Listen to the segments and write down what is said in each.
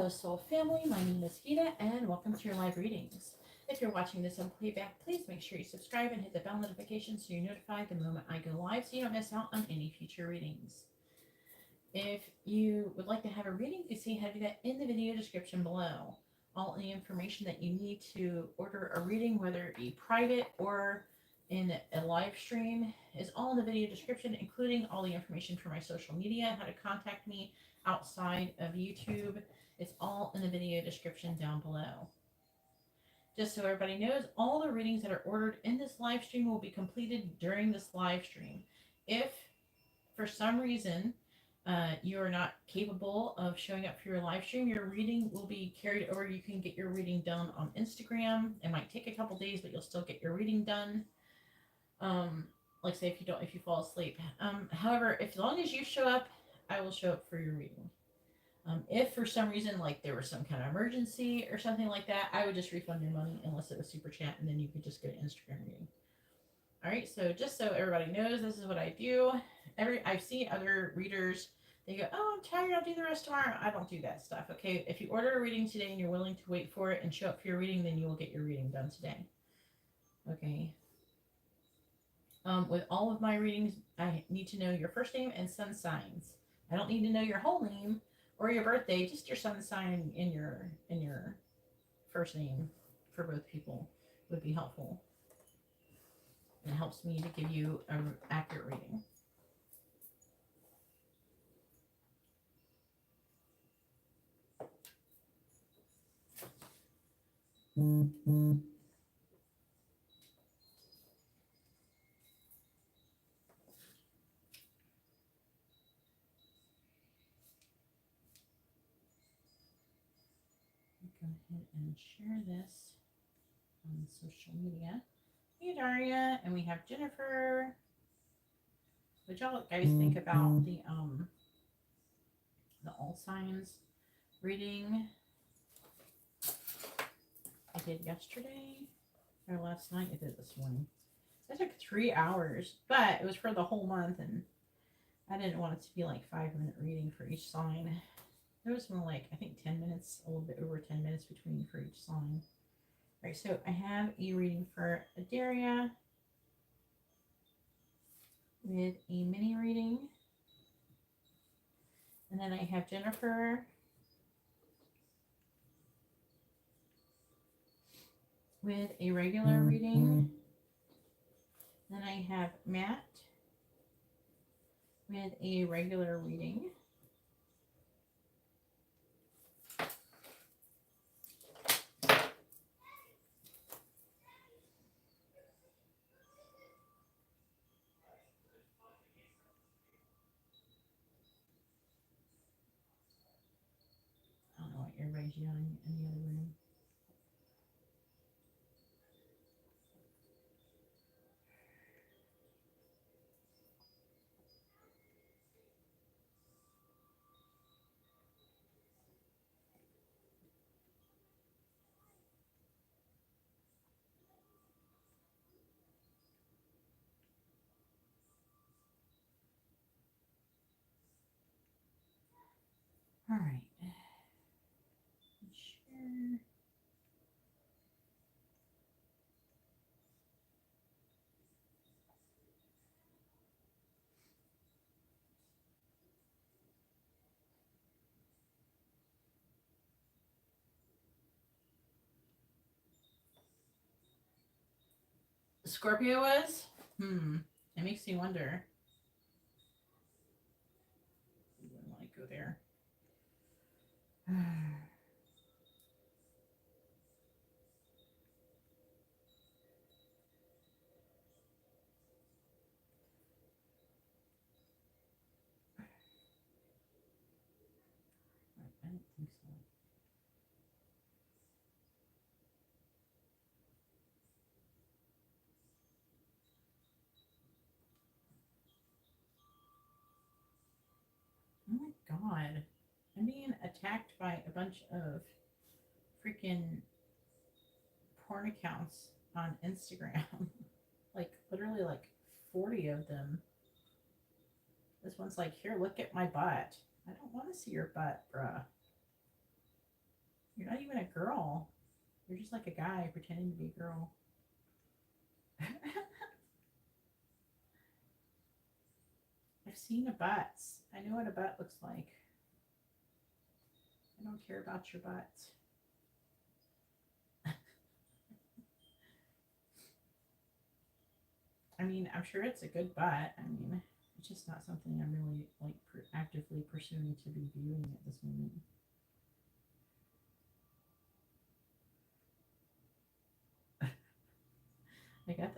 Hello, Soul Family. My name is Geeta, and welcome to your live readings. If you're watching this on playback, please make sure you subscribe and hit the bell notification so you're notified the moment I go live so you don't miss out on any future readings. If you would like to have a reading, you see how to do that in the video description below. All the information that you need to order a reading, whether it be private or in a live stream, is all in the video description, including all the information for my social media, how to contact me outside of YouTube. It's all in the video description down below. Just so everybody knows, all the readings that are ordered in this live stream will be completed during this live stream. If for some reason you are not capable of showing up for your live stream, your reading will be carried over. You can get your reading done on Instagram. It might take a couple days, but you'll still get your reading done. Like say if you fall asleep. However, as long as you show up, I will show up for your reading. If for some reason, like there was some kind of emergency or something like that, I would just refund your money unless it was super chat, and then you could just go to Instagram reading. All right, so just so everybody knows, this is what I do. I see other readers, they go, oh, I'm tired, I'll do the rest tomorrow. I don't do that stuff, okay? If you order a reading today and you're willing to wait for it and show up for your reading, then you will get your reading done today. Okay. With all of my readings, I need to know your first name and sun signs. I don't need to know your whole name or your birthday, just your sun sign in your first name for both people would be helpful. And it helps me to give you an accurate reading. Mm-hmm. Go ahead and share this on social media. Hey Daria, and we have Jennifer. What y'all guys think about the all signs reading I did yesterday or last night? I did this morning. That took 3 hours, but it was for the whole month, and I didn't want it to be like 5-minute reading for each sign. There was more like, I think 10 minutes, a little bit over 10 minutes between for each sign. All right, so I have a reading for Daria with a mini reading. And then I have Jennifer with a regular reading. Then I have Matt with a regular reading. I don't know what everybody's yelling in the other room. All right. Share. Scorpio was? It makes me wonder. I wouldn't want to go there. I don't think so. Oh my god. I'm being attacked by a bunch of freaking porn accounts on Instagram. Like, literally, like 40 of them. This one's like, here, look at my butt. I don't want to see your butt, bruh. You're not even a girl. You're just like a guy pretending to be a girl. I've seen a butt. I know what a butt looks like. I don't care about your butt. I mean, I'm sure it's a good butt. I mean, it's just not something I'm really like actively pursuing to be viewing at this moment. I got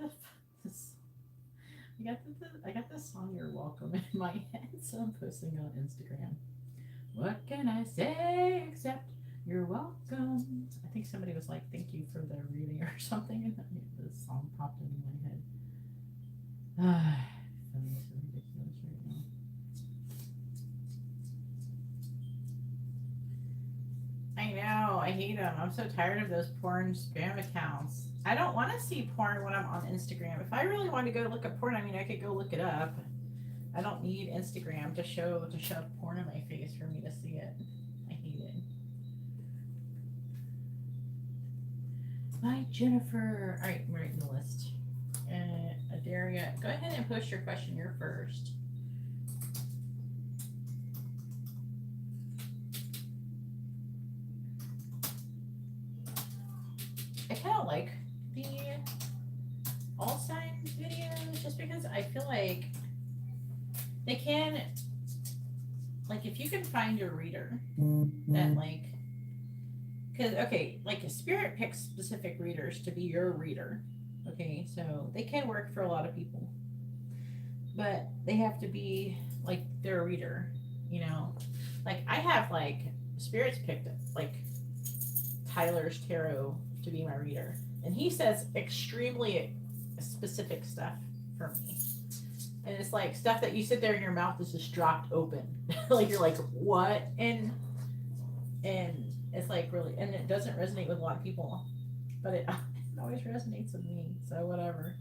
I got this song "You're Welcome" in my head, so I'm posting on Instagram. What can I say except you're welcome? I think somebody was like, "Thank you for the reading" or something, and this song popped into my head. Feeling so ridiculous right now. I know, I hate them. I'm so tired of those porn spam accounts. I don't want to see porn when I'm on Instagram. If I really want to go look at porn, I mean, I could go look it up. I don't need Instagram to shove porn in my face for me to see it. I hate it. Hi, Jennifer. All right, I'm writing the list. Adaria, go ahead and post your question. You're first. I kind of like the all signs videos just because I feel like they can, like, if you can find your reader that, like, because, okay, like, a spirit picks specific readers to be your reader, okay, so they can work for a lot of people, but they have to be, like, their reader, you know, like, I have, like, spirits picked, like, Tyler's tarot to be my reader, and he says extremely specific stuff for me. And it's like stuff that you sit there and your mouth is just dropped open. Like you're like, what? And it's like really, and it doesn't resonate with a lot of people, but it always resonates with me. So whatever.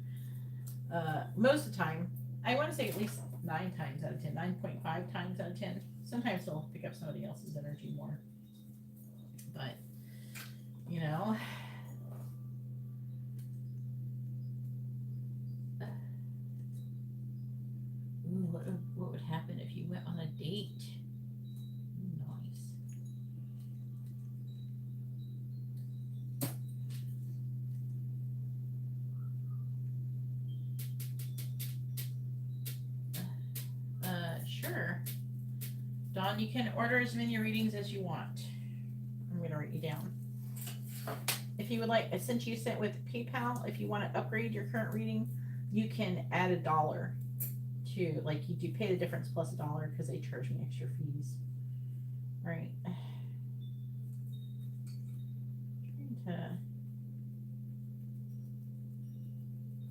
Most of the time, I want to say at least 9 times out of 10, 9.5 times out of 10. Sometimes they'll pick up somebody else's energy more. But, you know. Ooh, what would happen if you went on a date? Nice. Sure. Dawn, you can order as many readings as you want. I'm going to write you down. If you would like, since you sent with PayPal, if you want to upgrade your current reading, you can add $1 to, like, you do pay the difference plus $1 because they charge me extra fees. All right.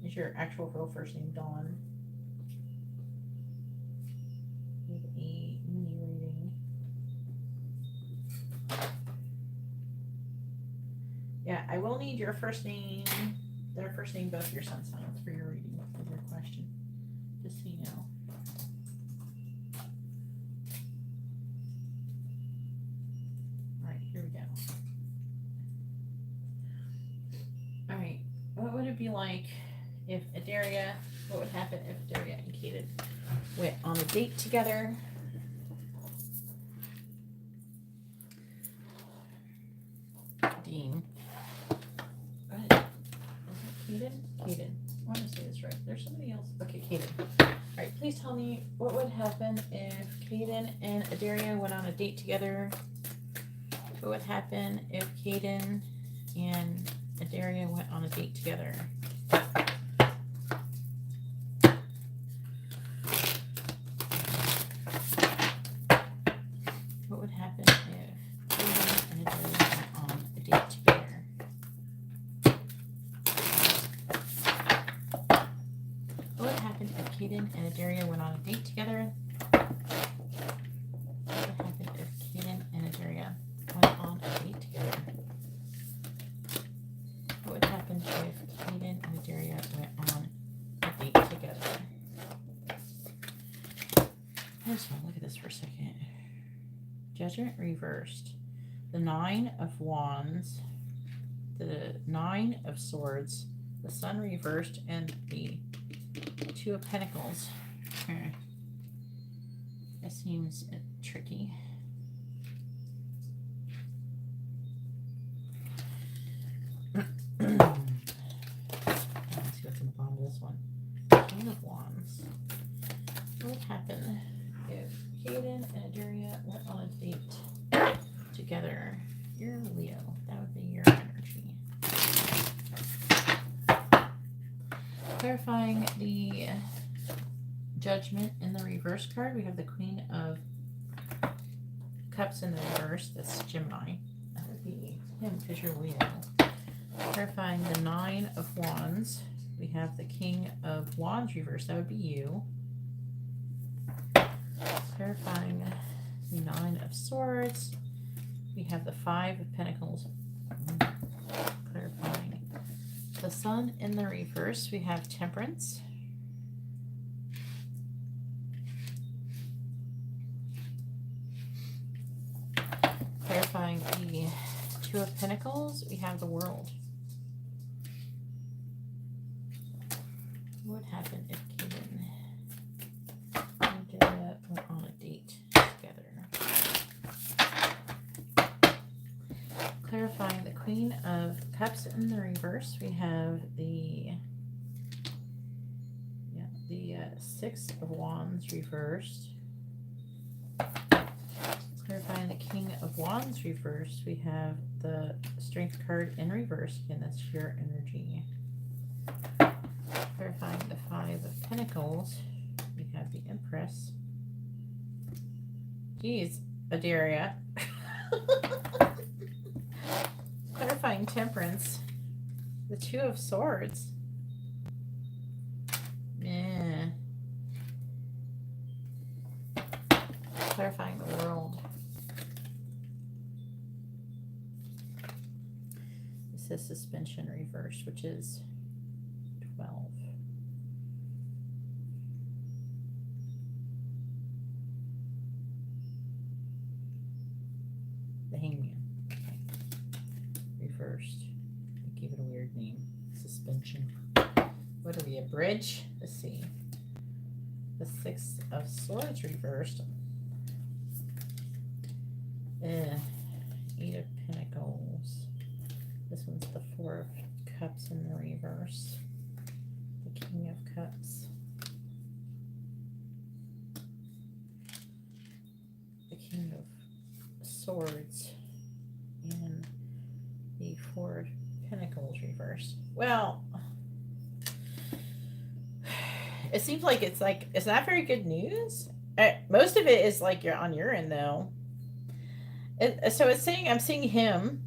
Is your actual real first name Dawn? Give a mini reading. Yeah, I will need your first name, their first name, both your sun signs for your reading, for your question. Just so you know. All right, here we go. All right, what would it be like if Adaria, what would happen if Adaria and Kaden went on a date together? Dean. Kaden? Kaden. I want to say this right. There's somebody else. Okay, Kaden. All right, please tell me what would happen if Kaden and Adaria went on a date together. What would happen if Kaden and Adaria went on a date together? What would happen if Kaden and Adaria went on a date together? What would happen if Kaden and Adaria went on a date together? What would happen if Kaden and Adaria went on a date together? What would happen if Kaden and Adaria went on a date together? I just want to look at this for a second. Judgment reversed. the Nine of Wands, the Nine of Swords, the Sun reversed, and the Two of Pentacles. Okay. That seems tricky. Let's see what's in the bottom of this one. King of Wands. What would happen if Caden and Aderia went on a date together? You're Leo. That would be your energy. Clarifying the Judgment in the reverse card, we have the Queen of Cups in the reverse. That's Gemini. That would be him because you're Leo. Clarifying the Nine of Wands, we have the King of Wands reverse. That would be you. Clarifying the Nine of Swords, we have the Five of Pentacles. Clarifying the Sun in the reverse, we have Temperance. Clarifying the Two of Pentacles, we have the World. What would happen if Kaden and Aderia went on a date together? Clarifying the Queen of Cups in the reverse, we have the Six of Wands reversed. Clarifying the King of Wands reversed, we have the Strength card in reverse. Again, that's your energy. Clarifying the Five of Pentacles, we have the Empress. Geez, Aderia. Clarifying Temperance, the Two of Swords. Yeah. Clarifying the World. It says Suspension reversed, which is 12. The Hangman. Okay. Reversed. I gave it a weird name. Suspension. What are we, a bridge? Let's see. The Six of Swords reversed. Eight of Pentacles. This one's the Four of Cups in the reverse. The King of Cups. The King of Swords. And the Four of Pentacles reversed. Well, it seems like it's not very good news. Most of it is like you're on your end though. So it's saying I'm seeing him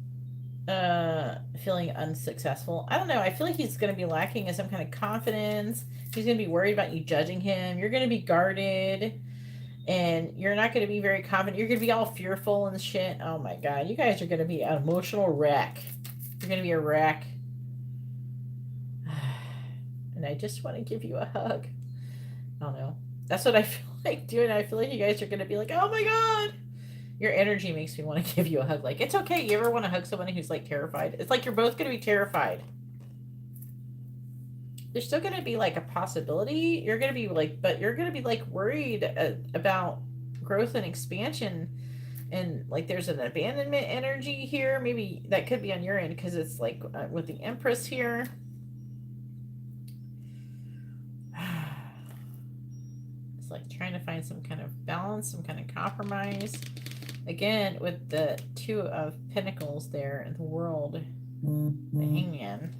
feeling unsuccessful. I don't know. I feel like he's going to be lacking in some kind of confidence. He's going to be worried about you judging him. You're going to be guarded, and you're not going to be very confident. You're going to be all fearful and shit. Oh my God. You guys are going to be an emotional wreck. You're going to be a wreck. And I just want to give you a hug. I don't know. That's what I feel like doing. I feel like you guys are going to be like, oh my God. Your energy makes me want to give you a hug. Like, it's okay. You ever want to hug someone who's like terrified? It's like you're both going to be terrified. There's still going to be like a possibility. You're going to be like, but you're going to be like worried about growth and expansion. And like there's an abandonment energy here. Maybe that could be on your end because it's like with the Empress here. It's like trying to find some kind of balance, some kind of compromise. Again, with the Two of Pentacles there in the World, the Hangman.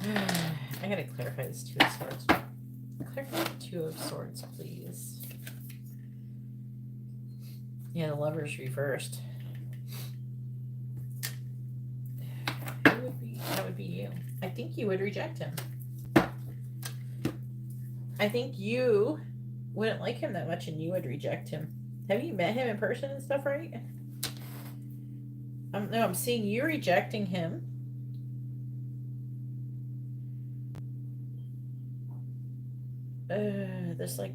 I gotta clarify this Two of Swords. Clarify the Two of Swords, please. Yeah, the Lover's reversed. That would be you. I think you would reject him. I think you wouldn't like him that much and you would reject him. Have you met him in person and stuff, right? No, I'm seeing you rejecting him. There's like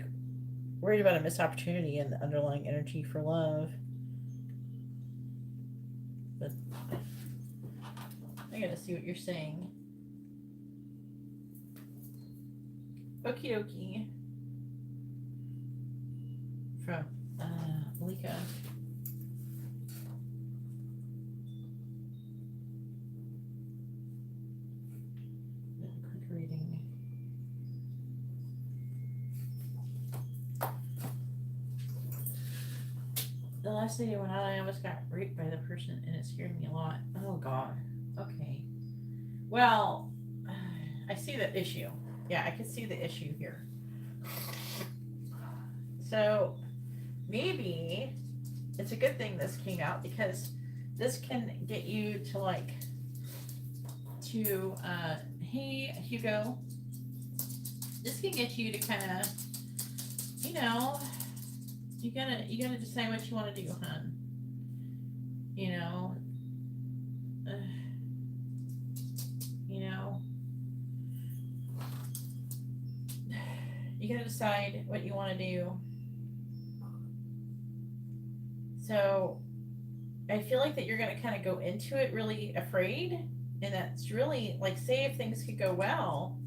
worried about a missed opportunity and the underlying energy for love. but I gotta see what you're saying. Okie dokie. From Malika. Quick reading. The last day I went out, I almost got raped by the person, and it scared me a lot. Oh, God. Okay. Well, I see the issue. Yeah, I can see the issue here. So, maybe it's a good thing this came out, because this can get you to, like, hey, Hugo, this can get you to kind of, you know, you gotta decide what you want to do, hon. You know, you gotta decide what you want to do. So I feel like that you're gonna kind of go into it really afraid, and that's really, like, say if things could go well,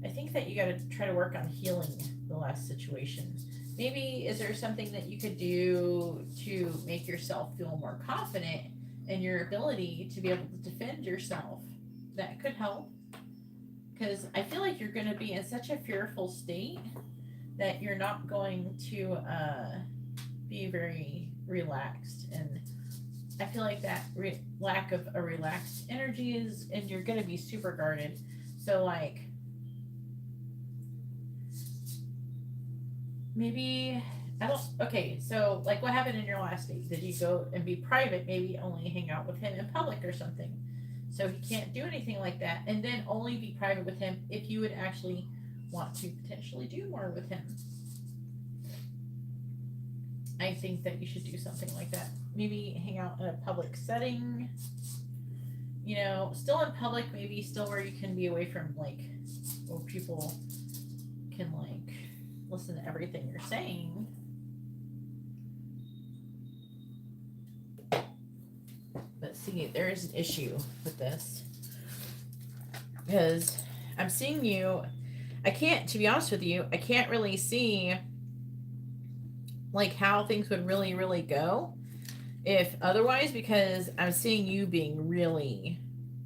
I think that you got to try to work on healing the last situation. Maybe is there something that you could do to make yourself feel more confident in your ability to be able to defend yourself? That could help, because I feel like you're going to be in such a fearful state that you're not going to be very relaxed, and I feel like that lack of a relaxed energy is, and you're going to be super guarded. So, like, maybe, okay, so, like, what happened in your last date? Did you go and be private, maybe only hang out with him in public or something? So he can't do anything like that, and then only be private with him if you would actually want to potentially do more with him. I think that you should do something like that. Maybe hang out in a public setting, still in public, maybe still where you can be away from, like, where people can, like, listen to everything you're saying. But see, there is an issue with this, because I'm seeing you, to be honest with you, I can't really see, like, how things would really, really go if otherwise, because I'm seeing you being really,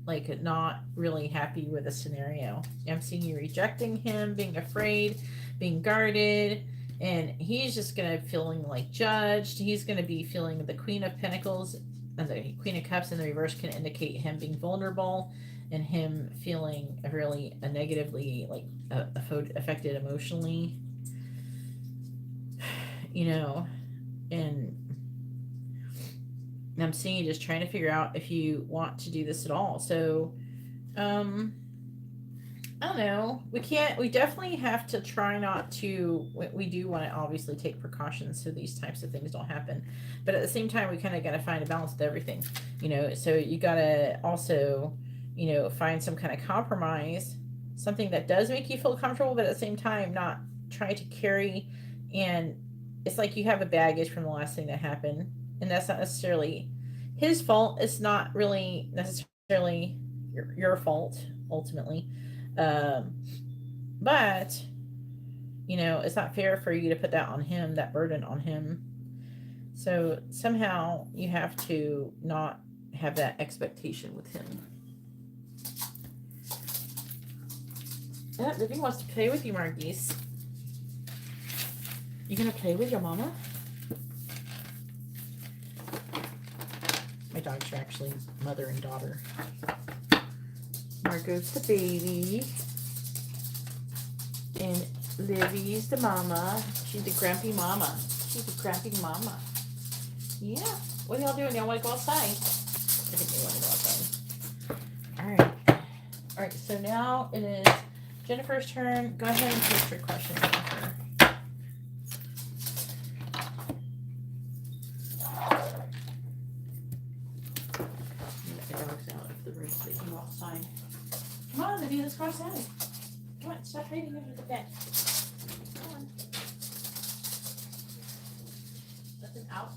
like, not really happy with the scenario. I'm seeing you rejecting him, being afraid, being guarded, and he's just gonna feeling like judged. He's gonna be feeling the Queen of Pentacles and the Queen of Cups in the reverse can indicate him being vulnerable and him feeling really negatively, like, affected emotionally, and I'm seeing you just trying to figure out if you want to do this at all. So, I don't know. We definitely have to try not to, we do want to obviously take precautions so these types of things don't happen. But at the same time, we kind of got to find a balance with everything, so you got to also, find some kind of compromise, something that does make you feel comfortable, but at the same time, not try to carry, and it's like you have a baggage from the last thing that happened, and that's not necessarily his fault. It's not really necessarily your fault, ultimately. But, it's not fair for you to put that on him, that burden on him. So somehow you have to not have that expectation with him. Yeah, Livy wants to play with you, Margie's. You gonna play with your mama? My dogs are actually mother and daughter. Margot's the baby, and Livy's the mama. She's the grumpy mama. She's the grumpy mama. Yeah. What are y'all doing? Y'all want to go outside? I think they want to go outside. All right. So now it is Jennifer's turn. Go ahead and post your question, Jennifer. Let the dogs out of the room so they can go outside. Come on, Livy, let's go outside. Come on, stop hiding under the bed. Come on. Let them out.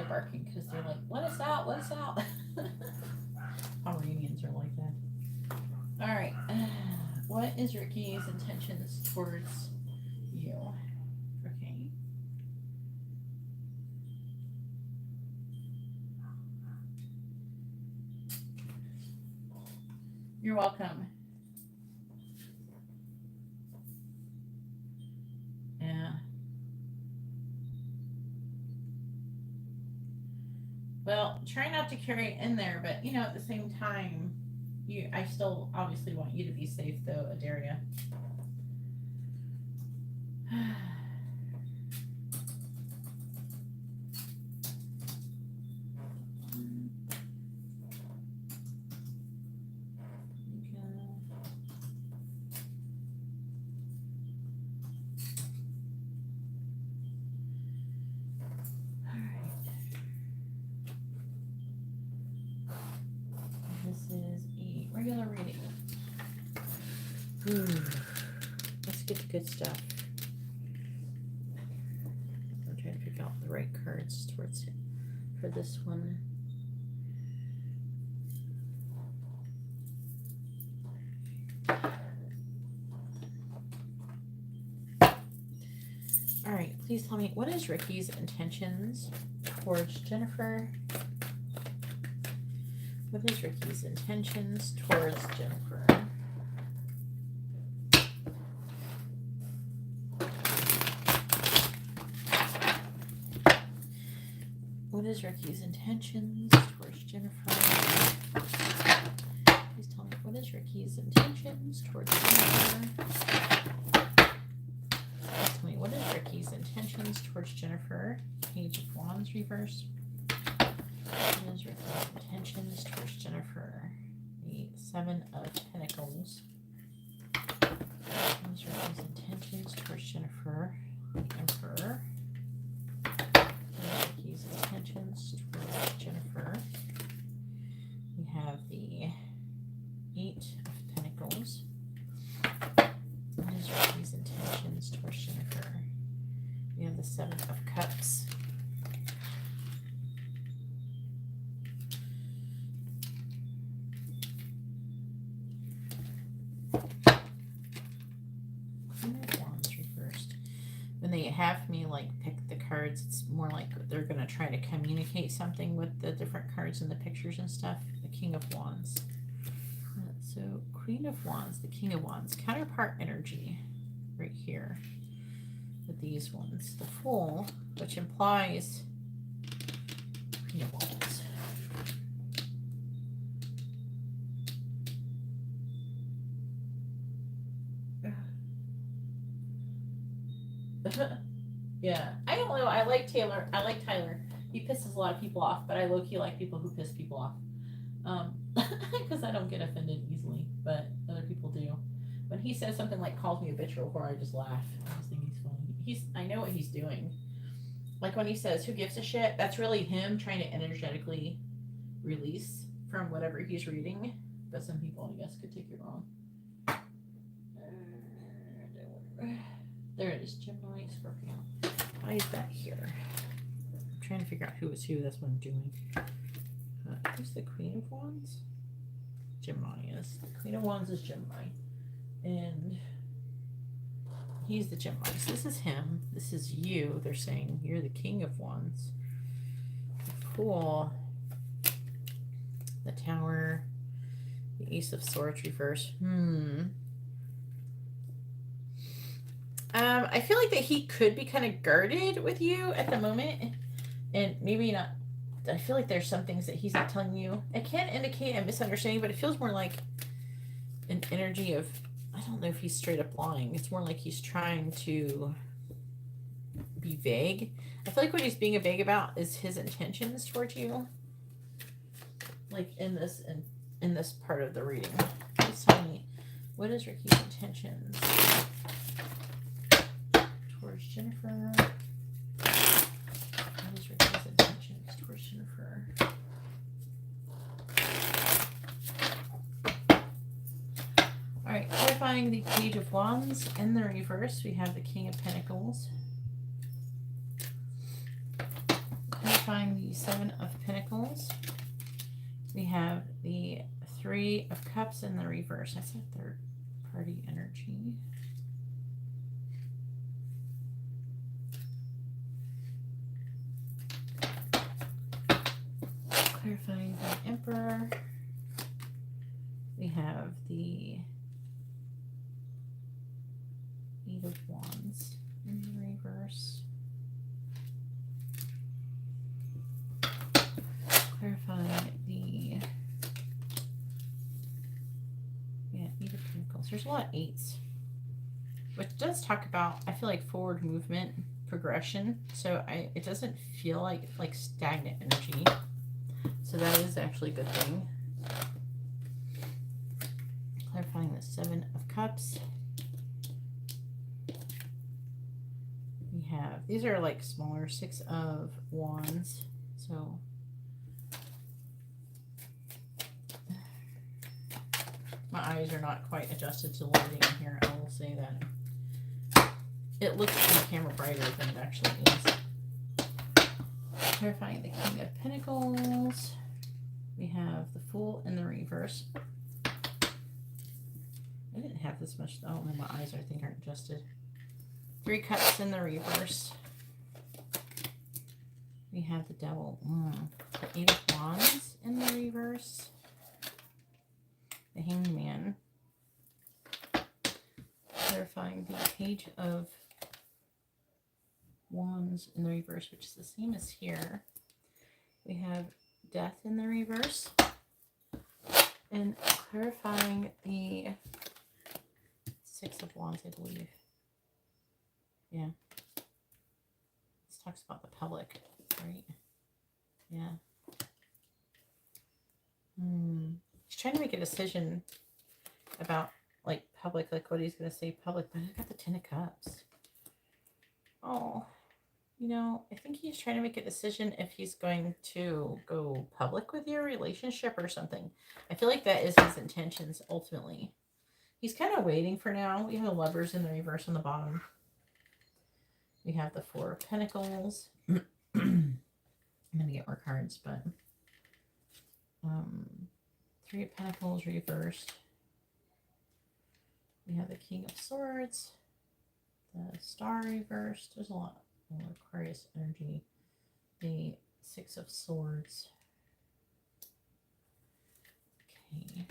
barking because they're like, let us out, let us out. Pomeranians are like that. All right. What is Ricky's intentions towards you? Okay. You're welcome. Yeah. Well, try not to carry it in there, but you know, at the same time, I still obviously want you to be safe, though, Adaria. Regular reading. Let's get the good stuff. I'm trying to pick out the right cards towards it for this one. All right, please tell me, what is Ricky's intentions towards Jennifer? What is Ricky's intentions towards Jennifer? What is Ricky's intentions towards Jennifer? Please tell me, what is Ricky's intentions towards Jennifer? Please tell me, what is Ricky's intentions towards Jennifer? Page of Wands reverse. What is Ricky's intentions towards Jennifer? The Seven of Pentacles. What is Ricky's intentions towards Jennifer? The Emperor. What is Ricky's intentions towards Jennifer? We have the Eight of Pentacles. What is Ricky's intentions towards Jennifer? We have the Seven of Cups. When they have me like pick the cards, it's more like they're going to try to communicate something with the different cards and the pictures and stuff. The King of Wands. So Queen of Wands, the King of Wands, counterpart energy right here with these ones. The Fool, which implies Queen of Wands. Yeah, I don't know. I like Taylor. I like Tyler. He pisses a lot of people off, but I low-key like people who piss people off. Because I don't get offended easily, but other people do. When he says something like calls me a bitch real I just laugh. I just think he's funny. I know what he's doing. Like when he says, who gives a shit? That's really him trying to energetically release from whatever he's reading. But some people, I guess, could take it wrong. There it is, Gemini, Scorpio. Why is that here? I'm trying to figure out who is who. That's what I'm doing. Who's the Queen of Wands? Gemini is. The Queen of Wands is Gemini. And he's the Gemini. So this is him. This is you. They're saying you're the King of Wands. Cool. The Tower. The Ace of Swords reverse. I feel like that he could be kind of guarded with you at the moment, and maybe not. I feel like there's some things that he's not telling you. It can indicate a misunderstanding, but it feels more like an energy of, I don't know if he's straight up lying. It's more like he's trying to be vague. I feel like what he's being vague about is his intentions towards you. Like in this part of the reading. Please tell me, what is Ricky's intentions towards Jennifer? What is Ricky's intentions towards Jennifer? All right, clarifying the Page of Wands. In the reverse, we have the King of Pentacles. Clarifying the Seven of Pentacles. We have the Three of Cups in the reverse. That's a third party energy. Clarifying the Emperor. We have the Eight of Wands in the reverse. Clarifying the Eight of Pentacles. There's a lot of eights, which does talk about, I feel like, forward movement, progression. So it doesn't feel like stagnant energy. So that is actually a good thing. Clarifying the Seven of Cups. We have, these are like smaller, Six of Wands. So my eyes are not quite adjusted to lighting in here. I will say that. It looks on the camera brighter than it actually is. Clarifying the King of Pentacles. We have the Fool in the reverse. I didn't have this much. Oh, no, my eyes, I think, aren't adjusted. Three Cups in the reverse. We have the Devil. The Eight of Wands in the reverse. The Hangman. Clarifying the Page of Wands in the reverse, which is the same as here. We have Death in the reverse. And clarifying the Six of Wands, I believe. Yeah. This talks about the public, right? Yeah. He's trying to make a decision about, like, public, like what he's going to say public, but I got the Ten of Cups. Oh, you know, I think he's trying to make a decision if he's going to go public with your relationship or something. I feel like that is his intentions, ultimately. He's kind of waiting for now. We have the Lovers in the reverse on the bottom. We have the Four of Pentacles. I'm going to get more cards, but Three of Pentacles reversed. We have the King of Swords. The Star reversed. There's a lot more Aquarius energy. The Six of Swords. Okay.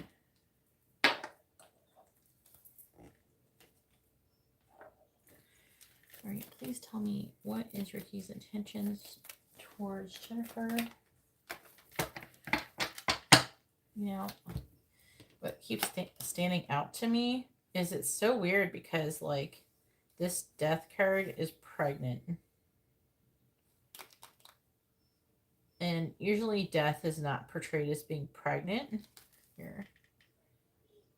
All right, please tell me, what is Ricky's intentions towards Jennifer? You know, what keeps standing out to me is it's so weird because, like, this Death card is pregnant. And usually Death is not portrayed as being pregnant. Here.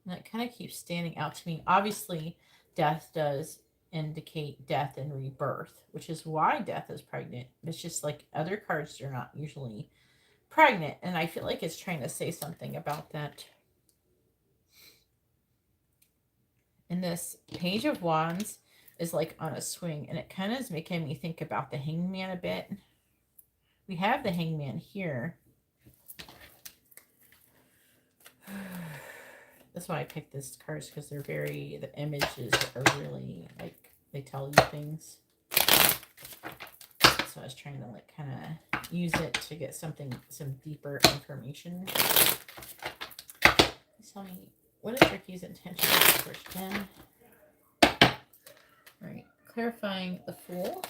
And that kind of keeps standing out to me. Obviously, Death does indicate death and rebirth, which is why Death is pregnant. It's just like other cards are not usually pregnant, and I feel like it's trying to say something about that. And this Page of Wands is like on a swing, and it kind of is making me think about the Hangman a bit. We have the Hangman here. That's why I picked this cards, because they're very, the images are really, like, they tell you things. So I was trying to, like, kind of use it to get some deeper information. Please tell me, what is Ricky's intention for Jen? All right, clarifying the Fool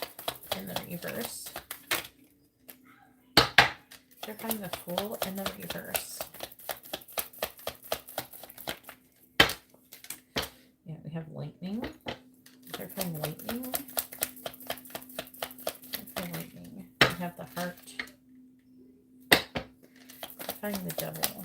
in the reverse. Clarifying the Fool in the reverse. Yeah, we have Lightning. Clarifying Lightning. Clarifying Lightning. We have the Heart. Clarifying the Devil.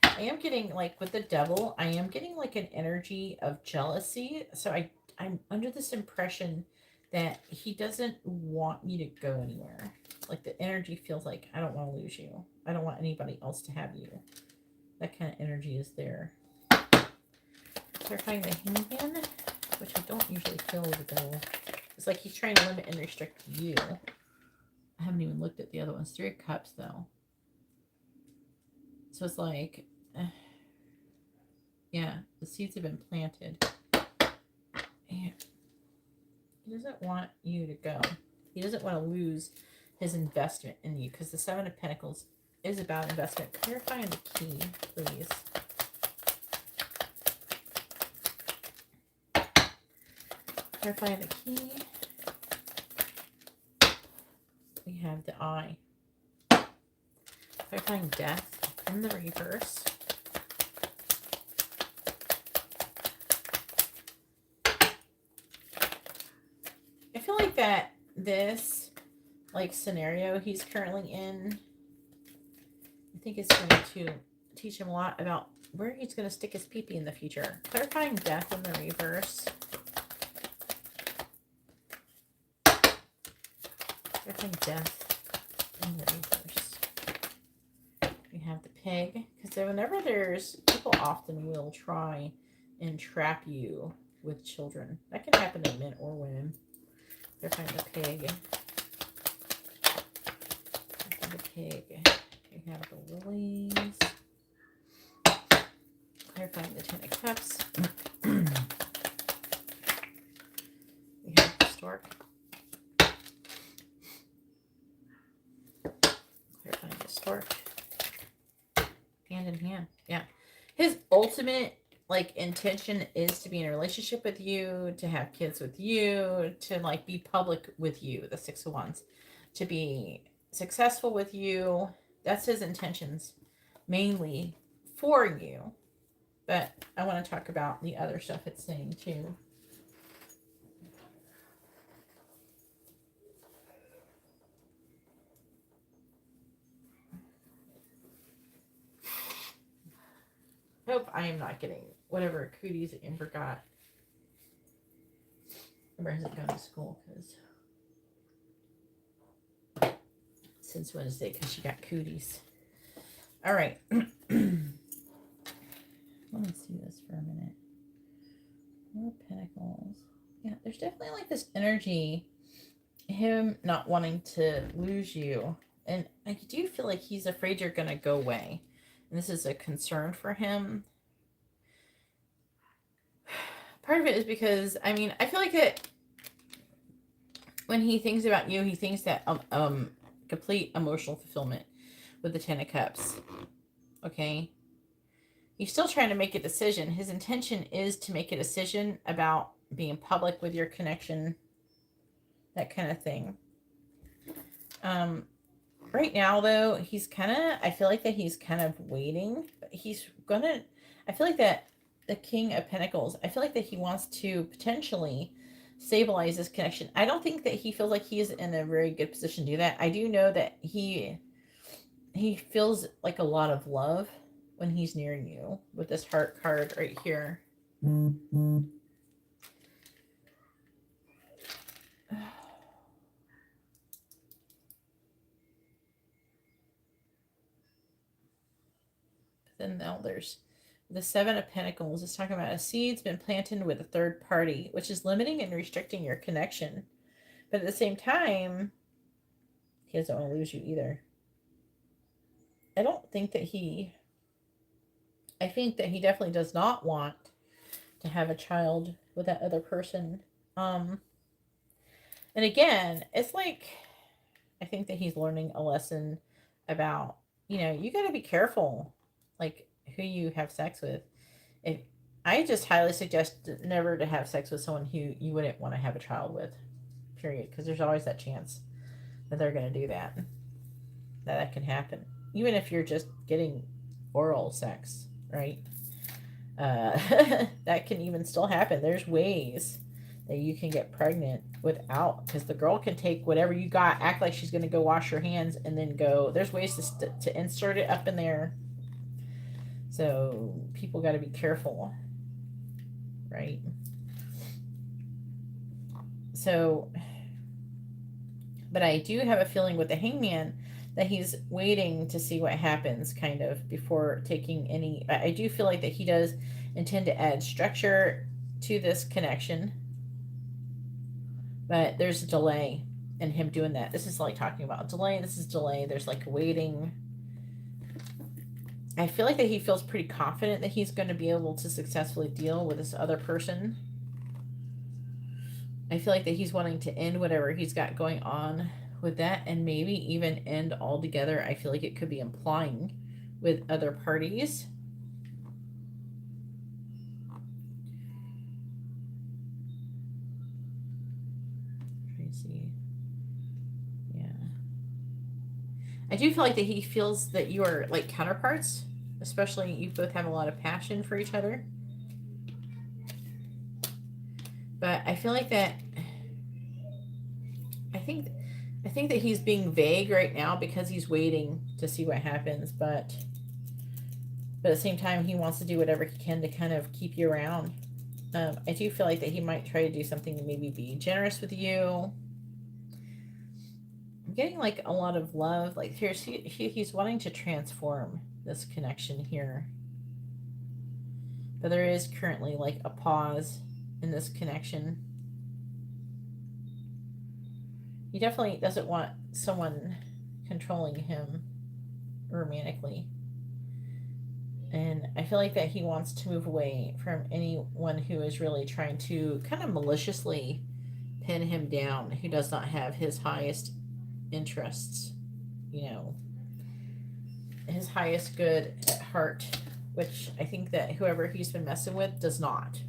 I am getting, like, with the Devil, I am getting, like, an energy of jealousy. So I'm under this impression that he doesn't want me to go anywhere. Like, the energy feels like, I don't want to lose you. I don't want anybody else to have you. That kind of energy is there. Clarifying the Hangman, which I don't usually feel with the Devil. It's like he's trying to limit and restrict you. I haven't even looked at the other ones. 3 of Cups, though. So it's like, yeah, the seeds have been planted. And he doesn't want you to go. He doesn't want to lose his investment in you, because the 7 of Pentacles is about investment. Clarify the key, please. Clarify the key. We have the Eye. Clarifying Death in the reverse. I feel like that this scenario he's currently in, I think it's going to teach him a lot about where he's going to stick his pee-pee in the future. Clarifying Death in the reverse. Clarifying Death in the reverse. We have the Pig, because whenever there's people often will try and trap you with children. That can happen to men or women. Clarifying the Pig. The Pig. We have the Lilies. Clarifying the 10 of Cups. We have the Stork. Clarifying the Stork. Hand in hand. Yeah. His ultimate intention is to be in a relationship with you, to have kids with you, to be public with you, the 6 of Wands, to be successful with you. That's his intentions mainly for you. But I want to talk about the other stuff it's saying too. Hope I am not getting whatever cooties Amber got. Amber hasn't gone to school since Wednesday because she got cooties. All right. Let me see this for a minute. 4 of Pentacles. Yeah, there's definitely this energy, him not wanting to lose you. And I do feel like he's afraid you're going to go away. And this is a concern for him. Part of it is because, I feel like that when he thinks about you, he thinks that complete emotional fulfillment with the 10 of Cups. Okay? He's still trying to make a decision. His intention is to make a decision about being public with your connection, that kind of thing. Right now, though, I feel like that he's kind of waiting. But I feel like that the King of Pentacles, I feel like that he wants to potentially stabilize this connection. I don't think that he feels like he is in a very good position to do that. I do know that he feels like a lot of love when he's near you with this heart card right here. Mm-hmm. Then now there's the 7 of Pentacles. It's talking about a seed's been planted with a third party, which is limiting and restricting your connection. But at the same time, he doesn't want to lose you either. I think that he definitely does not want to have a child with that other person. And again, it's I think that he's learning a lesson about, you got to be careful, who you have sex with. I just highly suggest never to have sex with someone who you wouldn't want to have a child with, period. Because there's always that chance that they're going to do that. That can happen. Even if you're just getting oral sex, right? That can even still happen. There's ways that you can get pregnant without, because the girl can take whatever you got, act like she's going to go wash her hands, and then go. There's ways to insert it up in there. So people got to be careful, right? So, but I do have a feeling with the Hangman that he's waiting to see what happens kind of before taking any. I do feel like that he does intend to add structure to this connection, but there's a delay. and him doing that. This is like talking about delay. This is delay. There's like waiting. I feel like that he feels pretty confident that he's going to be able to successfully deal with this other person. I feel like that he's wanting to end whatever he's got going on with that, and maybe even end altogether. I feel like it could be implying with other parties. Tracy. Yeah. I do feel like that he feels that you are like counterparts, especially you both have a lot of passion for each other. But I feel like that I think that he's being vague right now because he's waiting to see what happens, but at the same time he wants to do whatever he can to kind of keep you around. I do feel like that he might try to do something to maybe be generous with you. I'm getting like a lot of love. Like he's wanting to transform this connection here. But there is currently like a pause in this connection. He definitely doesn't want someone controlling him romantically. And I feel like that he wants to move away from anyone who is really trying to kind of maliciously pin him down, who does not have his highest interests, his highest good at heart, which I think that whoever he's been messing with does not.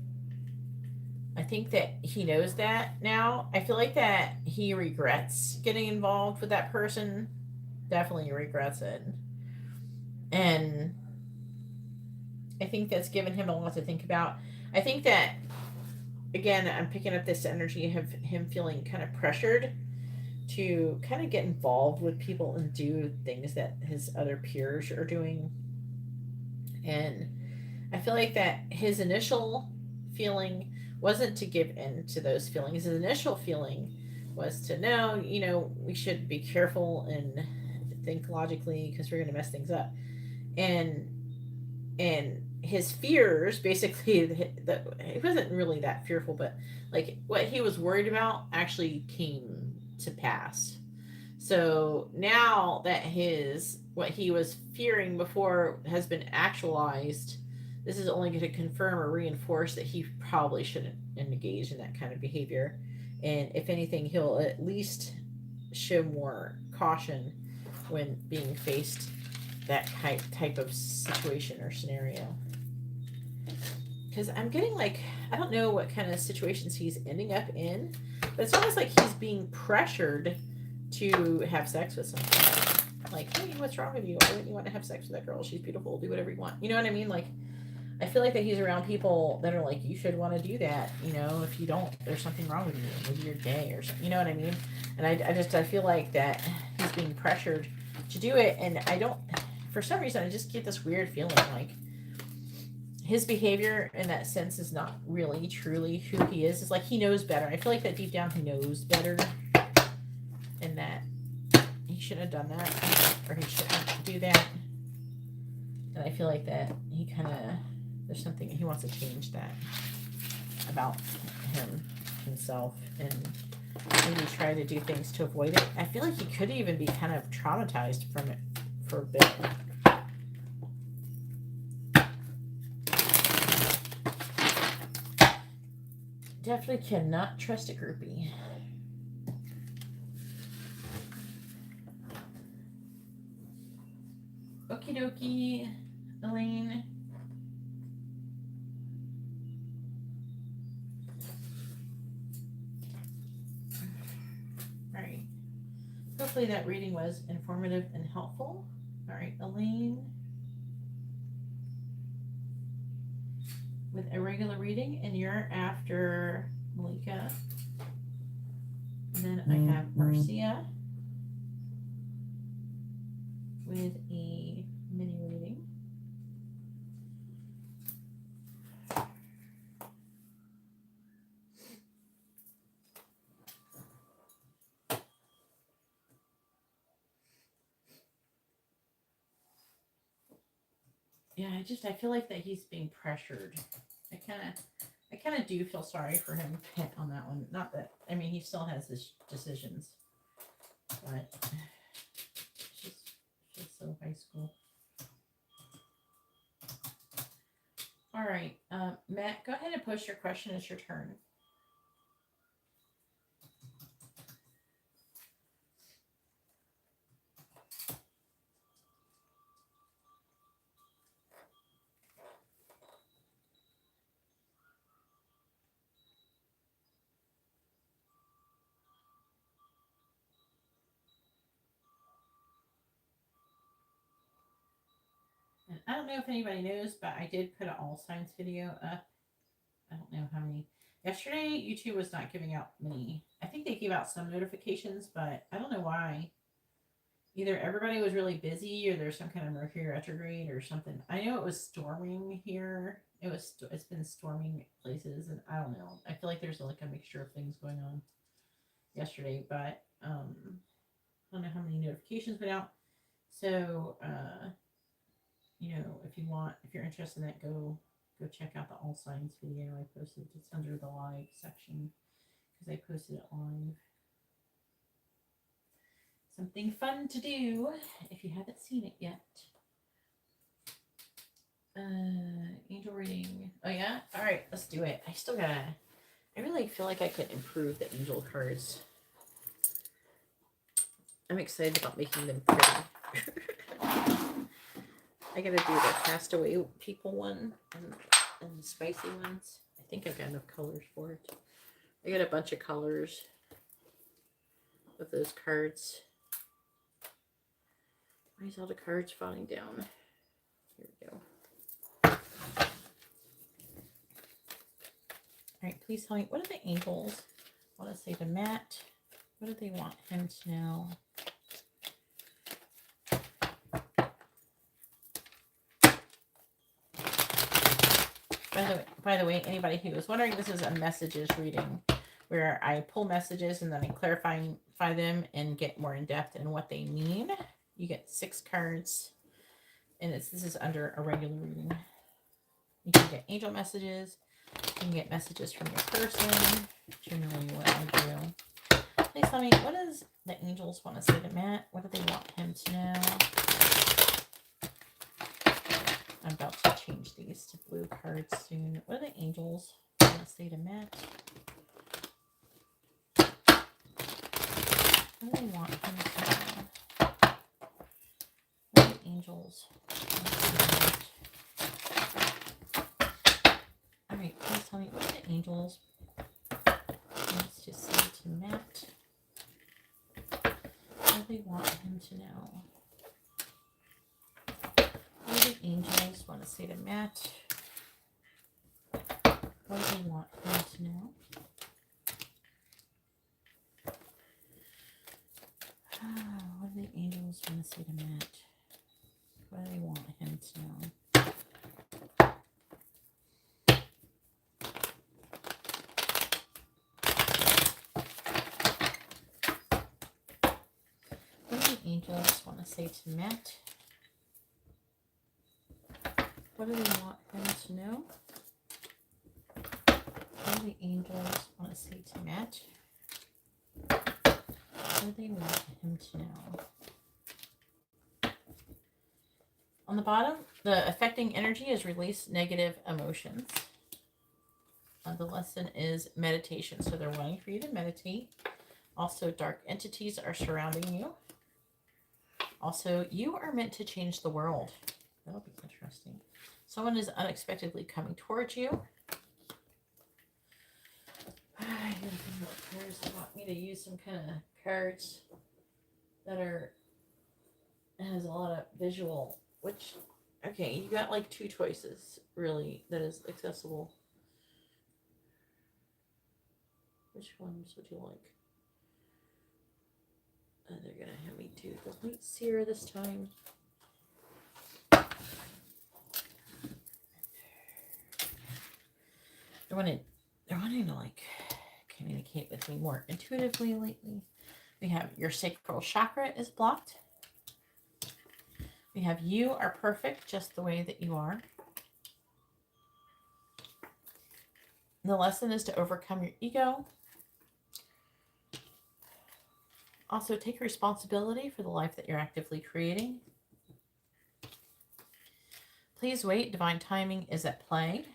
I think that he knows that now. I feel like that he regrets getting involved with that person. Definitely regrets it. And I think that's given him a lot to think about. I think that, again, I'm picking up this energy of him feeling kind of pressured to kind of get involved with people and do things that his other peers are doing. And I feel like that his initial feeling wasn't to give in to those feelings. His initial feeling was to know, we should be careful and think logically because we're going to mess things up. And his fears, basically, it wasn't really that fearful, but like what he was worried about actually came to pass. So now that what he was fearing before has been actualized, this is only going to confirm or reinforce that he probably shouldn't engage in that kind of behavior. And if anything, he'll at least show more caution when being faced that type of situation or scenario. Because I'm getting like, I don't know what kind of situations he's ending up in, but it's almost like he's being pressured to have sex with someone. Like, hey, what's wrong with you? Why wouldn't you want to have sex with that girl? She's beautiful. Do whatever you want. You know what I mean? Like, I feel like that he's around people that are like, you should want to do that. If you don't, there's something wrong with you. Maybe you're gay or something. You know what I mean? And I feel like that he's being pressured to do it. And for some reason, I just get this weird feeling like his behavior in that sense is not really truly who he is. It's like he knows better. I feel like that deep down he knows better, and that he shouldn't have done that, or he shouldn't do that. And I feel like that he there's something he wants to change that about himself, and maybe try to do things to avoid it. I feel like he could even be kind of traumatized from it for a bit. Definitely cannot trust a groupie. Okie dokie, Elaine. All right. Hopefully that reading was informative and helpful. All right, Elaine. With a regular reading, and you're after Malika. And then I have Marcia with a mini reading. Yeah, I feel like that he's being pressured. I kind of do feel sorry for him on that one. Not that, he still has his decisions. but she's so high school. All right, Matt, go ahead and post your question. It's your turn. And I don't know if anybody knows, but I did put an all signs video up. I don't know how many. Yesterday, YouTube was not giving out many. I think they gave out some notifications, but I don't know why. Either everybody was really busy or there's some kind of Mercury retrograde or something. I know it was storming here. It's been storming places, and I don't know. I feel like there's like a mixture of things going on yesterday, but I don't know how many notifications went out. So if you're interested in that, go check out the all signs video I posted. It's under the live section because I posted it live. Something fun to do if you haven't seen it yet. Angel reading. Oh yeah? All right, let's do it. I really feel like I could improve the angel cards. I'm excited about making them pretty. I gotta do the castaway people one and the spicy ones. I think I've got enough colors for it. I got a bunch of colors of those cards. Why is all the cards falling down? Here we go. All right, please tell me, what do the angels want to say to Matt? What do they want him to know? By the way, anybody who was wondering, this is a messages reading where I pull messages and then I clarify them and get more in depth in what they mean. You get 6 cards, and this is under a regular reading. You can get angel messages. You can get messages from your person. Generally, what I do. Please tell me, what does the angels want to say to Matt? What do they want him to know? I'm about to change these to blue cards soon. What do the angels want to say to Matt? What do they want him to know? What do the angels want to say to Matt? Alright, please tell me, what do the angels want to say to Matt? What do they want him to know? What do the angels want to say to Matt? What do they want him to know? What do the angels want to say to Matt? What do they want him to know? What do the angels want to say to Matt? What do they want him to know? What do the angels want to say to Matt? What do they want him to know? On the bottom, the affecting energy is release negative emotions. The lesson is meditation. So they're wanting for you to meditate. Also, dark entities are surrounding you. Also, you are meant to change the world. That'll be interesting. Someone is unexpectedly coming towards you. I gotta think what cards they want me to use. Some kind of cards that has a lot of visual. Which, okay, you got like 2 choices really that is accessible. Which ones would you like? They're gonna have me do the White Seer this time. They're wanting to like communicate with me more intuitively lately. We have your sacral chakra is blocked. We have you are perfect just the way that you are. The lesson is to overcome your ego. Also, take responsibility for the life that you're actively creating. Please wait. Divine timing is at play.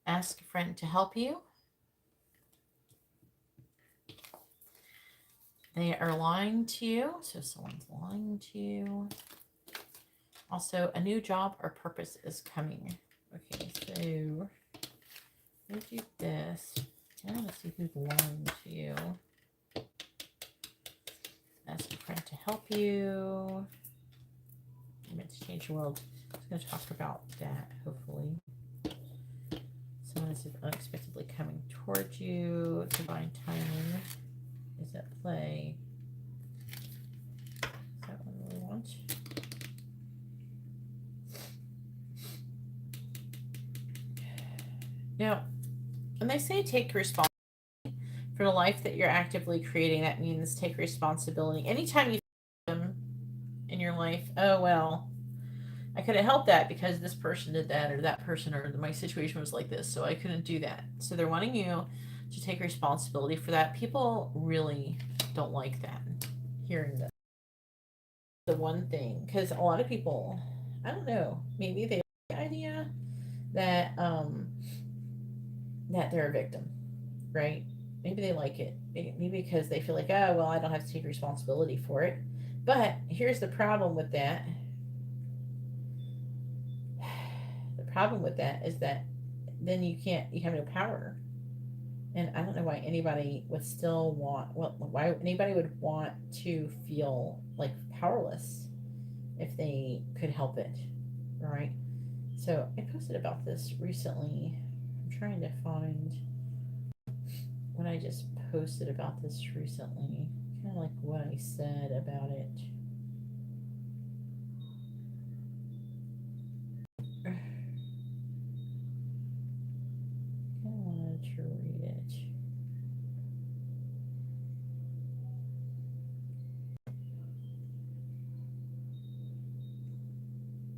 Ask a friend to help you. They are lying to you. So someone's lying to you. Also, a new job or purpose is coming. Okay, so we'll do this. I want to see who's lying to you. Ask a friend to help you. I'm meant to change the world. I'm going to talk about that, hopefully. Someone is unexpectedly coming towards you. Divine timing is at play. Is that what we want? Now, when they say take responsibility for the life that you're actively creating, that means take responsibility. Anytime you in your life, oh, well, I couldn't help that because this person did that, or that person, or my situation was like this, so I couldn't do that. So they're wanting you to take responsibility for that. People really don't like that, hearing that. The one thing, because a lot of people, I don't know, maybe they like the idea that that they're a victim, right? Maybe they like it. Maybe because they feel like, oh, well, I don't have to take responsibility for it. But here's the problem with that. The problem with that is that then you have no power. And I don't know why anybody would still want, well, why anybody would want to feel like powerless if they could help it, right? So I posted about this recently. I'm trying to find when I just posted about this recently, kind of like what I said about it. I kind of wanted to read it.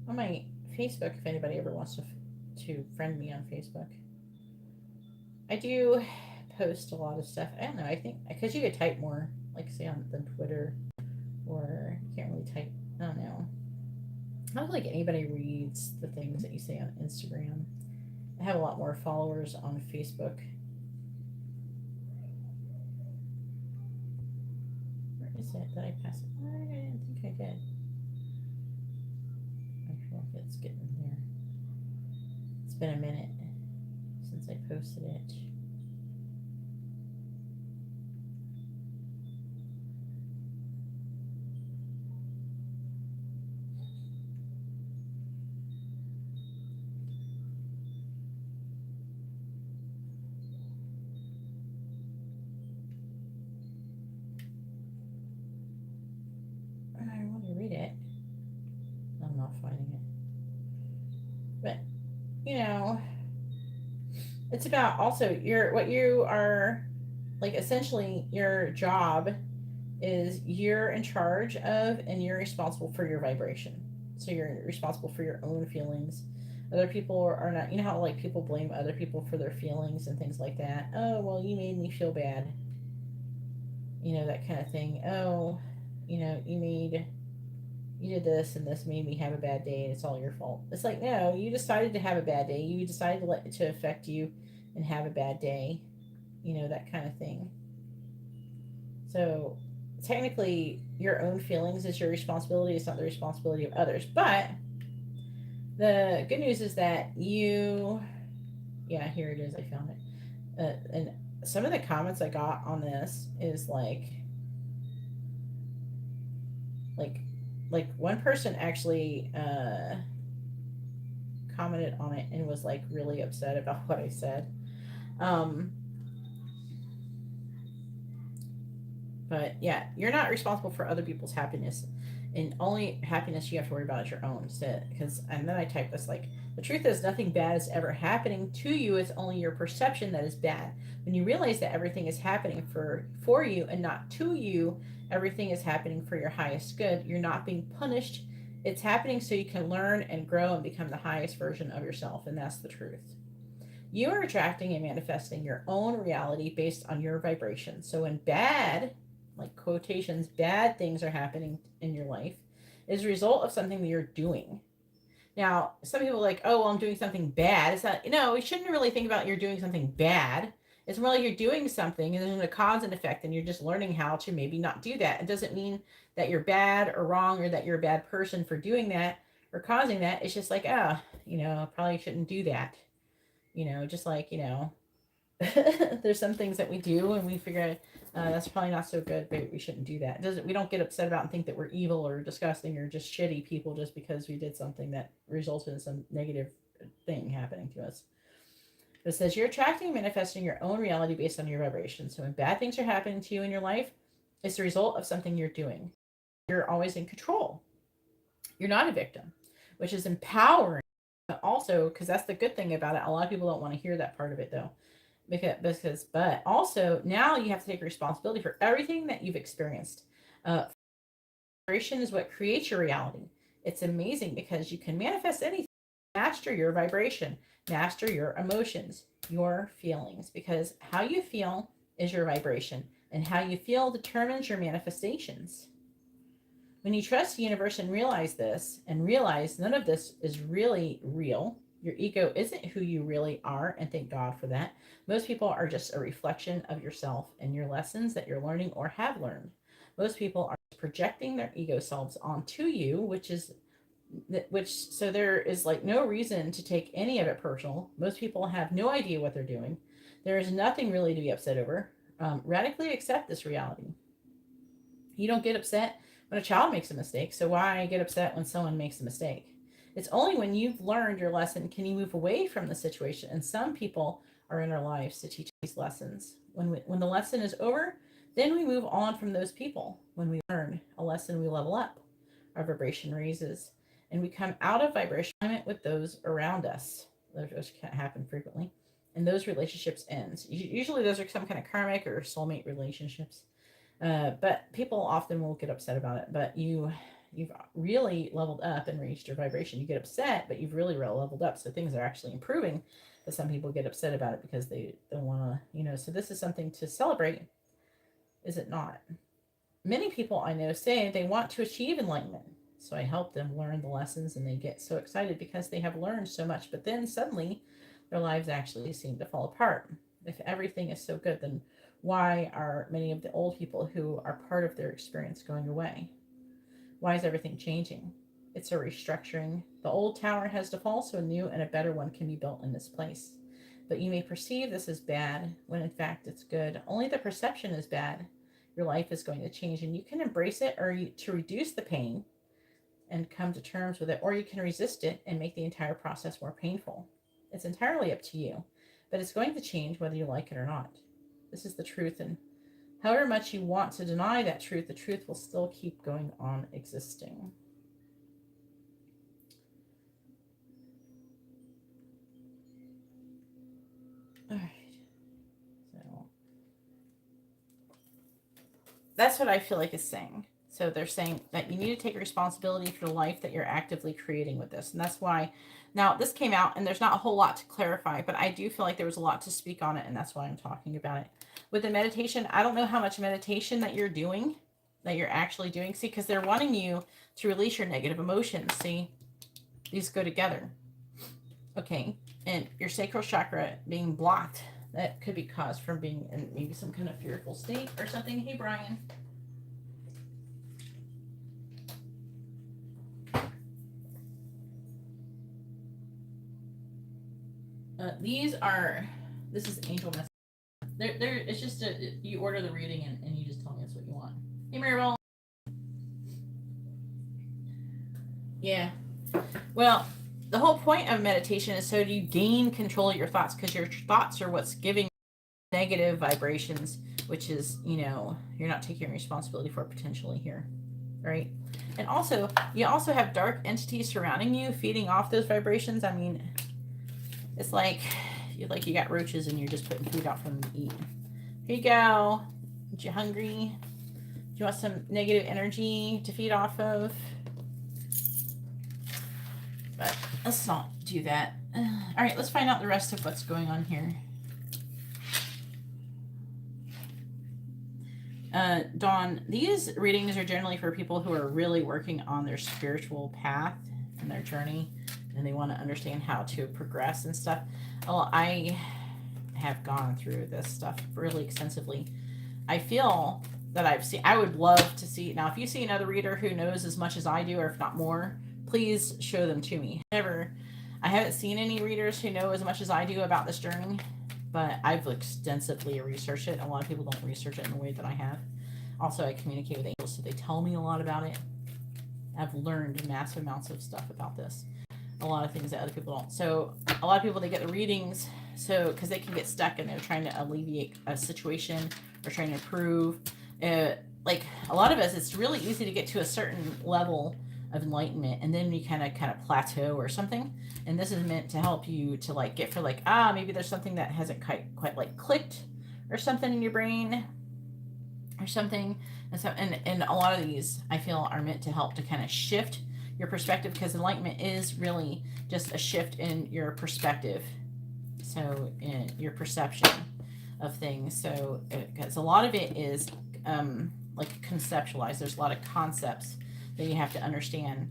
On my Facebook, if anybody ever wants to friend me on Facebook, I do post a lot of stuff. I don't know. I think because you could type more, like say on than Twitter, or you can't really type. I don't know. I don't think anybody reads the things that you say on Instagram. I have a lot more followers on Facebook. Where is it? Did I pass it? I didn't think I did. I feel like it's getting there. It's been a minute since I posted it. I want to read it. I'm not finding it. But, you know, it's about also what you are, like, essentially your job is you're in charge of and you're responsible for your vibration. So you're responsible for your own feelings. Other people are not, you know how like people blame other people for their feelings and things like that. Oh, well, you made me feel bad. You know, that kind of thing. Oh, you know, you did this and this made me have a bad day and it's all your fault. It's like, no, you decided to have a bad day. You decided to let it to affect you and have a bad day. You know, that kind of thing. So technically, your own feelings is your responsibility. It's not the responsibility of others. But the good news is that yeah, here it is. I found it. And some of the comments I got on this is like, one person actually commented on it and was like really upset about what I said. Um, But yeah, you're not responsible for other people's happiness, and only happiness you have to worry about is your own. So, and then I typed this like, the truth is nothing bad is ever happening to you. It's only your perception that is bad. When you realize that everything is happening for you and not to you, everything is happening for your highest good. You're not being punished. It's happening so you can learn and grow and become the highest version of yourself, and that's the truth. You are attracting and manifesting your own reality based on your vibration. So when bad, like quotations, bad things are happening in your life, is a result of something that you're doing. Now, some people are like, oh, well, I'm doing something bad. It's not, no, we shouldn't really think about you're doing something bad. It's more like you're doing something and there's a cause and effect, and you're just learning how to maybe not do that. It doesn't mean that you're bad or wrong or that you're a bad person for doing that or causing that. It's just like, ah, probably shouldn't do that. Just like, there's some things that we do and we figure that's probably not so good, but we shouldn't do that. We don't get upset about and think that we're evil or disgusting or just shitty people just because we did something that resulted in some negative thing happening to us. It says you're attracting and manifesting your own reality based on your vibration. So when bad things are happening to you in your life, it's the result of something you're doing. You're always in control. You're not a victim, which is empowering. But also, because that's the good thing about it, a lot of people don't want to hear that part of it though. But also now you have to take responsibility for everything that you've experienced. Vibration is what creates your reality. It's amazing because you can manifest anything. Master your vibration, master your emotions, your feelings, because how you feel is your vibration, and how you feel determines your manifestations. When you trust the universe and realize this, and realize none of this is really real, your ego isn't who you really are, and thank God for that. Most people are just a reflection of yourself and your lessons that you're learning or have learned. Most people are projecting their ego selves onto you, so there is like no reason to take any of it personal. Most people have no idea what they're doing. There is nothing really to be upset over. Radically accept this reality. You don't get upset when a child makes a mistake, so why get upset when someone makes a mistake? It's only when you've learned your lesson can you move away from the situation. And some people are in our lives to teach these lessons. When the lesson is over, then we move on from those people. When we learn a lesson, we level up. Our vibration raises, and we come out of vibration alignment with those around us. Those can't happen frequently, and those relationships end. Usually, those are some kind of karmic or soulmate relationships. But people often will get upset about it. But you've really leveled up and reached your vibration. You get upset, but you've really leveled up. So things are actually improving. But some people get upset about it because they don't want to, So this is something to celebrate, is it not? Many people I know say they want to achieve enlightenment. So I help them learn the lessons, and they get so excited because they have learned so much. But then suddenly their lives actually seem to fall apart. If everything is so good, then why are many of the old people who are part of their experience going away? Why is everything changing? It's a restructuring. The old tower has to fall so a new and a better one can be built in its place. But you may perceive this as bad when in fact it's good. Only the perception is bad. Your life is going to change, and you can embrace it or to reduce the pain and come to terms with it, or you can resist it and make the entire process more painful. It's entirely up to you, but it's going to change whether you like it or not. This is the truth, and however much you want to deny that truth, the truth will still keep going on existing. All right. So that's what I feel like is saying. So they're saying that you need to take responsibility for the life that you're actively creating with this. And that's why now this came out, and there's not a whole lot to clarify, but I do feel like there was a lot to speak on it. And that's why I'm talking about it. With the meditation, I don't know how much meditation that you're doing, that you're actually doing. See, because they're wanting you to release your negative emotions. See, these go together. Okay. And your sacral chakra being blocked, that could be caused from being in maybe some kind of fearful state or something. Hey, Brian. This is angel message. It's just you order the reading and you just tell me that's what you want. Hey, Maribel. Yeah. Well, the whole point of meditation is so you gain control of your thoughts, because your thoughts are what's giving negative vibrations, which is, you're not taking responsibility for potentially here, right? And also, you also have dark entities surrounding you, feeding off those vibrations. I mean, it's like you got roaches and you're just putting food out for them to eat. Here you go. Are you hungry? Do you want some negative energy to feed off of? But let's not do that. All right, let's find out the rest of what's going on here. Dawn, these readings are generally for people who are really working on their spiritual path and their journey, and they want to understand how to progress and stuff. Well, I have gone through this stuff really extensively. I feel that I would love to see, now if you see another reader who knows as much as I do, or if not more, please show them to me. I haven't seen any readers who know as much as I do about this journey, but I've extensively researched it. A lot of people don't research it in the way that I have. Also, I communicate with angels, so they tell me a lot about it. I've learned massive amounts of stuff about this. A lot of things that other people don't. So a lot of people, they get the readings because they can get stuck and they're trying to alleviate a situation or trying to improve. Like a lot of us, it's really easy to get to a certain level of enlightenment, and then you kind of plateau or something. And this is meant to help you to like get for like, maybe there's something that hasn't quite like clicked or something in your brain or something. And so and a lot of these I feel are meant to help to kind of shift your perspective, because enlightenment is really just a shift in your perspective, so in your perception of things. So because a lot of it is like conceptualized, there's a lot of concepts that you have to understand,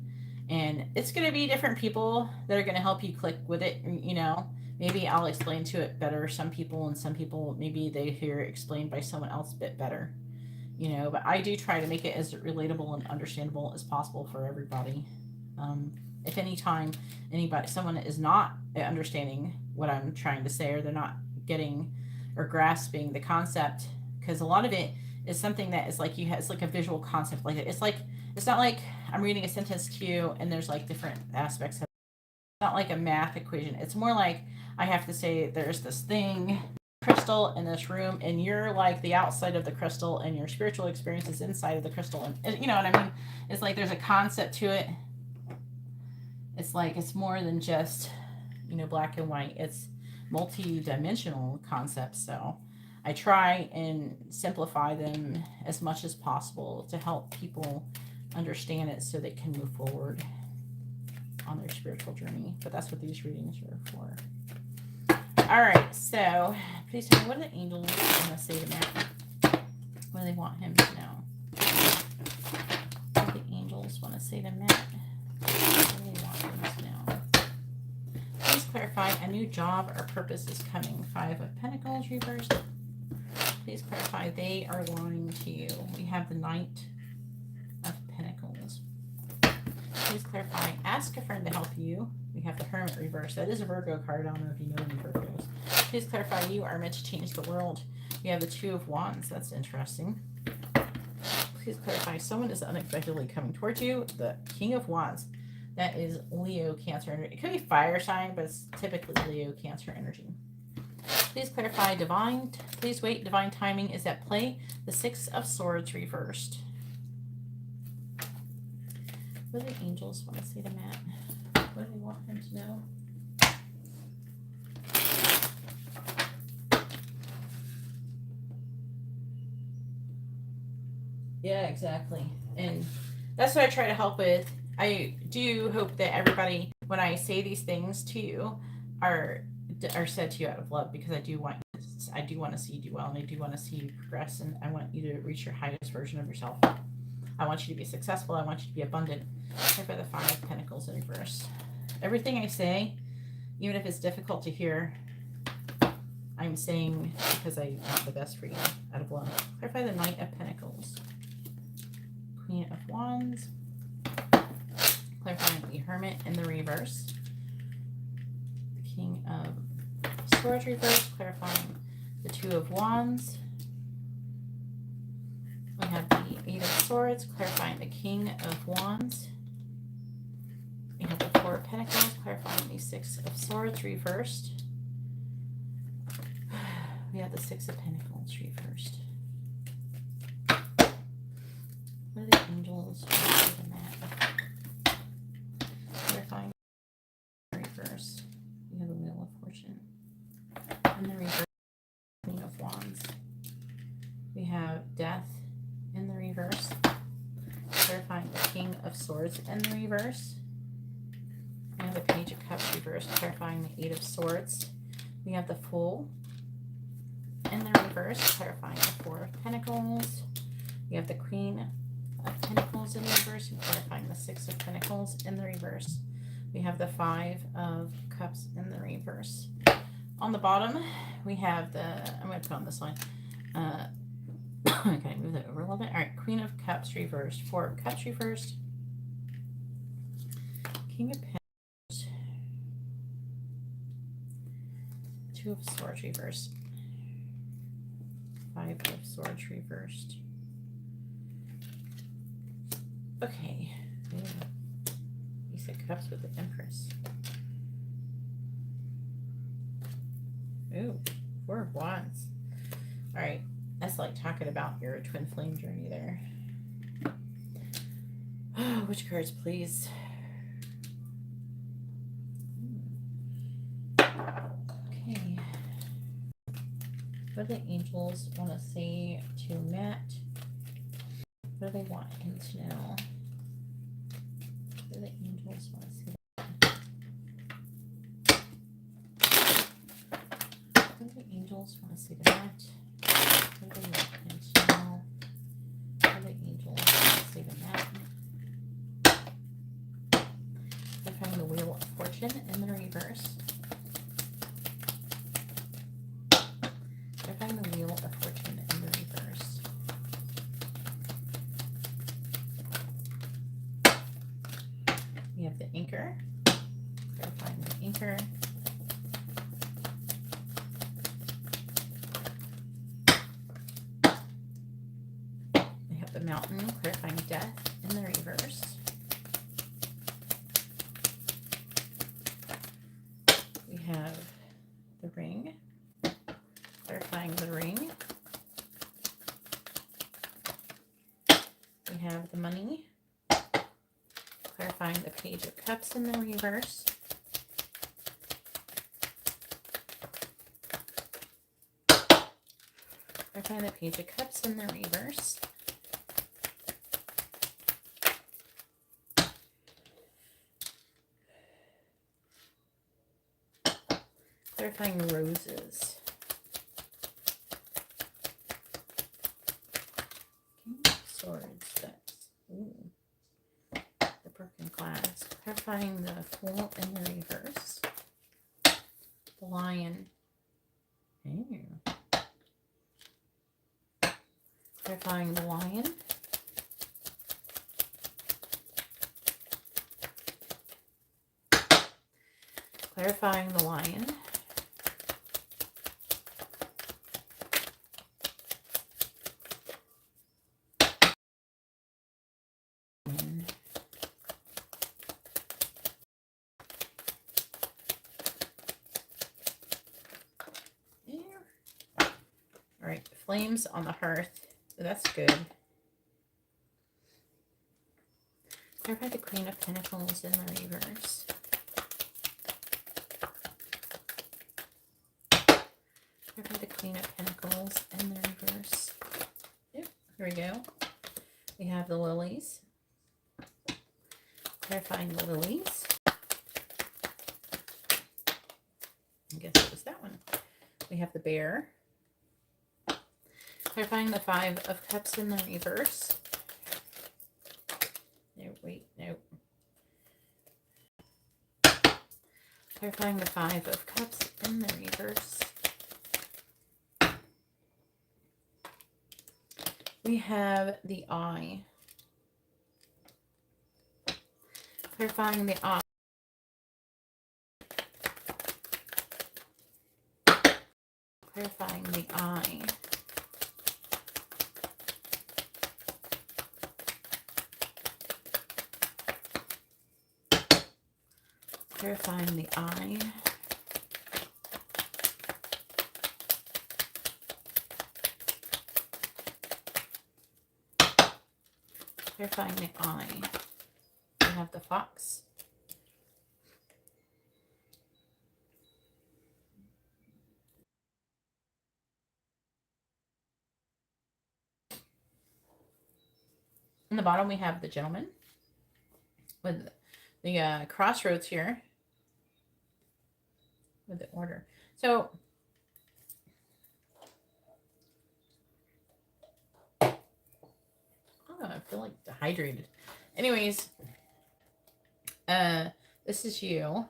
and it's going to be different people that are going to help you click with it. You know, maybe I'll explain to it better some people, and some people maybe they hear it explained by someone else a bit better, you know. But I do try to make it as relatable and understandable as possible for everybody. If anytime someone is not understanding what I'm trying to say, or they're not getting or grasping the concept, because a lot of it is something that is like it's like a visual concept. Like it's not like I'm reading a sentence to you and there's like different aspects of it. It's not like a math equation. It's more like I have to say there's this thing, crystal in this room, and you're like the outside of the crystal, and your spiritual experience is inside of the crystal. And you know what I mean? It's like there's a concept to it. It's like it's more than just, you know, black and white. It's multi-dimensional concepts. So I try and simplify them as much as possible to help people understand it so they can move forward on their spiritual journey. But that's what these readings are for. All right, so please tell me, what do the angels want to say to Matt? What do they want him to know? What do the angels want to say to Matt? What do they want him to know? Please clarify, a new job or purpose is coming. 5 of Pentacles reversed. Please clarify, they are lying to you. We have the Knight of Pentacles. Please clarify, ask a friend to help you. We have the Hermit reversed. That is a Virgo card. I don't know if you know any Virgos. Please clarify, you are meant to change the world. We have the 2 of Wands. That's interesting. Please clarify, someone is unexpectedly coming towards you. The King of Wands. That is Leo, Cancer energy. It could be fire sign, but it's typically Leo, Cancer energy. Please clarify, please wait, divine timing is at play. The 6 of Swords reversed. What do the angels want to say to Matt? What do they want him to know? Yeah, exactly. And that's what I try to help with. I do hope that everybody, when I say these things to you, are said to you out of love, because I do want to see you do well, and I do want to see you progress, and I want you to reach your highest version of yourself. I want you to be successful. I want you to be abundant. Right by the 5 of Pentacles in reverse. Everything I say, even if it's difficult to hear, I'm saying because I want the best for you out of love. Clarify the Knight of Pentacles. Queen of Wands. Clarifying the Hermit in the reverse. The King of Swords reverse. Clarifying the 2 of Wands. We have the 8 of Swords, clarifying the King of Wands. We have the 4 of Pentacles, clarifying the 6 of Swords reversed. We have the 6 of Pentacles reversed. What are the angels in that? Clarifying the reverse. We have the Wheel of Fortune. And the reverse, Queen of Wands. We have Death in the reverse. Clarifying the King of Swords in the reverse. And the Page of Cups reversed, clarifying the Eight of Swords. We have the Fool in the reverse, clarifying the Four of Pentacles. We have the Queen of Pentacles in the reverse, and clarifying the Six of Pentacles in the reverse. We have the Five of Cups in the reverse. On the bottom, we have the, I'm going to put on this line. Can I move that over a little bit? All right, Queen of Cups reversed, Four of Cups reversed, King of Pentacles, Two of Swords reversed, Five of Swords reversed. Okay. Ace of Cups with the Empress. Ooh, Four of Wands. All right. That's like talking about your twin flame journey there. Oh, which cards, please? Okay. What do the angels want to say to Matt? What do they want him to know? What do the angels want to say? What do the angels want to say to Matt? What do they want him to know? What do the angels want to say to Matt? They're finding the Wheel of Fortune in the reverse. They're finding the Wheel of Fortune in the reverse. We have the Anchor. Clarifying the Anchor. We have the Mountain, clarifying Death in the reverse. We have the Ring, clarifying the Ring. We have the Money, clarifying the Page of Cups in the reverse. Clarifying the Page of Cups in the reverse. Clarifying Roses. King of Swords. That's, ooh, the Broken Glass. Clarifying the Fool in the reverse. The Lion. Ew. Clarifying the Lion. Clarifying the Lion. All right, Flames on the Hearth. That's good. Clarify the Queen of Pentacles in the reverse. Clarify the Queen of Pentacles in the reverse. Yep, here we go. We have the Lilies. Clarifying the Lilies. I guess it was that one. We have the Bear. Clarifying the Five of Cups in the reverse. No, wait, no. Clarifying the Five of Cups in the reverse. We have the Eye. Clarifying the Eye. Clarifying the Eye. Clarifying the Eye. Clarifying the Eye. We have the Fox. In the bottom, we have the Gentleman with the crossroads here. with the order. So I feel like dehydrated. Anyways, this is you,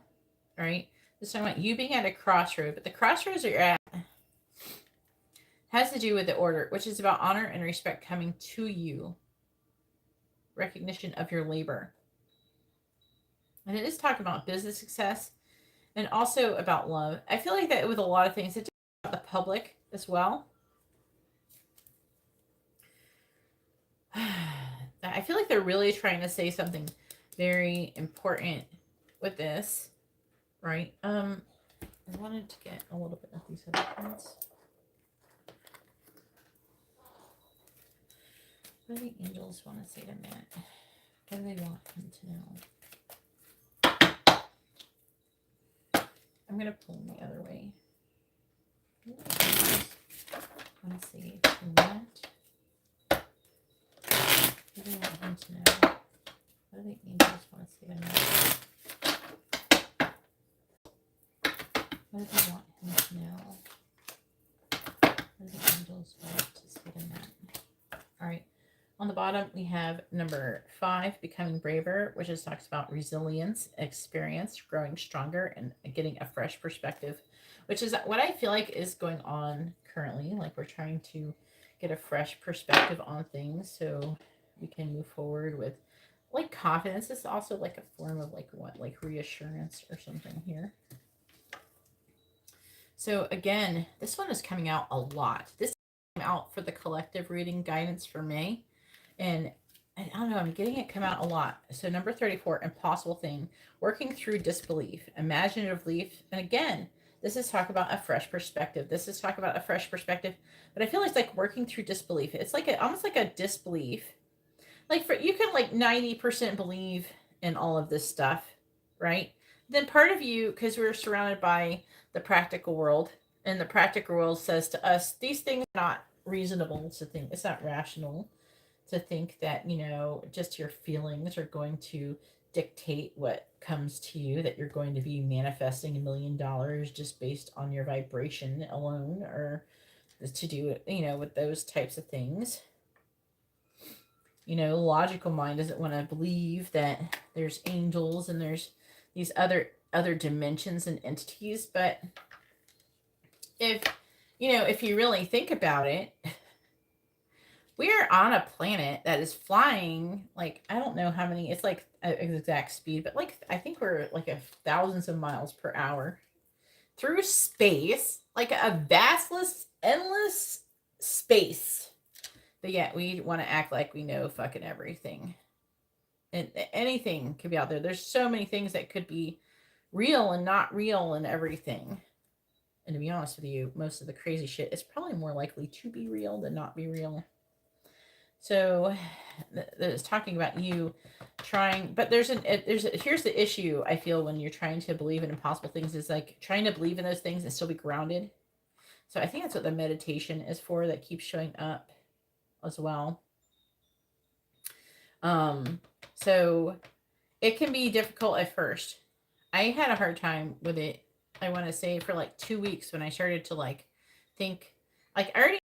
right? This is talking about you being at a crossroad, but the crossroads that you're at has to do with the order, which is about honor and respect coming to you, recognition of your labor. And it is talking about business success and also about love. I feel like that with a lot of things, it's about the public as well. I feel like they're really trying to say something very important with this, right? I wanted to get a little bit of these other cards. What do the angels want to say to Matt? What do they want him to know? I'm going to pull him the other way. I want to see to Matt. What do they want him to know? What do the angels want to say to Matt? What do they want him to know? What do the angels want to say to Matt? All right. On the bottom, we have number 5, becoming braver, which just talks about resilience, experience, growing stronger, and getting a fresh perspective, which is what I feel like is going on currently. Like we're trying to get a fresh perspective on things so we can move forward with like confidence. It's also like a form of like what, like reassurance or something here. So again, this one is coming out a lot. This came out for the collective reading guidance for May. And I don't know, I'm getting it come out a lot. So number 34, impossible thing, working through disbelief, imaginative belief. And again, this is talk about a fresh perspective. This is talk about a fresh perspective. But I feel it's like working through disbelief. It's like almost like a disbelief. Like you can like 90% believe in all of this stuff, right? Then part of you, because we're surrounded by the practical world, and the practical world says to us, these things are not reasonable to think. It's not rational to think that, you know, just your feelings are going to dictate what comes to you, that you're going to be manifesting $1 million just based on your vibration alone, or to do it, you know, with those types of things. You know, logical mind doesn't want to believe that there's angels and there's these other dimensions and entities. But if, you know, if you really think about it, we are on a planet that is flying, like, I don't know how many, it's like an exact speed, but like, I think we're like thousands of miles per hour through space, like a vastless, endless space. But yet we want to act like we know fucking everything. And anything could be out there. There's so many things that could be real and not real and everything. And to be honest with you, most of the crazy shit is probably more likely to be real than not be real. So it's talking about you trying, but here's the issue I feel when you're trying to believe in impossible things is like trying to believe in those things and still be grounded. So I think that's what the meditation is for, that keeps showing up as well. So it can be difficult at first. I had a hard time with it, I want to say, for like 2 weeks when I started to like think, like I already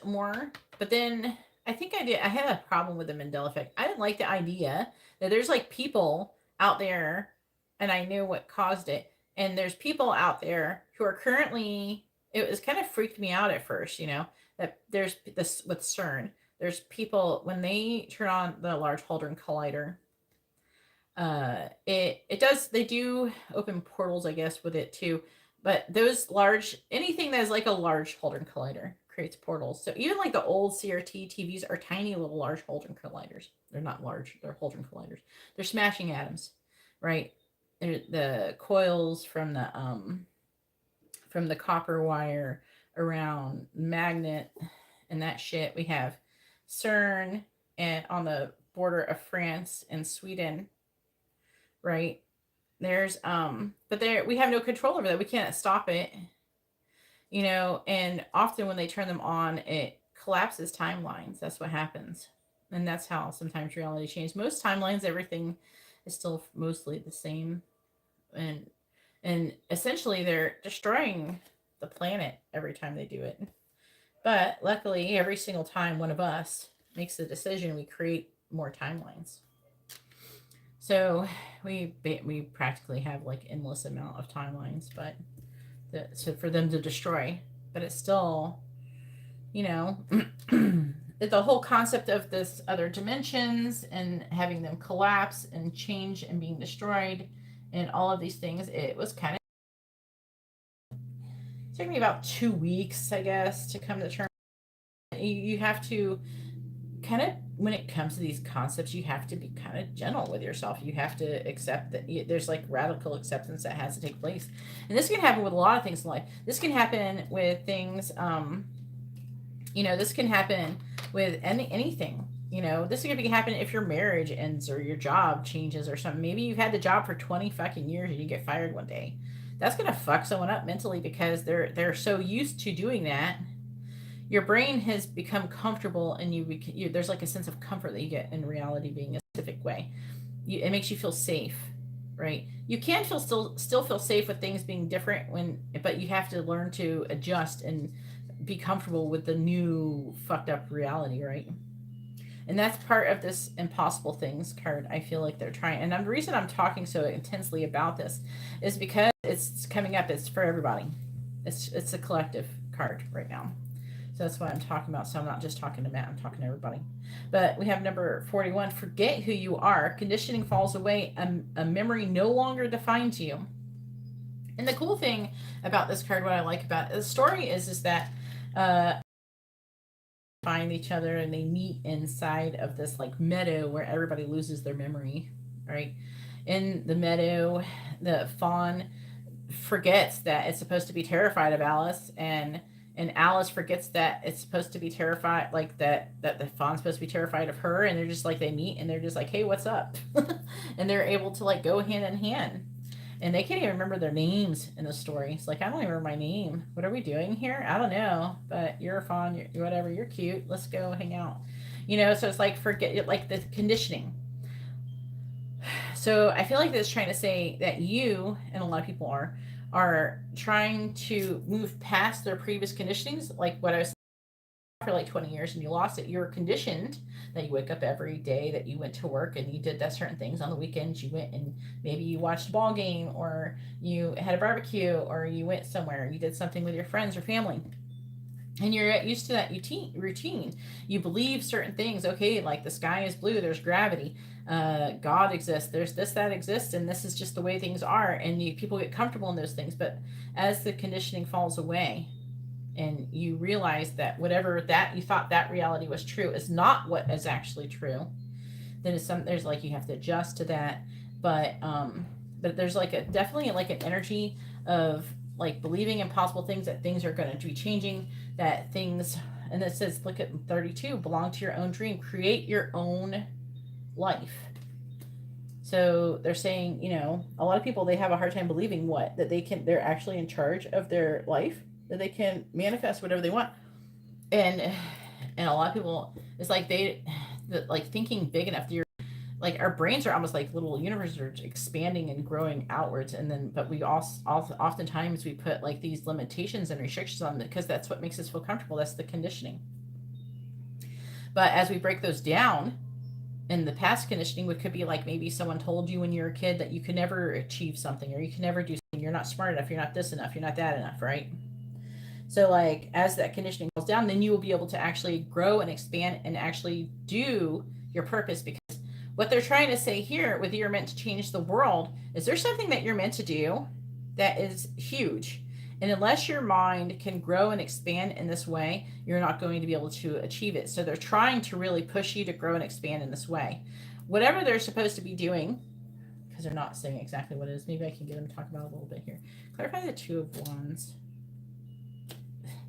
more, but then I think I had a problem with the Mandela effect. I didn't like the idea that there's like people out there, and I knew what caused it. And there's people out there who are currently, it was kind of freaked me out at first, you know, that there's this with CERN. There's people, when they turn on the Large Hadron Collider, they do open portals, I guess, with it too. But those anything that is like a Large Hadron Collider creates portals. So even like the old CRT TVs are tiny little Large Hadron Colliders. They're not large, they're Hadron Colliders. They're smashing atoms, right? They're the coils from the copper wire around magnet and that shit. We have CERN and on the border of France and Sweden, right? There's but we have no control over that. We can't stop it, you know. And often when they turn them on, it collapses timelines. That's what happens. And that's how sometimes reality changes. Most timelines, everything is still mostly the same. And And essentially, they're destroying the planet every time they do it. But luckily, every single time one of us makes the decision, we create more timelines. So we practically have like endless amount of timelines, but so for them to destroy, but it's still, you know, the whole concept of this other dimensions and having them collapse and change and being destroyed and all of these things, it was kind of, it took me about 2 weeks, I guess, to come to terms. You have to kind of, when it comes to these concepts, you have to be kind of gentle with yourself. You have to accept that there's like radical acceptance that has to take place. And this can happen with a lot of things in life. This can happen with things, this can happen with anything. This can happen if your marriage ends or your job changes or something. Maybe you've had the job for 20 fucking years and you get fired one day. That's gonna fuck someone up mentally because they're so used to doing that. Your brain has become comfortable, and there's like a sense of comfort that you get in reality being a specific way. It makes you feel safe, right? You can still feel safe with things being different but you have to learn to adjust and be comfortable with the new fucked up reality, right? And that's part of this impossible things card. I feel like they're trying, and the reason I'm talking so intensely about this is because it's coming up. It's for everybody. It's a collective card right now. So that's what I'm talking about. So I'm not just talking to Matt, I'm talking to everybody. But we have number 41. Forget who you are. Conditioning falls away. A memory no longer defines you. And the cool thing about this card, what I like about the story is that find each other and they meet inside of this like meadow where everybody loses their memory, right? In the meadow, the fawn forgets that it's supposed to be terrified of Alice, and Alice forgets that it's supposed to be terrified, like that the fawn's supposed to be terrified of her, and they're just like, they meet and they're just like, hey, what's up? And they're able to like go hand in hand. And they can't even remember their names in the story. It's like, I don't even remember my name. What are we doing here? I don't know. But you're a fawn, you're whatever, you're cute. Let's go hang out. So it's like forget, like the conditioning. So I feel like this is trying to say that you, and a lot of people are trying to move past their previous conditionings, like what I was for like 20 years and you lost it. You were conditioned that you wake up every day, that you went to work and you did that certain things. On the weekends you went and maybe you watched a ball game, or you had a barbecue, or you went somewhere and you did something with your friends or family, and you're used to that routine. You believe certain things. Okay, like the sky is blue, there's gravity, God exists, there's this that exists, and this is just the way things are, and people get comfortable in those things. But as the conditioning falls away and you realize that whatever that you thought that reality was true is not what is actually true, then there's like, you have to adjust to that. But there's like definitely like an energy of like believing in possible things, that things are going to be changing, that things, and it says, look at 32, belong to your own dream, create your own life. So they're saying, a lot of people, they have a hard time believing that they're actually in charge of their life, that they can manifest whatever they want. And a lot of people, it's like like thinking big enough, you're like, our brains are almost like little universes are expanding and growing outwards. And then, but we also oftentimes we put like these limitations and restrictions on them because that's what makes us feel comfortable. That's the conditioning. But as we break those down, in the past conditioning, could be like, maybe someone told you when you were a kid that you could never achieve something, or you can never do something, you're not smart enough, you're not this enough, you're not that enough, right? So like, as that conditioning goes down, then you will be able to actually grow and expand and actually do your purpose. Because what they're trying to say here with you're meant to change the world is there's something that you're meant to do that is huge. And unless your mind can grow and expand in this way, you're not going to be able to achieve it. So they're trying to really push you to grow and expand in this way. Whatever they're supposed to be doing, because they're not saying exactly what it is. Maybe I can get them to talk about it a little bit here. Clarify the Two of Wands.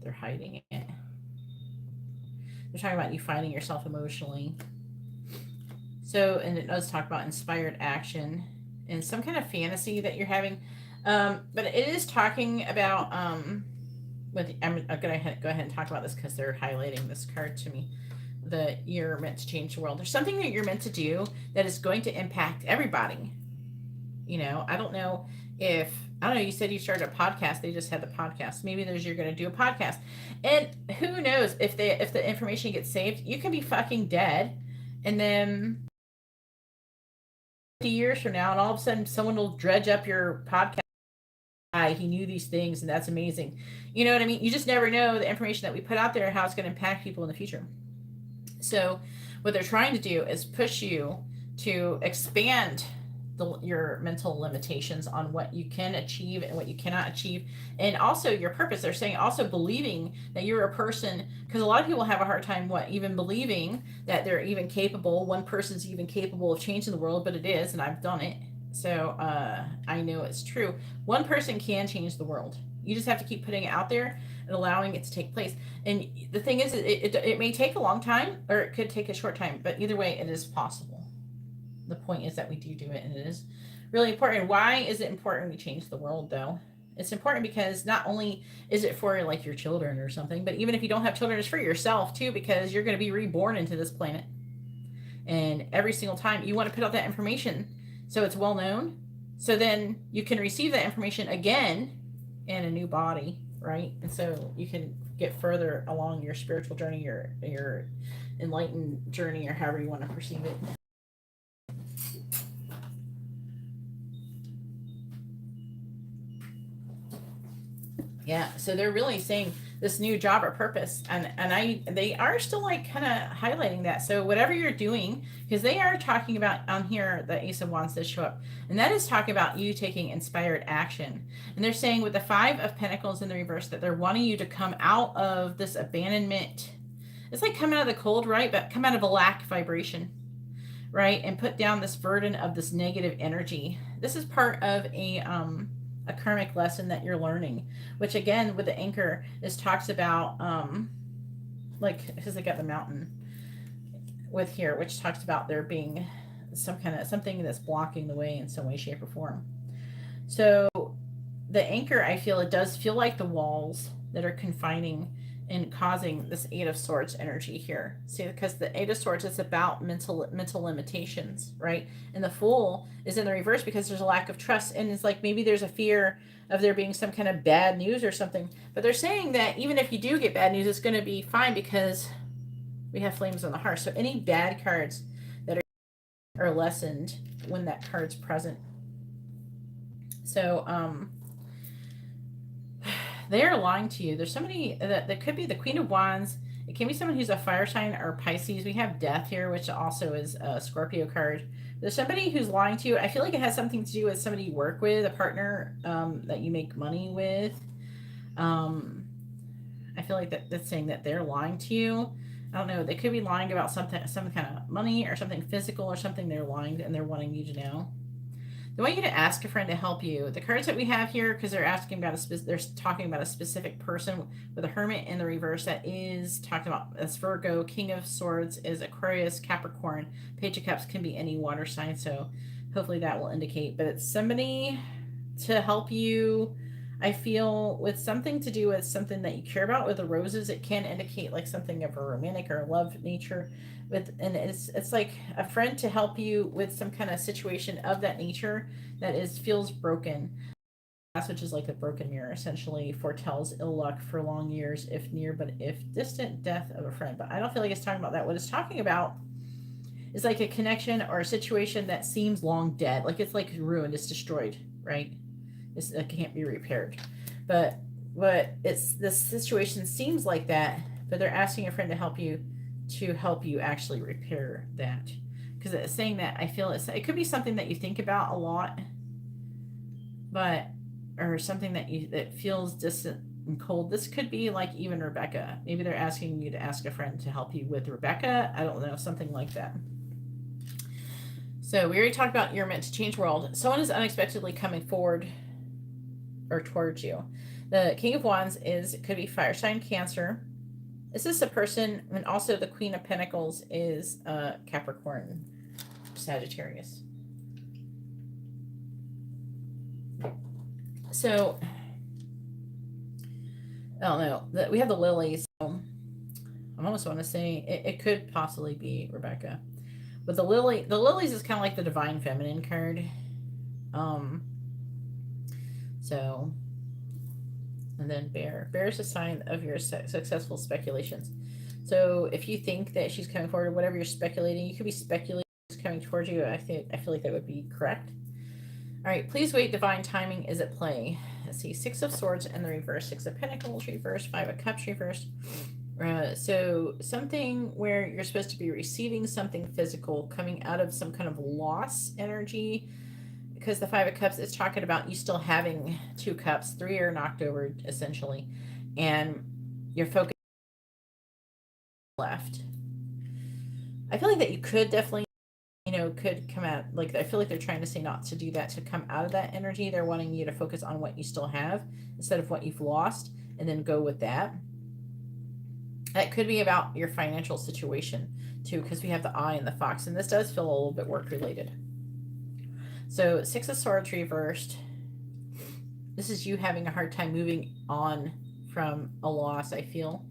They're hiding it. They're talking about you finding yourself emotionally. So, and it does talk about inspired action and some kind of fantasy that you're having. But it is talking about, I'm going to go ahead and talk about this because they're highlighting this card to me, that you're meant to change the world. There's something that you're meant to do that is going to impact everybody. I don't know if I don't know, you said you started a podcast, they just had the podcast. Maybe you're going to do a podcast, and who knows if the information gets saved, you can be fucking dead, and then 50 years from now, and all of a sudden someone will dredge up your podcast. He knew these things, and that's amazing. You know what I mean? You just never know the information that we put out there, how it's going to impact people in the future. So, what they're trying to do is push you to expand your mental limitations on what you can achieve and what you cannot achieve, and also your purpose. They're saying also believing that you're a person, because a lot of people have a hard time even believing that they're even capable. One person's even capable of changing the world, but it is, and I've done it. So I know it's true. One person can change the world. You just have to keep putting it out there and allowing it to take place. And the thing is, it may take a long time, or it could take a short time, but either way, it is possible. The point is that we do it, and it is really important. Why is it important we change the world, though? It's important because not only is it for like your children or something, but even if you don't have children, it's for yourself too, because you're going to be reborn into this planet. And every single time you want to put out that information so it's well known, so then you can receive that information again in a new body, right? And so you can get further along your spiritual journey, your enlightened journey, or however you want to perceive it. Yeah, so they're really saying this new job or purpose, and they are still like kind of highlighting that. So whatever you're doing, because they are talking about on here, the Ace of Wands does show up, and that is talking about you taking inspired action. And they're saying with the Five of Pentacles in the reverse that they're wanting you to come out of this abandonment. It's like come out of the cold, right? But come out of a lack vibration, right? And put down this burden of this negative energy. This is part of a karmic lesson that you're learning, which again with the anchor, this talks about like, because they got the mountain with here, which talks about there being some kind of something that's blocking the way in some way, shape, or form. So the anchor, I feel it does feel like the walls that are confining and causing this Eight of Swords energy here. See, because the Eight of Swords is about mental limitations, right? And the Fool is in the reverse because there's a lack of trust, and it's like maybe there's a fear of there being some kind of bad news or something. But they're saying that even if you do get bad news, it's going to be fine because we have flames on the hearth. So any bad cards that are lessened when that card's present. So they're lying to you. There's somebody that could be the Queen of Wands. It can be someone who's a fire sign or Pisces. We have Death here, which also is a Scorpio card. There's somebody who's lying to you. I feel like it has something to do with somebody you work with, a partner that you make money with. I feel like that's saying that they're lying to you. I don't know. They could be lying about something, some kind of money or something physical or something. They're lying and they're wanting you to know. They want you to ask a friend to help you. The cards that we have here, because they're asking about they're talking about a specific person with a Hermit in the reverse that is talking about as Virgo. King of Swords is Aquarius, Capricorn. Page of Cups can be any water sign, so hopefully that will indicate. But it's somebody to help you. I feel with something to do with something that you care about. With the roses, it can indicate like something of a romantic or love nature. And it's like a friend to help you with some kind of situation of that nature that feels broken. Which is like a broken mirror, essentially foretells ill luck for long years, if near but if distant, death of a friend. But I don't feel like it's talking about that. What it's talking about is like a connection or a situation that seems long dead, like it's like ruined, it's destroyed, right? It can't be repaired. But it's this situation seems like that, but they're asking a friend to help you actually repair that, because it's saying that I feel it could be something that you think about a lot, but or something that feels distant and cold. This could be like even Rebecca. Maybe they're asking you to ask a friend to help you with Rebecca. I don't know, something like that. So we already talked about you're meant to change world. Someone is unexpectedly coming forward or towards you. The King of Wands could be fire sign Cancer. This is a person, and also the Queen of Pentacles is Capricorn, Sagittarius. So, I don't know. We have the lilies. So I almost want to say it could possibly be Rebecca. But the lilies is kind of like the divine feminine card. So, and then bear. Bear is a sign of your successful speculations. So if you think that she's coming forward, whatever you're speculating, you could be speculating she's coming towards you. I feel like that would be correct. All right, please wait. Divine timing is at play. Let's see, 6 of Swords in the reverse, 6 of Pentacles reversed, 5 of Cups reversed. So something where you're supposed to be receiving something physical coming out of some kind of loss energy, because the 5 of Cups is talking about you still having 2 cups, 3 are knocked over essentially, and you're focused left. I feel like that you could definitely, could come out, like, I feel like they're trying to say not to do that, to come out of that energy. They're wanting you to focus on what you still have instead of what you've lost, and then go with that. That could be about your financial situation too, because we have the eye and the fox, and this does feel a little bit work related. So 6 of Swords reversed. This is you having a hard time moving on from a loss, I feel.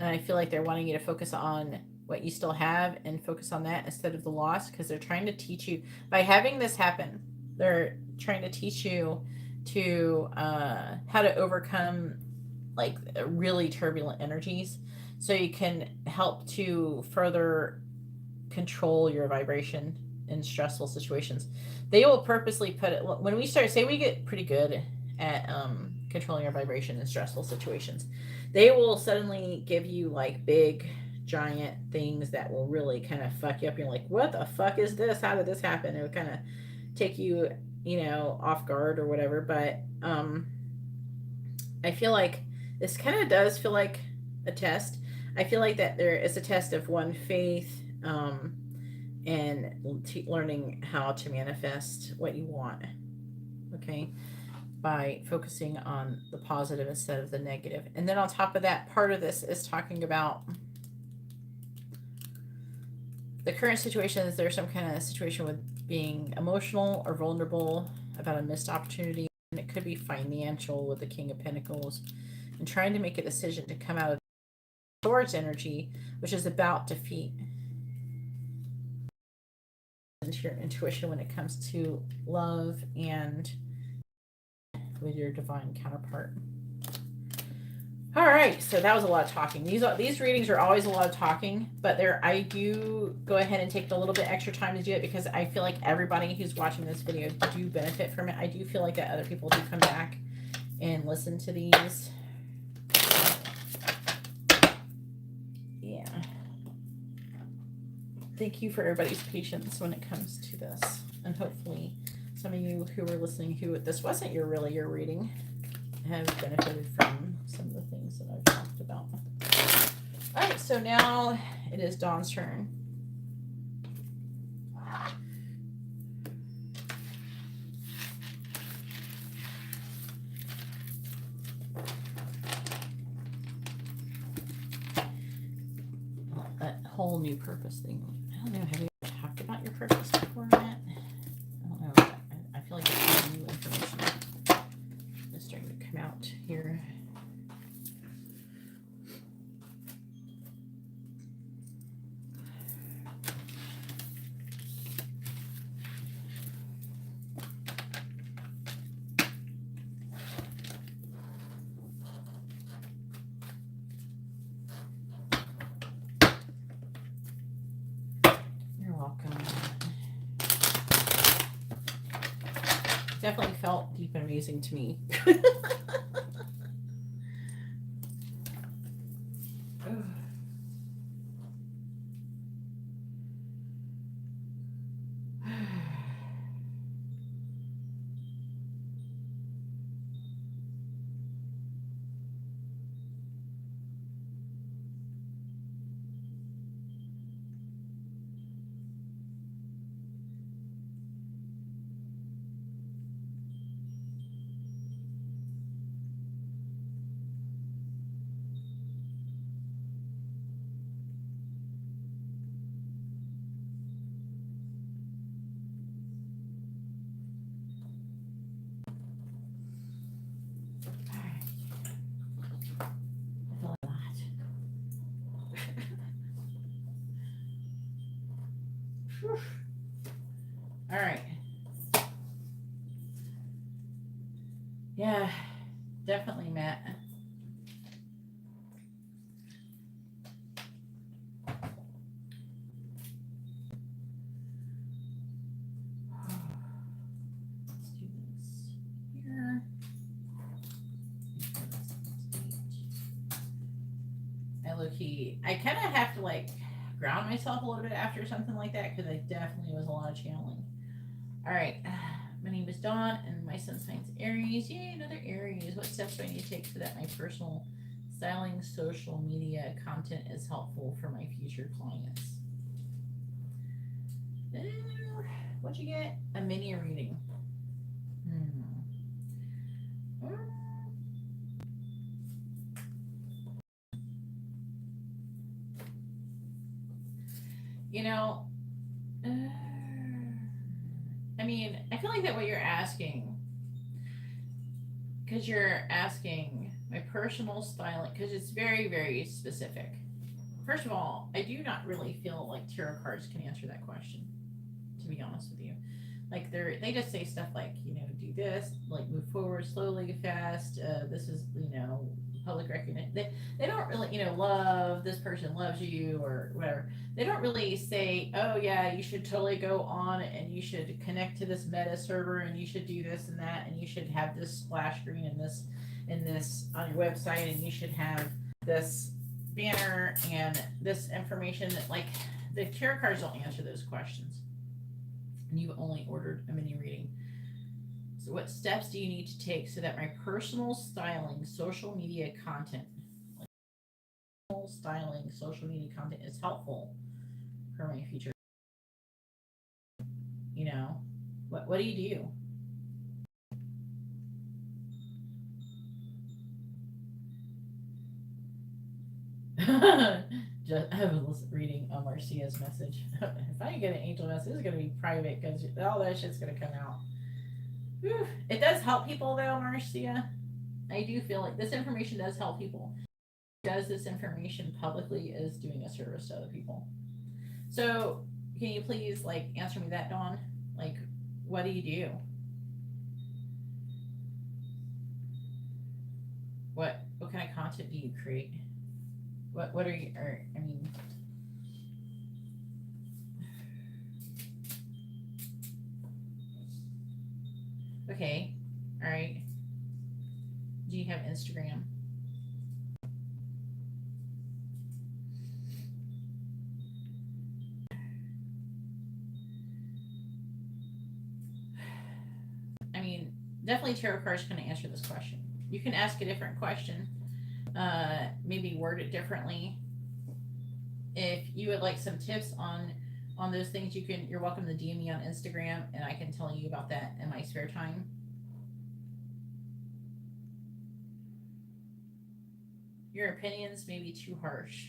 And I feel like they're wanting you to focus on what you still have and focus on that instead of the loss, because they're trying to teach you, by having this happen, they're trying to teach you to how to overcome like really turbulent energies, so you can help to further control your vibration in stressful situations. They will purposely put it, when we start, say we get pretty good at controlling our vibration in stressful situations, they will suddenly give you like big giant things that will really kind of fuck you up. You're like, what the fuck is this? How did this happen? It would kind of take you, off guard or whatever. But I feel like this kind of does feel like a test. I feel like that there is a test of one, faith, and learning how to manifest what you want. Okay, by focusing on the positive instead of the negative. And then on top of that, part of this is talking about the current situation. Is there some kind of situation with being emotional or vulnerable about a missed opportunity? And it could be financial with the King of Pentacles, and trying to make a decision to come out of Swords energy, which is about defeat. Into your intuition when it comes to love and with your divine counterpart. All right, so that was a lot of talking. These readings are always a lot of talking, but I do go ahead and take a little bit extra time to do it, because I feel like everybody who's watching this video do benefit from it. I do feel like that other people do come back and listen to these. Yeah. Thank you for everybody's patience when it comes to this, and hopefully some of you who were listening who this wasn't your reading have benefited from some of the things that I've talked about. All right, so now it is Dawn's turn. That whole new purpose thing. I don't know, have you ever talked about your purpose before, Matt? I don't know. I feel like it's new information that's starting to come out here. You're welcome. Definitely felt deep and amazing to me. All right. Yeah, definitely, Matt. Let's do this here. I low key, I kind of have to like ground myself a little bit after something like that because I definitely was a lot of channeling. All right, my name is Dawn and my sun sign's Aries. Yay, another Aries. What steps do I need to take so that my personal styling social media content is helpful for my future clients? What'd you get? A mini reading. You know, uh, I mean, I feel like that what you're asking, because you're asking my personal styling, because it's very, very specific. First of all, I do not really feel like tarot cards can answer that question, to be honest with you. Like they just say stuff like, do this, like move forward slowly, fast. This is, public recognition. They don't really, love this person loves you or whatever. They don't really say, oh yeah, you should totally go on and you should connect to this meta server and you should do this and that and you should have this splash screen and this on your website and you should have this banner and this information. That like the tarot cards don't answer those questions. And you've only ordered a mini reading. So, what steps do you need to take so that my personal styling social media content, is helpful for my future? You know, what do you do? Just I was reading Marcia's message. If I get an angel message, it's gonna be private because all that shit's gonna come out. Whew. It does help people though, Marcia. I do feel like this information does help people. Does this information publicly is doing a service to other people. So can you please like answer me that, Dawn? Like, what do you do? What kind of content do you create? What are you? Or, I mean, okay, all right. Do you have Instagram? I mean, definitely tarot cards can answer this question. You can ask a different question, maybe word it differently. If you would like some tips on those things, you're welcome to DM me on Instagram, and I can tell you about that in my spare time. Your opinions may be too harsh.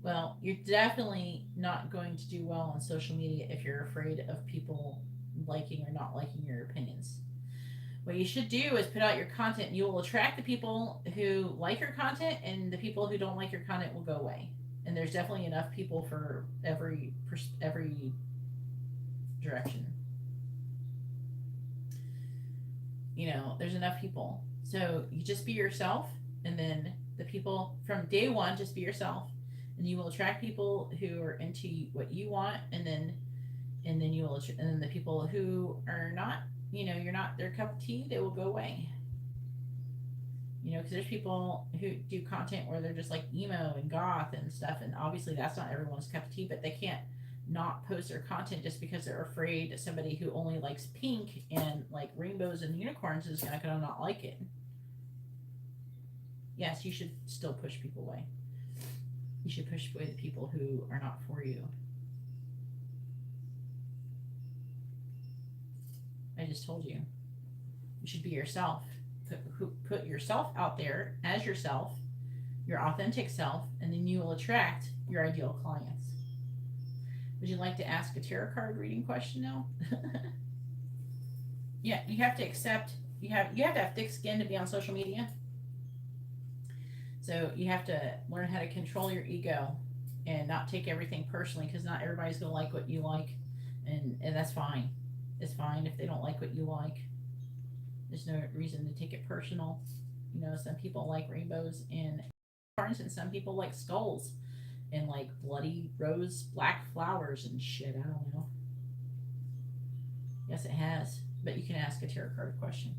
Well, you're definitely not going to do well on social media if you're afraid of people liking or not liking your opinions. What you should do is put out your content. You will attract the people who like your content, and the people who don't like your content will go away. And there's definitely enough people for every direction. There's enough people. So you just be yourself, and then the people from day one just be yourself, and you will attract people who are into what you want, and then you will, and then the people who are not, you're not their cup of tea, they will go away. Because there's people who do content where they're just like emo and goth and stuff, and obviously that's not everyone's cup of tea, but they can't not post their content just because they're afraid that somebody who only likes pink and like rainbows and unicorns is not going to not like it. Yes, you should still push people away. You should push away the people who are not for you. I just told you. You should be yourself. Put yourself out there as yourself, your authentic self, and then you will attract your ideal clients. Would you like to ask a tarot card reading question now? Yeah, you have to accept. You have to have thick skin to be on social media. So you have to learn how to control your ego and not take everything personally because not everybody's gonna like what you like, and that's fine. It's fine if they don't like what you like. There's no reason to take it personal. You know, some people like rainbows and unicorns, and some people like skulls and like bloody rose black flowers and shit. I don't know. Yes, it has. But you can ask a tarot card question.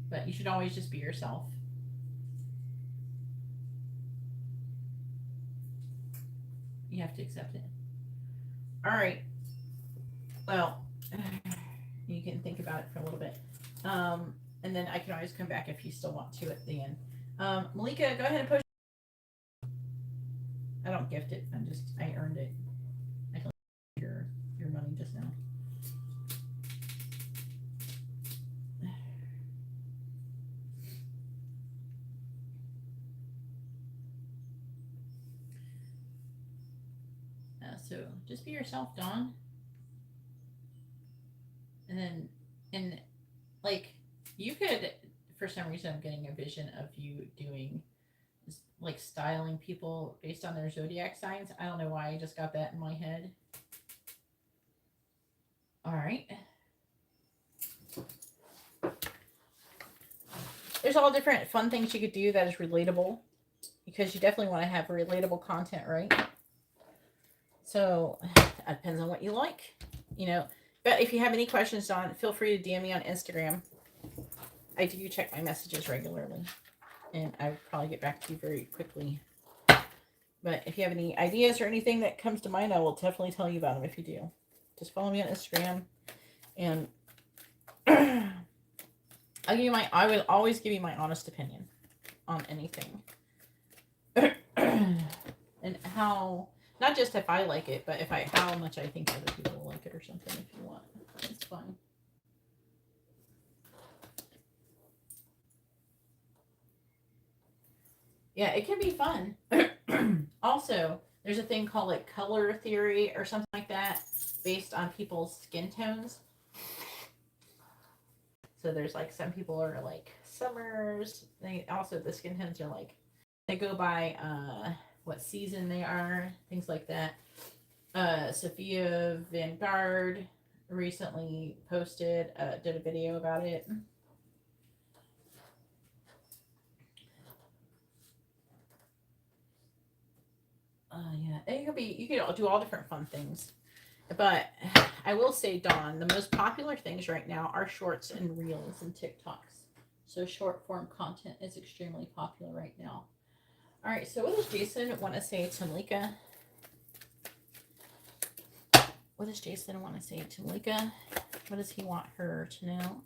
But you should always just be yourself. You have to accept it. All right. Well, you can think about it for a little bit. And then I can always come back if you still want to at the end. Malika, go ahead and post. I don't gift it. I earned it. I can your money just now. So just be yourself, Dawn. And like you could, for some reason, I'm getting a vision of you doing like styling people based on their zodiac signs. I don't know why I just got that in my head. All right. There's all different fun things you could do that is relatable, because you definitely want to have relatable content, right? So it depends on what you like, you know. But if you have any questions, Dawn, feel free to DM me on Instagram. I do check my messages regularly, and I would probably get back to you very quickly. But if you have any ideas or anything that comes to mind, I will definitely tell you about them if you do. Just follow me on Instagram, and I will always give you my honest opinion on anything. And how, not just if I like it, but how much I think other people will like it or something, if you want. It's fine. Yeah, it can be fun. Also, there's a thing called like color theory or something like that, based on people's skin tones. So there's like some people are like summers. They also, the skin tones are like, they go by what season they are, things like that. Sophia Vanguard recently did a video about it. Yeah, you could do all different fun things. But I will say, Dawn, the most popular things right now are shorts and reels and TikToks. So short form content is extremely popular right now. All right, so what does Jason want to say to Malika? What does Jason want to say to Malika? What does he want her to know?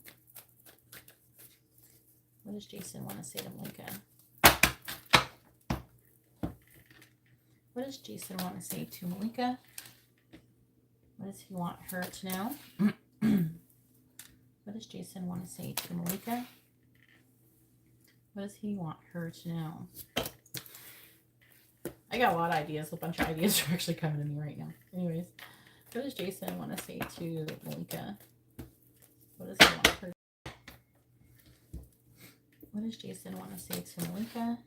What does Jason want to say to Malika? What does Jason want to say to Malika? What does he want her to know? What does Jason want to say to Malika? What does he want her to know? I got a lot of ideas. A bunch of ideas are actually coming to me right now. Anyways, what does Jason want to say to Malika? What does he want her? What does Jason want to say to Malika?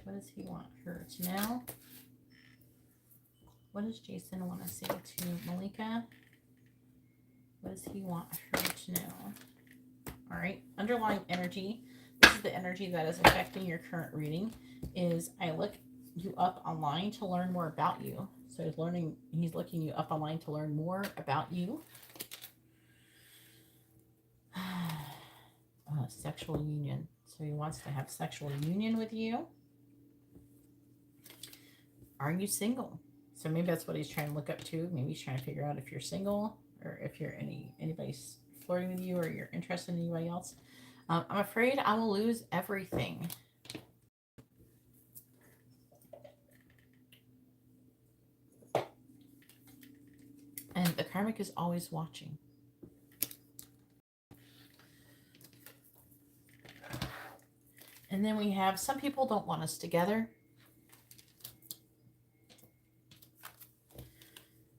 What does he want her to know? What does Jason want to say to Malika? What does he want her to know? All right, underlying energy. This is the energy that is affecting your current reading. Is I look you up online to learn more about you. So he's looking you up online to learn more about you. Sexual union. So he wants to have sexual union with you. Are you single? So maybe that's what he's trying to look up to. Maybe he's trying to figure out if you're single, or if you're anybody's flirting with you, or you're interested in anybody else. I'm afraid I will lose everything. And the karmic is always watching. And then we have, some people don't want us together.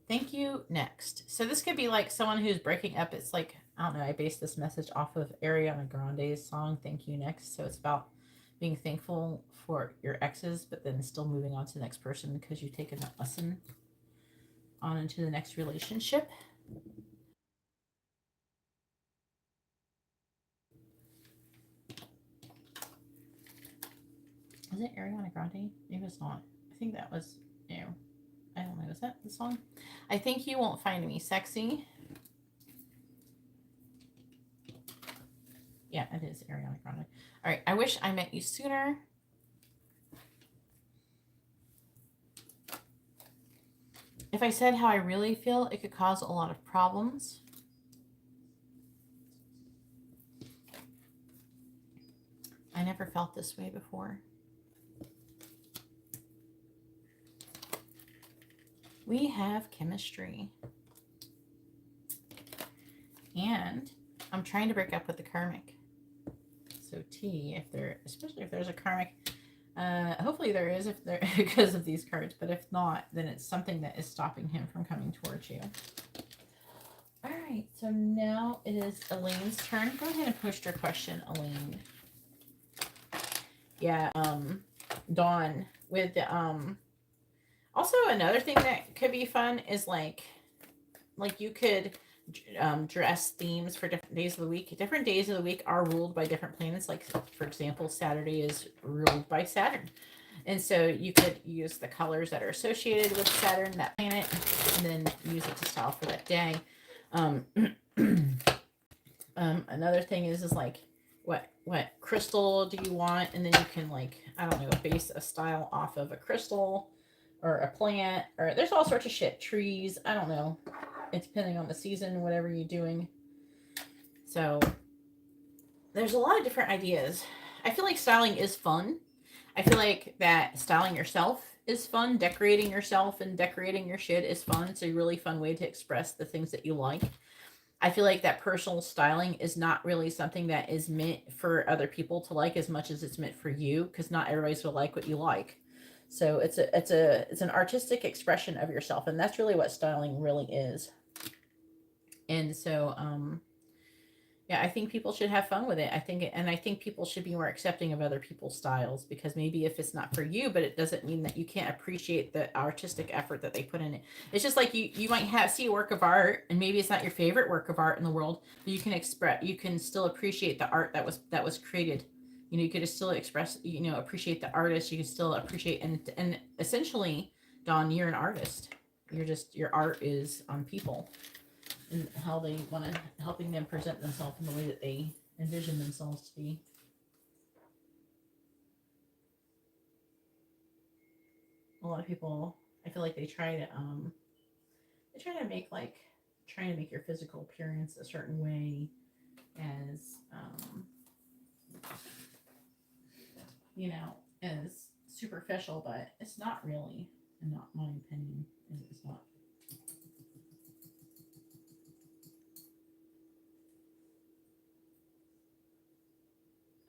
Thank you you next. So this could be like someone who's breaking up. It's like, I don't know, I based this message off of Ariana Grande's song, Thank You Next. So it's about being thankful for your exes, but then still moving on to the next person because you've taken that lesson on into the next relationship. Is it Ariana Grande? Maybe it's not. I think that was, you know, I don't know. Is that the song? I think you won't find me sexy. Yeah, it is Ariana Grande. All right. I wish I met you sooner. If I said how I really feel, it could cause a lot of problems. I never felt this way before. We have chemistry. And I'm trying to break up with the karmic. So T, if there, especially if there's a karmic, hopefully there is if there because of these cards, but if not, then it's something that is stopping him from coming towards you. All right, so now it is Elaine's turn. Go ahead and post your question, Elaine. Yeah, Dawn with the also another thing that could be fun is like you could dress themes for different days of the week. Different days of the week are ruled by different planets. Like, for example, Saturday is ruled by Saturn. And so you could use the colors that are associated with Saturn, that planet, and then use it to style for that day. Another thing is like, what crystal do you want? And then you can, like, I don't know, base a style off of a crystal or a plant, or there's all sorts of shit. Trees, I don't know. It's depending on the season, whatever you're doing. So there's a lot of different ideas. I feel like styling is fun. I feel like that styling yourself is fun. Decorating yourself and decorating your shit is fun. It's a really fun way to express the things that you like. I feel like that personal styling is not really something that is meant for other people to like as much as it's meant for you, because not everybody's will like what you like. So it's an artistic expression of yourself, and that's really what styling really is. And so yeah, I think people should have fun with it. I think people should be more accepting of other people's styles, because maybe if it's not for you, but it doesn't mean that you can't appreciate the artistic effort that they put in it. It's just like you might see a work of art, and maybe it's not your favorite work of art in the world, but you can still appreciate the art that was created. You could still appreciate the artist. You can still appreciate, and essentially, Dawn, you're an artist. Your art is on people and how they want to, helping them present themselves in the way that they envision themselves to be. A lot of people, I feel like they try to make, like, trying to make your physical appearance a certain way as as superficial, but it's not really, in not my opinion, it's not.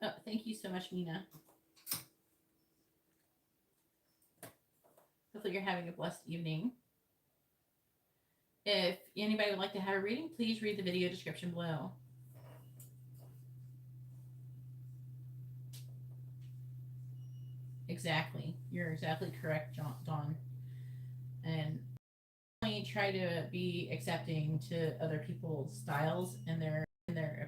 Oh, thank you so much, Mina. Hopefully you're having a blessed evening. If anybody would like to have a reading, please read the video description below. Exactly. You're exactly correct, Dawn. And I try to be accepting to other people's styles and their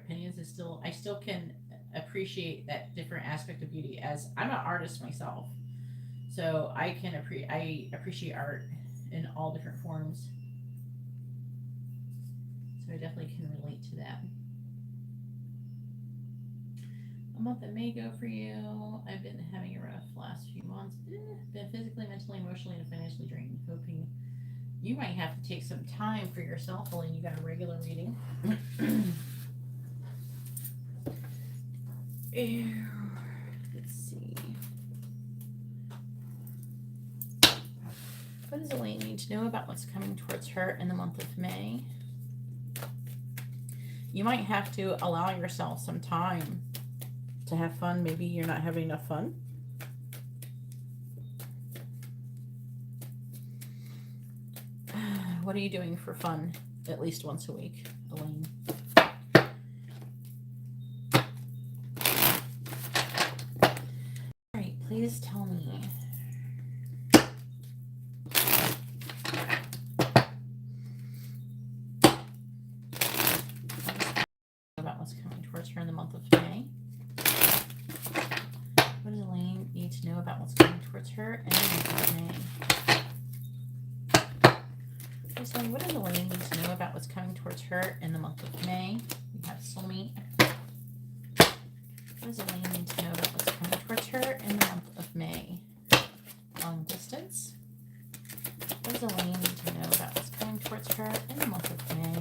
opinions. I still can appreciate that different aspect of beauty, as I'm an artist myself. So I appreciate art in all different forms. So I definitely can relate to that. A month that may go for you. I've been having a rough last few months. Been physically, mentally, emotionally, and financially drained. Hoping you might have to take some time for yourself, Elaine. You got a regular reading. Let's see. What does Elaine need to know about what's coming towards her in the month of May? You might have to allow yourself some time to have fun. Maybe you're not having enough fun. What are you doing for fun at least once a week, Elaine? All right, please tell me. About what's coming towards her in the month of May. What does Elaine need to know about what's coming towards her in the month of May? So what does Elaine need to know about what's coming towards her in the month of May? We have soulmate. What does Elaine need to know about what's coming towards her in the month of May? Long distance. What does Elaine need to know about what's coming towards her in the month of May?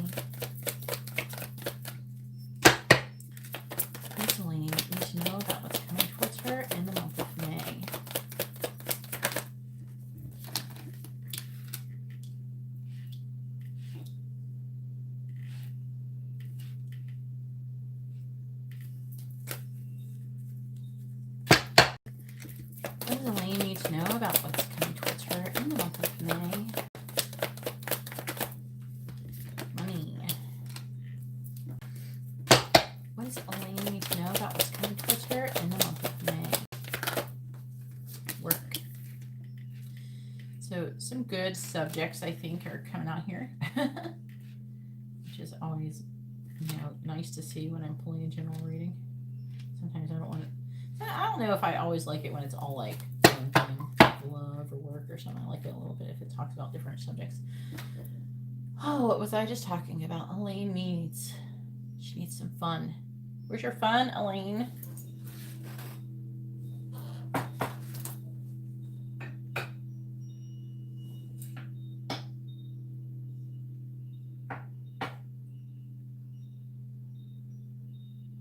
What does Elaine need to know about what's coming towards her in the month of May? What does Elaine need to know about what's coming towards her in the month of May? Money. What does Elaine need to know about what's coming towards her in the month of May? Work. So some good subjects, I think, are coming out here, which is always, nice to see when I'm pulling a general reading. Sometimes I don't want it. I don't know if I always like it when it's all like one thing, like love or work or something. I like it a little bit if it talks about different subjects. Oh, what was I just talking about? Elaine needs, she needs some fun. Where's your fun, Elaine?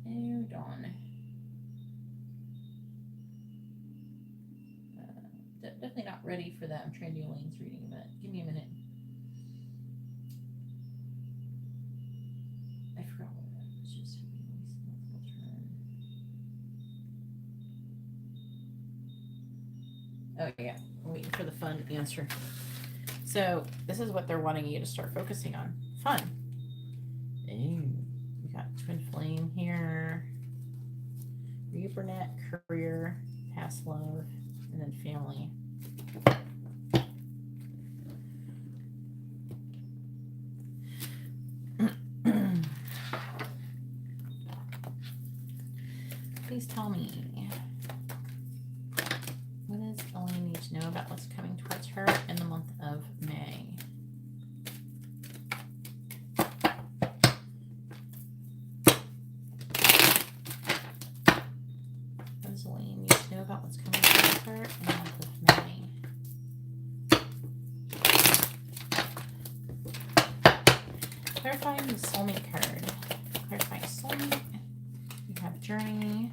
Oh, darn. Definitely not ready for that. I'm trying to do Elaine's reading, but give me a minute. I forgot what that was. Just turn. Oh yeah, I'm waiting for the fun answer. So this is what they're wanting you to start focusing on. Fun. Ooh, we got twin flame here. Reaper net, career, past love, and then family. Please tell me, what does Elaine need to know about what's coming towards her in the month of May? What does Elaine need to know about what's coming towards her in the month of May? Clarifying the soulmate card. Clarifying soulmate. We have journey.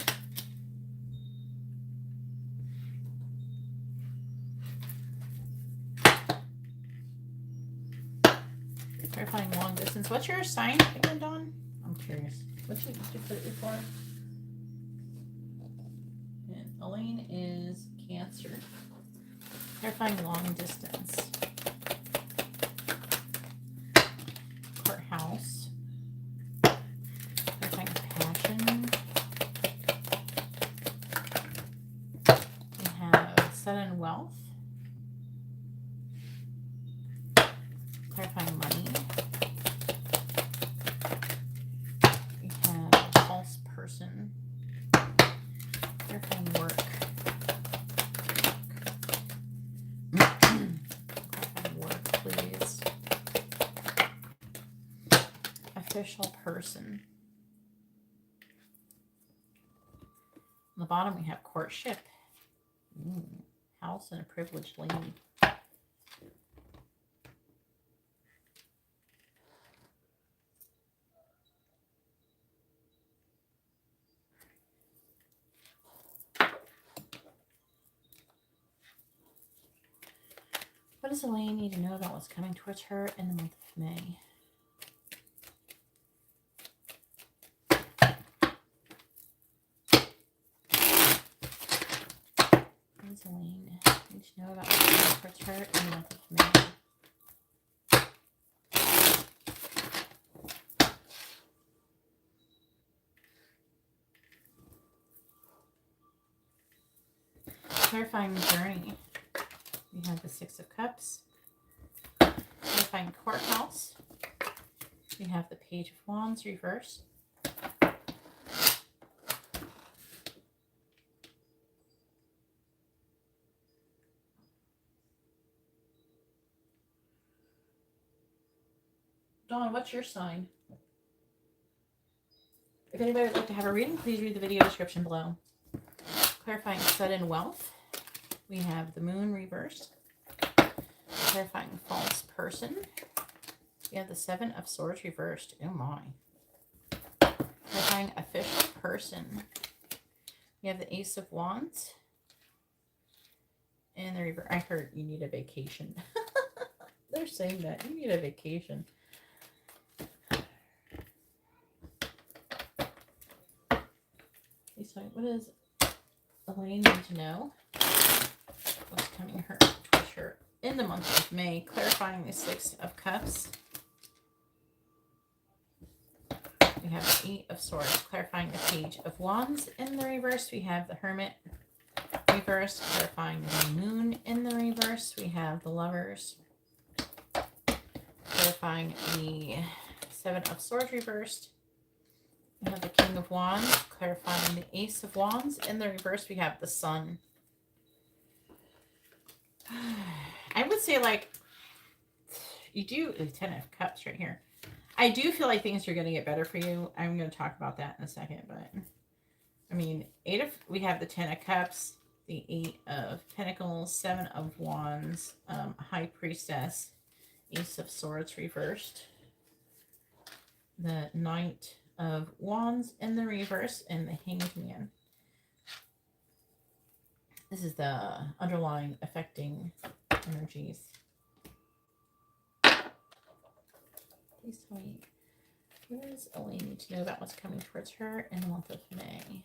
Clarifying long distance. What's your sign again, Dawn? I'm curious. What should you put it for? And Elaine is Cancer. Clarifying long distance. Courthouse. Clarifying passion. We have sudden wealth. Clarifying money. We have false person. Clarifying work. Clarifying work, please. Official person. On the bottom we have courtship. House and a privileged lady. What does Elaine need to know about what's coming towards her in the month of May? What does Elaine need to know about what's coming towards her in the month of May? Clarifying journey. We have the Six of Cups. Clarifying courthouse. We have the Page of Wands reversed. Dawn, what's your sign? If anybody would like to have a reading, please read the video description below. Clarifying sudden wealth. We have the Moon reversed. Clarifying false person. We have the Seven of Swords reversed. Oh my. Clarifying official person. We have the Ace of Wands. And the reverse. I heard you need a vacation. They're saying that. You need a vacation. So what does Elaine need to know? What's coming towards her in the month of May? Clarifying the Six of Cups. We have the Eight of Swords. Clarifying the Page of Wands. In the reverse, we have the Hermit reversed. Clarifying the Moon. In the reverse, we have the Lovers. Clarifying the Seven of Swords reversed. We have the King of Wands, clarifying the Ace of Wands. In the reverse, we have the Sun. I would say, like, you do the Ten of Cups right here. I do feel like things are going to get better for you. I'm going to talk about that in a second, but I mean, we have the Ten of Cups, the Eight of Pentacles, Seven of Wands, High Priestess, Ace of Swords reversed, the Knight of Wands in the reverse, and the Hanged Man. This is the underlying affecting energies. Please tell me, what does Elaine need to know about what's coming towards her in the month of May?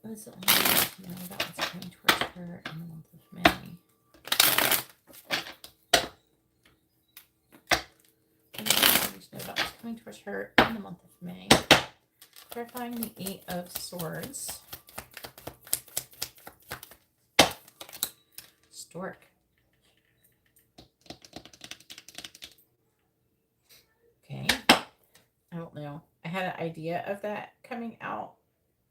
What does Elaine need to know about what's coming towards her in the month of May? Know about what's coming towards her in the month of May. Clarifying the Eight of Swords. Stork. Okay. I don't know. I had an idea of that coming out.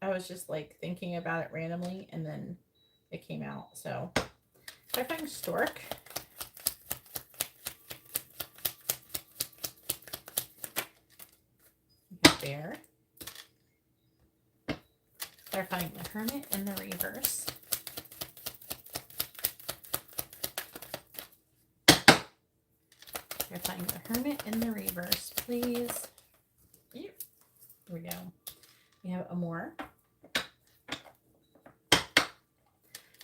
I was just like thinking about it randomly and then it came out. So clarifying Stork. Bear. Clarifying the Hermit in the reverse. Clarifying the Hermit in the reverse, please. Here we go. We have Amour.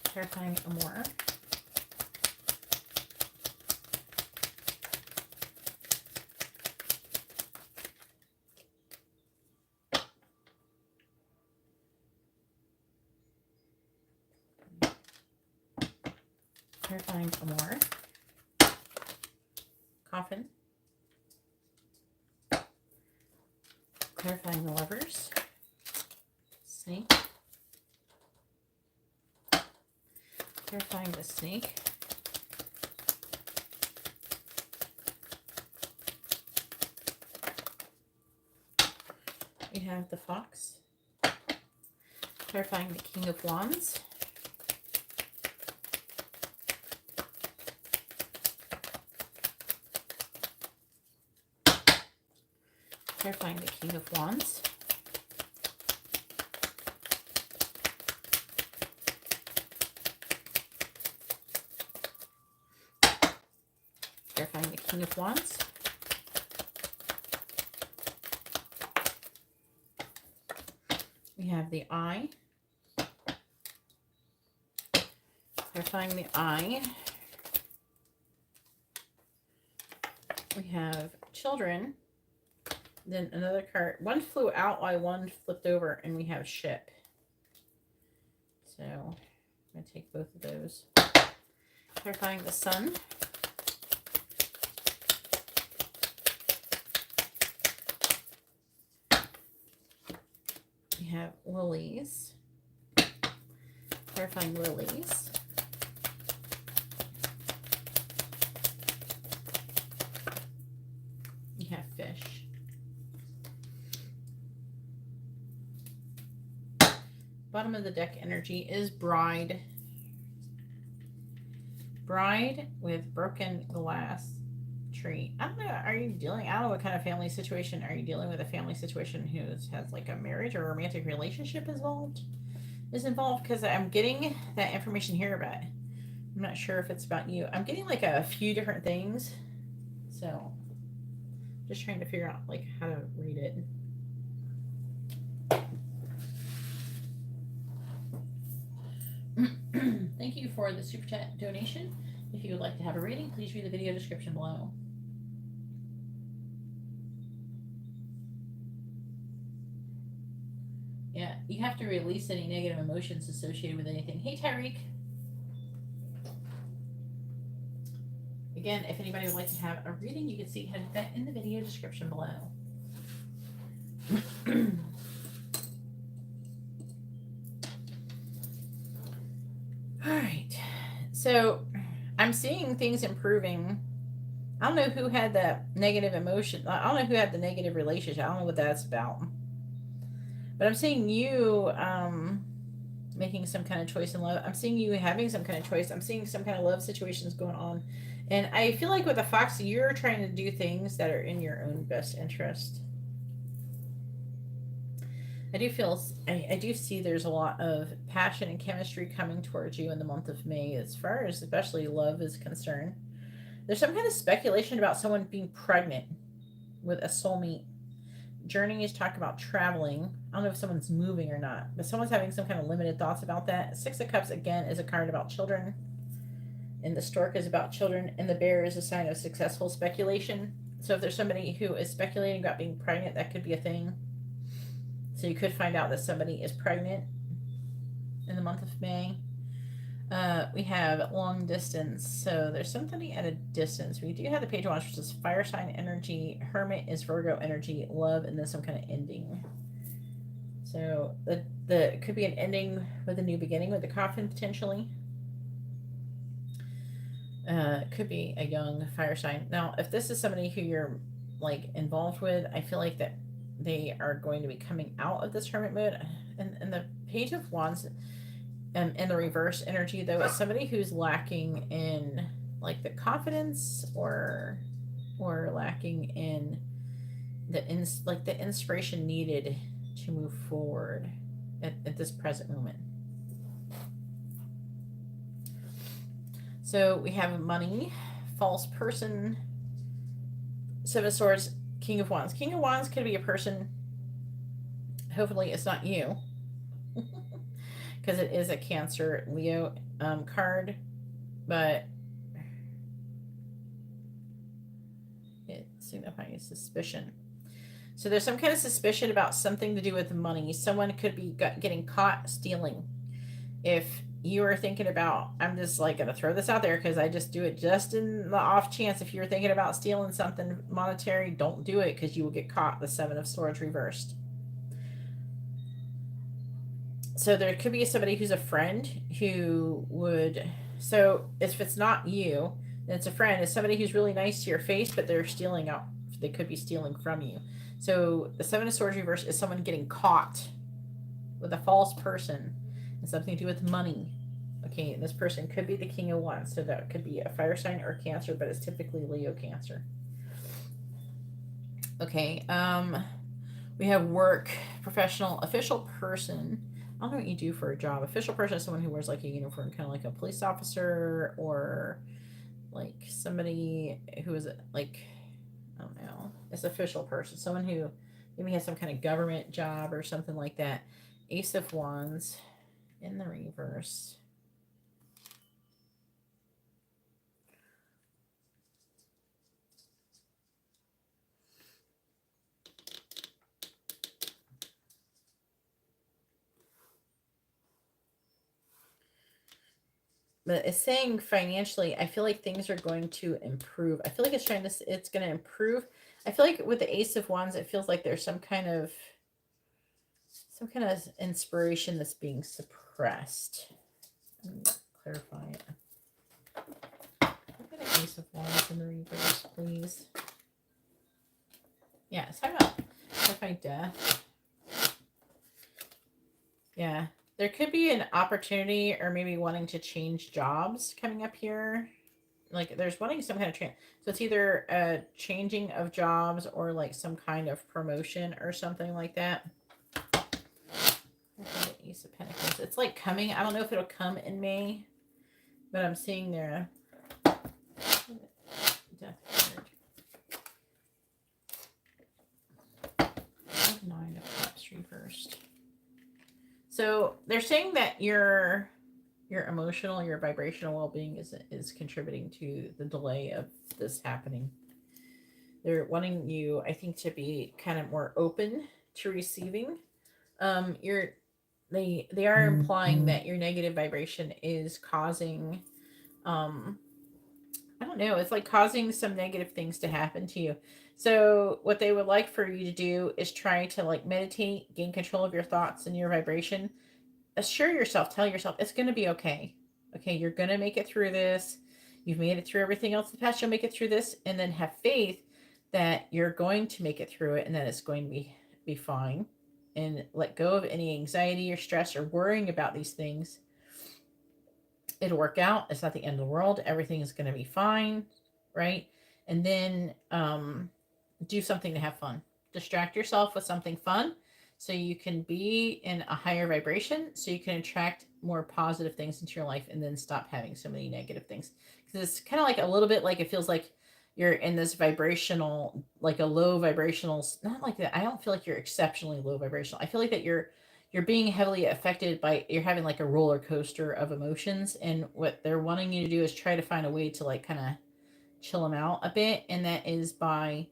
Clarifying Amour. Clarifying Amour. Coffin. Clarifying the Lovers. Snake. Clarifying the Snake. We have the Fox. Clarifying the King of Wands. Clarifying the King of Wands. Clarifying the King of Wands. We have the Eye. Clarifying the Eye. We have Children. Then another card. One flew out while one flipped over, and we have Ship. So I'm going to take both of those. Clarifying the Sun. We have lilies. Clarifying lilies. You have fish. Bottom of the deck energy is bride. Bride with broken glass tree. I don't know. Are you dealing? I don't know what kind of family situation. Are you dealing with a family situation who has like a marriage or a romantic relationship involved? Because I'm getting that information here, but I'm not sure if it's about you. I'm getting like a few different things, so just trying to figure out like how to read it. Thank you for the super chat donation. If you would like to have a reading, please read the video description below. Yeah, you have to release any negative emotions associated with anything. Hey, Tyreek. Again, if anybody would like to have a reading, you can see that in the video description below. All right. So I'm seeing things improving. I don't know who had that negative emotion. I don't know who had the negative relationship. I don't know what that's about. But I'm seeing you making some kind of choice in love. I'm seeing you having some kind of choice. I'm seeing some kind of love situations going on. And I feel like with the fox, you're trying to do things that are in your own best interest. I do see there's a lot of passion and chemistry coming towards you in the month of May, as far as especially love is concerned. There's some kind of speculation about someone being pregnant with a soulmate. Journey is talk about traveling. I don't know if someone's moving or not, but someone's having some kind of limited thoughts about that. Six of Cups, again, is a card about children. And the stork is about children. And the bear is a sign of successful speculation. So if there's somebody who is speculating about being pregnant, that could be a thing. So you could find out that somebody is pregnant in the month of May. We have long distance. So there's somebody at a distance. We do have the Page of Wands, which is fire sign energy. Hermit is Virgo energy. Love, and then some kind of ending. So the could be an ending with a new beginning with the coffin potentially. Could be a young fire sign. Now, if this is somebody who you're like involved with, I feel like that they are going to be coming out of this hermit mode. And the Page of Wands in the reverse energy, though, is somebody who's lacking in like the confidence or lacking in the inspiration needed to move forward at this present moment. So we have money, false person, Seven of Swords, King of Wands. King of Wands could be a person. Hopefully it's not you, because it is a Cancer Leo card, but it signifies suspicion. So there's some kind of suspicion about something to do with money. Someone could be getting caught stealing. If you are thinking about, I'm just like going to throw this out there because I just do it just in the off chance. If you're thinking about stealing something monetary, don't do it because you will get caught. The Seven of Swords reversed. So there could be somebody who's a friend who would, so if it's not you, then it's a friend. It's somebody who's really nice to your face, but they're stealing out. They could be stealing from you. So the Seven of Swords reverse is someone getting caught with a false person and something to do with money. Okay, and this person could be the King of Wands. So that could be a fire sign or Cancer, but it's typically Leo Cancer. Okay, we have work, professional, official person. I don't know what you do for a job. Official person is someone who wears like a uniform, kind of like a police officer or like somebody who is like, I don't know, it's official person, someone who maybe has some kind of government job or something like that. Ace of Wands in the reverse. But it's saying financially, I feel like things are going to improve. I feel like it's it's going to improve. I feel like with the Ace of Wands, it feels like there's some kind of some kind of inspiration that's being suppressed. Let me clarify it. Look at an Ace of Wands in the reverse, please. Yeah, it's talking about clarify death. Yeah, there could be an opportunity or maybe wanting to change jobs coming up here. Like there's wanting some kind of so it's either a changing of jobs or like some kind of promotion or something like that. Ace of Pentacles. It's like coming. I don't know if it'll come in May, but I'm seeing there. Death card. 9 of Cups reversed. So they're saying that your emotional, your vibrational well-being is contributing to the delay of this happening. They're wanting you, I think, to be kind of more open to receiving. They are implying that your negative vibration is causing, I don't know, it's like causing some negative things to happen to you. So what they would like for you to do is try to like meditate, gain control of your thoughts and your vibration. Assure yourself, tell yourself it's going to be okay. Okay, you're going to make it through this. You've made it through everything else in the past. You'll make it through this, and then have faith that you're going to make it through it and that it's going to be fine. And let go of any anxiety or stress or worrying about these things. It'll work out. It's not the end of the world. Everything is going to be fine, right? And then do something to have fun. Distract yourself with something fun so you can be in a higher vibration, so you can attract more positive things into your life and then stop having so many negative things. Because it's kind of like a little bit like it feels like you're in this vibrational, like a low vibrational, not like that. I don't feel like you're exceptionally low vibrational. I feel like that you're being heavily affected by, you're having like a roller coaster of emotions, and what they're wanting you to do is try to find a way to like kind of chill them out a bit, and that is by,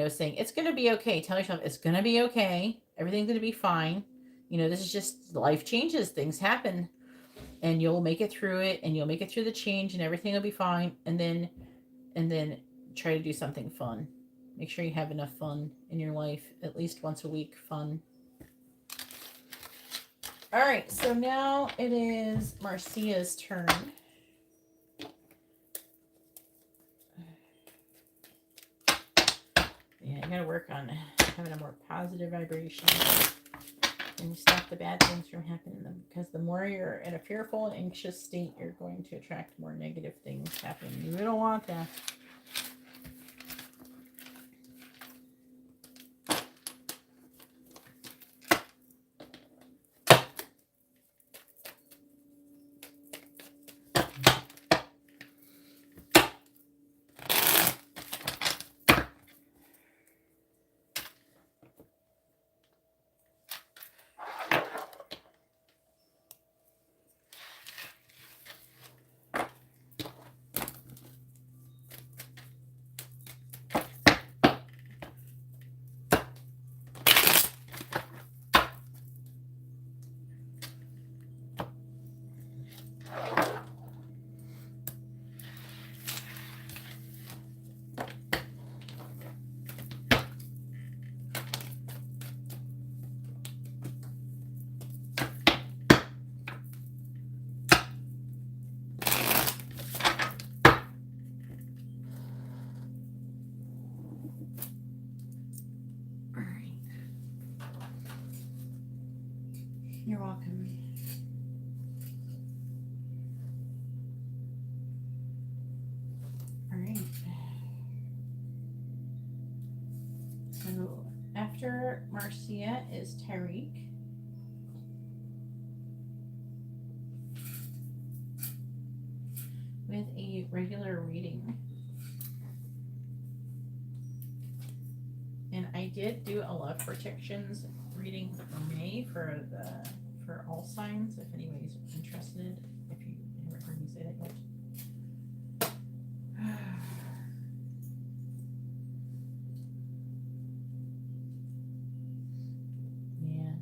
saying it's going to be okay. Tell yourself it's going to be okay. Everything's going to be fine. This is just life changes, things happen, and you'll make it through it, and you'll make it through the change, and everything will be fine. And then try to do something fun. Make sure you have enough fun in your life, at least once a week, fun. All right, so now it is Marcia's turn. Yeah, you gotta work on having a more positive vibration and stop the bad things from happening, because the more you're in a fearful and anxious state, you're going to attract more negative things happening. You don't want that. You're welcome. All right. So after Marcia is Tyreek. With a regular reading. And I did do a love protections reading for May for all signs, if anybody's interested, if you haven't heard me say that yet. Yeah.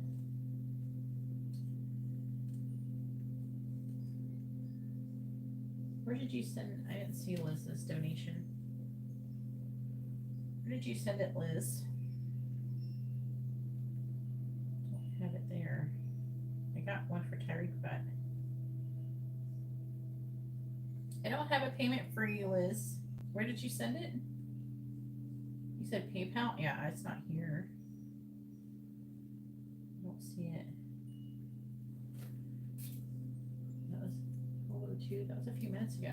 Where did you send? I didn't see Liz's donation. Where did you send it, Liz? have it there. I got one for Tyreek, but I don't have a payment for you, Liz. Where did you send it? You said PayPal? Yeah, it's not here. I don't see it. That was 12:02. That was a few minutes ago.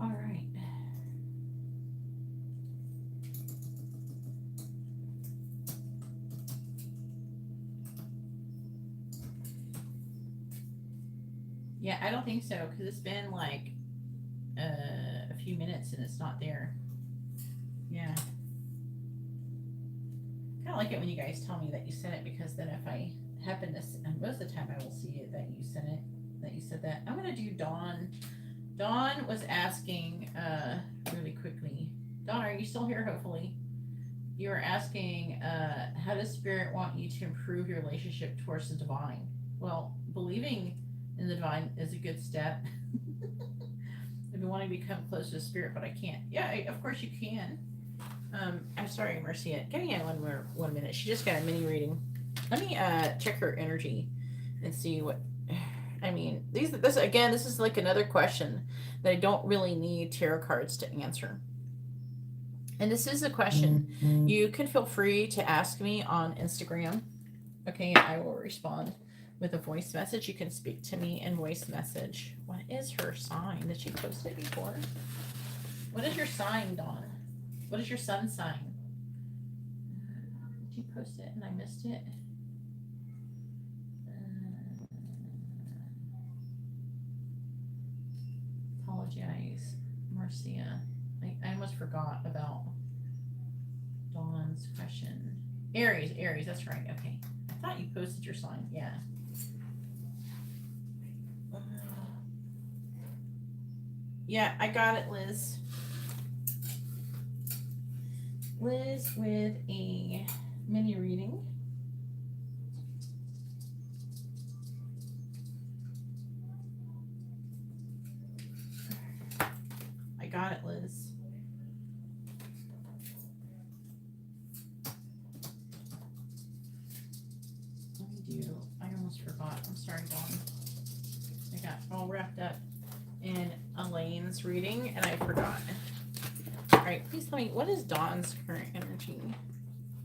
All right. Yeah, I don't think so, because it's been like a few minutes and it's not there. Yeah. I kind of like it when you guys tell me that you sent it, because then if I happen to, and most of the time I will see it that you sent it, that you said that. I'm going to do Dawn. Dawn was asking really quickly. Dawn, are you still here? Hopefully. You were asking, how does Spirit want you to improve your relationship towards the divine? Well, believing in the divine is a good step. I've been wanting to become close to Spirit, but I can't. Yeah, of course you can. I'm sorry, Marcia. Give me one minute. She just got a mini reading. Let me check her energy and see what. I mean, this is like another question that I don't really need tarot cards to answer. And this is a question you can feel free to ask me on Instagram. Okay, I will respond with a voice message. You can speak to me in voice message. What is her sign? Did she post it before? What is your sign, Dawn? What is your sun sign? Did you post it and I missed it? Apologize, Marcia. I almost forgot about Dawn's question. Aries, that's right. Okay. I thought you posted your sign. Yeah. Yeah, I got it, Liz. Liz with a mini reading. I got it, Liz. I almost forgot. I'm sorry, Dawn. I got all wrapped up in Elaine's reading and I forgot. All right, please tell me, what is Dawn's current energy?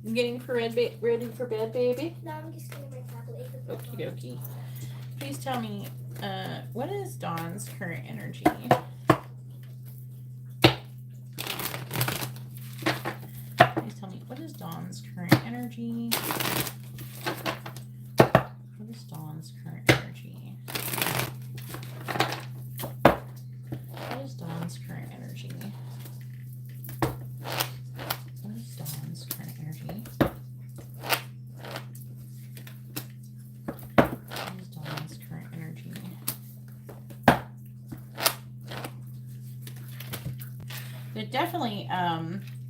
I'm getting ready for bed, baby. No, I'm just getting my tablet. Okie dokie. Please tell me, what is Dawn's current energy? Please tell me, what is Dawn's current energy? What is Dawn's current energy? What is Dawn's current energy? What is Dawn's current energy? What is Dawn's current energy? It definitely,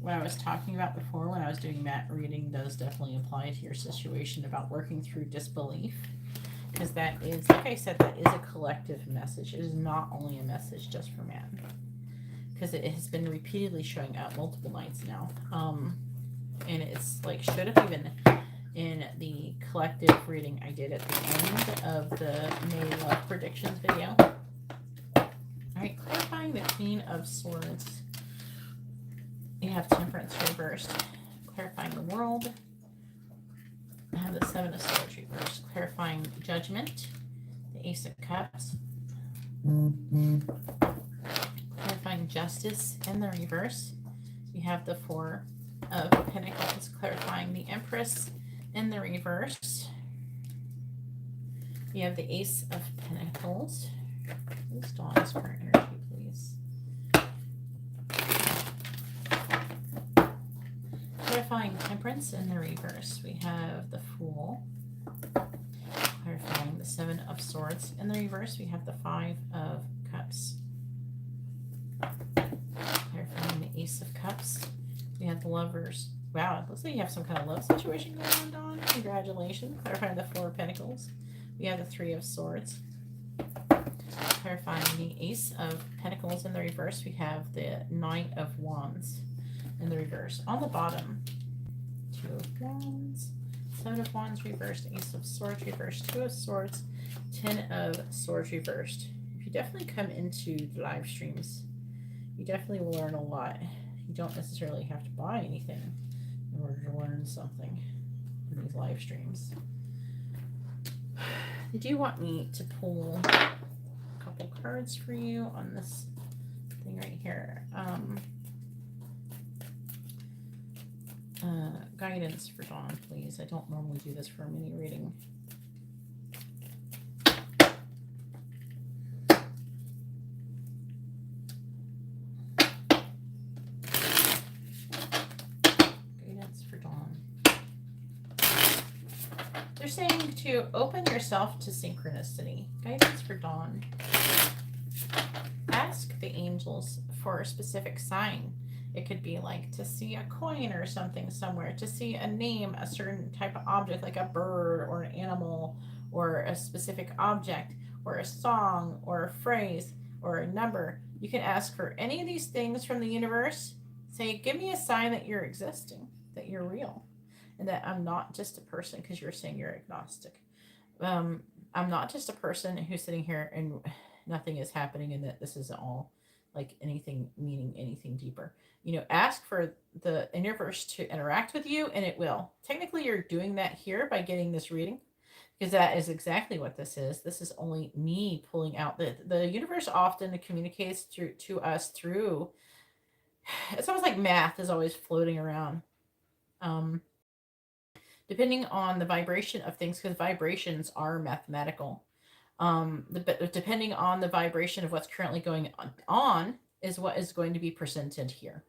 what I was talking about before when I was doing that reading does definitely apply to your situation about working through disbelief. Because that is, like I said, that is a collective message. It is not only a message just for man. Because it has been repeatedly showing up multiple nights now. And it's like, should have even in the collective reading I did at the end of the May Love Predictions video. Alright, clarifying the Queen of Swords. You have Temperance reversed. Clarifying the World. I have the Seven of Swords reversed. Clarifying Judgment. The Ace of Cups. Clarifying Justice in the reverse. You have the Four of Pentacles. Clarifying the Empress in the reverse. You have the Ace of Pentacles. Who's Dawn's current energy, please? Clarifying Temperance in the reverse. We have the Fool. Clarifying the Seven of Swords in the reverse. We have the Five of Cups. Clarifying the Ace of Cups. We have the Lovers. Wow, it looks like you have some kind of love situation going on, Dawn. Congratulations. Clarifying the Four of Pentacles. We have the Three of Swords. Clarifying the Ace of Pentacles in the reverse, we have the Knight of Wands in the reverse. On the bottom, Two of Wands, Seven of Wands reversed, Ace of Swords reversed, Two of Swords, Ten of Swords reversed. If you definitely come into the live streams, you definitely will learn a lot. You don't necessarily have to buy anything in order to learn something in these live streams. Did you want me to pull a couple cards for you on this thing right here? Guidance for Dawn, please. I don't normally do this for a mini reading. Guidance for Dawn. They're saying to open yourself to synchronicity. Guidance for Dawn. Ask the angels for a specific sign. It could be like to see a coin or something somewhere, to see a name, a certain type of object like a bird or an animal or a specific object or a song or a phrase or a number. You can ask for any of these things from the universe. Say, give me a sign that you're existing, that you're real, and that I'm not just a person, because you're saying you're agnostic. I'm not just a person who's sitting here and nothing is happening and that this is all like anything meaning anything deeper. You know, ask for the universe to interact with you and it will. Technically, you're doing that here by getting this reading, because that is exactly what this is. This is only me pulling out. The universe often communicates to us through, it's almost like math is always floating around. Depending on the vibration of things, because vibrations are mathematical. Depending on the vibration of what's currently going on is what is going to be presented here.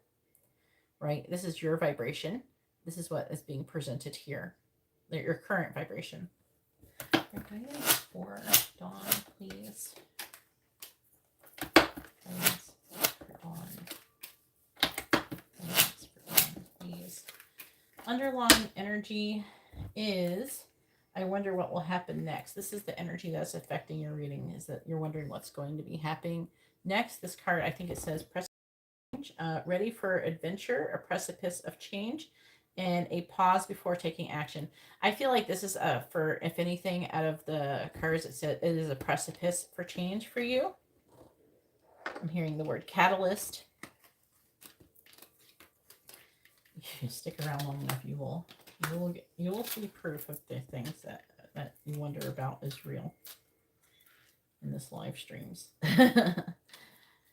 Right? This is your vibration. This is what is being presented here. Your current vibration. Guidance for Dawn, please. Guidance for Dawn. Guidance for Dawn, please. Underlying energy is, I wonder what will happen next. This is the energy that's affecting your reading, is that you're wondering what's going to be happening next. This card, I think it says ready for adventure, a precipice of change, and a pause before taking action. I feel like this is for, if anything, out of the cards, it said it is a precipice for change for you. I'm hearing the word catalyst. If you stick around long enough, you will see proof of the things that you wonder about is real in this live streams.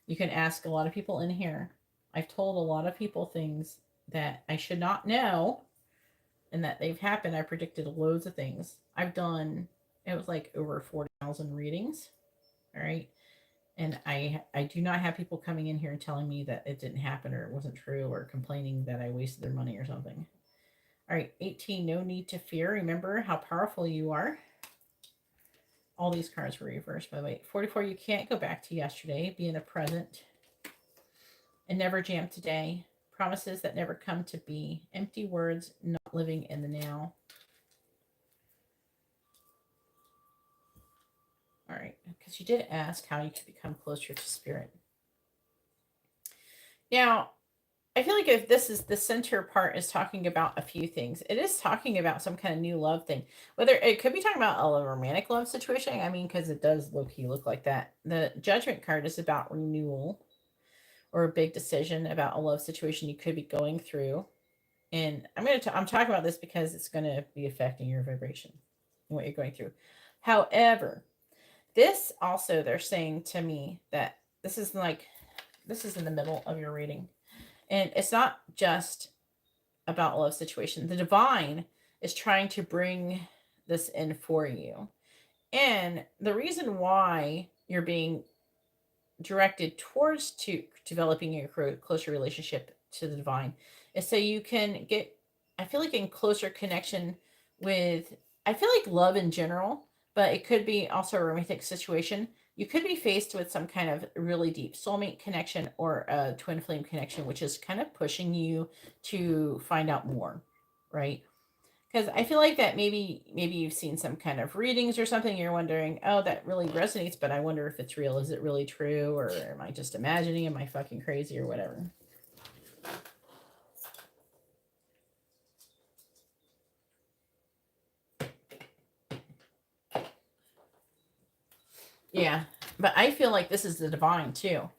You can ask a lot of people in here. I've told a lot of people things that I should not know and that they've happened. I predicted loads of things. I've done, it was like over 40,000 readings. All right. And I do not have people coming in here and telling me that it didn't happen or it wasn't true or complaining that I wasted their money or something. All right. 18, no need to fear. Remember how powerful you are. All these cards were reversed, by the way. 44, you can't go back to yesterday. Be in the present. And never jam today. Promises that never come to be. Empty words, not living in the now. All right. Because you did ask how you could become closer to spirit. Now, I feel like if this is the center part is talking about a few things, it is talking about some kind of new love thing. Whether it could be talking about a romantic love situation. I mean, because it does low-key look like that. The Judgment card is about renewal or a big decision about a love situation you could be going through. And I'm talking about this because it's going to be affecting your vibration and what you're going through. However, this also, they're saying to me that this is in the middle of your reading. And it's not just about a love situation. The divine is trying to bring this in for you. And the reason why you're being directed towards to developing a closer relationship to the divine is so you can get, I feel like, in closer connection with, I feel like love in general, but it could be also a romantic situation. You could be faced with some kind of really deep soulmate connection or a twin flame connection, which is kind of pushing you to find out more, right? Because I feel like that maybe you've seen some kind of readings or something. You're wondering, oh, that really resonates, but I wonder if it's real. Is it really true, or am I just imagining? Am I fucking crazy, or whatever? Yeah, but I feel like this is the divine too.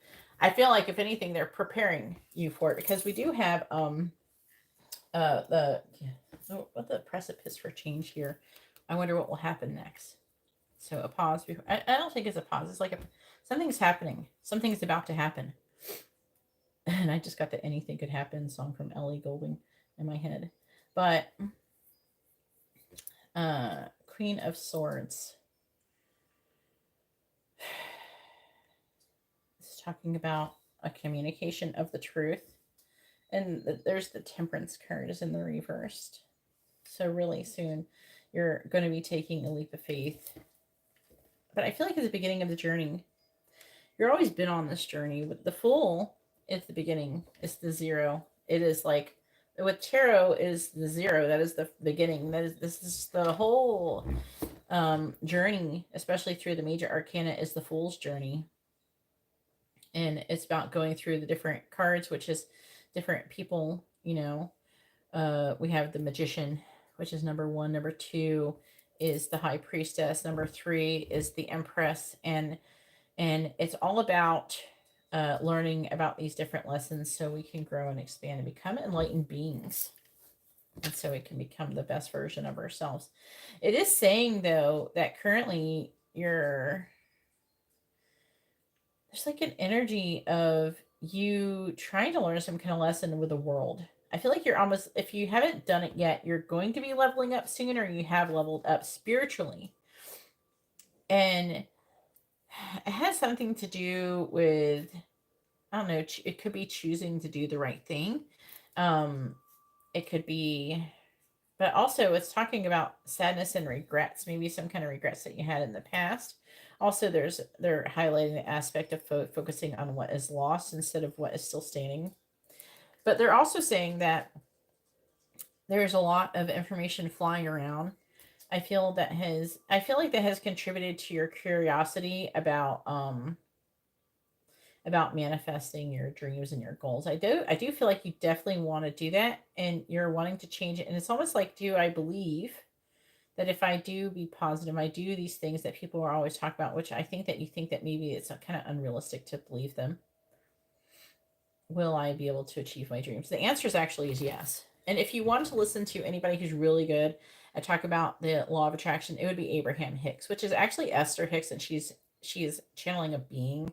I feel like if anything, they're preparing you for it, because we do have the what the precipice for change here. I wonder what will happen next. So a pause before. I don't think it's a pause. It's like something's happening. Something's about to happen. And I just got the "Anything Could Happen" song from Ellie Goulding in my head. But Queen of Swords. It's talking about a communication of the truth. And there's the Temperance card is in the reversed. So really soon you're going to be taking a leap of faith. But I feel like it's the beginning of the journey. You've always been on this journey. With the Fool, it's the beginning. It's the zero. It is like with tarot is the zero. That is the beginning. This is the whole journey, especially through the major arcana, is the Fool's journey. And it's about going through the different cards, which is different people, you know. We have the Magician, which is number 1. Number 2 is the High Priestess. Number 3 is the Empress. And it's all about learning about these different lessons so we can grow and expand and become enlightened beings. And so we can become the best version of ourselves. It is saying, though, that currently there's like an energy of you trying to learn some kind of lesson with the world. I feel like you're almost, if you haven't done it yet, you're going to be leveling up soon, or you have leveled up spiritually. And it has something to do with, I don't know, it could be choosing to do the right thing. It could be, but also it's talking about sadness and regrets, maybe some kind of regrets that you had in the past. Also, they're highlighting the aspect of focusing on what is lost instead of what is still standing. But they're also saying that there's a lot of information flying around. I feel like that has contributed to your curiosity about manifesting your dreams and your goals. I do feel like you definitely want to do that, and you're wanting to change it. And it's almost like, do I believe that if I do be positive, I do these things that people are always talking about, which I think that you think that maybe it's kind of unrealistic to believe them. Will I be able to achieve my dreams? The answer is actually is yes. And if you want to listen to anybody who's really good at talk about the law of attraction, it would be Abraham Hicks, which is actually Esther Hicks, and she is channeling a being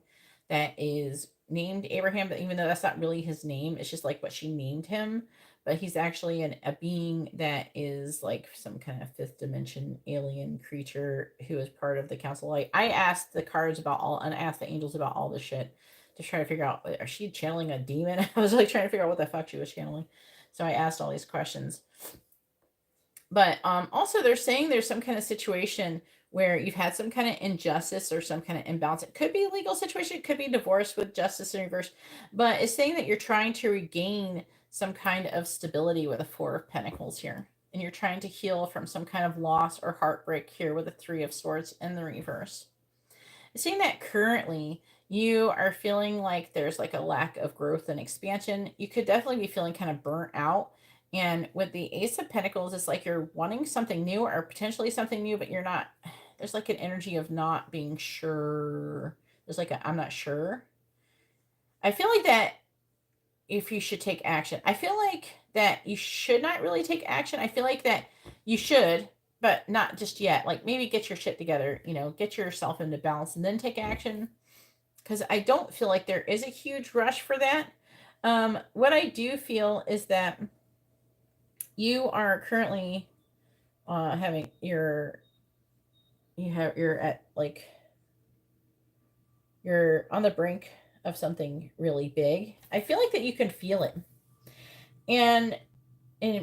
that is named Abraham, but even though that's not really his name, it's just like what she named him. But he's actually a being that is like some kind of fifth dimension alien creature who is part of the council. Like, I asked the cards about all, and I asked the angels about all this shit to try to figure out, is she channeling a demon? I was like trying to figure out what the fuck she was channeling. So I asked all these questions. But also they're saying there's some kind of situation where you've had some kind of injustice or some kind of imbalance. It could be a legal situation, it could be divorce with justice in reverse, but it's saying that you're trying to regain some kind of stability with a 4 of Pentacles here. And you're trying to heal from some kind of loss or heartbreak here with a 3 of Swords in the reverse. It's saying that currently you are feeling like there's like a lack of growth and expansion. You could definitely be feeling kind of burnt out. And with the Ace of Pentacles, it's like you're wanting something new or potentially something new, but you're not. There's like an energy of not being sure. There's like I'm not sure. I feel like that if you should take action. I feel like that you should not really take action. I feel like that you should, but not just yet. Like, maybe get your shit together, get yourself into balance and then take action. Because I don't feel like there is a huge rush for that. What I do feel is that you are currently having you're at like you're on the brink of something really big. I feel like that you can feel it, and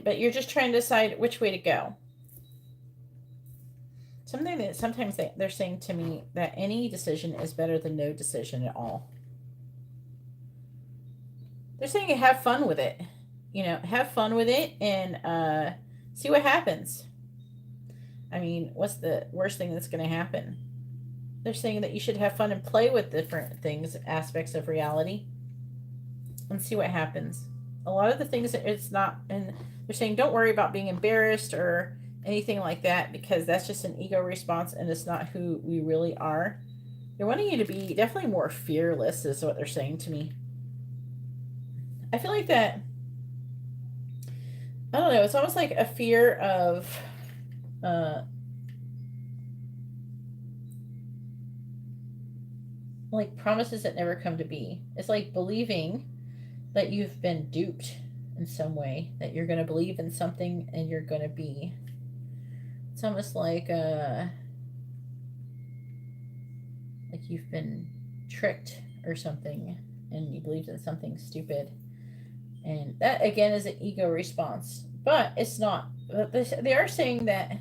but you're just trying to decide which way to go. Something that sometimes they're saying to me that any decision is better than no decision at all. They're saying have fun with it. Have fun with it, and See what happens. I mean, what's the worst thing that's going to happen? They're saying that you should have fun and play with different things, aspects of reality, and see what happens. A lot of the things that it's not, and they're saying don't worry about being embarrassed or anything like that, because that's just an ego response and it's not who we really are. They're wanting you to be definitely more fearless, is what they're saying to me. I feel like that, I don't know, it's almost like a fear of, uh, like promises that never come to be. It's like believing that you've been duped in some way, that you're going to believe in something and you're going to be. It's almost like you've been tricked or something and you believed in something stupid. And that again is an ego response. But it's not. They are saying that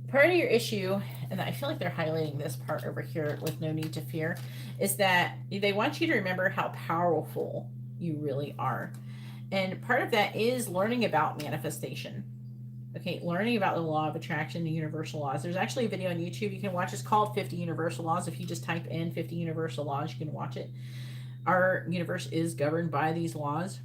part of your issue, and I feel like they're highlighting this part over here with no need to fear, is that they want you to remember how powerful you really are. And part of that is learning about manifestation. Okay, learning about the law of attraction, the universal laws. There's actually a video on YouTube you can watch. It's called 50 Universal Laws. If you just type in 50 Universal Laws, you can watch it. Our universe is governed by these laws.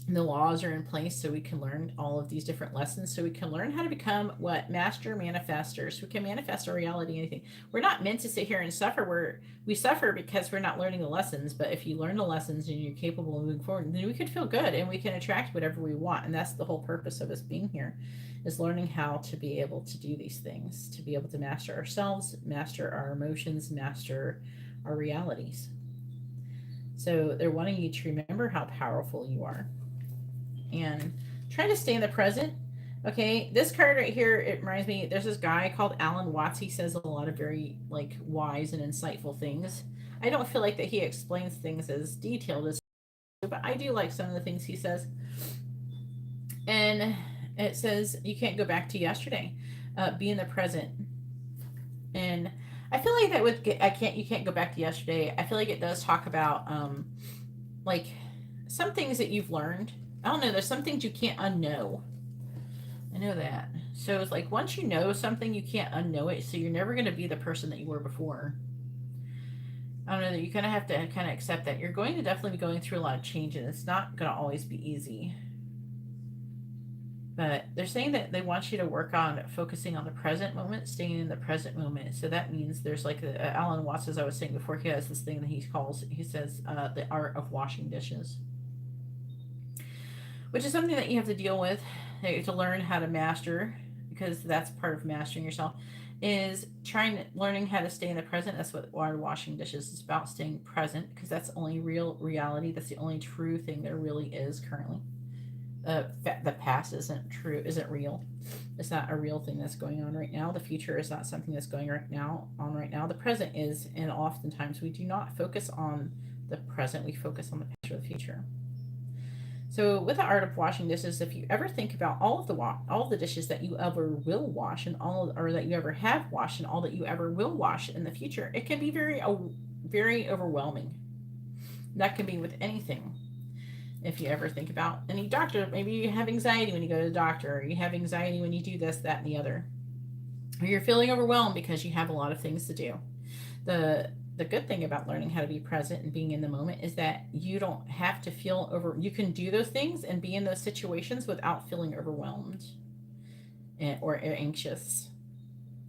And the laws are in place so we can learn all of these different lessons, so we can learn how to become what master manifestors. We can manifest our reality, anything. We're not meant to sit here and suffer. We suffer because we're not learning the lessons. But if you learn the lessons and you're capable of moving forward, then we could feel good and we can attract whatever we want. And that's the whole purpose of us being here, is learning how to be able to do these things, to be able to master ourselves, master our emotions, master our realities. So they're wanting you to remember how powerful you are and try to stay in the present. Okay, this card right here, it reminds me, there's this guy called Alan Watts. He says a lot of very like wise and insightful things. I don't feel like that he explains things as detailed as, but I do like some of the things he says. And it says you can't go back to yesterday. Be in the present. And I feel like that with you can't go back to yesterday. I feel like it does talk about like some things that you've learned. I don't know, there's some things you can't unknow. I know that. So it's like once you know something, you can't unknow it. So you're never going to be the person that you were before. I don't know, that you kind of have to kind of accept that you're going to definitely be going through a lot of change, and it's not going to always be easy. But they're saying that they want you to work on focusing on the present moment, staying in the present moment. So that means there's like Alan Watts, as I was saying before, he has this thing that he says the art of washing dishes, which is something that you have to deal with, that you have to learn how to master, because that's part of mastering yourself, is learning how to stay in the present. That's what water washing dishes is about, staying present, because that's the only real reality. That's the only true thing there really is currently. The past isn't real. It's not a real thing that's going on right now. The future is not something that's going right now. The present is, and oftentimes we do not focus on the present. We focus on the past or the future. So with the art of washing dishes, if you ever think about all of the dishes that you ever will wash, and or that you ever have washed, and all that you ever will wash in the future, it can be very overwhelming. That can be with anything. If you ever think about any doctor, maybe you have anxiety when you go to the doctor, or you have anxiety when you do this, that, and the other, or you're feeling overwhelmed because you have a lot of things to do. The good thing about learning how to be present and being in the moment is that you don't have to feel you can do those things and be in those situations without feeling overwhelmed or anxious,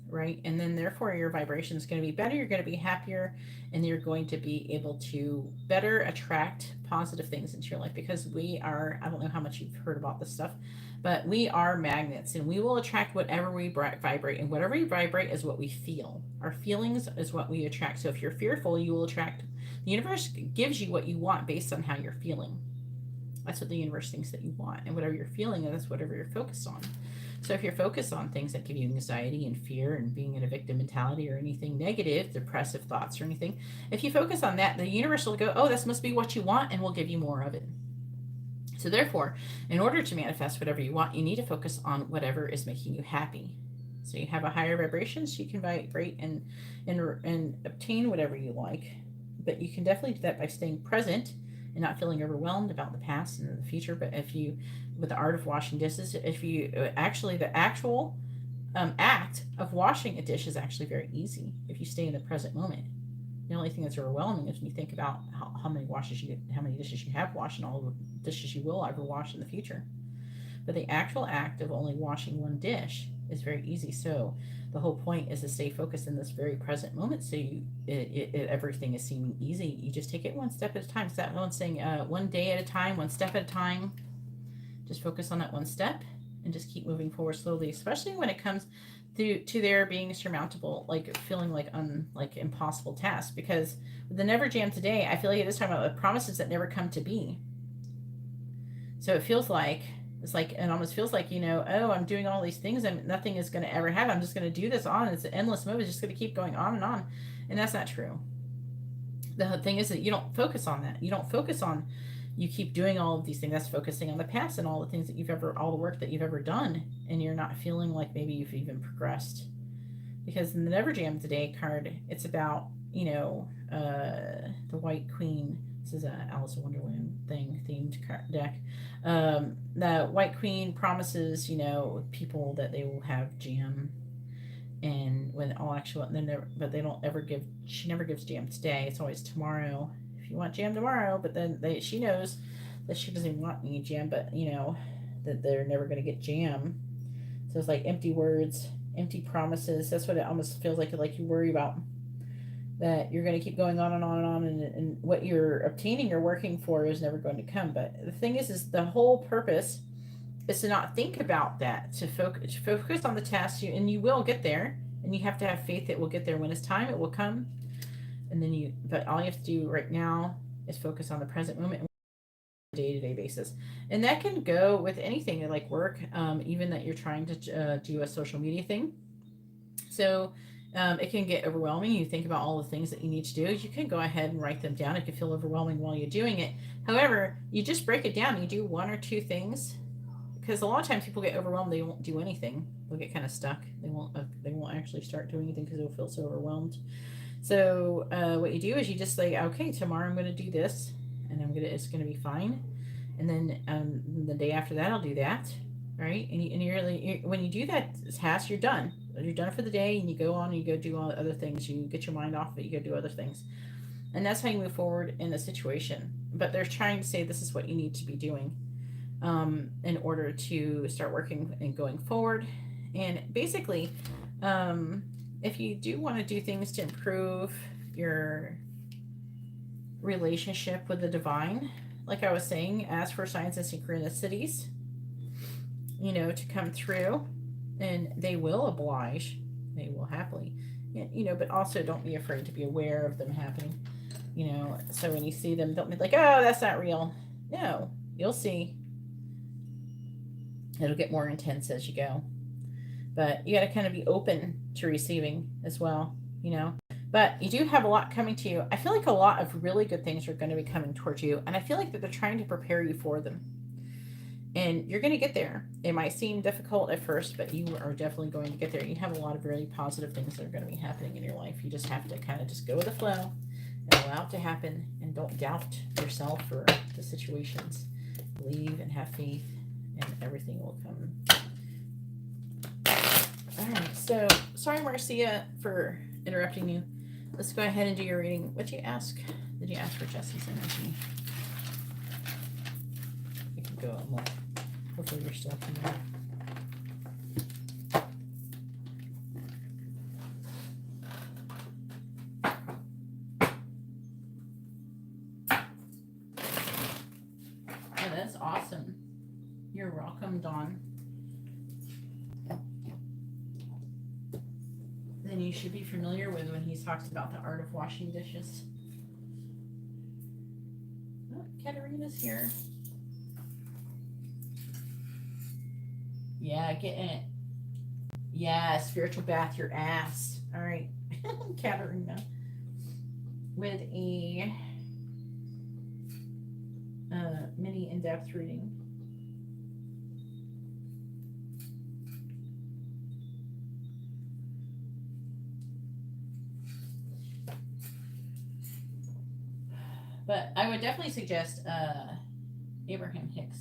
right? And then therefore your vibration is going to be better, you're going to be happier, and you're going to be able to better attract positive things into your life, because we are, I don't know how much you've heard about this stuff, but we are magnets, and we will attract whatever we vibrate, and whatever we vibrate is what we feel. Our feelings is what we attract. So if you're fearful, you will attract. The universe gives you what you want based on how you're feeling. That's what the universe thinks that you want, and whatever you're feeling, that's whatever you're focused on. So if you're focused on things that give you anxiety and fear and being in a victim mentality or anything negative, depressive thoughts or anything, if you focus on that, the universe will go, oh, this must be what you want, and we'll give you more of it. So therefore, in order to manifest whatever you want, you need to focus on whatever is making you happy. So you have a higher vibration, so you can vibrate and obtain whatever you like. But you can definitely do that by staying present and not feeling overwhelmed about the past and the future. But if you with the art of washing dishes, if you actually, the actual act of washing a dish is actually very easy if you stay in the present moment. The only thing that's overwhelming is when you think about how many dishes you have washed and all the dishes you will ever wash in the future. But the actual act of only washing one dish is very easy. So the whole point is to stay focused in this very present moment. So everything is seeming easy. You just take it one step at a time. It's that one saying, one day at a time, one step at a time. Just focus on that one step and just keep moving forward slowly, especially when it comes to there being surmountable, like feeling like impossible tasks. Because with the Never Jam today, I feel like it is talking about the promises that never come to be. So it feels like, it almost feels like, oh, I'm doing all these things and nothing is going to ever happen. I'm just going to do this on. It's an endless move. It's just going to keep going on. And that's not true. The thing is that you don't focus on that. You don't focus on, you keep doing all of these things. That's focusing on the past and all the things that all the work that you've ever done. And you're not feeling like maybe you've even progressed. Because in the Never Jam Today card, it's about, the White Queen. This is a Alice in Wonderland themed deck. The White Queen promises, people that they will have jam, and when all actual, but they don't ever give. She never gives jam today. It's always tomorrow. If you want jam tomorrow, but then she knows that she doesn't even want any jam, but that they're never going to get jam. So it's like empty words, empty promises. That's what it almost feels like. Like you worry about that you're going to keep going on and on and on, and what you're obtaining or working for is never going to come. But the thing is the whole purpose is to not think about that, to focus on the task, and you will get there, and you have to have faith that we'll get there. When it's time, it will come. And then but all you have to do right now is focus on the present moment on a day-to-day basis. And that can go with anything like work, even that you're trying to do a social media thing. So it can get overwhelming. You think about all the things that you need to do. You can go ahead and write them down. It can feel overwhelming while you're doing it. However, you just break it down. You do one or two things, because a lot of times people get overwhelmed. They won't do anything. They'll get kind of stuck. They won't actually start doing anything because they'll feel so overwhelmed. So what you do is you just say, okay, tomorrow I'm going to do this, and it's going to be fine. And then the day after that, I'll do that. Right? And when you do that task, you're done. You're done for the day, and you go on and you go do all other things. You get your mind off of it. You go do other things. And that's how you move forward in a situation. But they're trying to say this is what you need to be doing in order to start working and going forward. And basically, if you do want to do things to improve your relationship with the divine, like I was saying, ask for signs and synchronicities, to come through, and they will oblige. They will happily, but also don't be afraid to be aware of them happening. So when you see them, don't be like, oh, that's not real. No, you'll see. It'll get more intense as you go. But you got to kind of be open to receiving as well, But you do have a lot coming to you. I feel like a lot of really good things are going to be coming towards you. And I feel like that they're trying to prepare you for them. And you're going to get there. It might seem difficult at first, but you are definitely going to get there. You have a lot of really positive things that are going to be happening in your life. You just have to kind of just go with the flow and allow it to happen. And don't doubt yourself or the situations. Believe and have faith, and everything will come. All right. So, sorry, Marcia, for interrupting you. Let's go ahead and do your reading. What'd you ask? Did you ask for Jesse's energy? You can go and look. Hopefully you're still here. Oh, that's awesome. You're welcome, Dawn. Then you should be familiar with when he talks about the art of washing dishes. Oh, Katarina's here. Yeah, get in it. Yeah, spiritual bath your ass. All right, Katarina. With a mini in-depth reading. But I would definitely suggest Abraham Hicks.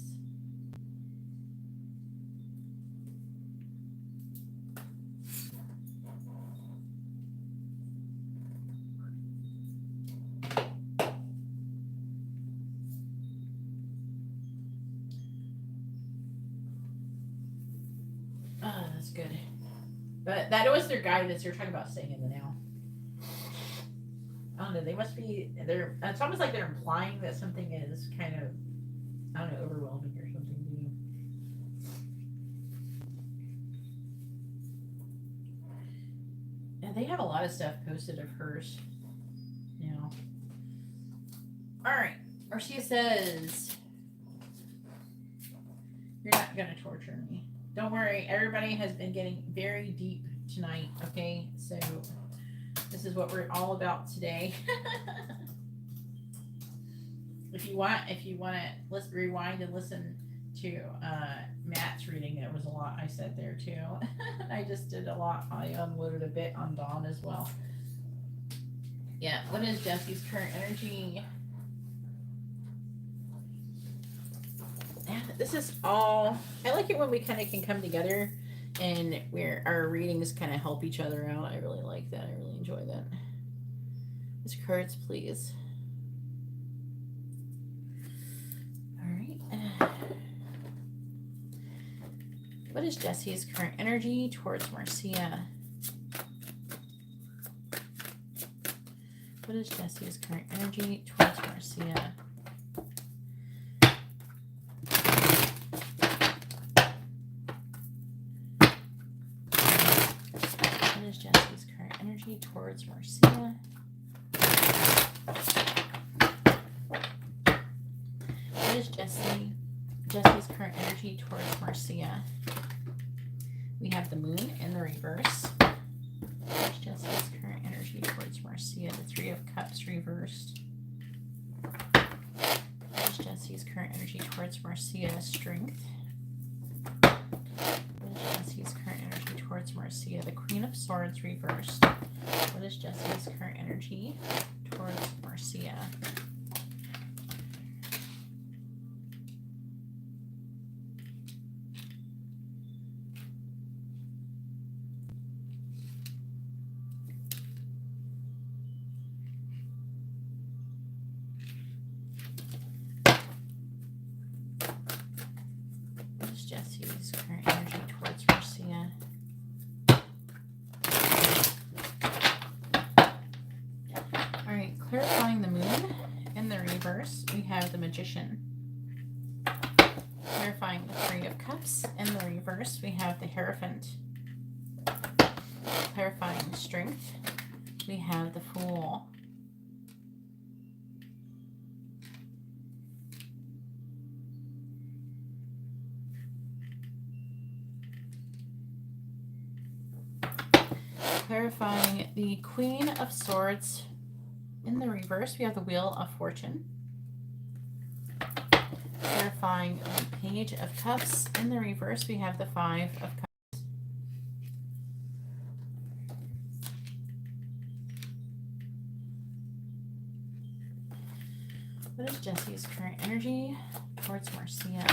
That's good. But that was their guidance. They're talking about staying in the now. I don't know. They must be. It's almost like they're implying that something is kind of, I don't know, overwhelming or something to you. And they have a lot of stuff posted of hers now. All right. Marcia says, "You're not gonna torture me. Don't worry. Everybody has been getting very deep tonight. Okay, so." This is what we're all about today. If you want to rewind and listen to Matt's reading, there was a lot I said there too. I just did a lot. I unloaded a bit on Dawn as well. Yeah, what is Jesse's current energy? This is all. I like it when we kind of can come together and where our readings kind of help each other out. I really like that. I really enjoy that. Miss cards, please. All right. What is Jesse's current energy towards Marcia? What is Jesse's current energy towards Marcia? What is Jesse's current energy towards Marcia? What is Jesse's current energy towards Marcia? We have the moon in the reverse. What is Jesse's current energy towards Marcia? The Three of Cups reversed. What is Jesse's current energy towards Marcia? Strength. What is Jesse's current energy towards Marcia? The Queen of Swords reversed. What is Jesse's current energy towards Marcia? What is Jesse's current energy towards Marcia? All right, clarifying the moon in the reverse, we have the Magician. Clarifying the Three of Cups in the reverse, we have the Hierophant. Clarifying strength, we have the Fool. Clarifying the Queen of Swords in the reverse, we have the Wheel of Fortune. Clarifying the Page of Cups in the reverse, we have the Five of Cups. What is Jesse's current energy towards Marcia?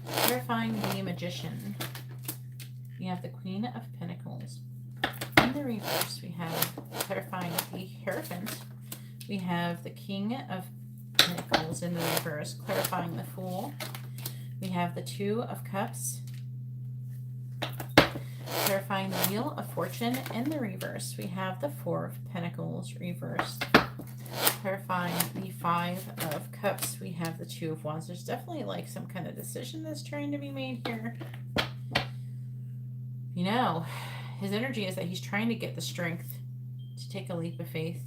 Clarifying the Magician, we have the Queen of Pentacles. In the reverse, we have clarifying the Hierophant. We have the King of Pentacles in the reverse. Clarifying the Fool, we have the Two of Cups. Clarifying the Wheel of Fortune in the reverse, we have the Four of Pentacles reversed. Clarifying the Five of Cups, we have the Two of Wands. There's definitely like some kind of decision that's trying to be made here. You know, his energy is that he's trying to get the strength to take a leap of faith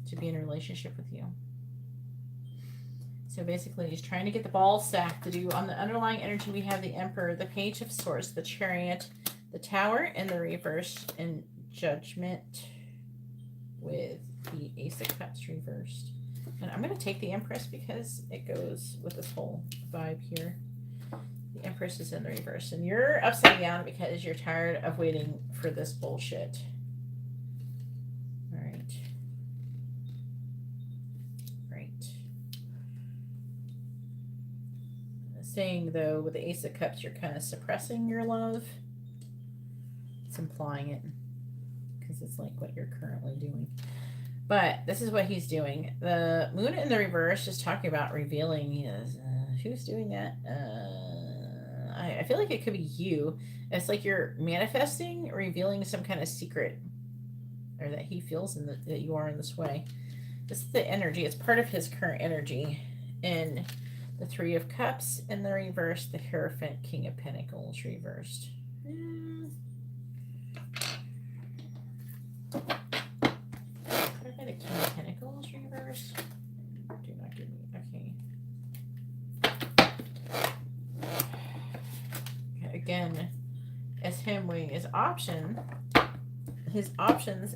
to be in a relationship with you. So basically, he's trying to get the ball stacked to do. On the underlying energy, we have the Emperor, the Page of Swords, the Chariot, the Tower in the reverse, and Judgment with the Ace of Cups reversed. And I'm going to take the Empress because it goes with this whole vibe here. The Empress is in the reverse. And you're upside down because you're tired of waiting for this bullshit. All right. Right. Saying, though, with the Ace of Cups, you're kind of suppressing your love. It's implying it because it's like what you're currently doing. But this is what he's doing. The moon in the reverse is talking about revealing. Who's doing that? I feel like it could be you. It's like you're manifesting, revealing some kind of secret, or that he feels that you are in this way. This is the energy. It's part of his current energy. And the Three of Cups in the reverse, the Hierophant, King of Pentacles reversed. The King of Pentacles reversed. Do not give me. Okay. Again, as him weighing his options,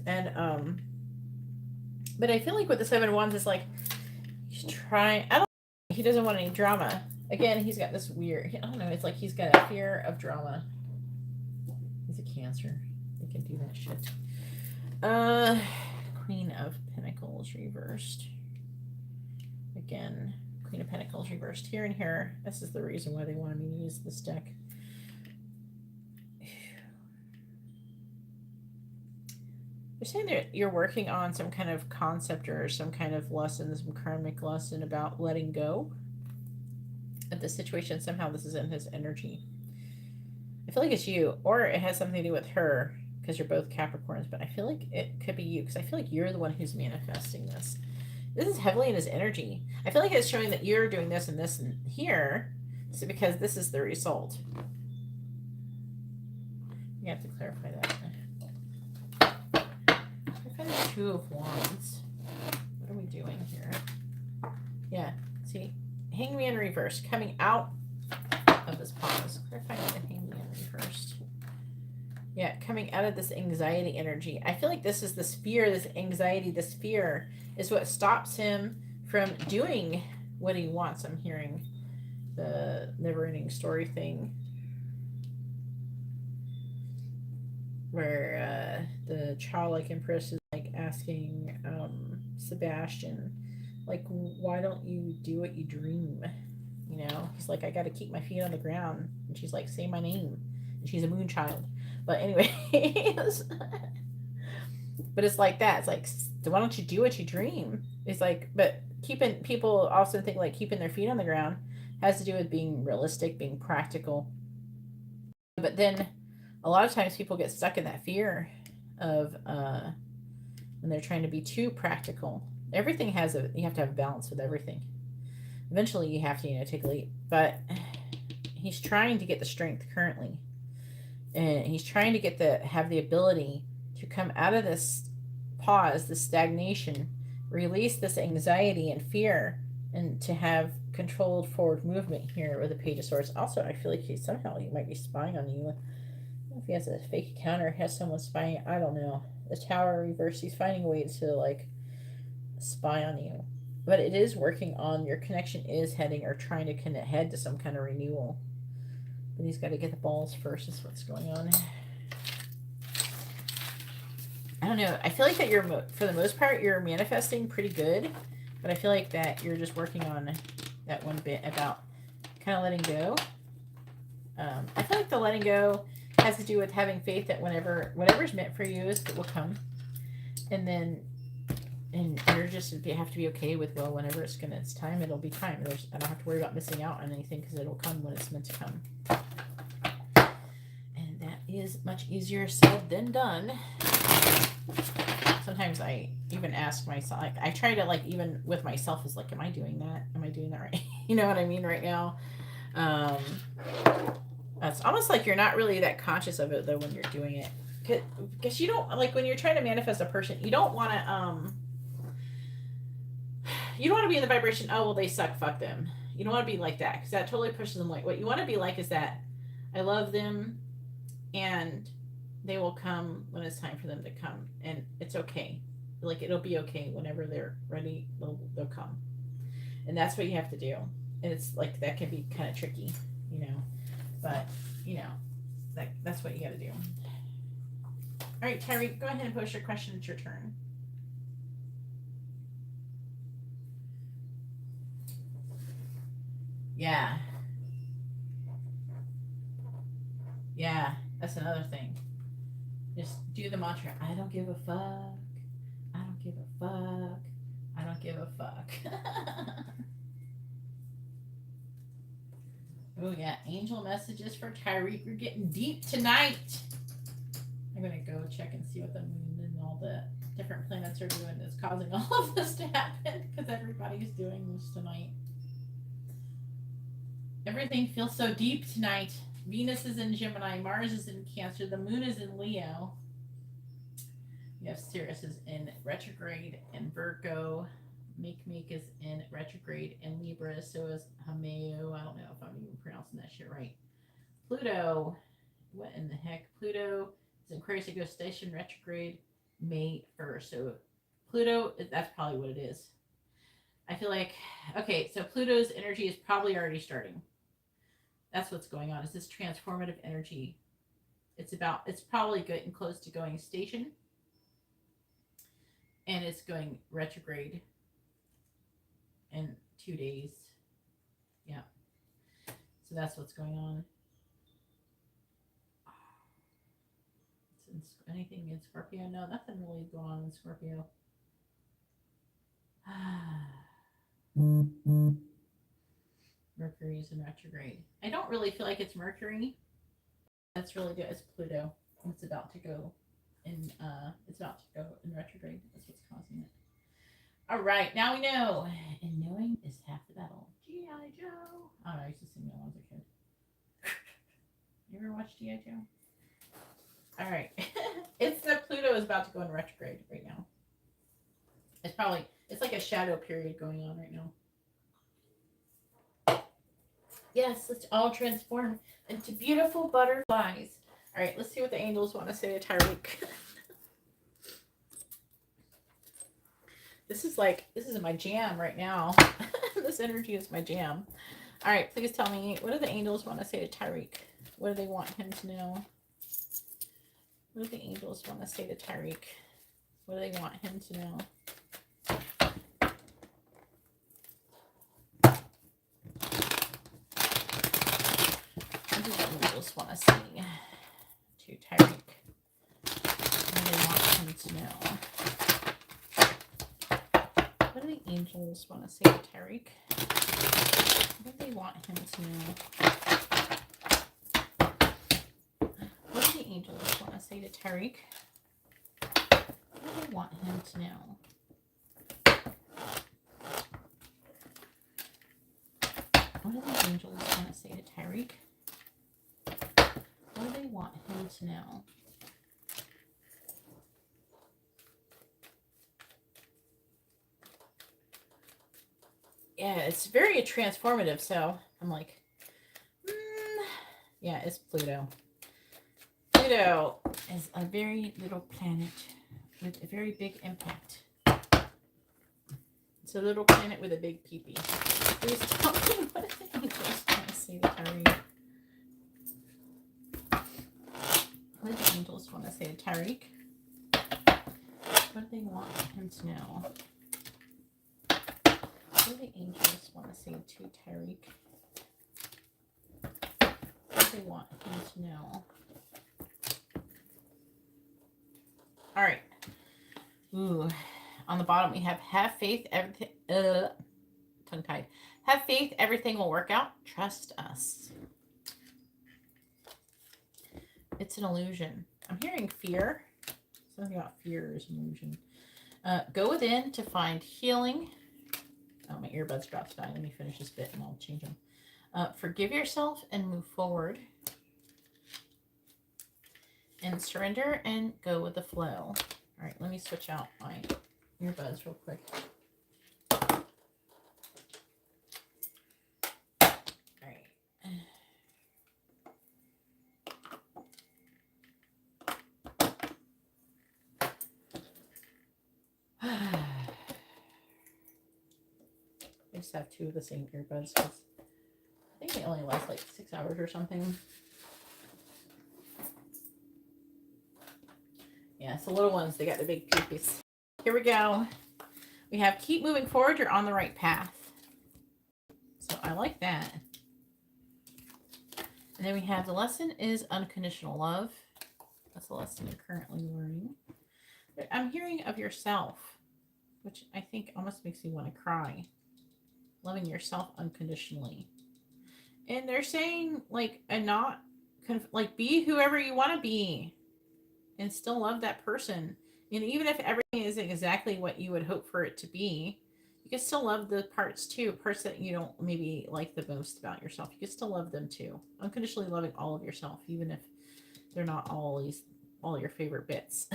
and but I feel like with the Seven of Wands, it's like he's trying. He doesn't want any drama. Again, he's got this weird. I don't know. It's like he's got a fear of drama. He's a Cancer. He can do that shit. Queen of Pentacles reversed. Again, Queen of Pentacles reversed here and here. This is the reason why they wanted me to use this deck. They're saying that you're working on some kind of concept or some kind of lesson, some karmic lesson about letting go of the situation. Somehow this is in his energy. I feel like it's you, or it has something to do with her, because you're both Capricorns, but I feel like it could be you, because I feel like you're the one who's manifesting this. This is heavily in his energy. I feel like it's showing that you're doing this and this and here, so because this is the result. You have to clarify that. Clarify the Two of Wands. What are we doing here? Yeah, see, Hangman reverse, coming out of this pause. Clarify the Hangman reversed. Yeah, coming out of this anxiety energy. I feel like this is this fear, this anxiety, this fear is what stops him from doing what he wants. I'm hearing the never-ending story thing where the childlike empress is like asking Sebastian, like, why don't you do what you dream? You know, he's like, I got to keep my feet on the ground. And she's like, say my name. And she's a moon child. But anyway, but it's like that. It's like, why don't you do what you dream? It's like, but keeping, people also think like keeping their feet on the ground has to do with being realistic, being practical. But then a lot of times people get stuck in that fear of when they're trying to be too practical. Everything has you have to have a balance with everything. Eventually you have to, take a leap. But he's trying to get the strength currently. And he's trying to have the ability to come out of this pause, this stagnation, release this anxiety and fear, and to have controlled forward movement here with the Page of Swords. Also, I feel like he might be spying on you. I don't know if he has a fake account or has someone spying. I don't know. The Tower reverse, he's finding ways to like spy on you. But it is working on, your connection is heading or trying to head to some kind of renewal. But he's got to get the balls first, is what's going on. I don't know. I feel like that for the most part, you're manifesting pretty good. But I feel like that you're just working on that one bit about kind of letting go. I feel like the letting go has to do with having faith that whatever's meant for you it will come. And then, and you're just, you have to be okay with, well, whenever it's time, it'll be time. I don't have to worry about missing out on anything because it'll come when it's meant to come. And that is much easier said than done. Sometimes I even ask myself, like, I try to, like, even with myself, is like, am I doing that? Am I doing that right? You know what I mean right now? It's almost like you're not really that conscious of it, though, when you're doing it. Because you don't, like, when you're trying to manifest a person, you don't want to, you don't want to be in the vibration, oh, well, they suck, fuck them. You don't want to be like that, because that totally pushes them away. What you want to be like is that I love them, and they will come when it's time for them to come, and it's okay. Like, it'll be okay whenever they're ready, they'll come. And that's what you have to do. And it's like, that can be kind of tricky, but that's what you got to do. All right, Terry, go ahead and post your question. It's your turn. Yeah, that's another thing. Just do the mantra, I don't give a fuck. I don't give a fuck. I don't give a fuck. Oh yeah, angel messages for Tyreek. We're getting deep tonight. I'm gonna go check and see what the moon and all the different planets are doing that's causing all of this to happen, because everybody's doing this tonight. Everything feels so deep tonight. Venus is in Gemini, Mars is in Cancer, the moon is in Leo. We have Sirius is in retrograde and Virgo. Make is in retrograde and Libra. So is Hameo. I don't know if I'm even pronouncing that shit right. Pluto. What in the heck? Pluto is in Aquarius. It goes station retrograde May 1st. So Pluto, that's probably what it is. I feel like, okay, so Pluto's energy is probably already starting. That's what's going on. Is this transformative energy? It's probably getting close to going station. And it's going retrograde in 2 days. Yeah. So that's what's going on. Anything in Scorpio? No, nothing really going on in Scorpio. Mercury is in retrograde. I don't really feel like it's Mercury. That's really good. It's Pluto. It's about to go in retrograde. That's what's causing it. All right, now we know. And knowing is half the battle. G.I. Joe. I don't know, I used to sing that when I was a kid. You ever watch G.I. Joe? All right. It's that Pluto is about to go in retrograde right now. It's like a shadow period going on right now. Yes, let's all transform into beautiful butterflies. All right, let's see what the angels want to say to Tyreek. This is my jam right now. This energy is my jam. All right, please tell me, what do the angels want to say to Tyreek? What do they want him to know? What do the angels want to say to Tyreek? What do they want him to know? What do the angels want to say to Tyreek? What do they want him to know? What do the angels want to say to Tyreek? What do they want him to know? What do the angels want to say to Tyreek? What do they want him to know? What do the angels want to say to Tyreek? What do they want him to know? Yeah, it's very transformative, so I'm like, yeah, it's Pluto. Pluto is a very little planet with a very big impact. It's a little planet with a big peepee. Please tell me, what do the angels want to say to Tyreek? What do the angels want to say to Tyreek? What do they want him to know? What do the angels want to say to Tyreek? What do they want him to know? All right. Ooh. On the bottom, we have faith, everything. Tongue-tied. Have faith, everything will work out. Trust us. It's an illusion. I'm hearing fear. Something about fear is an illusion. Go within to find healing. Oh, my earbud's about to die. Let me finish this bit and I'll change them. Forgive yourself and move forward. And surrender and go with the flow. All right, let me switch out my earbuds real quick. All right. I just have two of the same earbuds. I think they only last like 6 hours or something. Yeah, it's the little ones. They got the big peepees. Here we go. We have keep moving forward. You're on the right path. So I like that. And then we have the lesson is unconditional love. That's the lesson you're currently learning. But I'm hearing of yourself. which I think almost makes me want to cry. Loving yourself unconditionally. And they're saying, like, and not, like, be whoever you want to be and still love that person. And even if everything isn't exactly what you would hope for it to be, you can still love the parts too, parts that you don't maybe like the most about yourself. You can still love them too. Unconditionally loving all of yourself, even if they're not always all your favorite bits.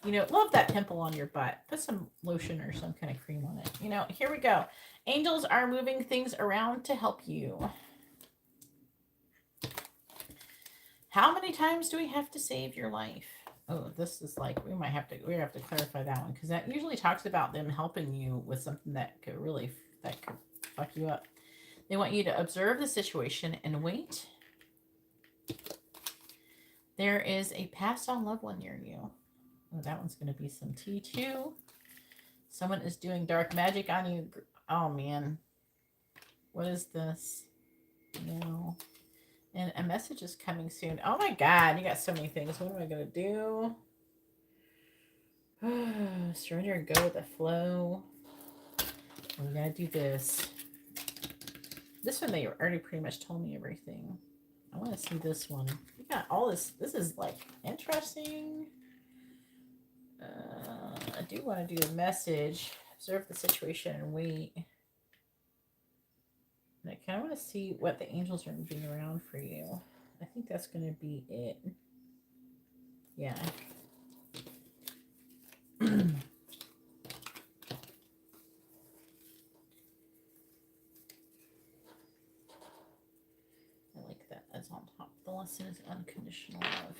You know, love that pimple on your butt. Put some lotion or some kind of cream on it. You know, here we go. Angels are moving things around to help you. How many times do we have to save your life? Oh, this is like, we have to clarify that one, because that usually talks about them helping you with something that could really, that could fuck you up. They want you to observe the situation and wait. There is a passed on loved one near you. Oh, that one's going to be some tea too. Someone is doing dark magic on you. Oh man. What is this? No. And a message is coming soon. Oh my God, you got so many things. What am I going to do? Surrender and go with the flow. We're going to do this. This one, they already pretty much told me everything. I want to see this one. We got all this. This is like interesting. I do want to do a message. Observe the situation and wait. And I kind of want to see what the angels are moving around for you. I think that's going to be it. Yeah. I like that. That's on top. The lesson is unconditional love.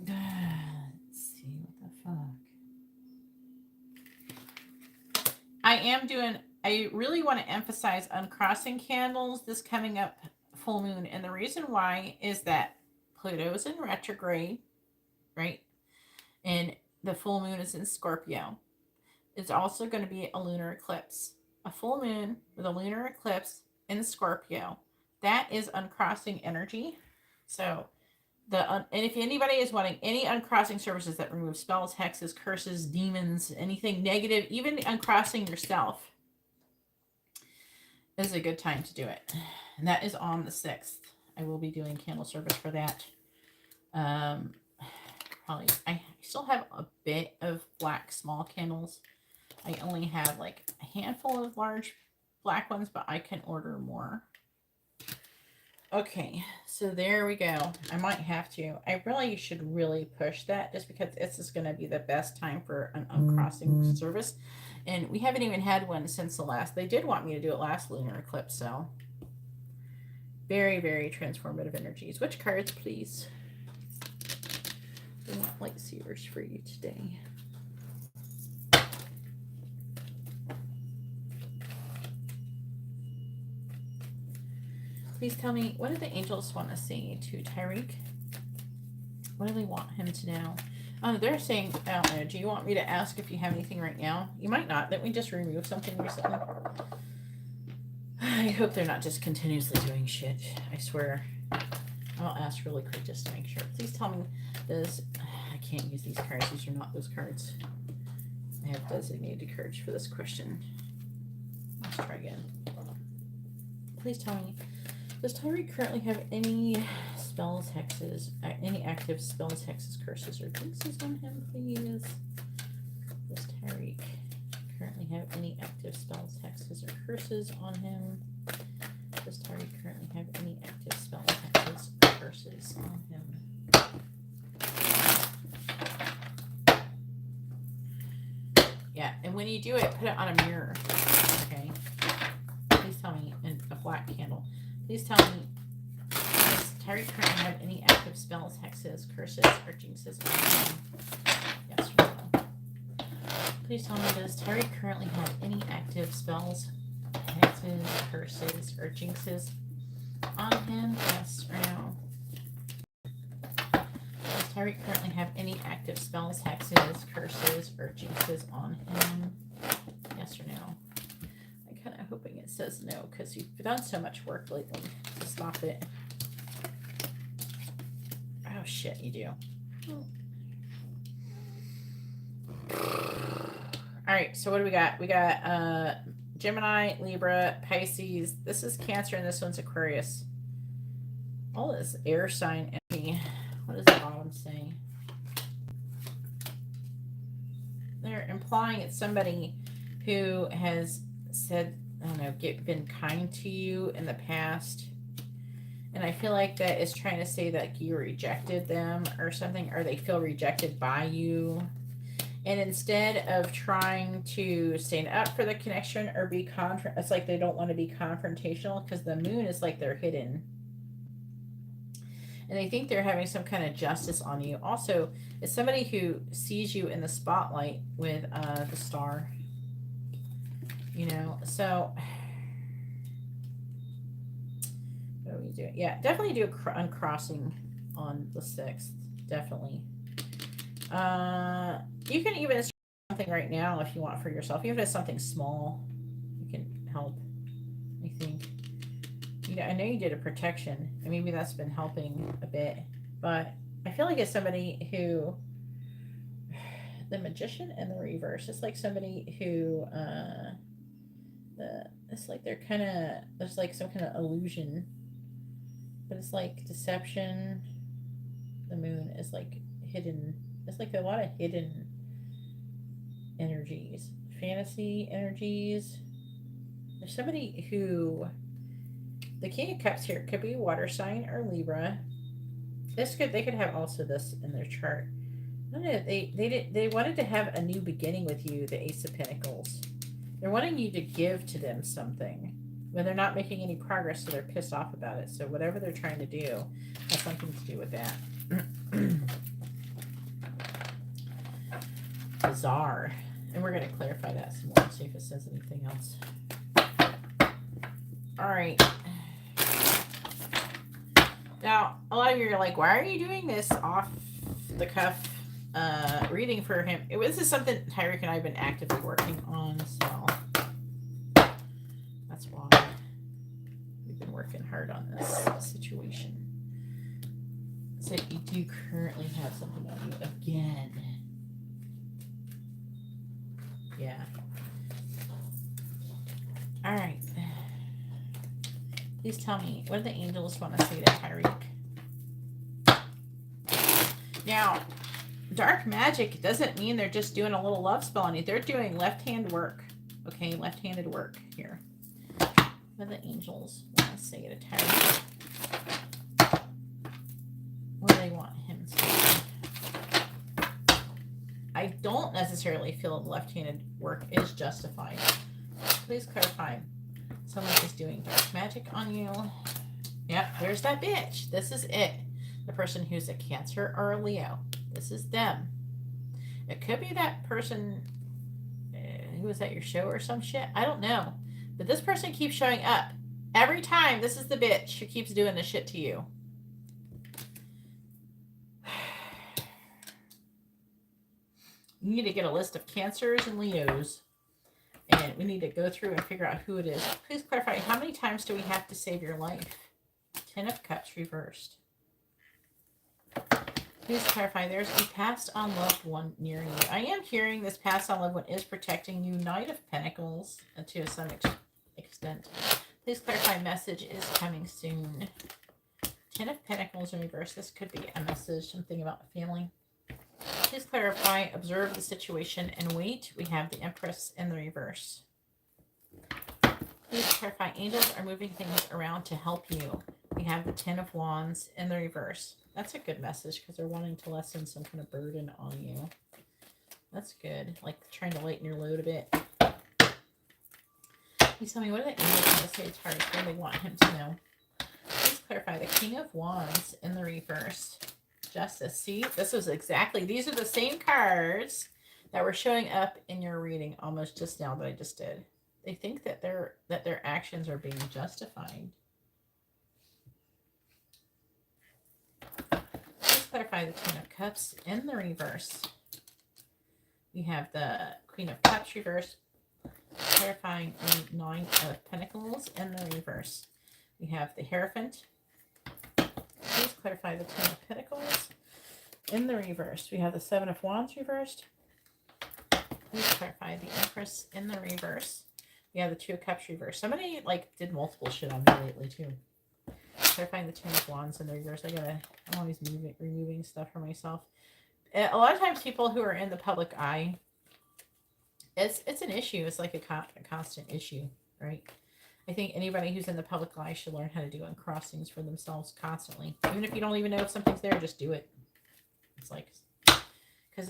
Let's see, what the fuck. I really want to emphasize uncrossing candles this coming up full moon. And the reason why is that Pluto's in retrograde, right? And the full moon is in Scorpio. It's also going to be a lunar eclipse. A full moon with a lunar eclipse in Scorpio. That is uncrossing energy. So, and if anybody is wanting any uncrossing services that remove spells, hexes, curses, demons, anything negative, even uncrossing yourself, this is a good time to do it. And that is on the 6th. I will be doing candle service for that. Probably, I still have a bit of black small candles. I only have like a handful of large black ones, but I can order more. Okay, so there we go. I might have to. I really should push that, just because this is going to be the best time for an uncrossing service. And we haven't even had one since the last. They did want me to do it last lunar eclipse, so. Very, very transformative energies. Which cards, please? I want lightseers for you today. Please tell me, what do the angels want to say to Tyreek? What do they want him to know? Oh, they're saying, I don't know, do you want me to ask if you have anything right now? You might not. Didn't we just remove something recently? I hope they're not just continuously doing shit. I swear. I'll ask really quick just to make sure. Please tell me, I can't use these cards. These are not those cards. I have designated cards for this question. Let's try again. Please tell me, does Tyreek currently have any spells, hexes, any active spells, hexes, curses, or jinxes on him, please? Does Tyreek currently have any active spells, hexes, or curses on him? Does Tyreek currently have any active spells, hexes, or curses on him? Yeah, and when you do it, put it on a mirror, okay? Please tell me, in a black candle. Please tell me, does Tyreek currently have any active spells, hexes, curses, or jinxes on him? Yes or no? Please tell me, does Tyreek currently have any active spells, hexes, curses, or jinxes on him? Yes or no? Does Tyreek currently have any active spells, hexes, curses, or jinxes on him? Yes or no? I kind of hoping it says no, because you've done so much work lately to stop it. Oh shit, you do. All right, so what do we got? We got Gemini, Libra, Pisces. This is Cancer, and this one's Aquarius. All this air sign energy. What does the bottom say? They're implying it's somebody who has said, I don't know, been kind to you in the past. And I feel like that is trying to say that you rejected them or something, or they feel rejected by you. And instead of trying to stand up for the connection or be it's like they don't want to be confrontational, because the moon is like they're hidden. And they think they're having some kind of justice on you. Also, it's somebody who sees you in the spotlight with the star. You know, so what are we doing? Yeah, definitely do uncrossing on the 6th. Definitely. You can even start something right now if you want for yourself. Even if it's something small, you can help, I think. You know, I know you did a protection, and maybe that's been helping a bit. But I feel like it's somebody who, the Magician and the reverse, it's like somebody who, it's like they're kind of, there's like some kind of illusion, but it's like deception. The moon is like hidden. It's like a lot of hidden energies, fantasy energies. There's somebody who, the King of Cups here could be water sign or Libra. They could have also this in their chart. I don't know, they wanted to have a new beginning with you, the Ace of Pentacles. They're wanting you to give to them something when they're not making any progress, so they're pissed off about it. So whatever they're trying to do has something to do with that. Bizarre. And we're going to clarify that some more, see if it says anything else. All right. Now, a lot of you are like, why are you doing this off the cuff reading for him? This is something Tyreek and I have been actively working on, so that's why we've been working hard on this situation. So you do currently have something on you again. Yeah. All right. Please tell me, what do the angels want to say to Tyreek? Now, dark magic doesn't mean they're just doing a little love spell on you. They're doing left-hand work. Okay, left-handed work here. What do the angels want to say to Tyreek? What do they want him to say? I don't necessarily feel left-handed work is justified. Please clarify. Someone is doing dark magic on you. Yep, there's that bitch. This is it. The person who's a Cancer or a Leo. This is them. It could be that person who was at your show or some shit. I don't know. But this person keeps showing up. Every time, this is the bitch who keeps doing this shit to you. You need to get a list of Cancers and Leos. And we need to go through and figure out who it is. Please clarify, how many times do we have to save your life? 10 of Cups reversed. Please clarify, there's a passed on loved one near you. I am hearing this passed on loved one is protecting you. Knight of Pentacles to some extent. Please clarify, message is coming soon. 10 of Pentacles in reverse. This could be a message, something about family. Please clarify, observe the situation, and wait. We have the Empress in the reverse. Please clarify, angels are moving things around to help you. We have the 10 of Wands in the reverse. That's a good message because they're wanting to lessen some kind of burden on you. That's good. Like trying to lighten your load a bit. Please tell me, what do the angels want to say to Taurus? What do they want him to know? Please clarify, the King of Wands in the reverse. Justice. See, this was exactly, these are the same cards that were showing up in your reading almost just now that I just did. They think that their actions are being justified. Let's clarify the Queen of Cups in the reverse. We have the Queen of Cups reversed. clarifying the Nine of Pentacles in the reverse. We have the Hierophant. Please clarify the Ten of Pentacles in the reverse. We have the Seven of Wands reversed. Please clarify the Empress in the reverse. We have the Two of Cups reversed. Somebody like did multiple shit on me lately too. Clarifying the Ten of Wands in the reverse. I'm always removing stuff for myself. A lot of times people who are in the public eye, it's an issue. It's like a constant issue, right? I think anybody who's in the public eye should learn how to do uncrossings for themselves constantly. Even if you don't even know if something's there, just do it. It's like, because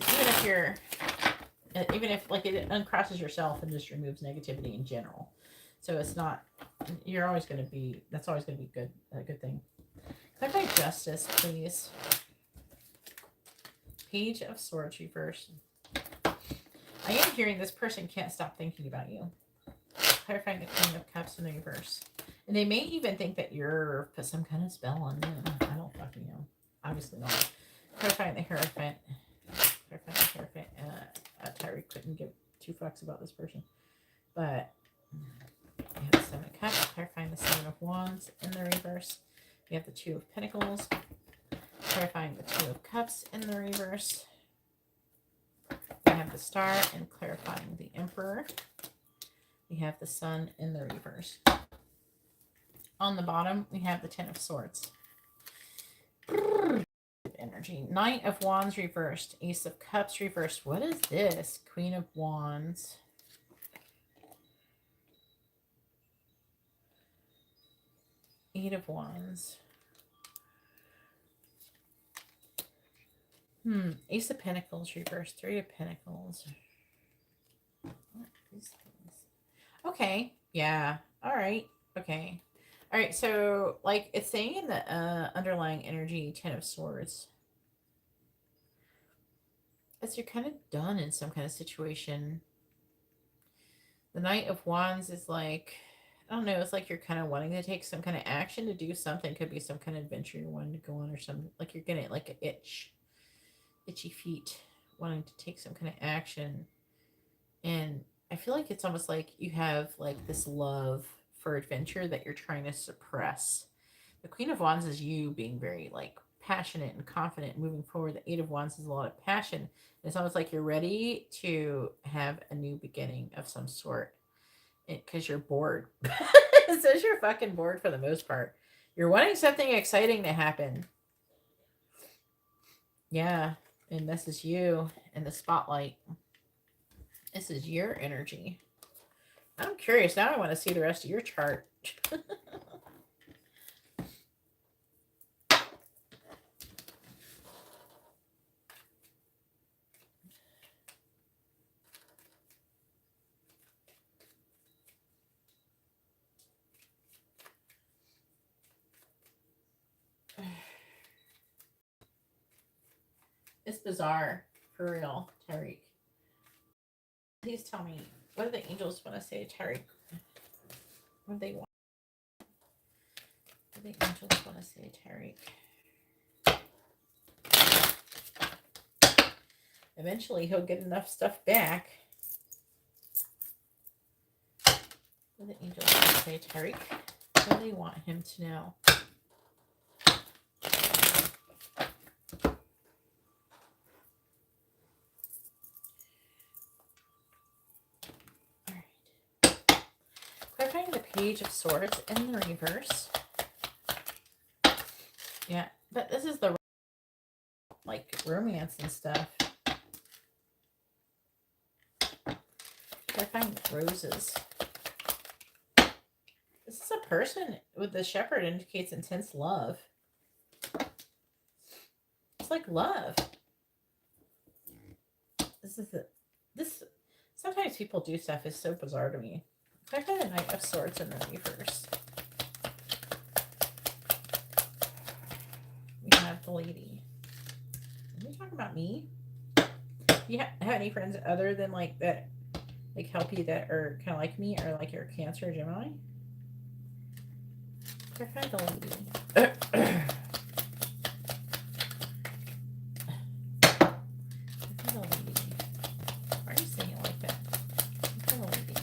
even if like it uncrosses yourself and just removes negativity in general. So it's not, you're always going to be, that's always going to be good, a good thing. Clarify Justice, please. Page of Swords reverse. I am hearing this person can't stop thinking about you. Clarifying the Queen of Cups in the reverse. And they may even think that you're put some kind of spell on them. I don't fucking know. Obviously not. Clarifying the Hierophant. Clarifying the Hierophant. Tyreek couldn't give two fucks about this person. But we have the Seven of Cups. Clarifying the Seven of Wands in the reverse. We have the Two of Pentacles. Clarifying the Two of Cups in the reverse. We have the Star and clarifying the Emperor. We have the Sun in the reverse. On the bottom, we have the Ten of Swords. Energy. Knight of Wands reversed. Ace of Cups reversed. What is this? Queen of Wands. Eight of Wands. Ace of Pentacles reversed. Three of Pentacles. What is this? Okay. Yeah. All right. Okay. All right. So, like, it's saying in the underlying energy, Ten of Swords, as you're kind of done in some kind of situation. The Knight of Wands is like, I don't know, it's like you're kind of wanting to take some kind of action to do something. Could be some kind of adventure you're wanting to go on or something. Like you're getting like an itchy feet, wanting to take some kind of action. And I feel like it's almost like you have like this love for adventure that you're trying to suppress. The Queen of Wands is you being very like passionate and confident moving forward. The Eight of Wands is a lot of passion. It's almost like you're ready to have a new beginning of some sort because you're bored. It says you're fucking bored for the most part. You're wanting something exciting to happen. Yeah. And this is you in the spotlight. This is your energy. I'm curious. Now I want to see the rest of your chart. It's bizarre. For real, Tyreek. Please tell me, what do the angels want to say to Tyreek? What do they want? What do the angels want to say to Tyreek? Eventually, he'll get enough stuff back. What do the angels want to say to Tyreek? What do they want him to know? Clarifying the Page of Swords in the reverse. Yeah, but this is the like romance and stuff. Clarifying the Roses. This is a person with the Shepherd indicates intense love. It's like love. This sometimes people do stuff is so bizarre to me. Clarify the Knight of Swords in the reverse. We have the Lady. Are we talking about me? Do you have any friends other than like that, like help you that are kind of like me, or like you're Cancer or Gemini? Clarify the Lady. Why are you saying it like that? Clarify the Lady.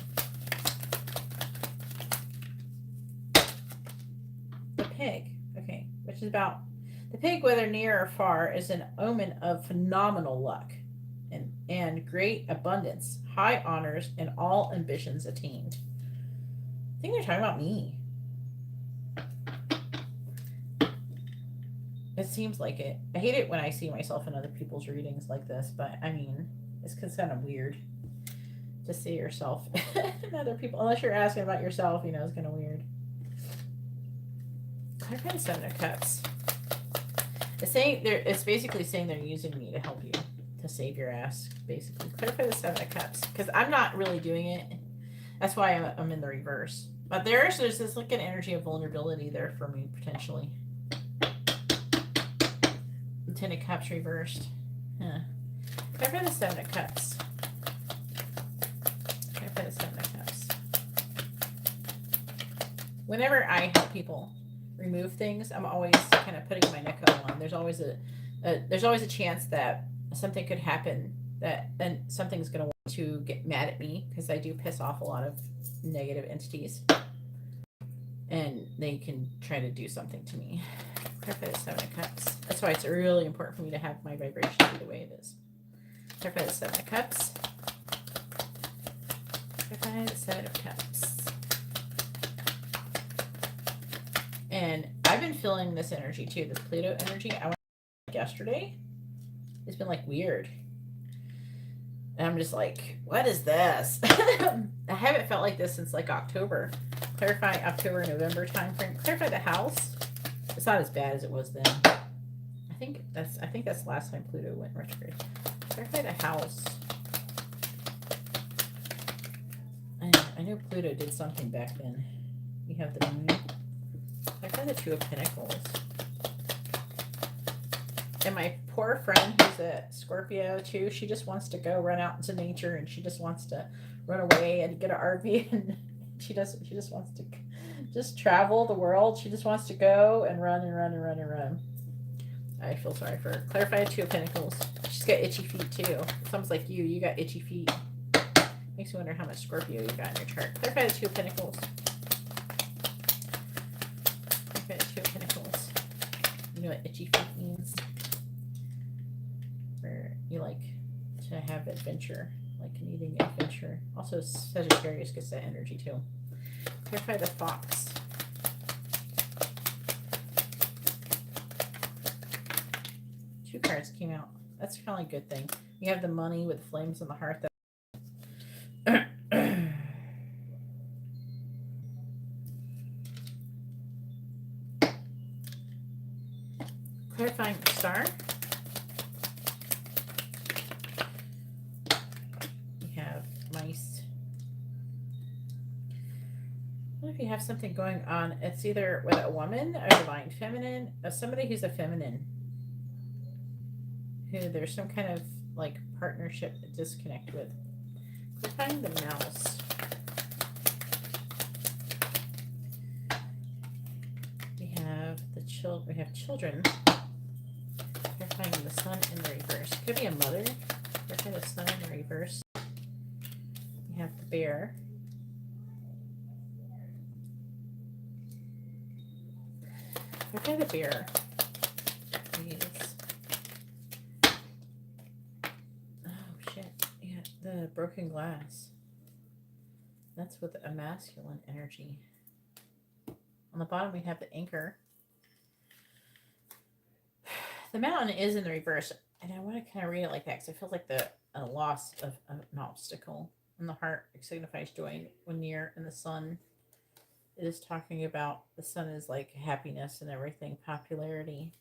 is about the pig, whether near or far, is an omen of phenomenal luck and great abundance, high honors, and all ambitions attained. I think they're talking about me. It seems like it. I hate it when I see myself in other people's readings like this, but I mean, it's kind of weird to see yourself in other people. Unless you're asking about yourself, it's kind of weird. Clarify the Seven of Cups. It's basically saying they're using me to help you, to save your ass, basically. Clarify the Seven of Cups, because I'm not really doing it. That's why I'm in the reverse. But there's this like an energy of vulnerability there for me, potentially. Ten of Cups reversed. Huh. Clarify the Seven of Cups. Clarify the Seven of Cups. Whenever I help people remove things, I'm always kind of putting my neck on. There's always a chance that something could happen and something's going to want to get mad at me, because I do piss off a lot of negative entities, and they can try to do something to me. Clarify the Seven of Cups. That's why it's really important for me to have my vibration be the way it is. Clarify the Seven of Cups. Clarify the Seven of Cups. And I've been feeling this energy too, this Pluto energy. I went yesterday. It's been like weird. And I'm just like, what is this? I haven't felt like this since like October. Clarify October, November time frame. Clarify the house. It's not as bad as it was then. I think that's the last time Pluto went retrograde. Clarify the house. I know Pluto did something back then. We have the moon. Clarify the Two of Pentacles. And my poor friend who's a Scorpio too, she just wants to go run out into nature, and she just wants to run away and get an RV, and she just wants to just travel the world. She just wants to go and run and run and run and run. I feel sorry for her. Clarify the Two of Pentacles. She's got itchy feet too. It's almost like you got itchy feet. Makes me wonder how much Scorpio you got in your chart. Clarify the Two of Pentacles. Clarify the Two of Pentacles. You know what itchy feet means? Where you like to have adventure, like needing adventure. Also, Sagittarius gets that energy too. Clarify the Fox. Two cards came out. That's probably a good thing. You have the Money with flames in the heart. Clarifying the Star. You have Mice. What if you have something going on? It's either with a woman, a divine feminine, or somebody who's a feminine, who there's some kind of like partnership disconnect with. Clarifying the Mouse. We have we have children. Clarifying the Sun in the reverse. Could be a mother. Clarifying the Sun in the reverse. We have the Bear. Clarify the Bear. Please. Oh shit. Yeah, the broken glass. That's with a masculine energy. On the bottom we have the Anchor. The Mountain is in the reverse, and I want to kind of read it like that because it feels like a loss of an obstacle. And the heart signifies joy when near, and the Sun is talking about, the Sun is like happiness and everything, popularity.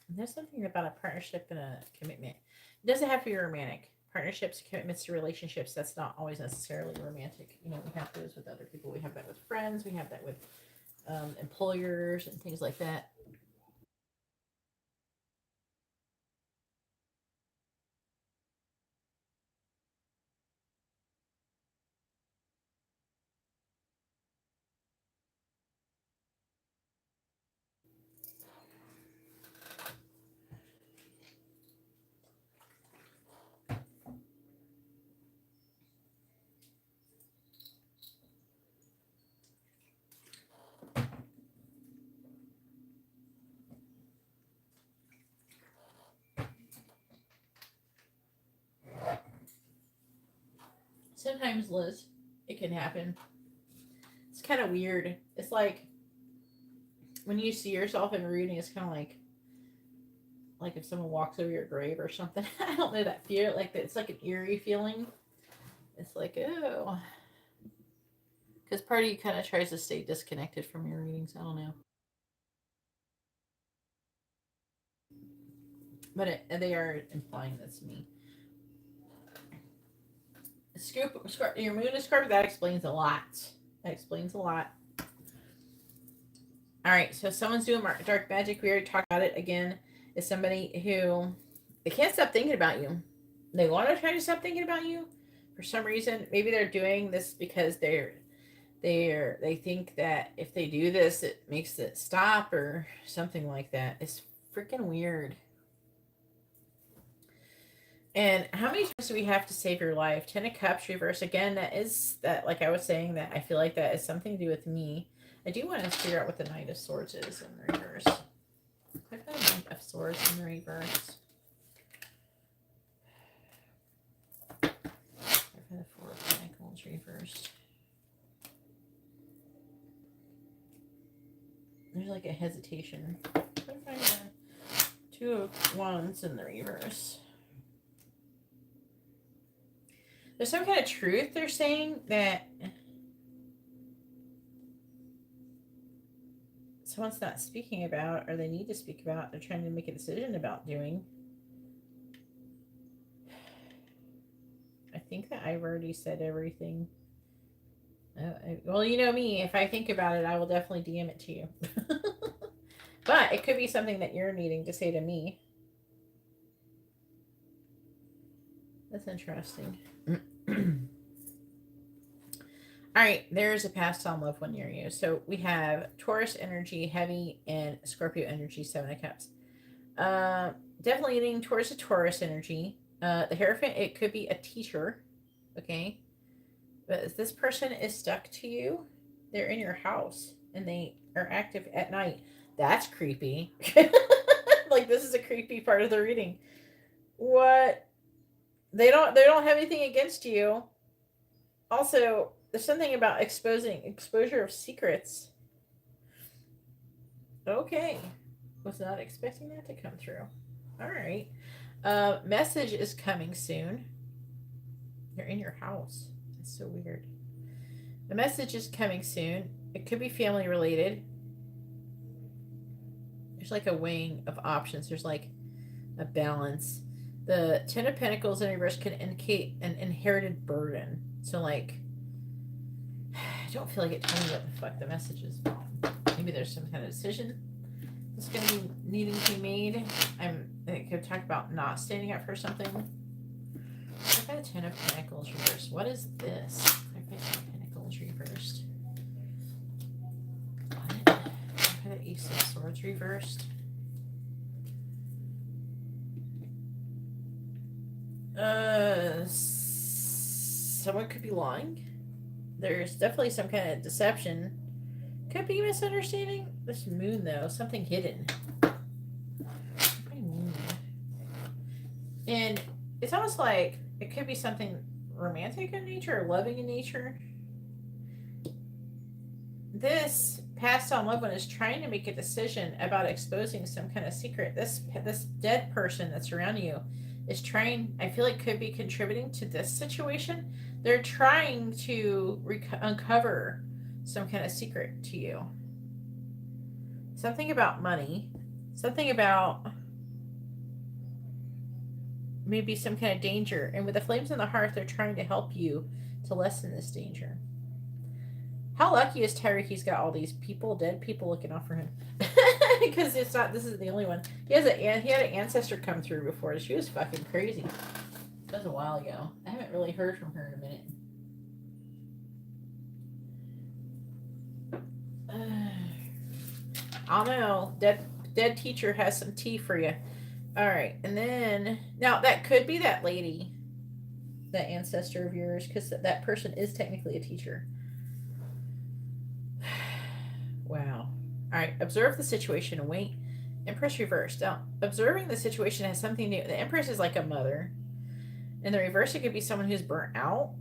And there's something about a partnership and a commitment. It doesn't have to be romantic. Partnerships, commitments to relationships, that's not always necessarily romantic. We have those with other people. We have that with friends. We have that with employers and things like that. Sometimes, Liz, it can happen. It's kind of weird. It's like when you see yourself in a reading, it's kind of like if someone walks over your grave or something. I don't know that fear. Like it's like an eerie feeling. It's like, oh, because part of you kind of tries to stay disconnected from your readings. I don't know, but they are implying that's me. Your moon is Scorpio. That explains a lot. That explains a lot. All right, so someone's doing dark magic. We already talked about it. Again, is somebody who they can't stop thinking about you. They want to try to stop thinking about you for some reason. Maybe they're doing this because they think that if they do this, it makes it stop or something like that. It's freaking weird. And how many times do we have to save your life? 10 of Cups reverse. Again, that is that, like I was saying, that I feel like that is something to do with me. I do want to figure out what the Knight of Swords is in the reverse. Click the Knight of Swords in the reverse. Click the Four of Pentacles reversed. There's like a hesitation. Click the Two of Wands in the reverse. There's some kind of truth they're saying that someone's not speaking about, or they need to speak about. They're trying to make a decision about doing. I think that I've already said everything. Well, you know me. If I think about it, I will definitely DM it to you. But it could be something that you're needing to say to me. That's interesting. All right, there's a past on loved one near you. So we have Taurus energy, heavy, and Scorpio energy, 7 of Cups. Definitely leaning towards the Taurus energy. The Hierophant, it could be a teacher, okay? But if this person is stuck to you, they're in your house and they are active at night. That's creepy. Like this is a creepy part of the reading. What? They don't have anything against you. Also, there's something about exposure of secrets. Okay. Was not expecting that to come through. All right. Message is coming soon. They're in your house. That's so weird. The message is coming soon. It could be family related. There's like a weighing of options. There's like a balance. The 10 of Pentacles in reverse can indicate an inherited burden. So like, I don't feel like it telling me what the fuck the message is. Maybe there's some kind of decision that's going to be needing to be made. I could talk about not standing up for something. I've got a 10 of Pentacles reversed. What is this? I've got 10 of Pentacles reversed. What? I've got an Ace of Swords reversed. Someone could be lying. There's definitely some kind of deception. Could be misunderstanding. This moon, though, something hidden. And it's almost like it could be something romantic in nature or loving in nature. This passed on loved one is trying to make a decision about exposing some kind of secret. This dead person that's around you is trying, I feel like could be contributing to this situation. They're trying to uncover some kind of secret to you. Something about money. Something about maybe some kind of danger. And with the flames in the hearth, they're trying to help you to lessen this danger. How lucky is Tyreek? He's got all these people, dead people looking out for him. Because this isn't the only one. He had an ancestor come through before. She was fucking crazy. That was a while ago. I haven't really heard from her in a minute. I don't know. Dead teacher has some tea for you. All right, and then now that could be that lady, that ancestor of yours, because that person is technically a teacher. Wow. All right, observe the situation and wait. Empress reversed. Now, observing the situation has something new. The Empress is like a mother. In the reverse, it could be someone who's burnt out.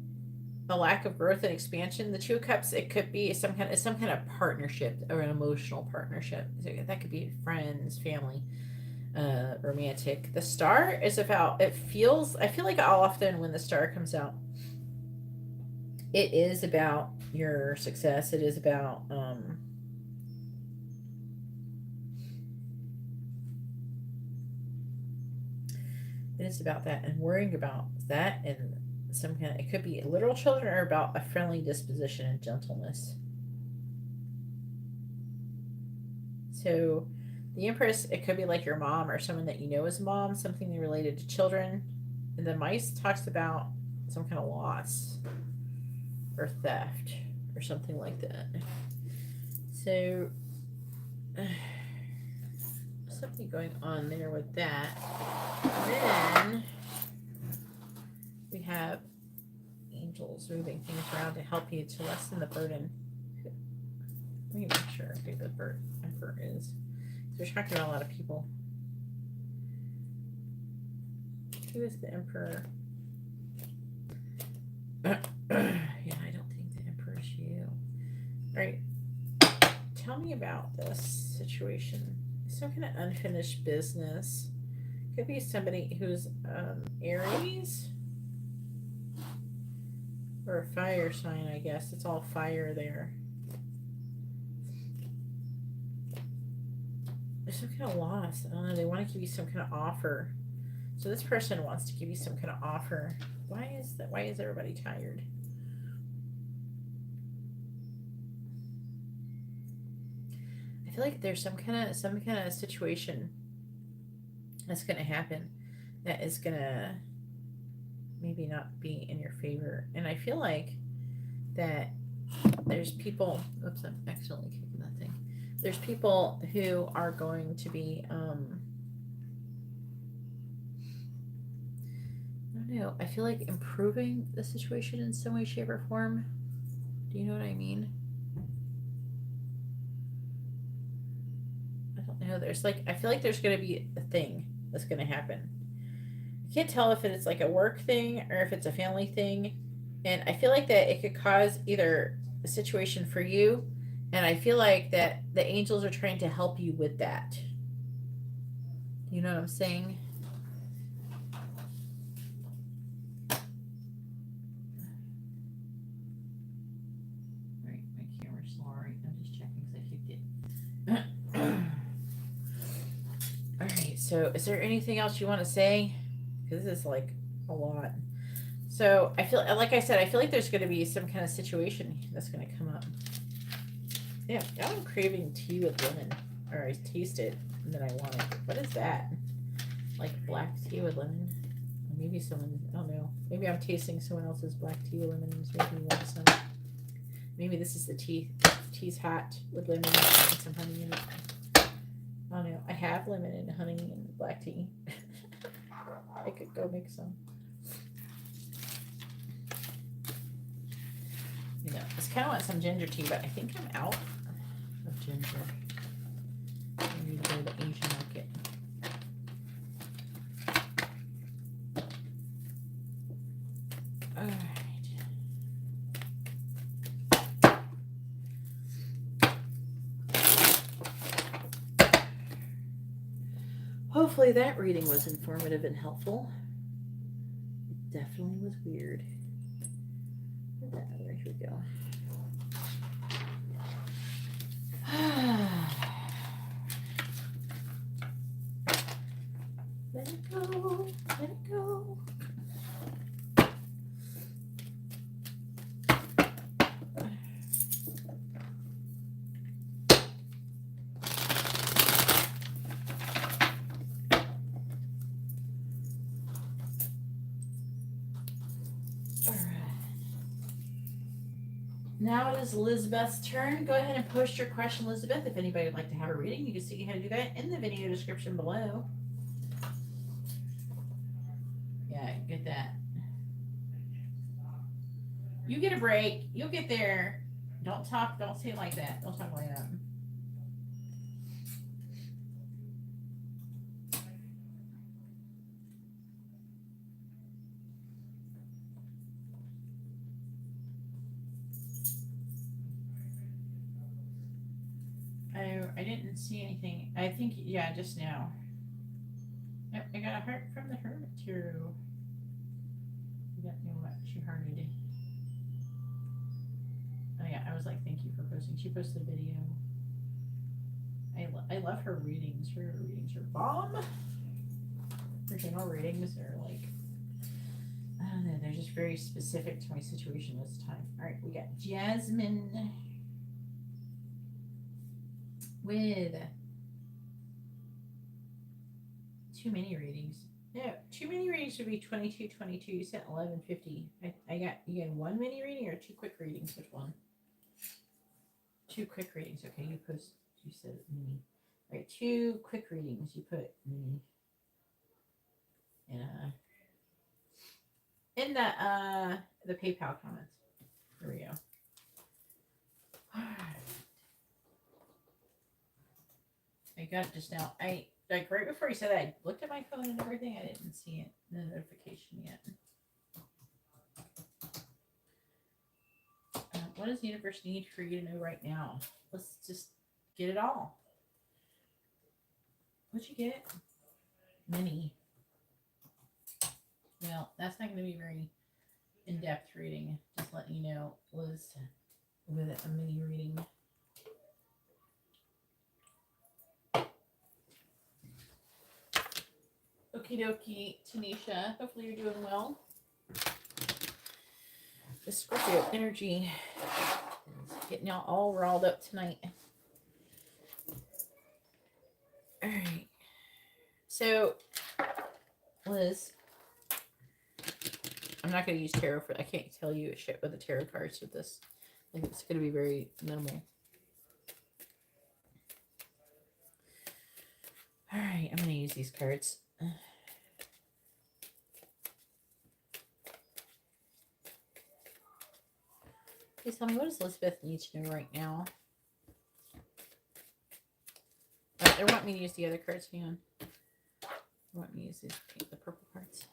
a lack of growth and expansion. The Two of Cups, it could be some kind of partnership or an emotional partnership. So that could be friends, family, romantic. The Star is about, I feel like often when the Star comes out, it is about your success. It is about that and worrying about that, and some kind of, it could be literal children or about a friendly disposition and gentleness. So the Empress, it could be like your mom or someone that you know is mom, something related to children. And the Mice talks about some kind of loss or theft or something like that. So something going on there with that. Then we have angels moving things around to help you to lessen the burden. Let me make sure who the Emperor is. We're talking about a lot of people. Who is the Emperor? Yeah, I don't think the Emperor is you. All right. Tell me about this situation. Some kind of unfinished business. Could be somebody who's Aries or a fire sign, I guess. It's all fire there. There's some kind of loss. I don't know. They want to give you some kind of offer. So this person wants to give you some kind of offer. Why is that? Why is everybody tired? I feel like there's some kind of situation that's going to happen that is going to maybe not be in your favor. And I feel like that there's people, oops, I'm accidentally kicking that thing. There's people who are going to be, I don't know, I feel like improving the situation in some way, shape, or form. Do you know what I mean? I don't know. I feel like there's going to be a thing that's going to happen. I can't tell if it's like a work thing or if it's a family thing. And I feel like that it could cause either a situation for you, and I feel like that the angels are trying to help you with that. You know what I'm saying? Right, my camera's slow. Right, I'm just checking because I keep getting. All right, so is there anything else you want to say? Because this is like a lot. So I feel, like I said, I feel like there's going to be some kind of situation that's going to come up. Yeah, now I'm craving tea with lemon. Or I taste it and then I want it. What is that? Like black tea with lemon? Or maybe someone, I don't know. Maybe I'm tasting someone else's black tea with lemon and making me want some. Maybe this is the tea. Tea's hot with lemon and some honey in it. I don't know. I have lemon and honey and black tea. I could go make some. You know, I kind of want some ginger tea, but I think I'm out of ginger. I need to go to the Asian market. All right. Hopefully that reading was informative and helpful. It definitely was weird. There we go. Let it go, let it go. Now it is Elizabeth's turn. Go ahead and post your question, Elizabeth. If anybody would like to have a reading, you can see how to do that in the video description below. Yeah, get that. You get a break. You'll get there. Don't talk. Don't say it like that. Don't talk like that. didn't see anything. I think, yeah, just now. Yep, I got a heart from the Hermit Tarot. I don't know what she hearted. Oh yeah, I was like, thank you for posting. She posted a video. I love her readings. Her readings are bomb. Her general readings are like, I don't know, they're just very specific to my situation this time. All right, we got Jasmine with too many readings. No, too many readings would be 22. You said 1150. I got, you got one mini reading or two quick readings? Which one? Two quick readings. Okay, you said mini. All right, two quick readings. You put mini. In the PayPal comments. Here we go. I got it just now. I like right before you said that, I looked at my phone and everything. I didn't see it, the notification yet. What does the universe need for you to know right now? Let's just get it all. What'd you get? Mini. Well, that's not going to be very in-depth reading. Just letting you know, was with a mini reading. Okie dokie, Tanisha. Hopefully you're doing well. The Scorpio energy is getting y'all all riled up tonight. All right. So, Liz, I'm not going to use tarot for. I can't tell you shit with the tarot cards with this. Like, it's going to be very minimal. All right, I'm going to use these cards. Please tell me, what does Elizabeth need to know right now? They want me to use the other cards. Hang on. They want me to use the purple cards.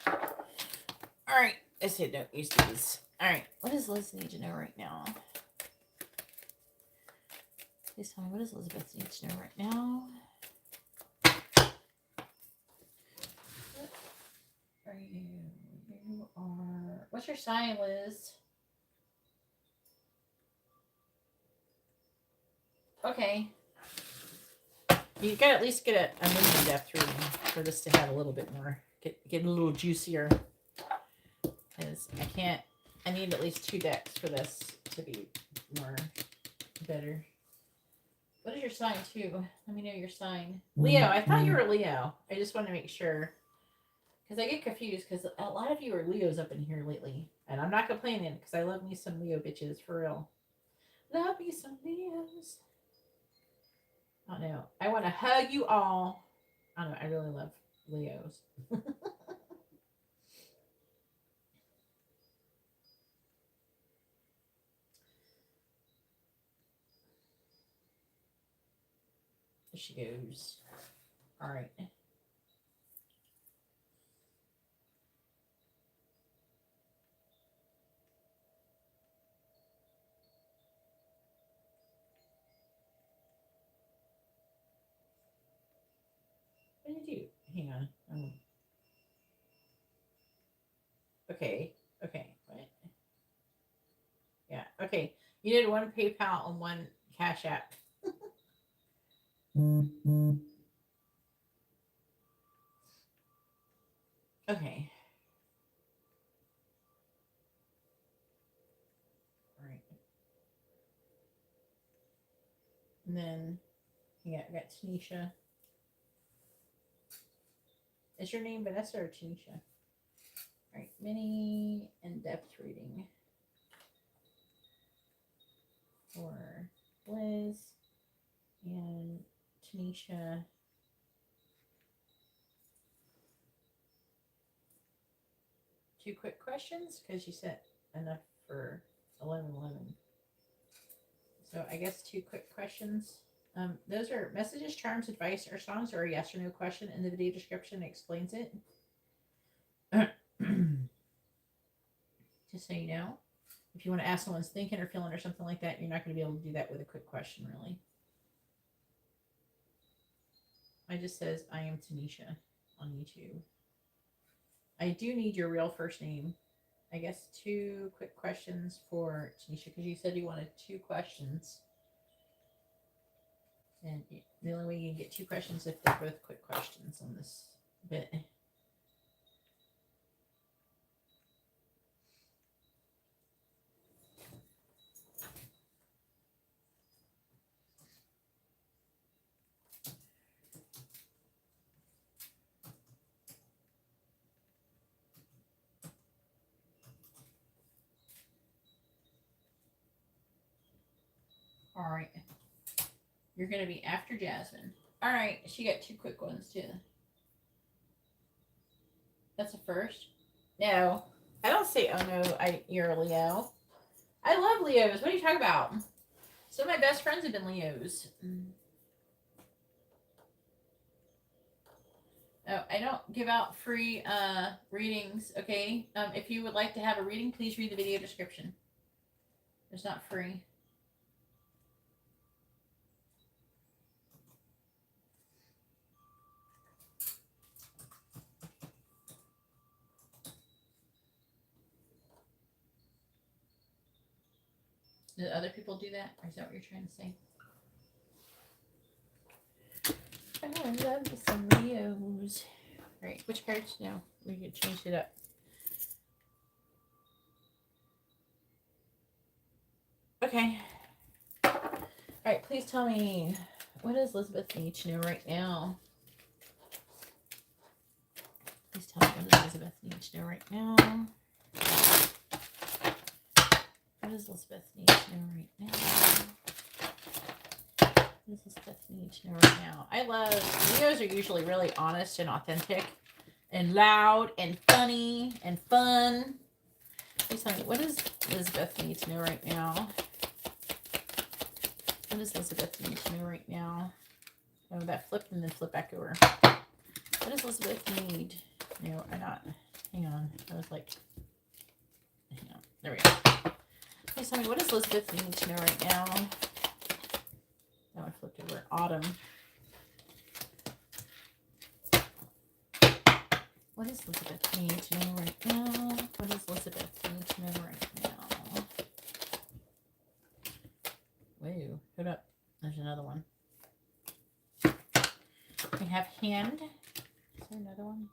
All right. I said don't use these. All right. What does Liz need to know right now? Please tell me, what does Elizabeth need to know right now? What are you? You are... What's your sign, Liz? Okay. You gotta at least get a mini in-depth reading for this to have a little bit more, get a little juicier. Because I need at least 2 decks for this to be more better. What is your sign too? Let me know your sign. Leo, I thought you were Leo. I just want to make sure. Because I get confused because a lot of you are Leos up in here lately. And I'm not complaining because I love me some Leo bitches, for real. Love me some Leos. I don't know. I want to hug you all. I don't know. I really love Leos. There she goes. All right. What did you do? Hang on. Okay. What? Yeah. Okay. You did one PayPal and one Cash App. Okay. All right. And then, yeah, I got Tanisha. Is your name Vanessa or Tanisha? All right. Mini in-depth reading for Liz and Tanisha. Two quick questions because you said enough for 11:11. So I guess 2 quick questions. Those are messages, charms, advice, or songs, or a yes or no question. In the video description, it explains it. Just so you know, if you want to ask someone's thinking or feeling or something like that, you're not going to be able to do that with a quick question, really. I just says, I am Tanisha on YouTube. I do need your real first name. I guess 2 quick questions for Tanisha, because you said you wanted 2 questions. And the only way you can get 2 questions if they're both quick questions on this bit. All right. You're going to be after Jasmine. All right. She got 2 quick ones, too. That's a first? No. I don't say, oh no, you're a Leo. I love Leos. What are you talking about? Some of my best friends have been Leos. Oh, I don't give out free readings, okay? If you would like to have a reading, please read the video description. It's not free. Do other people do that? Or is that what you're trying to say? I love some Leos. All right, which cards? No, we could change it up. Okay. All right, please tell me, what does Elizabeth need to know right now? Please tell me, what does Elizabeth need to know right now? What does Elizabeth need to know right now? What does Elizabeth need to know right now? I love, Leos are usually really honest and authentic and loud and funny and fun. Please tell me, what does Elizabeth need to know right now? What does Elizabeth need to know right now? Oh, that flipped and then flipped back over. What does Elizabeth need? No, I'm not. Hang on. I was like, hang on. There we go. Please tell me, what does Elizabeth need to know right now? That one flipped over. Autumn. What does Elizabeth need to know right now? What does Elizabeth need to know right now? Whoa, hold up. There's another one. We have hand. Is there another one?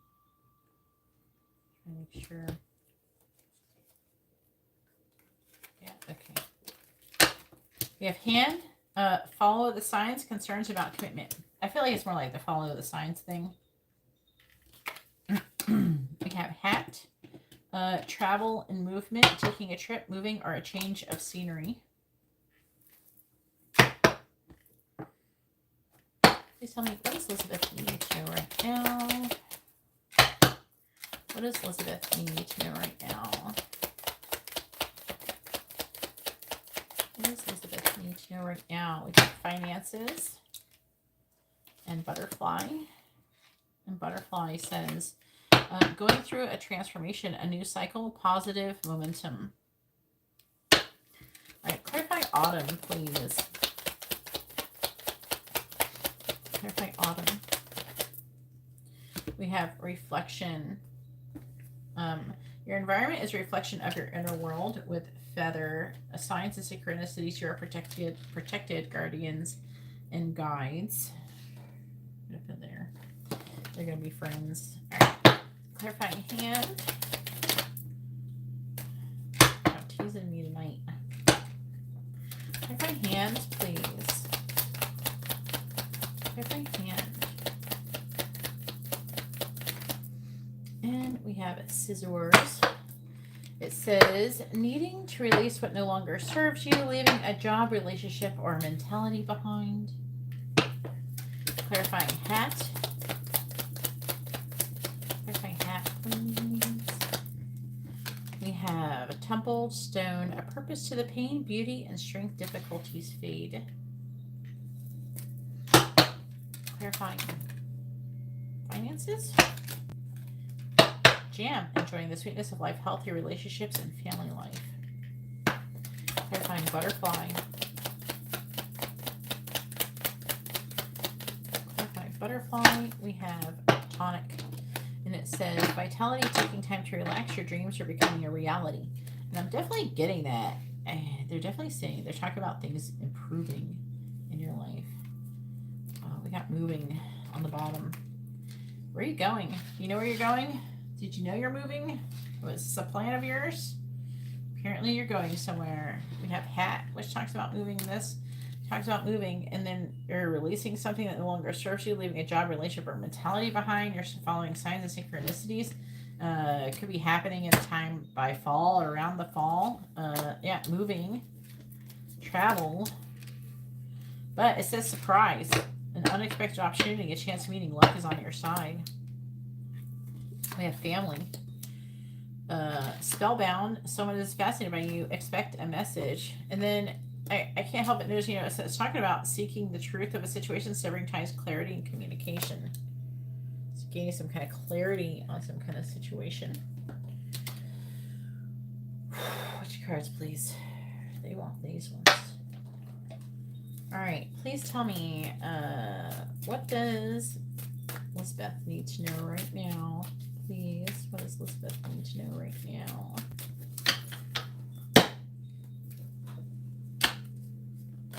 Make sure. Yeah, okay. We have hand. Follow the signs, concerns about commitment. I feel like it's more like the follow the signs thing. We have hat. Travel and movement, taking a trip, moving, or a change of scenery. Please tell me, what does Elizabeth need to know right now? What does Elizabeth need to know right now? What does Elizabeth need to know right now? We have finances and butterfly. And butterfly says, going through a transformation, a new cycle, positive momentum. All right, clarify autumn, please. Clarify autumn. We have reflection. Your environment is a reflection of your inner world with feather, signs and synchronicities. You are protected guardians and guides. Put it there. They're going to be friends. All right. Clarifying hand. Stop teasing me tonight. Clarifying hand, please. Clarifying hand. And we have scissors. It says, needing to release what no longer serves you, leaving a job, relationship, or mentality behind. Clarifying hat. Clarifying hat, please. We have a tumbled stone, a purpose to the pain, beauty, and strength. Difficulties fade. Clarifying finances. Jam, enjoying the sweetness of life, healthy relationships, and family life. Clarifying butterfly. Clarifying butterfly, we have tonic. And it says, vitality, taking time to relax, your dreams are becoming a reality. And I'm definitely getting that. And they're definitely saying, they're talking about things improving in your life. We got moving on the bottom. Where are you going? You know where you're going? Did you know you're moving? Was this a plan of yours? Apparently you're going somewhere. We have hat, which talks about moving this. Talks about moving, and then you're releasing something that no longer serves you, leaving a job, relationship, or mentality behind. You're following signs and synchronicities. It could be happening at a time by fall or around the fall. Yeah, moving, travel. But it says surprise, an unexpected opportunity, a chance meeting. Luck is on your side. We have family. Spellbound, someone is fascinated by you, expect a message. And then I can't help but notice, it's talking about seeking the truth of a situation, severing ties, clarity, and communication. It's gaining some kind of clarity on some kind of situation. Which cards, please? They want these ones. All right, please tell me, what does Lisbeth need to know right now? Please, what does Lisbeth need to know right now?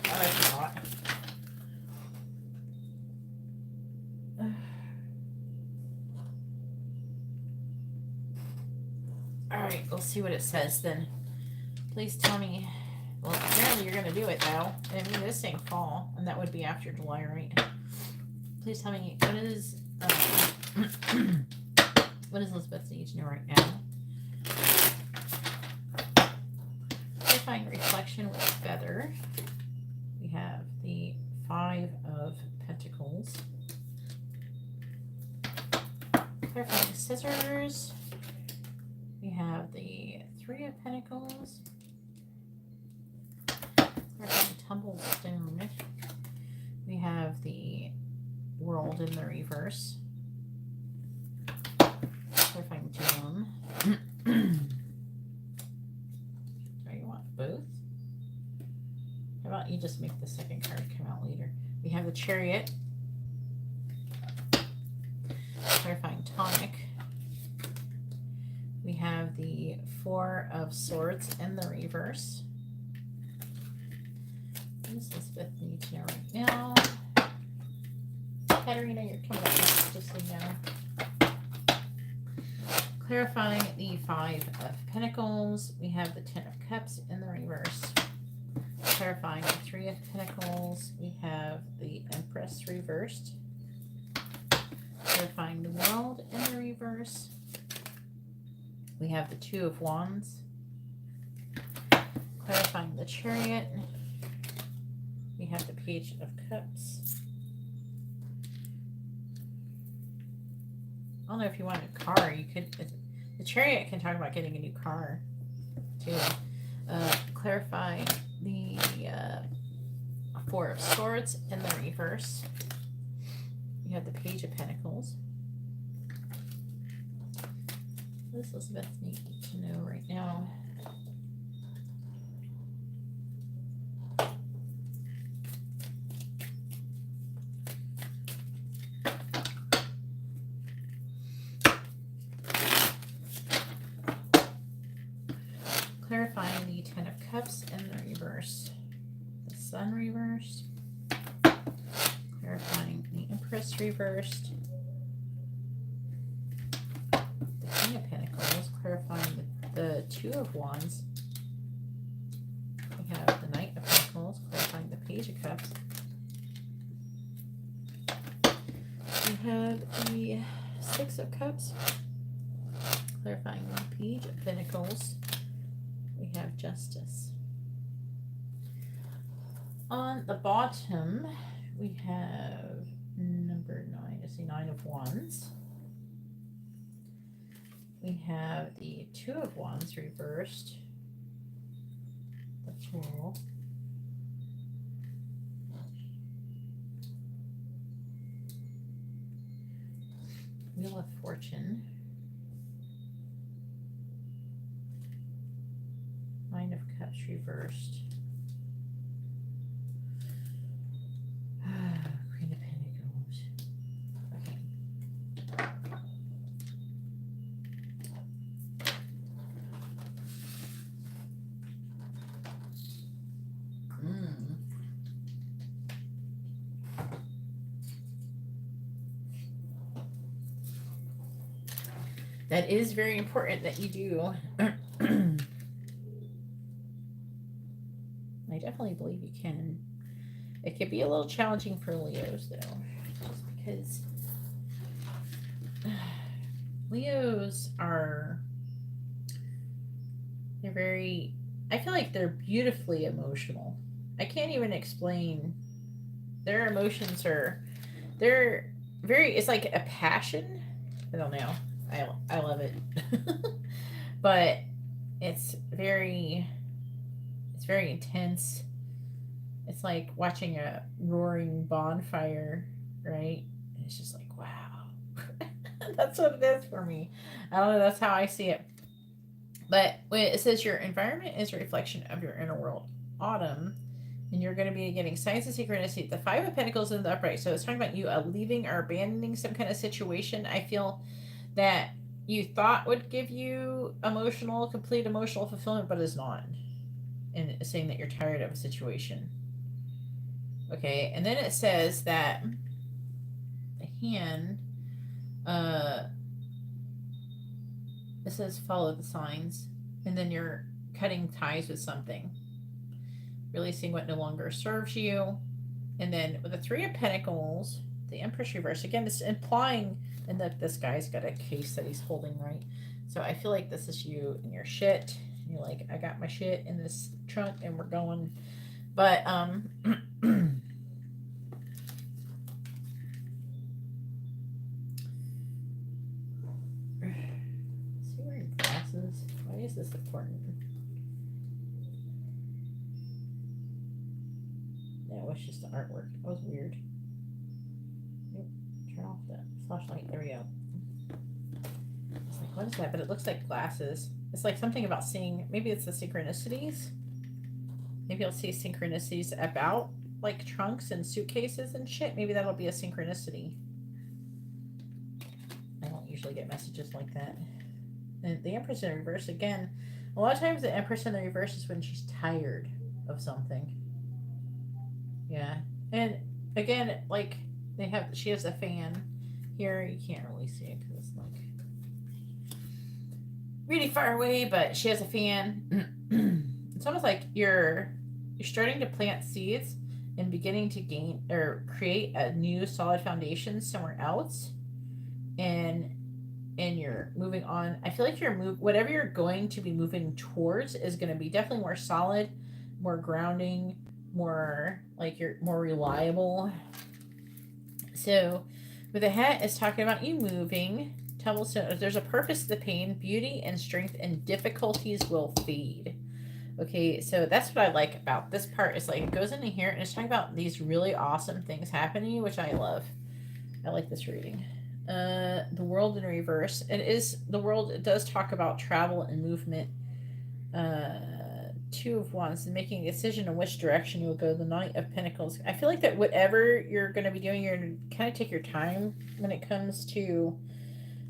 Oh, I forgot. All right, we'll see what it says then. Please tell me. Well, apparently you're going to do it, though. I mean, this ain't fall, and that would be after July, right? Please tell me, what is... what does Elizabeth need to know right now? Clarifying reflection with feather. We have the 5 of Pentacles. Clarifying scissors. We have the 3 of Pentacles. Clarifying tumbled stone. We have the World in the reverse. Clarifying doom. Do you want both? How about you just make the second card come out later? We have the Chariot. Clarifying tonic. We have the 4 of Swords in the reverse. What does Elizabeth need to know right now? Katarina, you're coming up next, just so you know. Clarifying the 5 of Pentacles. We have the 10 of Cups in the reverse. Clarifying the 3 of Pentacles. We have the Empress reversed. Clarifying the World in the reverse. We have the 2 of Wands. Clarifying the Chariot. We have the Page of Cups. I don't know if you want a car. You could. The Chariot can talk about getting a new car, too. Clarifying the 4 of Swords in the reverse. You have the Page of Pentacles. What does Elizabeth need to know right now? Clarifying the 10 of Cups in the reverse. The Sun reversed. Clarifying the Empress reversed. The King of Pentacles. Clarifying the 2 of Wands. We have the Knight of Pentacles. Clarifying the Page of Cups. We have the 6 of Cups. Clarifying the Page of Pentacles. We have Justice. On the bottom, we have number 9. It's the 9 of Wands. We have the 2 of Wands reversed. The Fool. Wheel of Fortune. 9 of Cups reversed. Queen of Pentacles. That is very important that you do. I definitely believe you can. It could be a little challenging for Leos, though, just because Leos are, they're very, I feel like they're beautifully emotional. I can't even explain. Their emotions are, they're very, it's like a passion. I don't know. I love it. But it's very, it's very intense. It's like watching a roaring bonfire, right? And it's just like, wow. That's what it is for me. I don't know, that's how I see it. But when it says your environment is a reflection of your inner world, autumn, and you're going to be getting signs of synchronicity. The Five of Pentacles in the upright. So it's talking about you leaving or abandoning some kind of situation. I feel that you thought would give you complete emotional fulfillment, but is not. And saying that you're tired of a situation. Okay, and then it says that the hand, it says follow the signs, and then you're cutting ties with something, releasing what no longer serves you. And then with the Three of Pentacles, the Empress reverse, again, it's implying, and that this guy's got a case that he's holding, right? So I feel like this is you and your shit. You're like, I got my shit in this trunk and we're going. But, is he wearing glasses? Why is this important? That was just the artwork. That was weird. Turn off the flashlight. There we go. It's like, what is that? But it looks like glasses. It's like something about seeing, maybe it's the synchronicities. Maybe I'll see synchronicities about like trunks and suitcases and shit. Maybe that'll be a synchronicity. I don't usually get messages like that. And the Empress in reverse, again, a lot of times the Empress in the reverse is when she's tired of something. Yeah. And again, like she has a fan here. You can't really see it because it's like really far away, but she has a fan. It's almost like you're starting to plant seeds and beginning to gain or create a new solid foundation somewhere else, and you're moving on. I feel like whatever you're going to be moving towards is going to be definitely more solid, more grounding, more like you're more reliable. So with the hat, it's talking about you moving. There's a purpose to the pain, beauty and strength, and difficulties will fade. Okay, so that's what I like about this part. Is like it goes into here and it's talking about these really awesome things happening, which I love. I like this reading. The world in reverse. The world. It does talk about travel and movement. Two of Wands and making a decision on which direction you will go. The Knight of Pentacles. I feel like that whatever you're going to be doing, you're going to kind of take your time when it comes to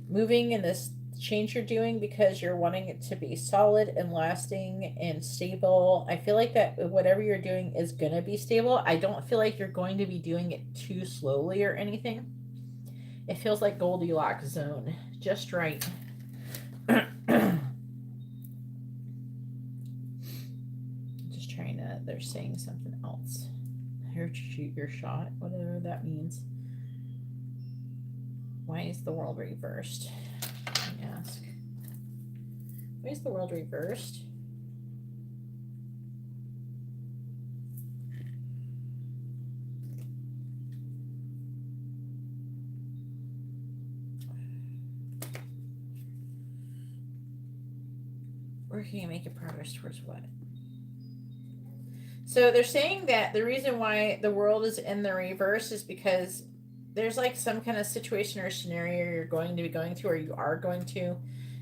moving in this change you're doing, because you're wanting it to be solid and lasting and stable. I feel like that whatever you're doing is going to be stable. I don't feel like you're going to be doing it too slowly or anything. It feels like Goldilocks zone, just right. Just trying to, they're saying something else. Here to shoot your shot, whatever that means. Why is the world reversed? Let me ask. Why is the world reversed? Where can you make a progress towards what? So they're saying that the reason why the world is in the reverse is because there's like some kind of situation or scenario you're going to be going through, or you are going to.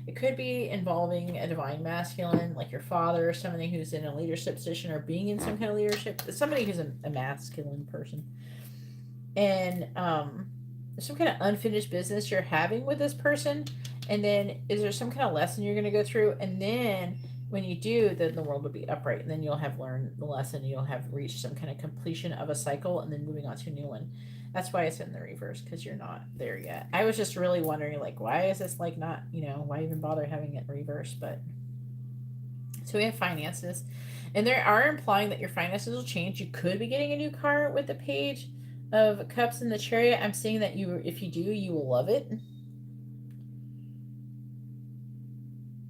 It could be involving a divine masculine, like your father, or somebody who's in a leadership position or being in some kind of leadership, somebody who's a masculine person. And there's some kind of unfinished business you're having with this person. And then is there some kind of lesson you're going to go through? And then when you do, then the world will be upright, and then you'll have learned the lesson. You'll have reached some kind of completion of a cycle, and then moving on to a new one. That's why it's in the reverse, because you're not there yet. I was just really wondering, like, why is this like not, why even bother having it reverse? But so we have finances, and there are implying that your finances will change. You could be getting a new car with the Page of Cups in the Chariot. I'm seeing that if you do, you will love it.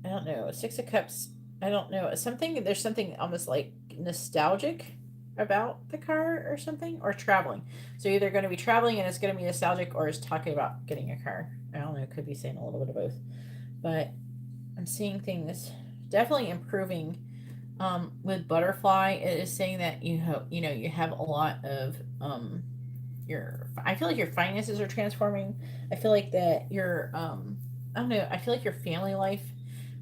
I don't know. Six of Cups. I don't know. There's something almost like nostalgic about the car or something, or traveling. So either going to be traveling and it's going to be nostalgic, or it's talking about getting a car. I don't know. It could be saying a little bit of both. But I'm seeing things definitely improving. With Butterfly, it is saying that you have a lot of I feel like your finances are transforming. I feel like that your I don't know. I feel like your family life,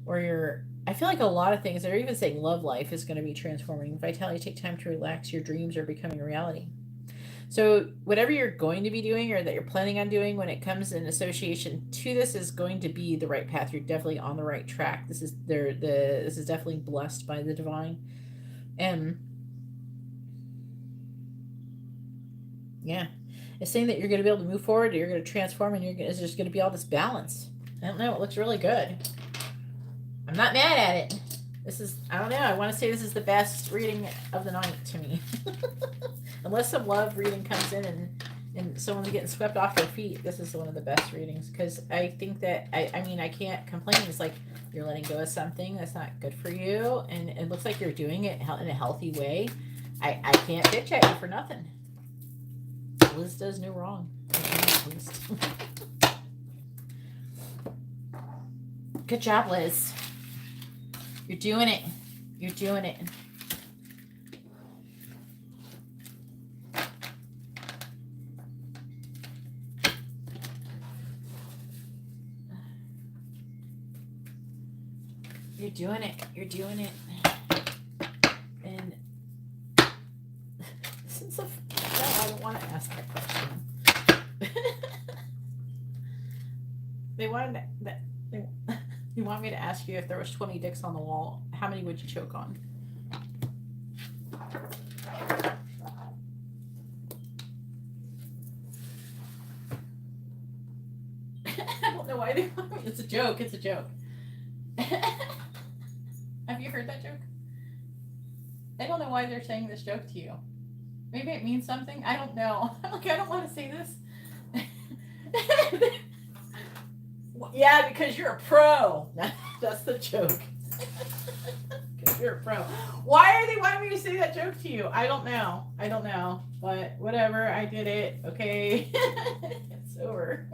or I feel like a lot of things. They're even saying love life is going to be transforming. Vitality, take time to relax. Your dreams are becoming reality. So whatever you're going to be doing, or that you're planning on doing when it comes in association to this, is going to be the right path. You're definitely on the right track. This is definitely blessed by the divine. And yeah, it's saying that you're going to be able to move forward, you're going to transform, and there's just going to be all this balance. I don't know, it looks really good. I'm not mad at it. I don't know, I want to say this is the best reading of the night to me. Unless some love reading comes in and someone's getting swept off their feet, this is one of the best readings, because I think that, I can't complain. It's like you're letting go of something that's not good for you, and it looks like you're doing it in a healthy way. I can't bitch at you for nothing. Liz does no wrong. Good job, Liz. You're doing it. You're doing it. You're doing it. You're doing it. And since I don't want to ask that question. They wanted that. You want me to ask you, if there was 20 dicks on the wall, how many would you choke on? I don't know why they want me. It's a joke. It's a joke. Have you heard that joke? I don't know why they're saying this joke to you. Maybe it means something. I don't know. Like, I don't want to say this. Yeah, because you're a pro. That's the joke. Because you're a pro. Why are they wanting me to say that joke to you? I don't know. I don't know. But whatever. I did it. Okay. It's over.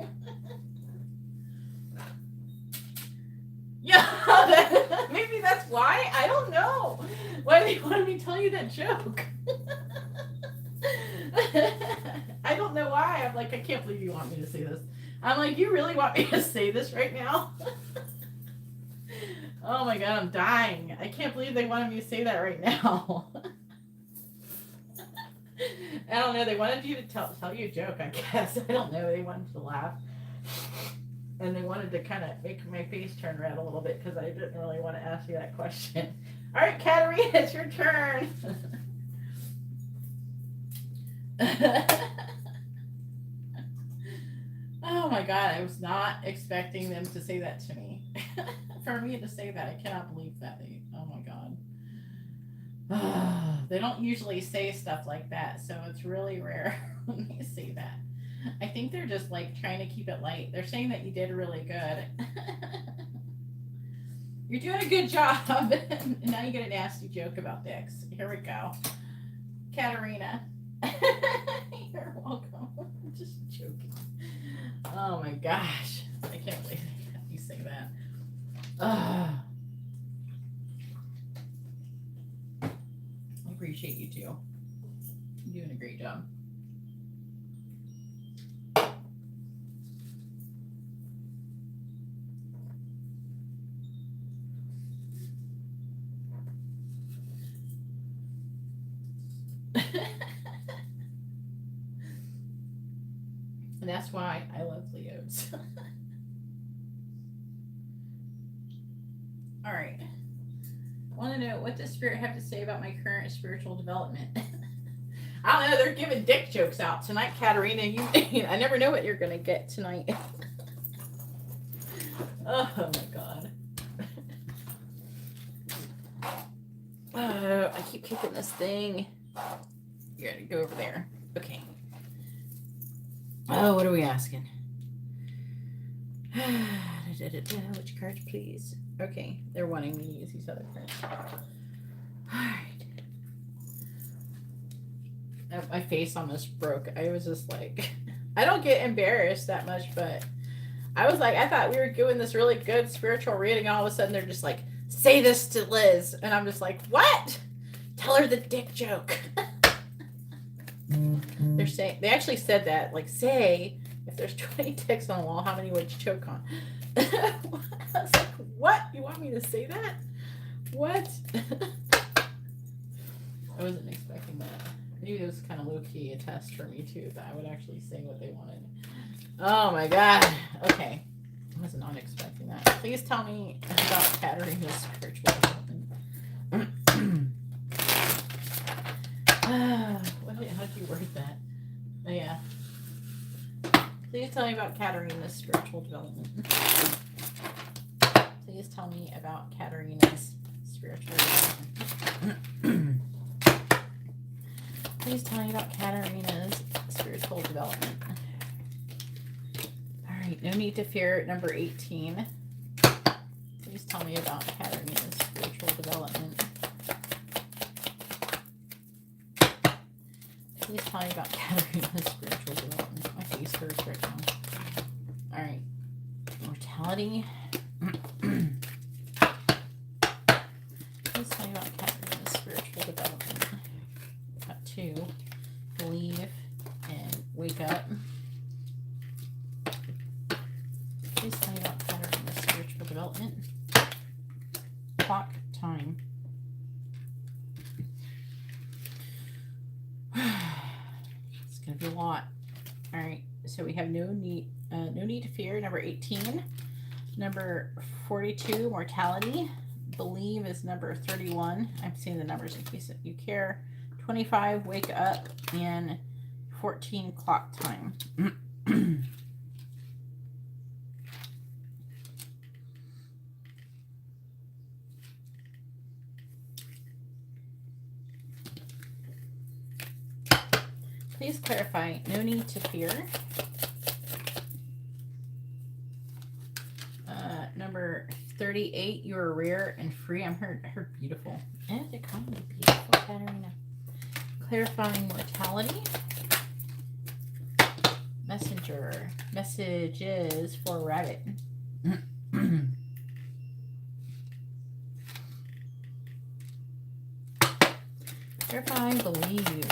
Yeah. Maybe that's why. I don't know. Why they wanted me to tell you that joke. I don't know why. I'm like, I can't believe you want me to say this. I'm like, you really want me to say this right now? Oh my god, I'm dying. I can't believe they wanted me to say that right now. I don't know. They wanted you to tell you a joke, I guess. I don't know. They wanted to laugh. And they wanted to kind of make my face turn red a little bit, because I didn't really want to ask you that question. All right, Katarina, it's your turn. Oh my god, I was not expecting them to say that to me. For me to say that, I cannot believe that. Oh my god. They don't usually say stuff like that, so it's really rare when they say that. I think they're just like trying to keep it light. They're saying that you did really good. You're doing a good job. And now you get a nasty joke about dicks. Here we go. Katarina. You're welcome. I'm just joking. Oh my gosh. I can't believe you say that. I appreciate you too. You're doing a great job. And that's why I love Leos. All right. want to know, what does Spirit have to say about my current spiritual development? I don't know. They're giving dick jokes out tonight, Katarina. I never know what you're gonna get tonight. Oh my god. Oh, I keep kicking this thing. You gotta go over there. Okay. Oh, what are we asking? Which cards, please? Okay, they're wanting me to use these other cards. Alright. Oh, my face almost broke. I was just like, I don't get embarrassed that much, but I was like, I thought we were doing this really good spiritual reading, and all of a sudden they're just like, say this to Liz. And I'm just like, what? Tell her the dick joke. They're saying, they actually said that, like, say, if there's 20 dicks on the wall, how many would you choke on? I was like, what? You want me to say that? What? I wasn't expecting that. I knew it was kind of low-key a test for me, too, that I would actually say what they wanted. Oh, my God. Okay. I was not expecting that. Please tell me about Katarina's spiritual development. How did you word that? Oh, yeah. Please tell me about Katarina's spiritual development. Please tell me about Katarina's spiritual development. Please tell me about Katarina's spiritual development. All right, no need to fear. Number 18. Please tell me about Katarina's spiritual development. Please tell me about Katarina's spiritual development. My face hurts right now. All right, mortality. Please tell me about Katarina's spiritual development. Got 2. Believe and wake up. Please tell me about Katarina's spiritual development. Clock time. It's gonna be a lot. All right, so we have no need to fear. Number 18. Number 42, mortality. Believe is number 31. I'm seeing the numbers in case you care. 25, wake up, and 14, clock time. Please clarify, no need to fear. Number 38, you are rare and free. I'm her beautiful. And they're calling me beautiful, Katarina. Clarifying mortality. Messenger. Messages for rabbit. Clarifying believe.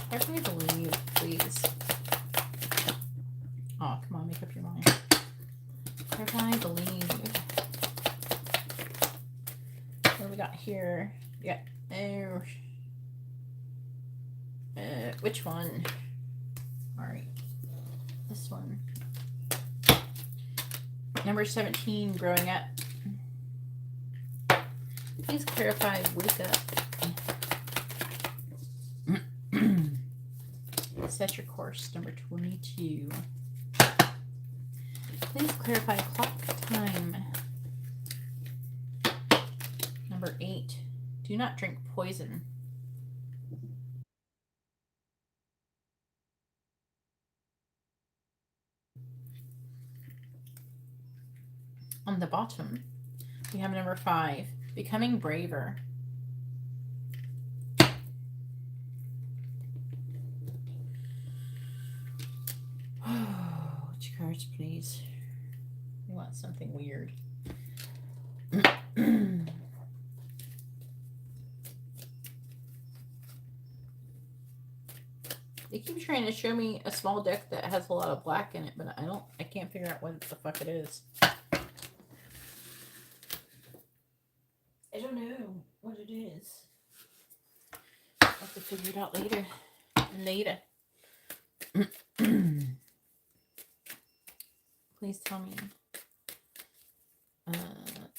Clarifying believe, please. Oh, come on, make up your mind. Clarify, believe. What do we got here? Yeah. Which one? All right. This one. Number 17, growing up. Please clarify, wake up. Set your course. Number 22. Please clarify clock time. Number 8. Do not drink poison. On the bottom, we have number 5. Becoming braver. Which cards, please? We want something weird. They keep trying to show me a small deck that has a lot of black in it, but I can't figure out what the fuck it is. I don't know what it is. I'll have to figure it out later. Later. 'Please tell me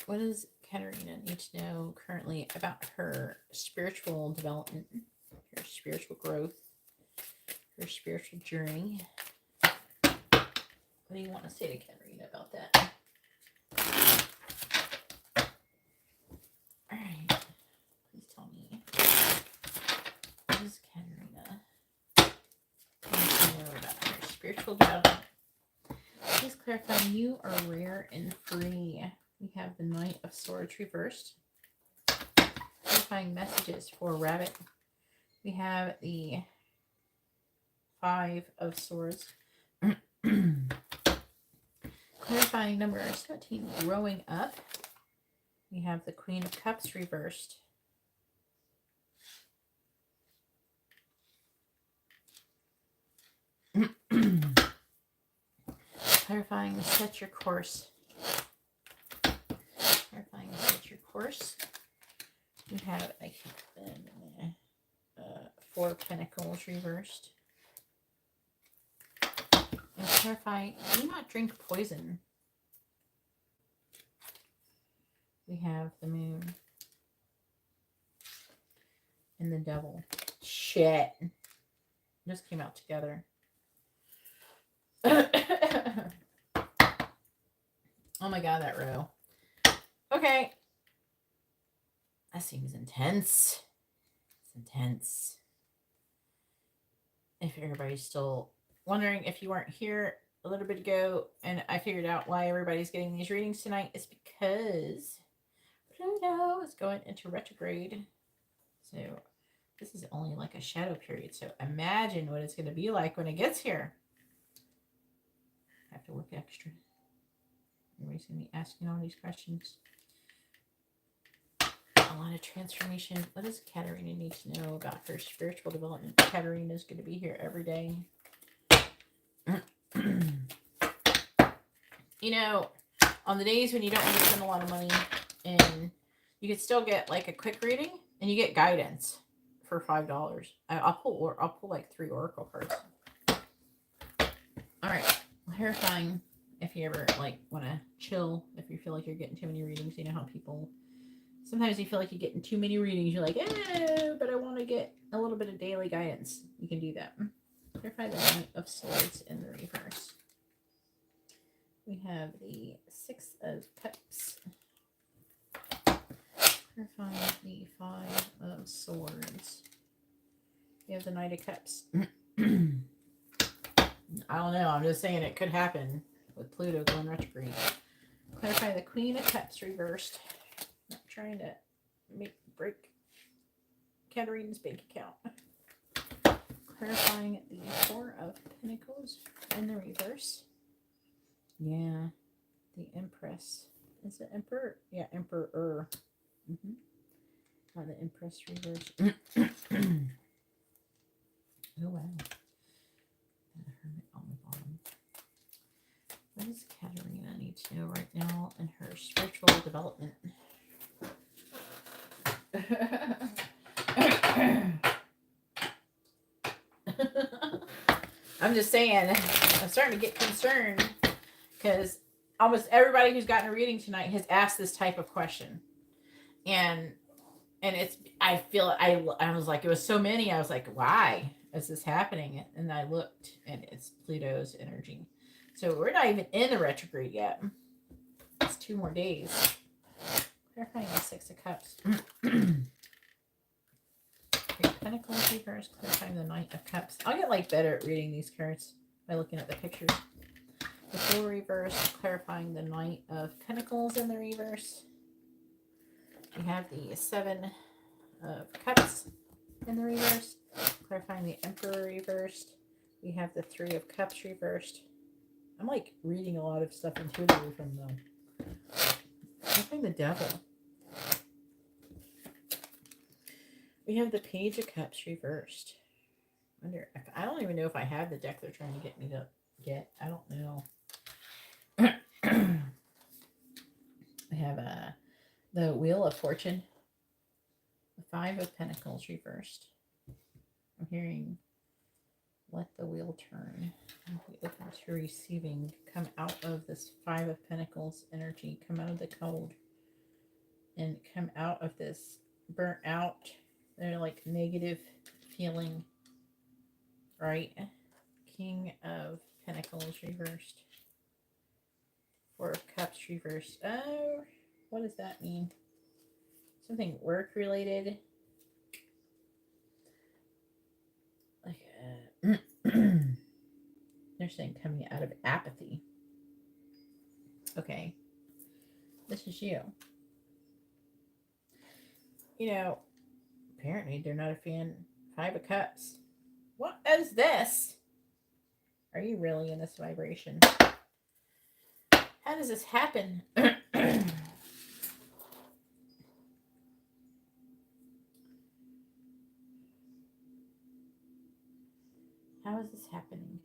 What does Katerina need to know currently about her spiritual development, her spiritual growth, her spiritual journey? What do you want to say to Katerina about that? All right. Please tell me. What does Katerina need to know about her spiritual development? Please clarify, you are rare and free. We have the Knight of Swords reversed. Clarifying messages for Rabbit. We have the Five of Swords. Clarifying number 17, growing up. We have the Queen of Cups reversed. Clarifying set your course. Clarifying set your course. We have, I keep them in there, Four of Pentacles reversed. And clarify, do not drink poison. We have the Moon and the Devil. Shit. Just came out together. Oh my god, that row. Okay. That seems intense. It's intense. If everybody's still wondering, if you weren't here a little bit ago and I figured out why everybody's getting these readings tonight, it's because Pluto is going into retrograde. So this is only like a shadow period. So imagine what it's going to be like when it gets here. I have to work extra. Everybody's going to be asking all these questions. A lot of transformation. What does Katerina need to know about her spiritual development? Katerina is going to be here every day. You know, on the days when you don't want to spend a lot of money, and you can still get like a quick reading, and you get guidance for $5. I'll pull like 3 oracle cards. All right, clarifying. If you ever like want to chill, if you feel like you're getting too many readings, you know how people sometimes you feel like you're getting too many readings. You're like, but I want to get a little bit of daily guidance. You can do that. Clarify the Knight of Swords in the reverse. We have the Six of Cups. Clarify the Five of Swords. We have the Knight of Cups. I don't know. I'm just saying it could happen with Pluto going retrograde. Clarify the Queen of Cups reversed. Not trying to break Katerina's bank account. Clarifying the Four of Pentacles in the reverse. Yeah, the Empress. Is it Emperor? Yeah, Emperor. The Empress reverse. Oh wow. The Hermit on the bottom. What does Katerina need to know right now in her spiritual development? I'm just saying, I'm starting to get concerned because almost everybody who's gotten a reading tonight has asked this type of question. And it's, I was like, it was so many. I was like, why is this happening? And I looked and it's Pluto's energy. So we're not even in the retrograde yet. It's 2 more days. Clarifying the Six of Cups. Pentacles reverse. Clarifying the Knight of Cups. I'll get like better at reading these cards by looking at the pictures. The Fool reverse. Clarifying the Knight of Pentacles in the reverse. We have the Seven of Cups in the reverse. Clarifying the Emperor reversed. We have the Three of Cups reversed. I'm like reading a lot of stuff intuitively from them. Clarifying the Devil. We have the Page of Cups reversed. I don't even know if I have the deck they're trying to get me to get. I don't know. We have the Wheel of Fortune. The Five of Pentacles reversed. I'm hearing Let the wheel turn. Be open to receiving. Come out of this Five of Pentacles energy. Come out of the cold. And come out of this burnt out. They're like negative feeling. Right? King of Pentacles reversed. Four of Cups reversed. Oh, what does that mean? Something work related. Like they're saying coming out of apathy. Okay. This is you. You know, apparently they're not a fan. Five of Cups. What is this? Are you really in this vibration? How does this happen? How is this happening?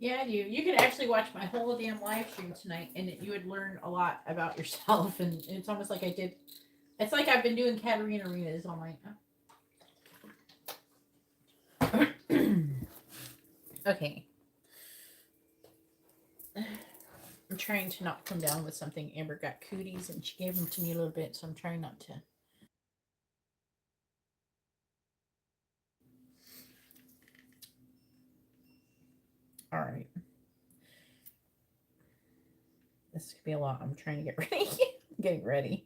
Yeah, I do. You could actually watch my whole damn live stream tonight, and you would learn a lot about yourself. And it's almost like I did. It's like I've been doing Katarina Arenas all night. Okay. I'm trying to not come down with something. Amber got cooties, and she gave them to me a little bit, so I'm trying not to. All right. This could be a lot. I'm trying to get ready. I'm getting ready.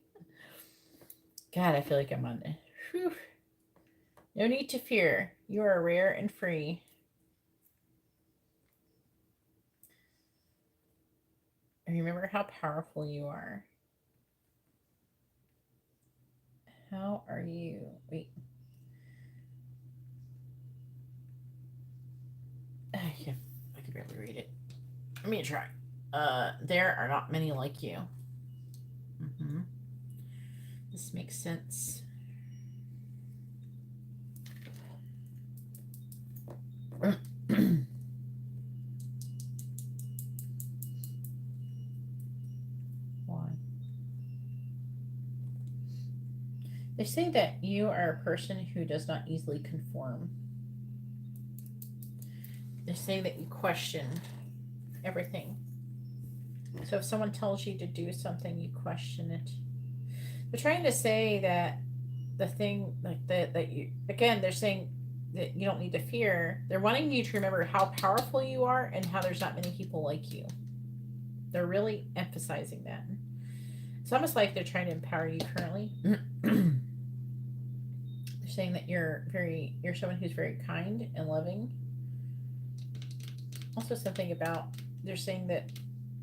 God, I feel like I'm on. Whew. No need to fear. You are rare and free. Remember how powerful you are. How are you? Wait. I can barely read it. Let me try. There are not many like you. Mm-hmm. This makes sense. Why? They say that you are a person who does not easily conform. They say that you question everything. So if someone tells you to do something, you question it. They're trying to say that the thing like that you, again, they're saying that you don't need to fear. They're wanting you to remember how powerful you are and how there's not many people like you. They're really emphasizing that. It's almost like they're trying to empower you currently. They're saying that you're someone who's very kind and loving. Also something about, they're saying that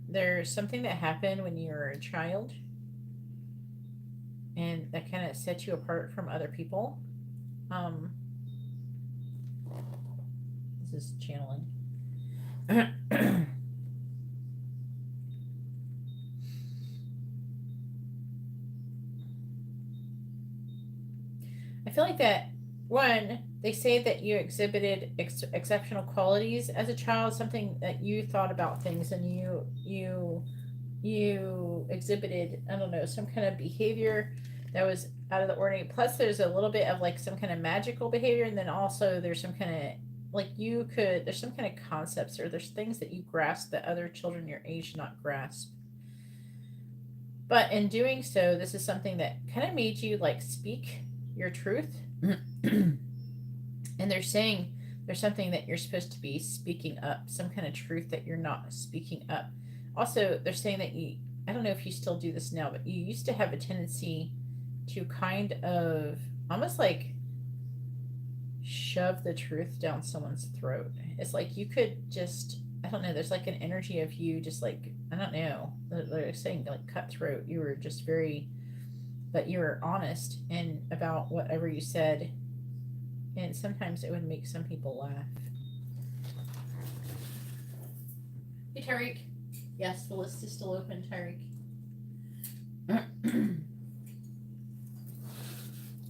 there's something that happened when you were a child and that kind of set you apart from other people. This is channeling. I feel like that, one, they say that you exhibited exceptional qualities as a child, something that you thought about things and you exhibited, I don't know, some kind of behavior that was out of the ordinary. Plus there's a little bit of like some kind of magical behavior, and then also there's some kind of like there's some kind of concepts, or there's things that you grasp that other children your age not grasp. But in doing so, this is something that kind of made you like speak your truth. And they're saying there's something that you're supposed to be speaking up, some kind of truth that you're not speaking up. Also, they're saying that I don't know if you still do this now, but you used to have a tendency to kind of almost like shove the truth down someone's throat. It's like you could just, I don't know, there's like an energy of you just like, I don't know, they're saying like cutthroat. You were just very, but you were honest and about whatever you said, and sometimes it would make some people laugh. Hey, Tariq. Yes, the list is still open, Tariq.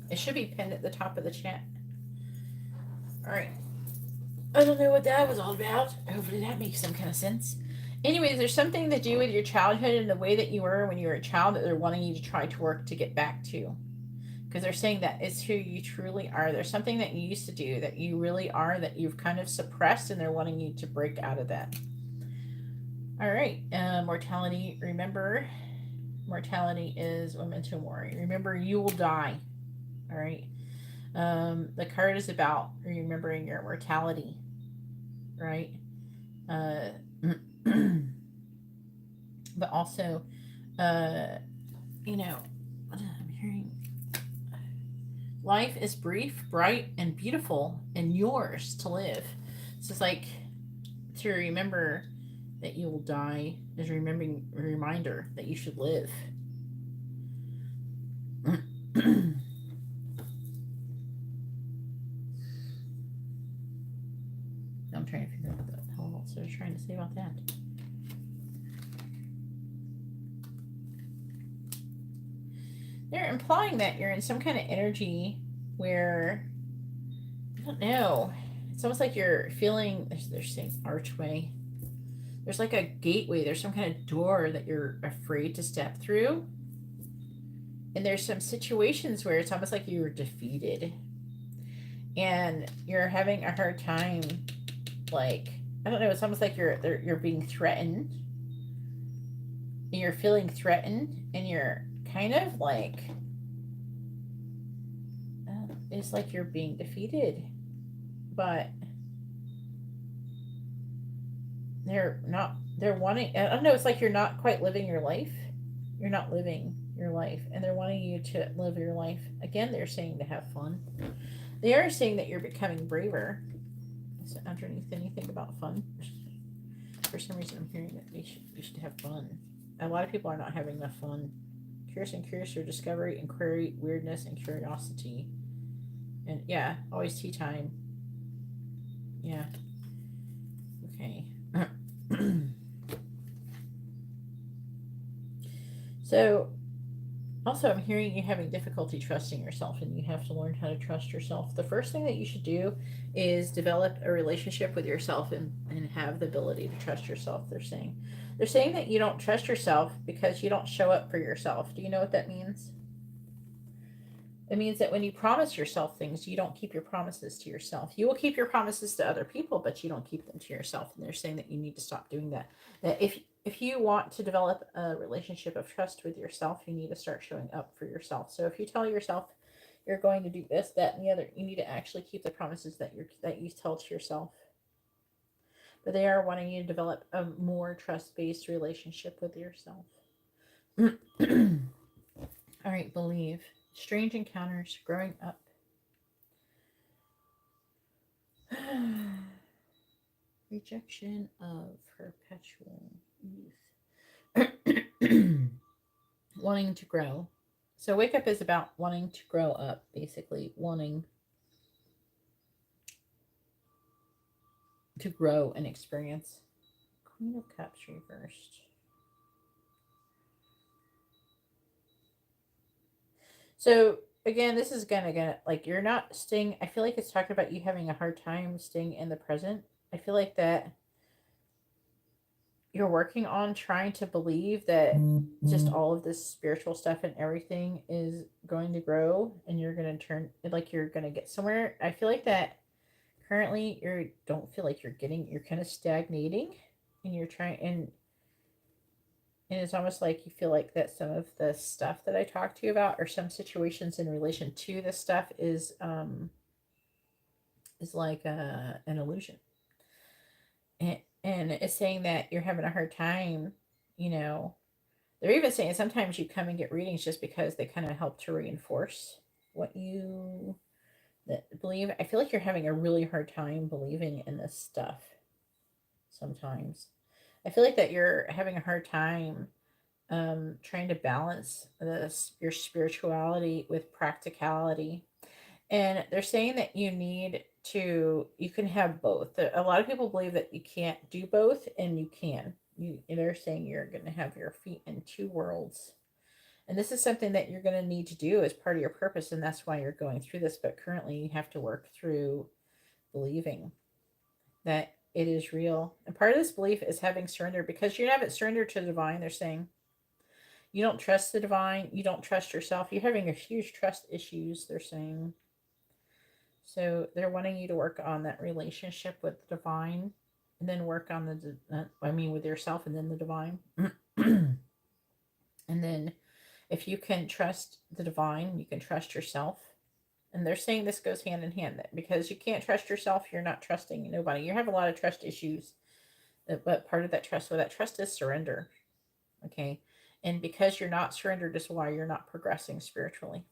It should be pinned at the top of the chat. All right. I don't know what that was all about. Hopefully that makes some kind of sense. Anyways, there's something to do with your childhood and the way that you were when you were a child that they're wanting you to try to work to get back to. Because they're saying that it's who you truly are. There's something that you used to do that you really are that you've kind of suppressed, and they're wanting you to break out of that. All right. Mortality. Remember, mortality is memento mori. Remember, you will die. All right. The card is about remembering your mortality, right? But also, you know, I'm hearing life is brief, bright, and beautiful, and yours to live. So it's like to remember that you will die is remembering a reminder that you should live. I'm trying to figure out what the hell else they're trying to say about that. They're implying that you're in some kind of energy where, I don't know, it's almost like you're feeling, they're saying archway. There's like a gateway. There's some kind of door that you're afraid to step through. And there's some situations where it's almost like you're defeated. And you're having a hard time, like, I don't know, it's almost like you're being threatened. And you're feeling threatened, and you're kind of like, it's like you're being defeated. But they're wanting, I don't know, it's like you're not quite living your life. You're not living your life, and they're wanting you to live your life. Again, they're saying to have fun. They are saying that you're becoming braver. Is it underneath anything about fun? For some reason, I'm hearing that you should have fun. A lot of people are not having enough fun. Curious for discovery, inquiry, weirdness, and curiosity. And yeah, always tea time. Yeah. Okay. So, also, I'm hearing you having difficulty trusting yourself, and you have to learn how to trust yourself. The first thing that you should do is develop a relationship with yourself and have the ability to trust yourself. They're saying that you don't trust yourself because you don't show up for yourself. Do you know what that means? It means that when you promise yourself things, you don't keep your promises to yourself. You will keep your promises to other people, but you don't keep them to yourself. And they're saying that you need to stop doing that. That if you want to develop a relationship of trust with yourself, you need to start showing up for yourself. So if you tell yourself you're going to do this, that, and the other, you need to actually keep the promises that you tell to yourself. But they are wanting you to develop a more trust-based relationship with yourself. All right, believe. Strange encounters growing up. Rejection of perpetual youth. Wanting to grow. So wake up is about wanting to grow up, basically. Wanting to grow and experience. Queen of Cups reversed. So again, this is gonna like you're not staying. I feel like it's talking about you having a hard time staying in the present. I feel like that you're working on trying to believe that just all of this spiritual stuff and everything is going to grow, and you're going to turn like you're going to get somewhere. I feel like that currently you don't feel like you're kind of stagnating, and you're trying, and it's almost like you feel like that some of the stuff that I talked to you about, or some situations in relation to this stuff, is like an illusion. And it's saying that you're having a hard time, you know. They're even saying sometimes you come and get readings just because they kind of help to reinforce what you believe. I feel like you're having a really hard time believing in this stuff sometimes. I feel like that you're having a hard time trying to balance your spirituality with practicality. And they're saying that you can have both. A lot of people believe that you can't do both, and you can. They're saying you're going to have your feet in two worlds. And this is something that you're going to need to do as part of your purpose, and that's why you're going through this. But currently, you have to work through believing that it is real. And part of this belief is having surrender, because you haven't surrendered to the divine. They're saying you don't trust the divine, you don't trust yourself. You're having a huge trust issues, they're saying. So they're wanting you to work on that relationship with the divine, and then work on with yourself and then the divine. And then if you can trust the divine, you can trust yourself. And they're saying this goes hand in hand, that because you can't trust yourself, you're not trusting nobody. You have a lot of trust issues. But part of that trust, well, that trust is surrender. Okay. And because you're not surrendered is why you're not progressing spiritually.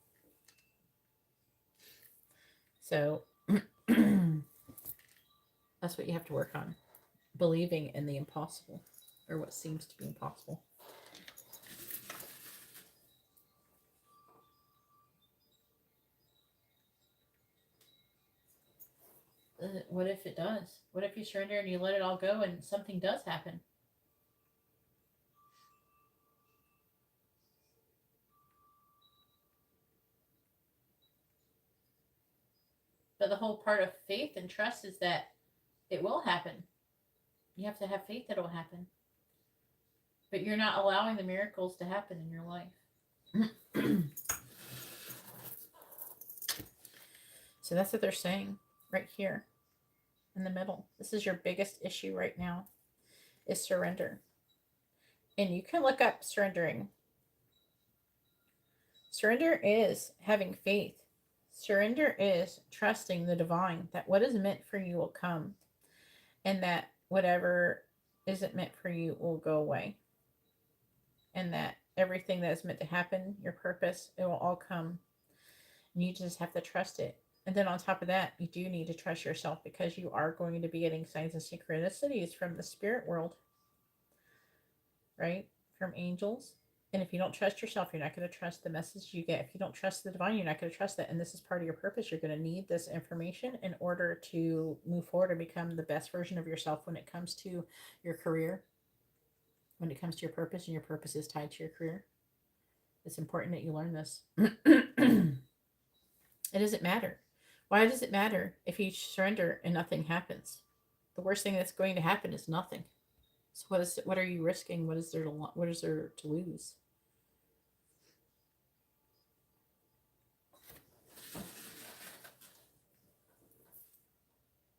So that's what you have to work on. Believing in the impossible, or what seems to be impossible. What if it does? What if you surrender and you let it all go and something does happen? But the whole part of faith and trust is that it will happen. You have to have faith that it will happen. But you're not allowing the miracles to happen in your life. So that's what they're saying right here in the middle. This is your biggest issue right now, is surrender. And you can look up surrendering. Surrender is having faith. Surrender is trusting the divine, that what is meant for you will come, and that whatever isn't meant for you will go away. And that everything that is meant to happen, your purpose, it will all come. And you just have to trust it. And then on top of that, you do need to trust yourself, because you are going to be getting signs and synchronicities from the spirit world, right? From angels. And if you don't trust yourself, you're not going to trust the message you get. If you don't trust the divine, you're not going to trust that. And this is part of your purpose. You're going to need this information in order to move forward and become the best version of yourself when it comes to your career, when it comes to your purpose, and your purpose is tied to your career. It's important that you learn this. It doesn't matter. Why does it matter if you surrender and nothing happens? The worst thing that's going to happen is nothing. So what are you risking? What is there to lose?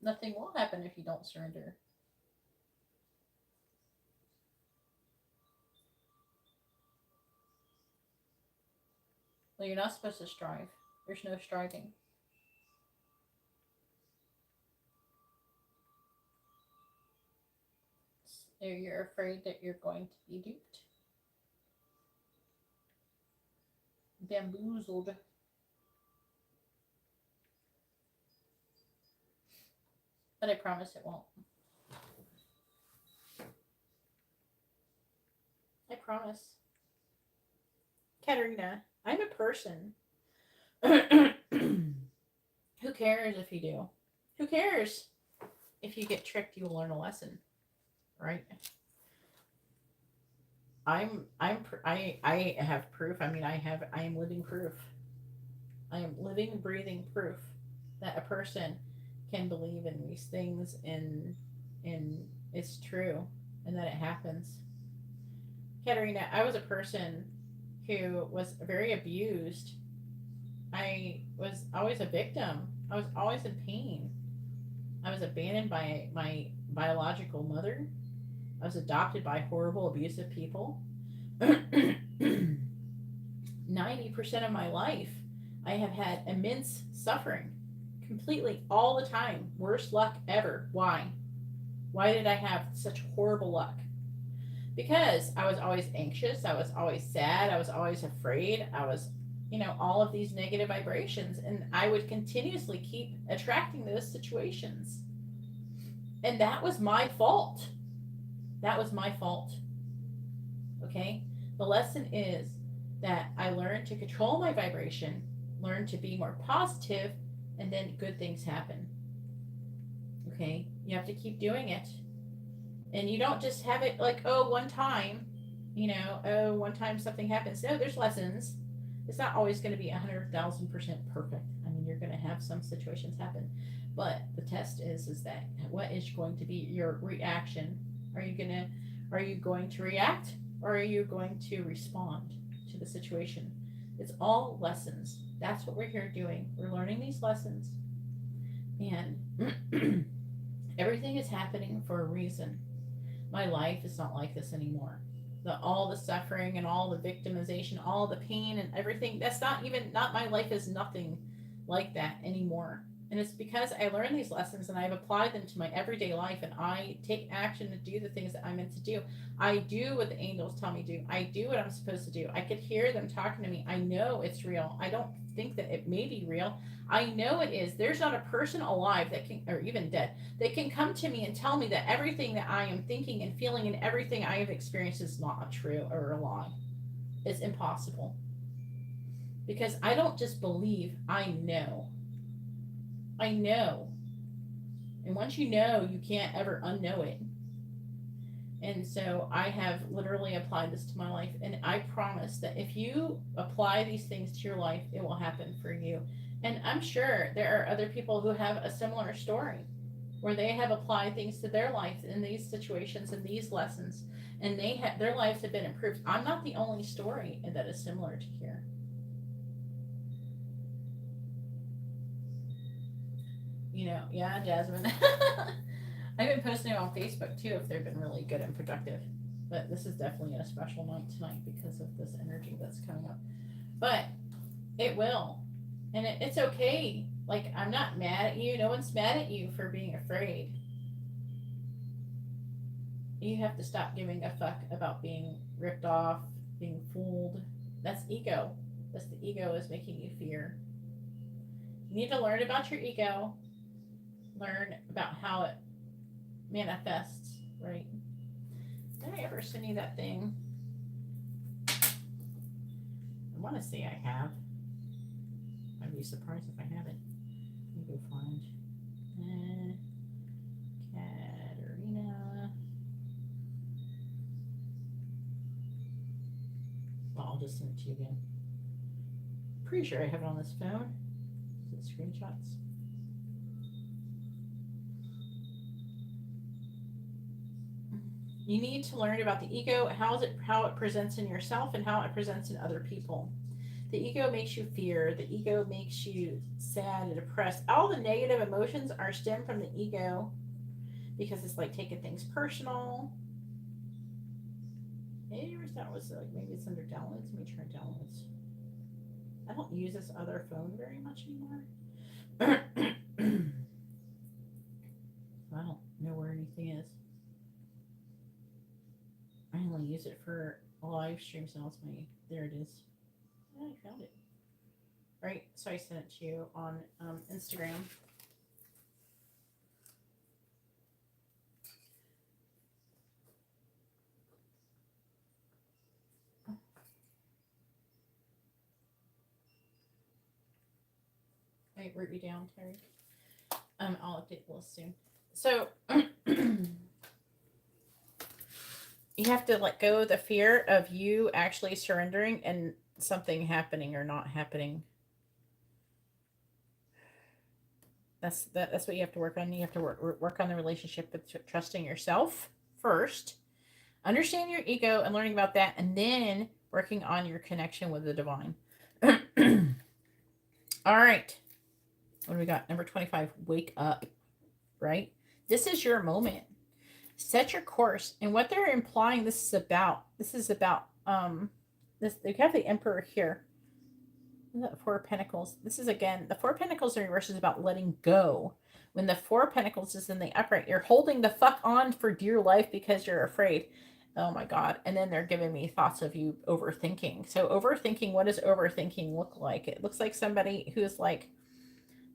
Nothing will happen if you don't surrender. Well, you're not supposed to strive. There's no striving. You're afraid that you're going to be duped, bamboozled. But I promise it won't. I promise. Katerina, I'm a person. Who cares if you do? Who cares? If you get tricked, you will learn a lesson, right? I have proof. I mean, I am living proof. I am living, breathing proof that a person can believe in these things, and it's true, and that it happens. Katerina, I was a person who was very abused. I was always a victim. I was always in pain. I was abandoned by my biological mother. I was adopted by horrible, abusive people. 90% of my life, I have had immense suffering. Completely, all the time. Worst luck ever. Why? Why did I have such horrible luck? Because I was always anxious. I was always sad. I was always afraid. I was, all of these negative vibrations. And I would continuously keep attracting those situations. And that was my fault. That was my fault. Okay? The lesson is that I learned to control my vibration, learn to be more positive, and then good things happen. Okay? You have to keep doing it. And you don't just have it like, oh, one time. You know, oh, one time something happens. No, there's lessons. It's not always going to be 100,000% perfect. I mean, you're going to have some situations happen, but the test is that what is going to be your reaction? Are you going to react, or are you going to respond to the situation? It's all lessons. That's what we're here doing. We're learning these lessons, and everything is happening for a reason. My life is not like this anymore. All the suffering and all the victimization, all the pain and everything, that's not my life is nothing like that anymore. And it's because I learned these lessons and I've applied them to my everyday life, and I take action to do the things that I'm meant to do. I do what the angels tell me to do. I do what I'm supposed to do. I could hear them talking to me. I know it's real. I don't think that it may be real. I know it is. There's not a person alive that can, or even dead, they can come to me and tell me that everything that I am thinking and feeling and everything I have experienced is not true or a lie. It's impossible. Because I don't just believe, I know. I know. And once you know, you can't ever unknow it. And so I have literally applied this to my life. And I promise that if you apply these things to your life, it will happen for you. And I'm sure there are other people who have a similar story where they have applied things to their life in these situations and these lessons, and their lives have been improved. I'm not the only story that is similar to here. You know, yeah, Jasmine. I've been posting it on Facebook too if they've been really good and productive. But this is definitely a special night tonight because of this energy that's coming up. But it will. And it's okay. Like, I'm not mad at you. No one's mad at you for being afraid. You have to stop giving a fuck about being ripped off, being fooled. That's ego. That's the ego is making you fear. You need to learn about your ego, learn about how it manifests, right? Did I ever send you that thing? I want to say I have. I'd be surprised if I haven't. Let me go find Katerina. Well, I'll just send it to you again. Pretty sure I have it on this phone. Is it screenshots? You need to learn about the ego, how it presents in yourself and how it presents in other people. The ego makes you fear. The ego makes you sad and depressed. All the negative emotions are stemmed from the ego because it's like taking things personal. Maybe that was like, maybe it's under downloads. Let me try downloads. I don't use this other phone very much anymore. I don't know where anything is. I only use it for live streams now. There it is. Oh, I found it. Right, so I sent it to you on Instagram. I wrote you down, Terry. I'll update the list soon. So you have to let go of the fear of you actually surrendering and something happening or not happening. That's what you have to work on. You have to work on the relationship with trusting yourself first, understand your ego and learning about that, and then working on your connection with the divine. All right. What do we got? Number 25, wake up, right? This is your moment. Set your course. And what they're implying this is about this. They have the Emperor here. The Four of Pentacles. This is, again, the Four of Pentacles in reverse is about letting go. When the Four of Pentacles is in the upright, you're holding the fuck on for dear life because you're afraid. Oh my God. And then they're giving me thoughts of you overthinking. So overthinking, what does overthinking look like? It looks like somebody who's like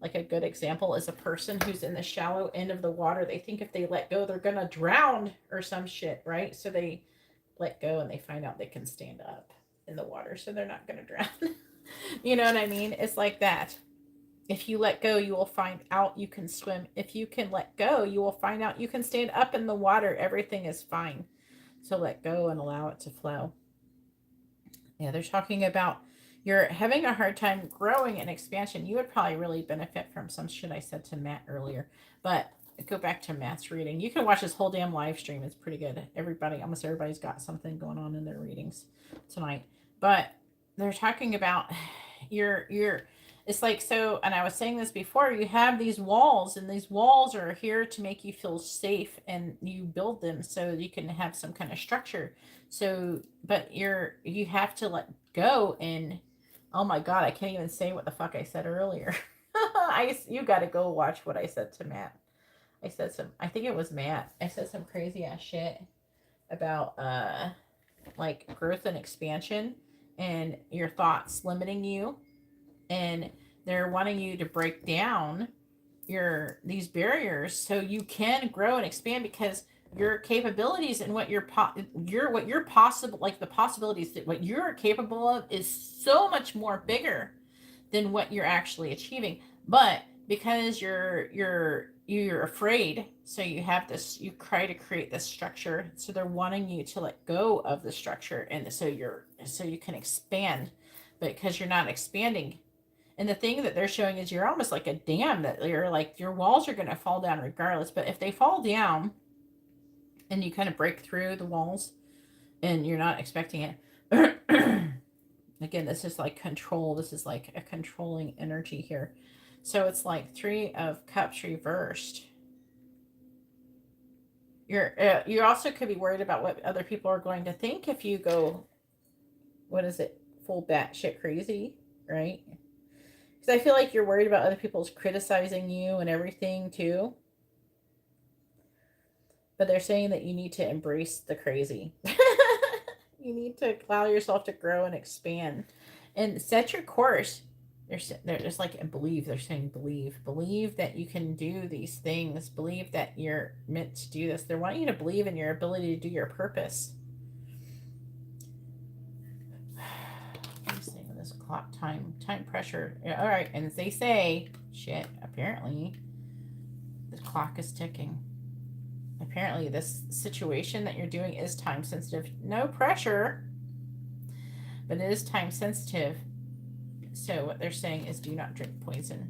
a good example is a person who's in the shallow end of the water. They think if they let go, they're going to drown or some shit, right? So they let go and they find out they can stand up in the water. So they're not going to drown. You know what I mean? It's like that. If you let go, you will find out you can swim. If you can let go, you will find out you can stand up in the water. Everything is fine. So let go and allow it to flow. Yeah, they're talking about you're having a hard time growing and expansion. You would probably really benefit from some shit I said to Matt earlier. But go back to Matt's reading. You can watch this whole damn live stream. It's pretty good. Almost everybody's got something going on in their readings tonight. But they're talking about your it's like, so, and I was saying this before, you have these walls, and these walls are here to make you feel safe, and you build them so you can have some kind of structure. So, but you have to let go. And oh my God, I can't even say what the fuck I said earlier. You got to go watch what I said to Matt. I think it was Matt. I said some crazy ass shit about, like growth and expansion and your thoughts limiting you. And they're wanting you to break down these barriers so you can grow and expand, because your capabilities and what you're possible, like the possibilities that what you're capable of is so much more bigger than what you're actually achieving. But because you're afraid, so you have this, you try to create this structure, so they're wanting you to let go of the structure, and so you can expand. But because you're not expanding, and the thing that they're showing is you're almost like a dam, that you're like, your walls are going to fall down regardless. But if they fall down and you kind of break through the walls and you're not expecting it, again, this is like control. This is like a controlling energy here. So it's like 3 of Cups reversed. You also could be worried about what other people are going to think if you go, what is it, full batshit crazy, right? Because I feel like you're worried about other people's criticizing you and everything too. But they're saying that you need to embrace the crazy. You need to allow yourself to grow and expand and set your course. They're just like, believe. They're saying believe that you can do these things. Believe that you're meant to do this. They're wanting you to believe in your ability to do your purpose. This clock time pressure. All right, and as they say, shit, apparently the clock is ticking. Apparently this situation that you're doing is time sensitive. No pressure, but it is time sensitive. So what they're saying is, do not drink poison,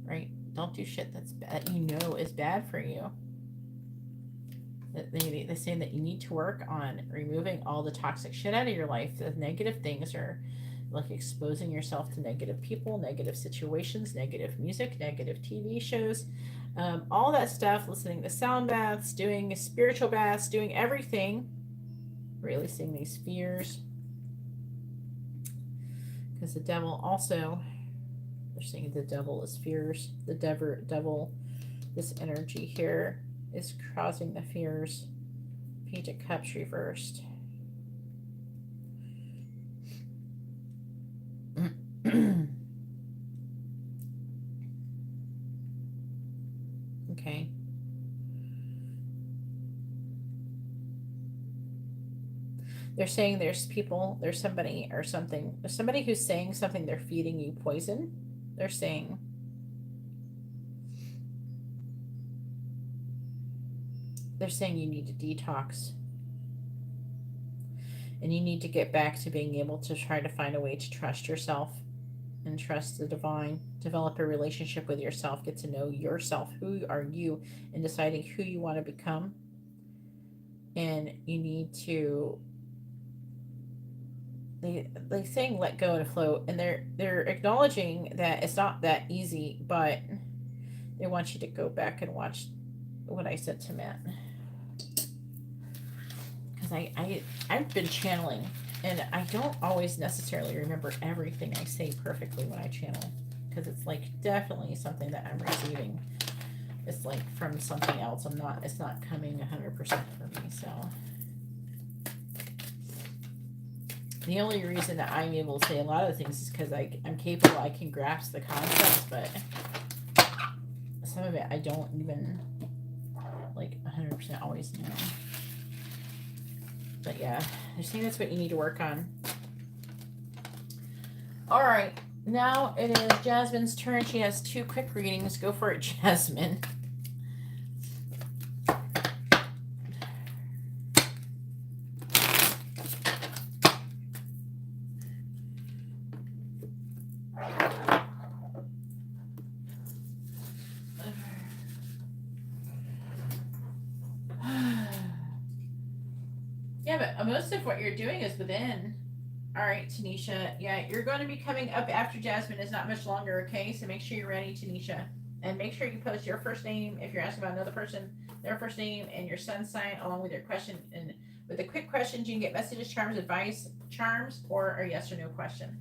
right? Don't do shit that's bad, that you know is bad for you. They're saying that you need to work on removing all the toxic shit out of your life. The negative things are like exposing yourself to negative people, negative situations, negative music, negative TV shows, all that stuff, listening to sound baths, doing spiritual baths, doing everything, releasing these fears. Because the devil also, they're saying the devil is fears. The devil, this energy here is causing the fears. Page of Cups reversed. Okay. They're saying there's somebody or something. There's somebody who's saying something. They're feeding you poison. They're saying you need to detox. And you need to get back to being able to try to find a way to trust yourself and trust the divine. Develop a relationship with yourself. Get to know yourself. Who are you? And deciding who you want to become. And you need to, they saying let go and flow. And they're acknowledging that it's not that easy, but they want you to go back and watch what I said to Matt. I've been channeling, and I don't always necessarily remember everything I say perfectly when I channel, because it's like definitely something that I'm receiving. It's like from something else. It's not coming 100% from me. So the only reason that I'm able to say a lot of things is because I'm capable. I can grasp the concepts, but some of it I don't even like 100% always know. But yeah, they're saying that's what you need to work on. All right, now it is Jasmine's turn. She has 2 quick readings. Go for it, Jasmine. Yeah, but most of what you're doing is within. All right, Tanisha. Yeah, you're going to be coming up after Jasmine is not much longer, okay? So make sure you're ready, Tanisha. And make sure you post your first name if you're asking about another person, their first name and your sun's sign along with your question. And with the quick questions, you can get messages, charms, advice, charms, or a yes or no question.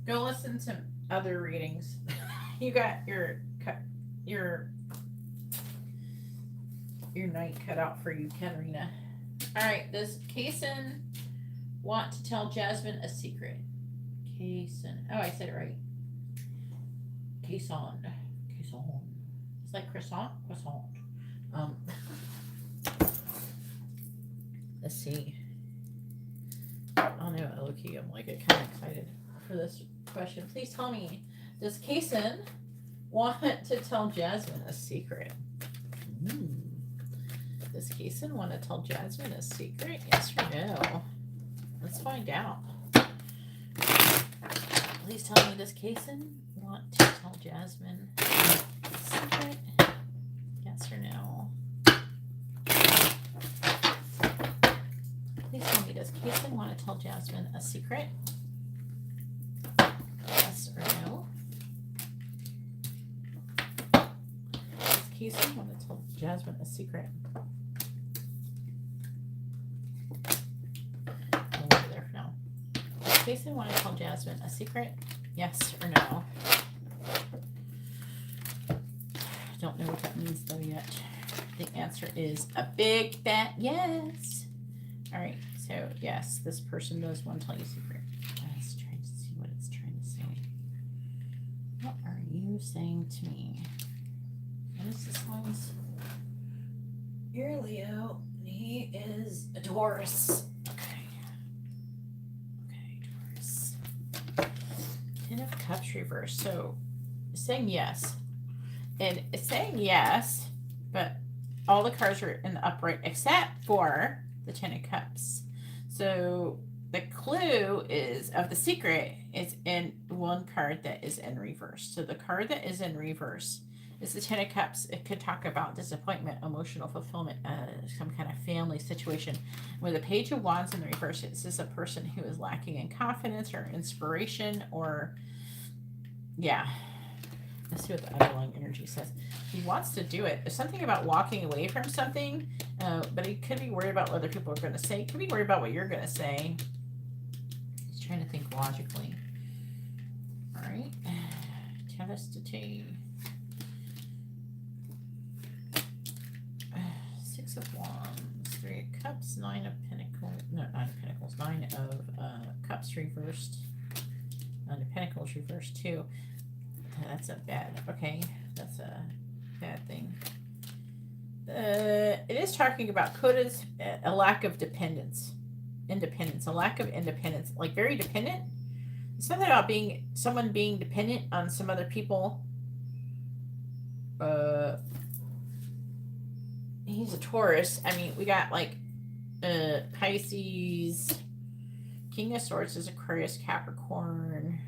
Go listen to other readings. You got your night cut out for you, Katarina. All right, does Kaysen want to tell Jasmine a secret? Kaysen. Oh, I said it right. Kayson. Kayson. It's like croissant. Croissant. Let's see. I don't know, low-key, I'm like kind of excited for this question. Please tell me, does Kaysen want to tell Jasmine a secret? Does Kaysen want to tell Jasmine a secret? Yes or no? Let's find out. Please tell me, does Kaysen want to tell Jasmine a secret? Yes or no? Please tell me, does Kaysen want to tell Jasmine a secret? Yes or no? Does Kaysen want to tell Jasmine a secret? I'll leave it there for now. Does Kaysen want to tell Jasmine a secret? Yes or no? Don't know what that means though yet. The answer is a big fat yes. All right, so yes, this person does want to tell you a secret. I was trying to see what it's trying to say. What are you saying to me? What is this one's? You're a Leo, and he is a Taurus. Okay. Okay, Taurus. Ten of Cups reversed. So, saying yes. And it's saying yes, but all the cards are in the upright except for the Ten of Cups. So the clue is of the secret is in one card that is in reverse. So the card that is in reverse is the Ten of Cups. It could talk about disappointment, emotional fulfillment, some kind of family situation. With the Page of Wands in the reverse, this is a person who is lacking in confidence or inspiration or, yeah. Let's see what the underlying energy says. He wants to do it. There's something about walking away from something, but he could be worried about what other people are going to say. He could be worried about what you're going to say. He's trying to think logically. All right. Chastity. Six of Wands. Three of Cups. Nine of Pentacles. No, Nine of Pentacles. Nine of Cups reversed. Nine of Pentacles reversed too. That's a bad, okay, that's a bad thing. It is talking about Coda's a lack of independence, a lack of independence, like very dependent. Something about someone being dependent on some other people. He's a Taurus. I mean, we got like Pisces, King of Swords is Aquarius, Capricorn.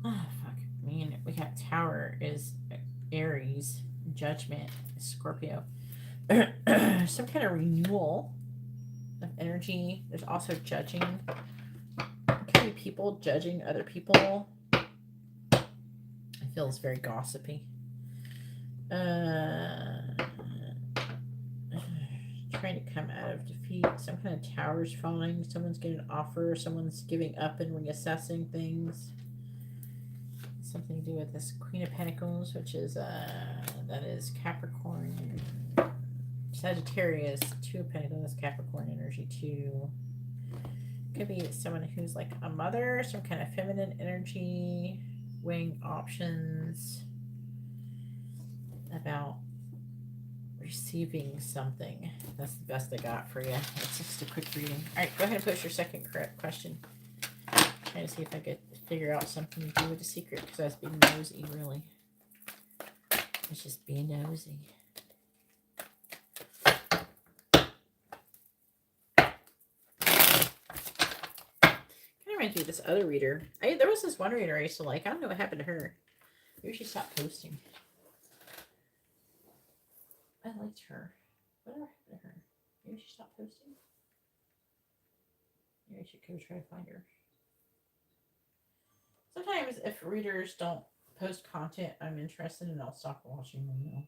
Oh, fuck. I mean, we got Tower is Aries, Judgment, Scorpio. Some kind of renewal of energy. There's also judging. It can be people judging other people. It feels very gossipy. Trying to come out of defeat. Some kind of tower's falling. Someone's getting an offer. Someone's giving up and reassessing things. Something to do with this Queen of Pentacles, which is that is Capricorn, Sagittarius. Two of Pentacles, Capricorn energy too. Could be someone who's like a mother, some kind of feminine energy, weighing options about receiving something. That's the best I got for you. That's just a quick reading. All right, go ahead and post your second correct question. Trying to see if I could figure out something to do with the secret because I was being nosy, really. It's just being nosy. Reminds me of this other reader. There was this one reader I used to like. I don't know what happened to her. Maybe she stopped posting. I liked her. Whatever happened to her? Maybe she stopped posting. Maybe I should go try to find her. Sometimes if readers don't post content I'm interested in, I'll stop watching them.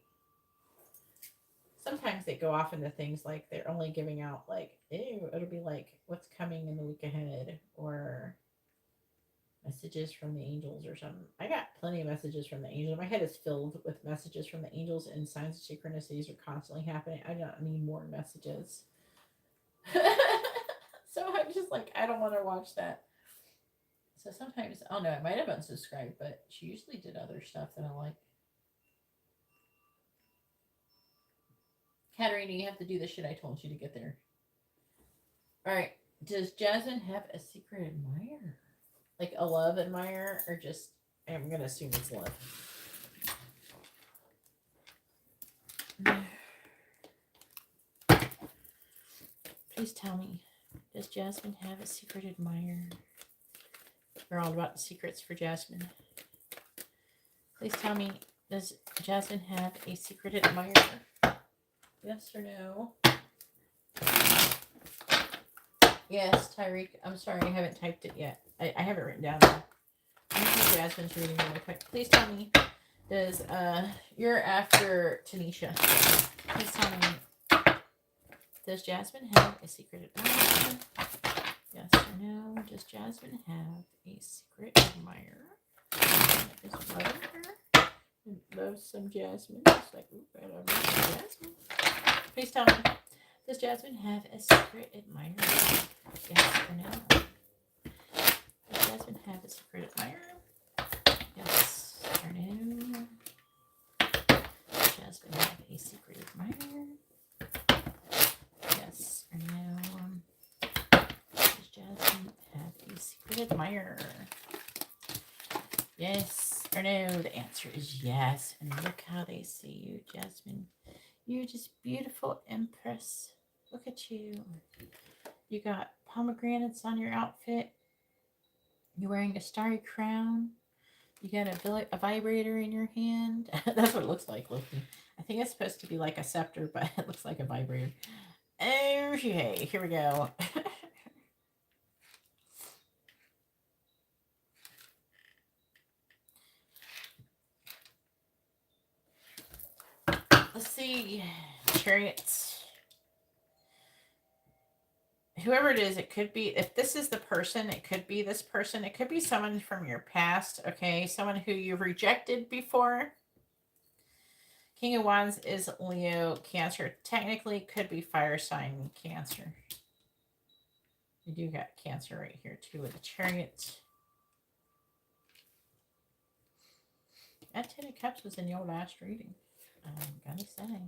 Sometimes they go off into things like they're only giving out like, ew, it'll be like what's coming in the week ahead, or messages from the angels or something. I got plenty of messages from the angels. My head is filled with messages from the angels, and signs of synchronicities are constantly happening. I don't need more messages. So I'm just like, I don't want to watch that. So sometimes, I don't know, I might have unsubscribed, but she usually did other stuff that I like. Katarina, you have to do the shit I told you to get there. All right. Does Jasmine have a secret admirer? Like a love admirer, or just, I'm going to assume it's love. Please tell me, does Jasmine have a secret admirer? We're all about the secrets for Jasmine. Please tell me, does Jasmine have a secret admirer? Yes or no? Yes, Tyreek. I'm sorry, I haven't typed it yet. I have it written down there. I'm going to do Jasmine's reading really quick. Please tell me, does, you're after Tanisha. Please tell me, does Jasmine have a secret admirer? Yes or no? Does Jasmine have a secret admirer that is loving her? And loves some Jasmine. It's like, ooh, I love Jasmine. Please tell me, does Jasmine have a secret admirer? Yes or no? Does Jasmine have a secret admirer? Yes or no? Does Jasmine have a secret admirer? Yes or no? Does Jasmine have a secret admirer? Yes or no? The answer is yes. And look how they see you, Jasmine. You're just beautiful empress. Look at you. You got pomegranates on your outfit. You're wearing a starry crown. You got a vibrator in your hand. That's what it looks like, Loki. I think it's supposed to be like a scepter, but it looks like a vibrator. Okay, here we go. Let's see. Chariots. Whoever it is, it could be, if this is the person, it could be this person. It could be someone from your past, okay? Someone who you've rejected before. King of Wands is Leo, Cancer. Technically, could be fire sign Cancer. You do got Cancer right here, too, with the Chariot. That Ten of Cups was in your last reading. I'm gonna say.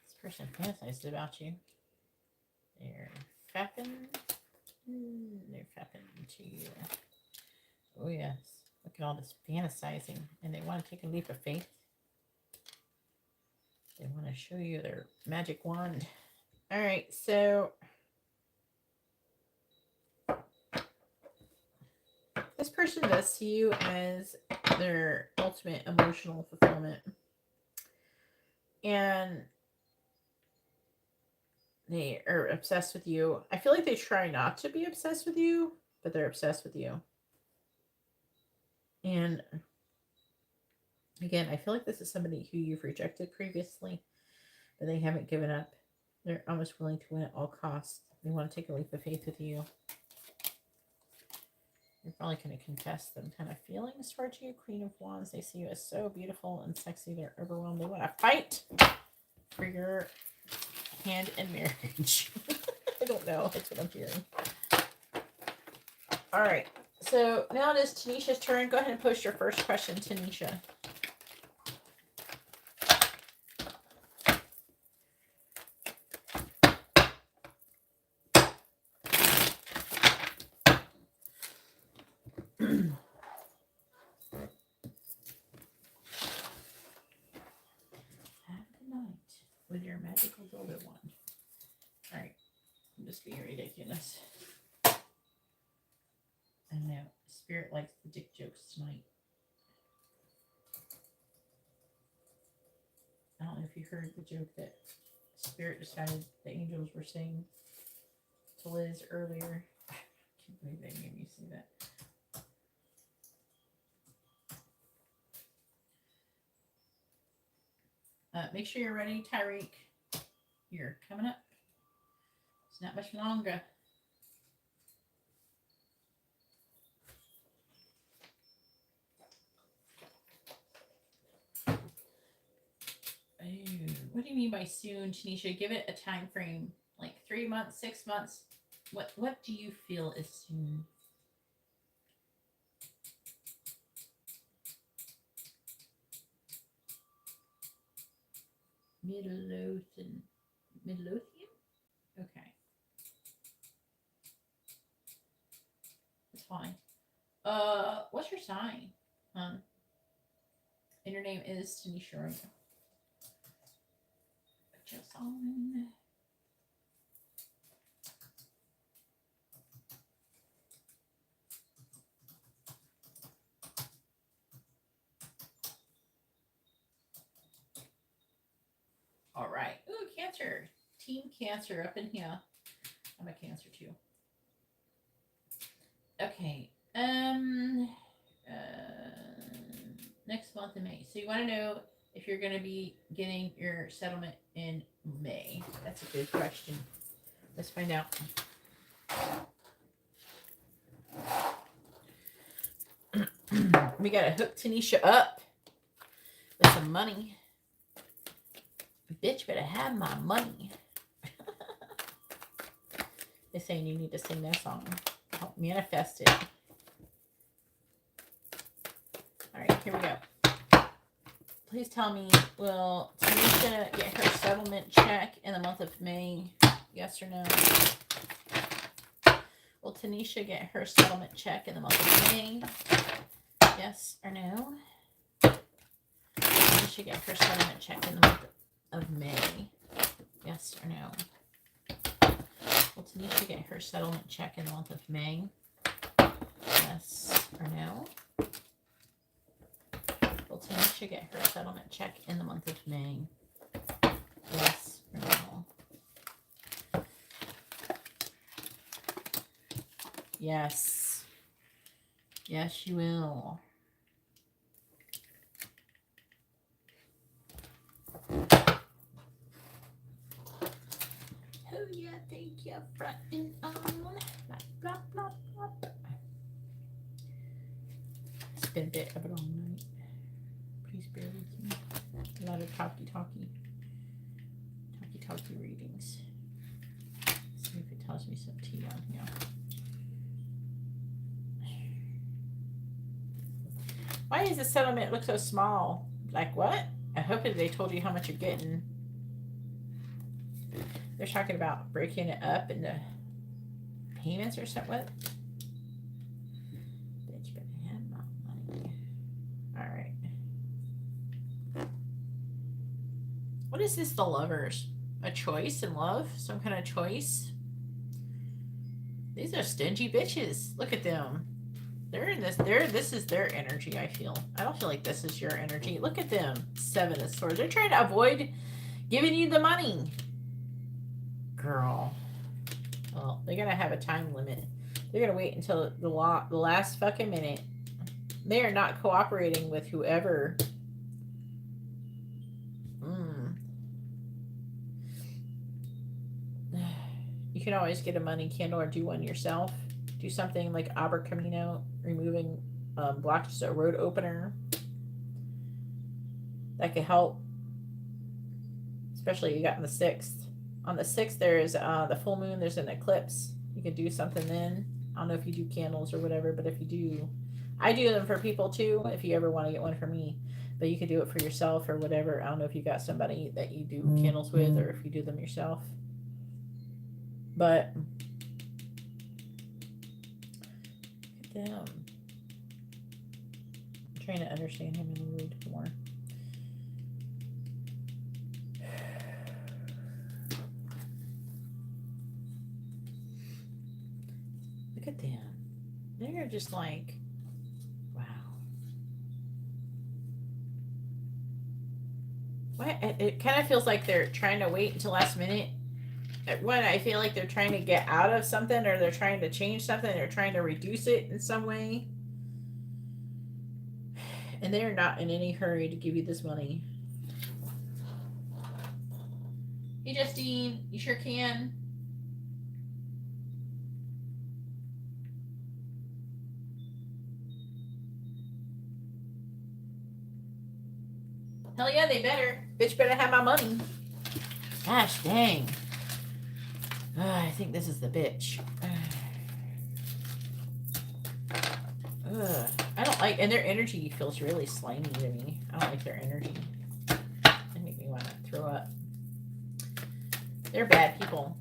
This person fantasized about you. They're fapping. They're fapping to you. Oh, yes. Look at all this fantasizing. And they want to take a leap of faith. They want to show you their magic wand. All right, so this person does see you as their ultimate emotional fulfillment. And they are obsessed with you. I feel like they try not to be obsessed with you, but they're obsessed with you. And again, I feel like this is somebody who you've rejected previously, but they haven't given up. They're almost willing to win at all costs. They want to take a leap of faith with you. You're probably going to confess them kind of feelings towards you. Queen of Wands, they see you as so beautiful and sexy. They're overwhelmed. They want to fight for your hand in marriage. I don't know. That's what I'm hearing. All right. So now it is Tanisha's turn. Go ahead and post your first question, Tanisha. bit one. All right. I'm just being ridiculous. I know. Spirit likes the dick jokes tonight. I don't know if you heard the joke that Spirit decided the angels were saying to Liz earlier. I can't believe they made me say that. Make sure you're ready, Tyreek. You're coming up. It's not much longer. What do you mean by soon, Tanisha? Give it a time frame, like 3 months, 6 months. What do you feel is soon? Midlothian? Okay. That's fine. What's your sign? And your name is Tanisha, right? Just on. All right. Ooh, Cancer. Team Cancer up in here. I'm a Cancer too. Okay. Next month in May. So you want to know if you're going to be getting your settlement in May. That's a good question. Let's find out. We got to hook Tanisha up with some money. Bitch better have my money. They're saying you need to sing that song. Help manifest it. All right, here we go. Please tell me, will Tanisha get her settlement check in the month of May? Yes or no? Will Tanisha get her settlement check in the month of May? Yes or no? Will Tanisha get her settlement check in the month of May? Yes or no? Will Tanisha get her settlement check in the month of May? Yes or no? Will Tanisha get her settlement check in the month of May? Yes or no? Yes. Yes, you will. Oh yeah, thank you, frontin' on. Blah, blah, blah, blah. It's been a bit of a long night. Please bear with me. A lot of talky readings. Let's see if it tells me some tea on here. Why does the settlement look so small? Like what? I hope that they told you how much you're getting. They're talking about breaking it up into payments or something. What? Bitch, better have my money. All right. What is this? The lovers? A choice in love? Some kind of choice? These are stingy bitches. Look at them. They're in this. This is their energy, I feel. I don't feel like this is your energy. Look at them. 7 of Swords. They're trying to avoid giving you the money. Girl. Well, they're gonna have a time limit. They're gonna wait until the last fucking minute. They are not cooperating with whoever. You can always get a money candle or do one yourself. Do something like Abra Camino, removing blocks, a road opener. That could help. Especially you got on the 6th. On the 6th, there's the full moon. There's an eclipse. You could do something then. I don't know if you do candles or whatever, but if you do, I do them for people too, if you ever want to get one for me. But you could do it for yourself or whatever. I don't know if you got somebody that you do candles with or if you do them yourself. But look at them. I'm trying to understand him in the mood more. Look at them. They're just like, wow. What? It kind of feels like they're trying to wait until last minute. One, I feel like they're trying to get out of something, or they're trying to change something, they're trying to reduce it in some way. And they're not in any hurry to give you this money. Hey, Justine, you sure can. Hell yeah, they better. Bitch better have my money. Gosh dang. I think this is the bitch. I don't like, and their energy feels really slimy to me. I don't like their energy. They make me want to throw up. They're bad people.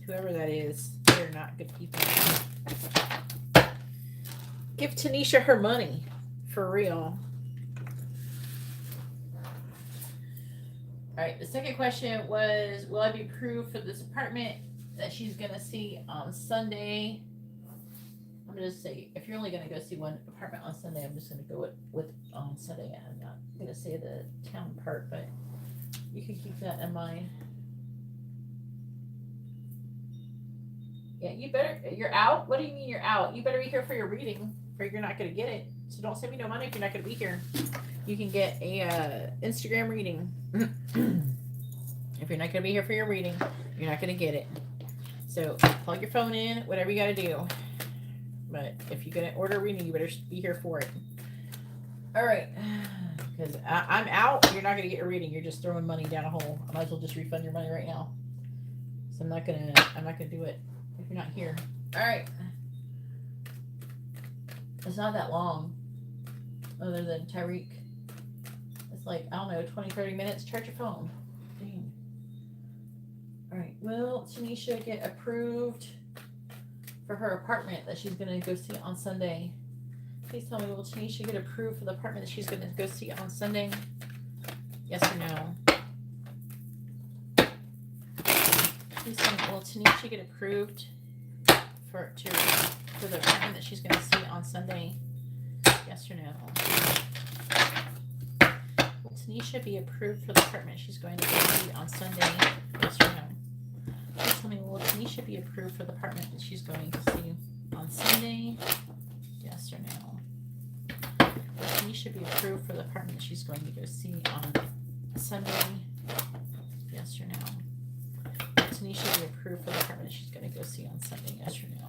Whoever that is, they're not good people. Give Tanisha her money. For real. Alright, the second question was, will I be approved for this apartment that she's going to see on Sunday? I'm going to say, if you're only going to go see one apartment on Sunday, I'm just going to go with on Sunday. I'm not going to say the town part, but you can keep that in mind. Yeah, you better, you're out? What do you mean you're out? You better be here for your reading, or you're not going to get it. So don't send me no money if you're not going to be here. You can get a Instagram reading. If you're not going to be here for your reading, you're not going to get it. So plug your phone in, whatever you got to do. But if you're going to order a reading, you better be here for it. All right. Because I'm out. You're not going to get your reading. You're just throwing money down a hole. I might as well just refund your money right now. So I'm not going to do it if you're not here. All right. It's not that long. Other than Tyreek. It's like, I don't know, 20, 30 minutes. Charge your phone. Dang. All right. Will Tanisha get approved for her apartment that she's going to go see on Sunday? Please tell me, will Tanisha get approved for the apartment that she's going to go see on Sunday? Yes or no? Please tell me, will Tanisha get approved for the apartment that she's going to see on Sunday? Yes or no? Will Tanisha be approved for the apartment she's going to go see on Sunday? Yes or no? Please tell me, will Tanisha be approved for the apartment that she's going to see on Sunday? Yes or no? Will Tanisha be approved for the apartment that she's going to go see on Sunday? Yes or no? Will Tanisha be approved for the apartment that she's going to go see on Sunday? Yes or no?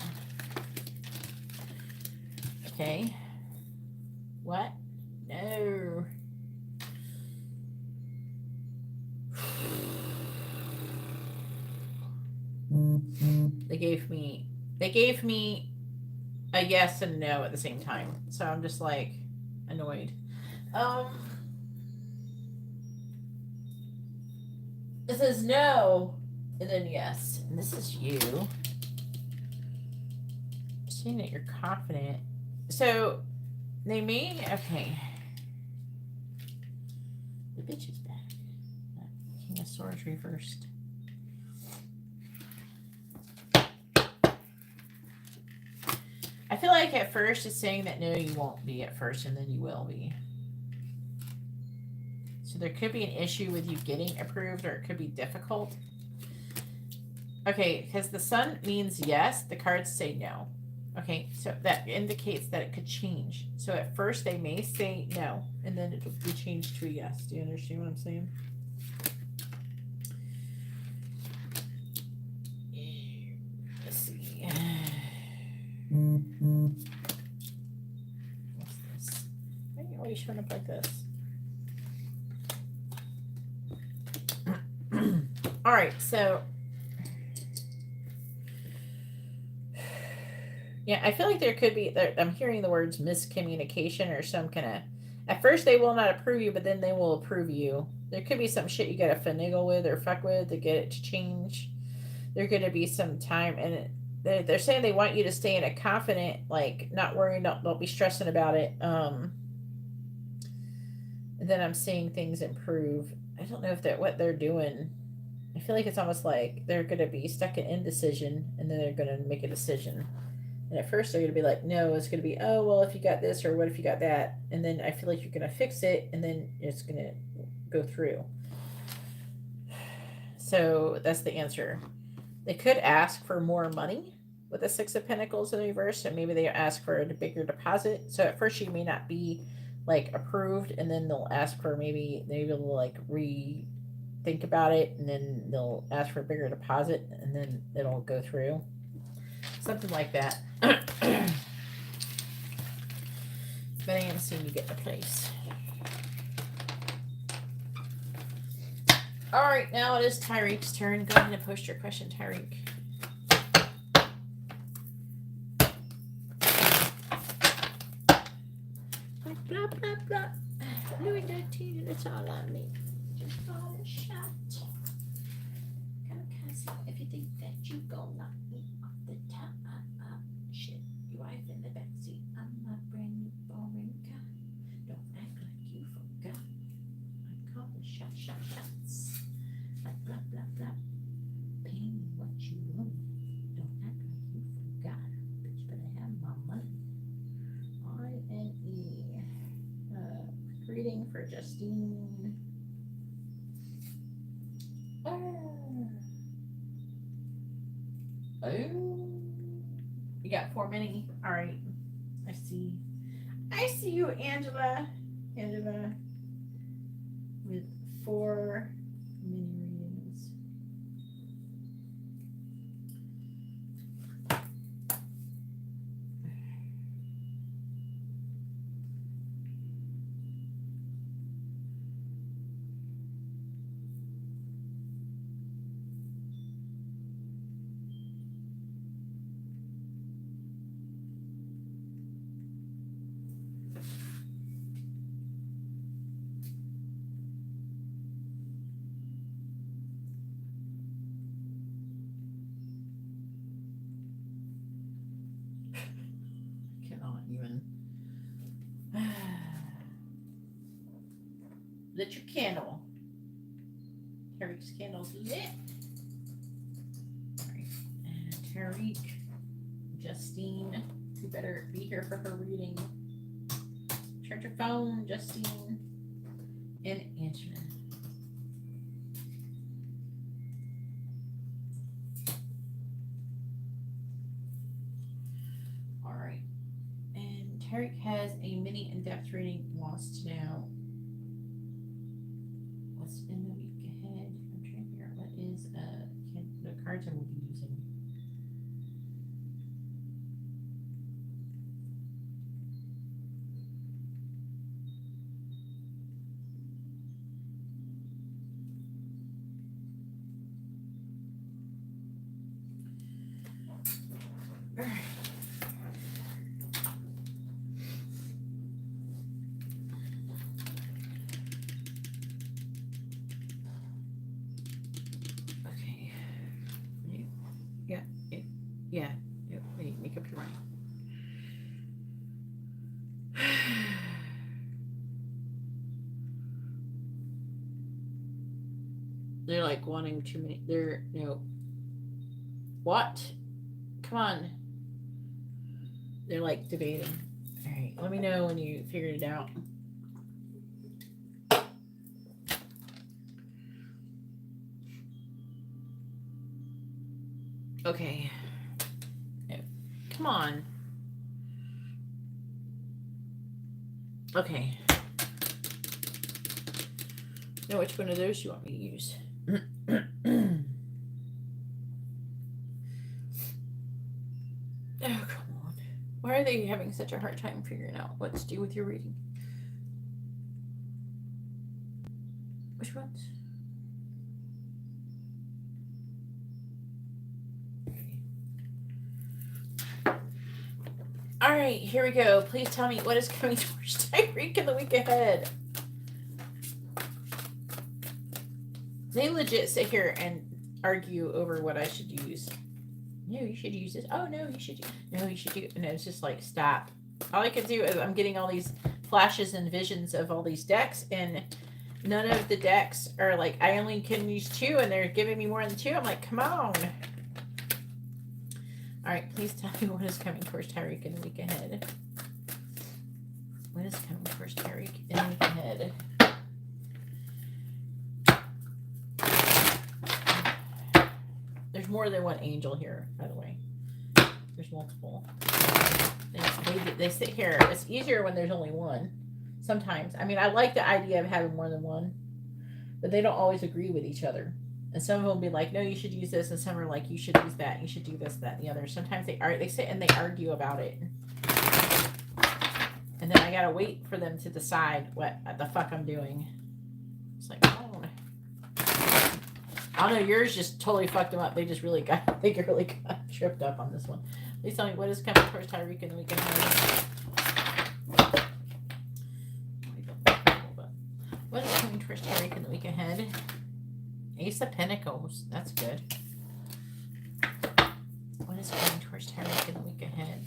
Okay. What? No. They gave me a yes and no at the same time. So I'm just like annoyed. It says no and then yes. And this is you. Saying that you're confident. So they mean, okay. The bitch is back. King of Swords reversed. I feel like at first it's saying that no, you won't be at first, and then you will be. So there could be an issue with you getting approved, or it could be difficult. Okay, because the sun means yes, the cards say no. Okay, so that indicates that it could change. So at first they may say no, and then it will be changed to a yes. Do you understand what I'm saying? Let's see. What's this? Why are you always showing up like this? All right, so yeah, I feel like there could be, I'm hearing the words miscommunication or some kind of, at first they will not approve you, but then they will approve you. There could be some shit you got to finagle with or fuck with to get it to change. There's going to be some time, and they're saying they want you to stay in a confident, like, not worrying, don't be stressing about it. And then I'm seeing things improve. I don't know if what they're doing. I feel like it's almost like they're going to be stuck in indecision, and then they're going to make a decision. And at first they're going to be like, no, it's going to be, oh, well, if you got this or what if you got that? And then I feel like you're going to fix it and then it's going to go through. So that's the answer. They could ask for more money with the Six of Pentacles in reverse, and maybe they ask for a bigger deposit. So at first you may not be like approved, and then they'll ask for maybe they'll like rethink about it, and then they'll ask for a bigger deposit, and then it'll go through. Something like that. But I am seeing you get the place. All right, now it is Tyreek's turn. Go ahead and post your question, Tyreek. Blah, blah, blah. Louis 19, and it's all on me. Just bought a shot. Kamikaze, if you think that you gon' knock me off the top, shit, your wife in the backseat. I'm a brand new boring guy. Don't act like you forgot. I call the shots. Like blah, blah, blah. Pay me what you want. Don't act like you forgot. Bitch, better have my money. I-N-E. Reading for Justine. Oh. You got 4 mini. All right. I see you, Angela. Angela with 4 mini readings. Lit your candle. Tariq's candle's lit. All right. And Tariq, Justine, you better be here for her reading. Charge your phone, Justine, and Angela. All right. And Tariq has a mini in-depth reading. Wants to know what's in the week ahead. I'm trying to figure out what is the cards I will be using. Yeah. Wait, make up your mind. They're like wanting too many. What? Come on. They're like debating. All right. Let me know when you figured it out. Okay. Come on. Okay. Now, which one of those you want me to use? Oh, come on. Why are they having such a hard time figuring out what to do with your reading? Which ones? All right, here we go. Please tell me what is coming towards Tyreek in the week ahead. They legit sit here and argue over what I should use. No, you should use this. Oh, no, you should do. No, you should do. And it's just like, stop. All I can do is I'm getting all these flashes and visions of all these decks, and none of the decks are like, I only can use 2, and they're giving me more than 2. I'm like, come on. All right, please tell me what is coming towards Tyreek in the week ahead. What is coming towards Tyreek in the week ahead? There's more than one angel here, by the way. There's multiple. They sit here. It's easier when there's only one. Sometimes. I mean, I like the idea of having more than one, but they don't always agree with each other. And some of them will be like, no, you should use this. And some are like, you should use that. You should do this, that, and the other. Sometimes they sit and they argue about it. And then I got to wait for them to decide what the fuck I'm doing. It's like, oh. I don't know. Yours just totally fucked them up. They really got tripped up on this one. Please tell me what is coming towards Tyreek in the week ahead. What is coming towards Tyreek in the week ahead? Ace of Pentacles. That's good. What is coming towards Tyreek in the week ahead?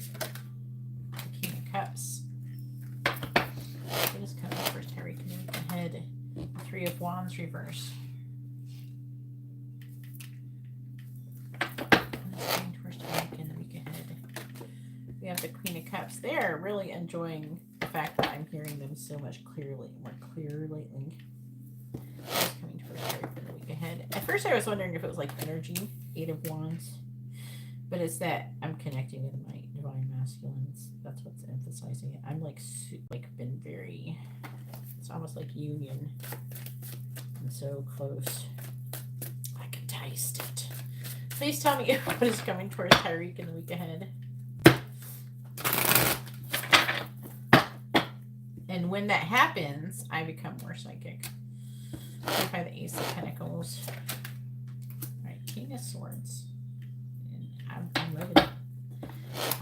The King of Cups. What is coming towards Tyreek in the week ahead? The Three of Wands reversed. We have the Queen of Cups. They're really enjoying the fact that I'm hearing them so much more clear lately. What's coming towards Tyreek in the week ahead? At first I was wondering if it was like energy, Eight of Wands. But it's that I'm connecting with my divine masculines. That's what's emphasizing it. I'm like been very, it's almost like union. I'm so close. I can taste it. Please tell me what is coming towards Tyreek in the week ahead. And when that happens, I become more psychic. Clarify the Ace of Pentacles. All right, King of Swords. And I'm loving it.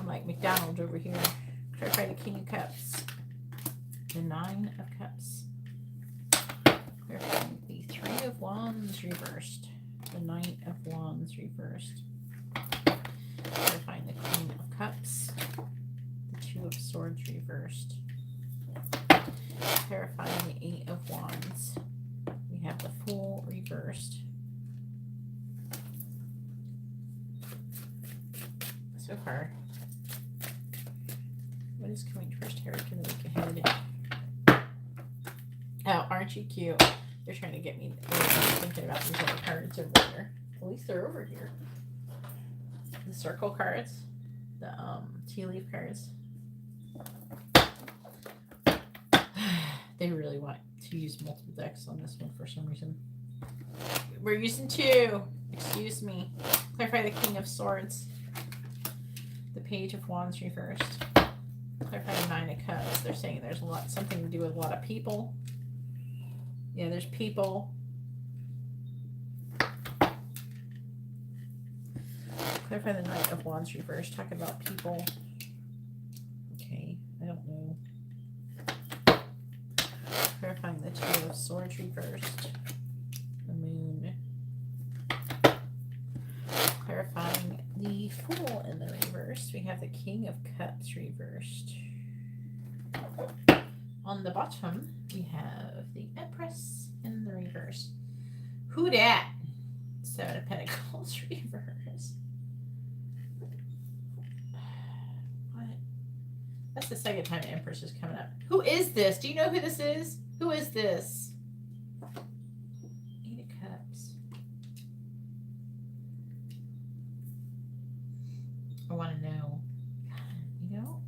I'm like McDonald's over here. Clarify the King of Cups. The Nine of Cups. Clarify the Three of Wands reversed. The Knight of Wands reversed. Clarifying the Queen of Cups. The Two of Swords reversed. Clarifying the Eight of Wands. We have the Fool reversed. So far, what is coming towards Tyreek in the week ahead? Oh, aren't you cute? They're trying to get me thinking about these other cards over here. At least they're over here. The circle cards, the tea leaf cards. They really want to use multiple decks on this one for some reason. We're using two. Excuse me. Clarify the King of Swords. The Page of Wands reversed. Clarify the Nine of Cups. They're saying there's something to do with a lot of people. Yeah, there's people. Clarify the Knight of Wands reversed. Talking about people. Okay, I don't know. Clarifying the Two of Swords reversed. The Moon. Clarifying the Fool in the reverse. We have the King of Cups reversed. On the bottom, we have the Empress in the reverse. Who dat? Seven of Pentacles reverse. What? That's the second time Empress is coming up. Who is this? Do you know who this is? Who is this? Eight of Cups. I want to know. You know?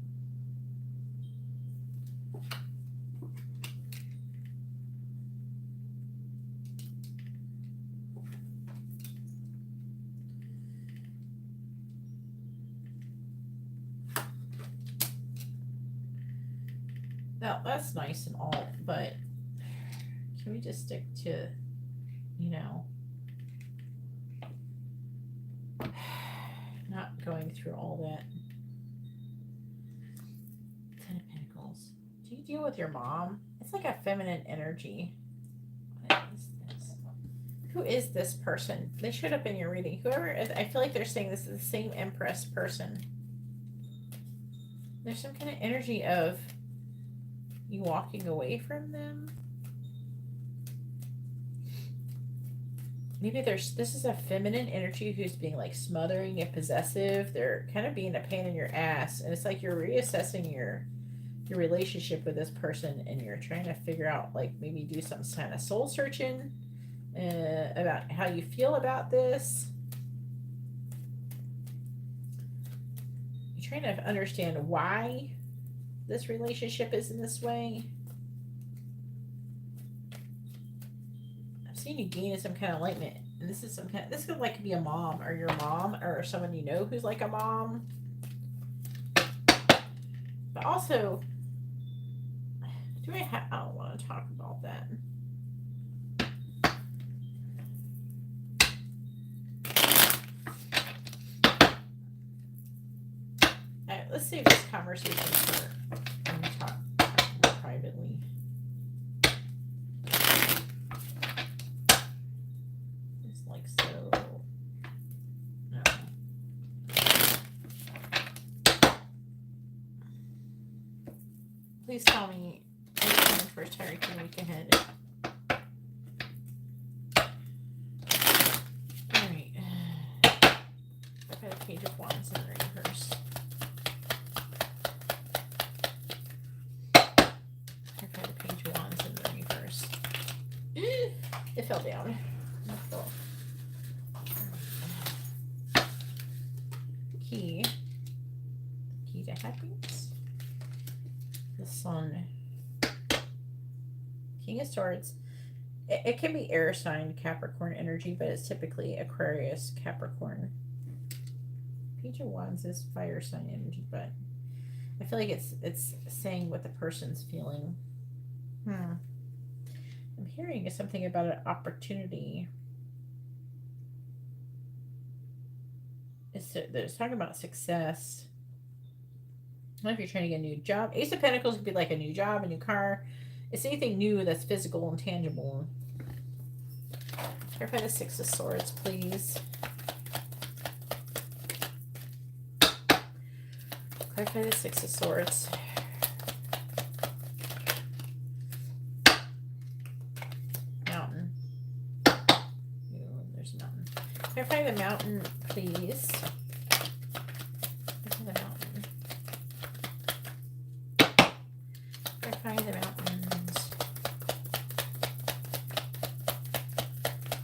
Now, that's nice and all, but can we just stick to, you know, not going through all that? Ten of Pentacles. Do you deal with your mom? It's like a feminine energy. What is this? Who is this person? They showed up in your reading. Whoever is, I feel like they're saying this is the same Empress person. There's some kind of energy of you walking away from them. maybe this is a feminine energy who's being like smothering and possessive. They're kind of being a pain in your ass, and it's like you're reassessing your relationship with this person, and you're trying to figure out, like, maybe do some kind of soul searching about how you feel about this. You're trying to understand why this relationship is in this way. I've seen you gaining some kind of enlightenment, and this is some kind of, this could like be a mom, or your mom, or someone you know who's like a mom. But also, I don't want to talk about that. Let's save this conversation for when we talk more privately. It's like so. No. Please tell me anything for Tyreek the week ahead. Alright. I've got a page of wands in the reverse. I've got a page of wands in the reverse. It fell down. Key to happiness. The Sun. King of Swords. It can be air sign Capricorn energy, but it's typically Aquarius Capricorn. Page of Wands is fire sign energy, but I feel like it's saying what the person's feeling. I'm hearing something about an opportunity. It's talking about success. I don't know if you're trying to get a new job. Ace of Pentacles could be like a new job, a new car. It's anything new that's physical and tangible. Clarify the Six of Swords, please. Clarify the Six of Swords. Mountain. Ooh, there's a mountain. Clarify the mountain, please. Clarify the mountain. Clarify the mountains.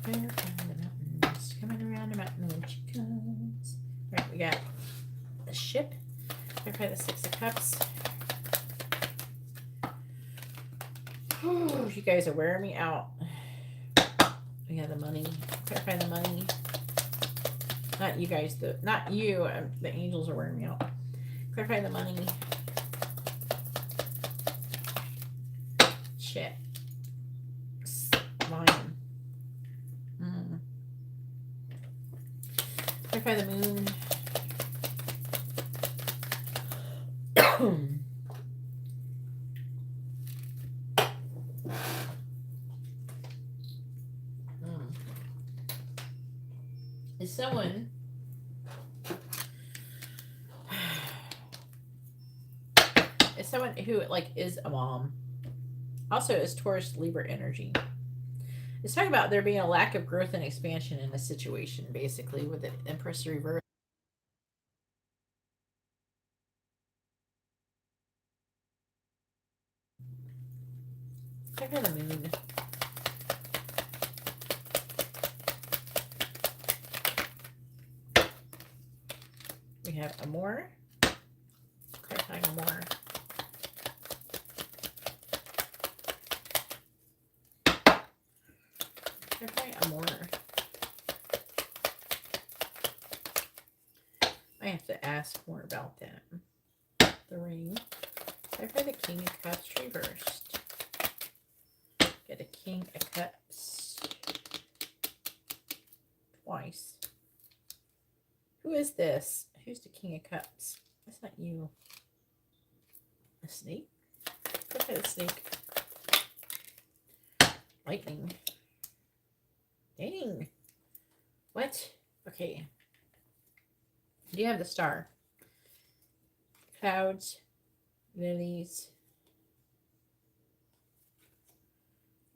Clarify the mountains. Coming around the mountain when she comes. Alright, we got the ship. Clarify the Six of Cups. Ooh, you guys are wearing me out. We got the money. Clarify the money. Not you guys, not you. The angels are wearing me out. Clarify the money. Shit. Lion. Clarify the moon. Is someone who like is a mom, also is Taurus Libra energy. It's talking about there being a lack of growth and expansion in a situation, basically, with the Empress reverse. Check out the moon. We have Amour. Clarifying Amour. Clarifying Amour. I have to ask more about that. The ring. Clarify the King of Cups reversed. Get a King of Cups. Twice. Who is this? Who's the King of Cups? That's not you. A snake? Look at the snake. Lightning. Dang. What? Okay. You have the Star. Clouds. Lilies.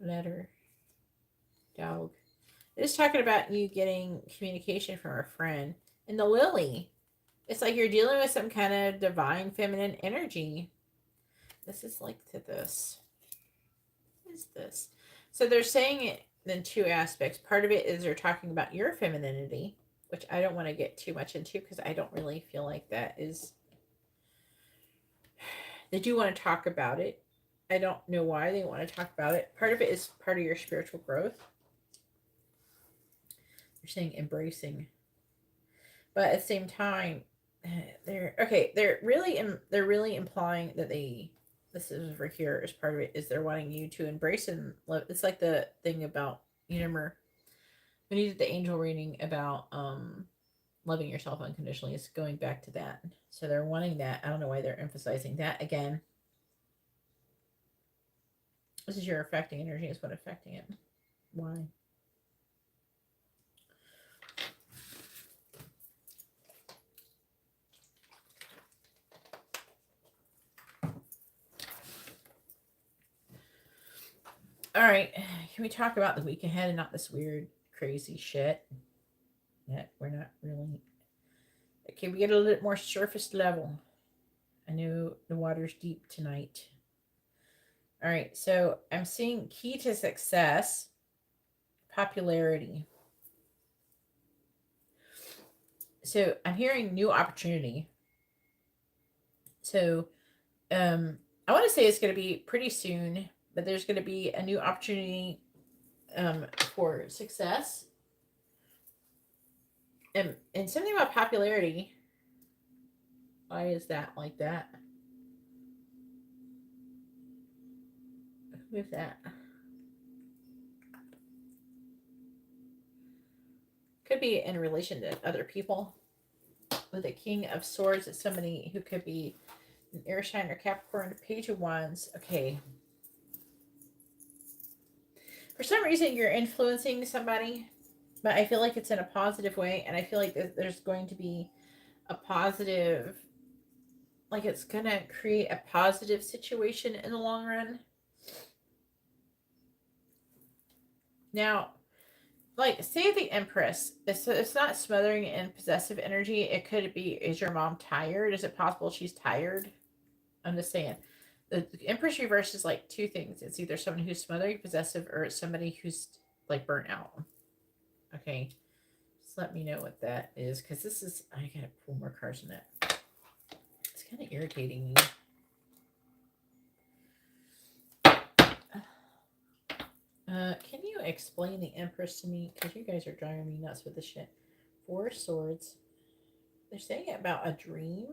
Letter. Dog. It's talking about you getting communication from a friend. And the lily, it's like you're dealing with some kind of divine feminine energy. This is like to this. What is this? So they're saying it in two aspects. Part of it is they're talking about your femininity, which I don't want to get too much into because I don't really feel like that is. They do want to talk about it. I don't know why they want to talk about it. Part of it is part of your spiritual growth. They're saying embracing, but at the same time, they're okay. They're really implying that they. This is over here as part of it is they're wanting you to embrace and love. It's like the thing about you remember when you did the angel reading about loving yourself unconditionally. It's going back to that. So they're wanting that. I don't know why they're emphasizing that again. This is your affecting energy. Is what affecting it. Why? All right. Can we talk about the week ahead and not this weird, crazy shit that we're not really. Okay, we get a little bit more surface level. I know the water's deep tonight. All right, so I'm seeing key to success, popularity. So I'm hearing new opportunity. So I want to say it's going to be pretty soon, but there's going to be a new opportunity for success. And something about popularity. Why is that like that? Who is that? Could be in relation to other people. With the King of Swords, it's somebody who could be an air sign or Capricorn. Page of Wands. Okay. For some reason, you're influencing somebody, but I feel like it's in a positive way, and I feel like there's going to be a positive, like it's going to create a positive situation in the long run. Now, like, say the Empress, it's not smothering and possessive energy. It could be, is your mom tired? Is it possible she's tired? I'm just saying. The Empress reverse is like two things. It's either someone who's smothering, possessive, or it's somebody who's like burnt out. Okay. Just let me know what that is, because this is, I gotta pull more cards in that. It's kind of irritating me. Can you explain the Empress to me? Because you guys are driving me nuts with this shit. Four Swords. They're saying about a dream.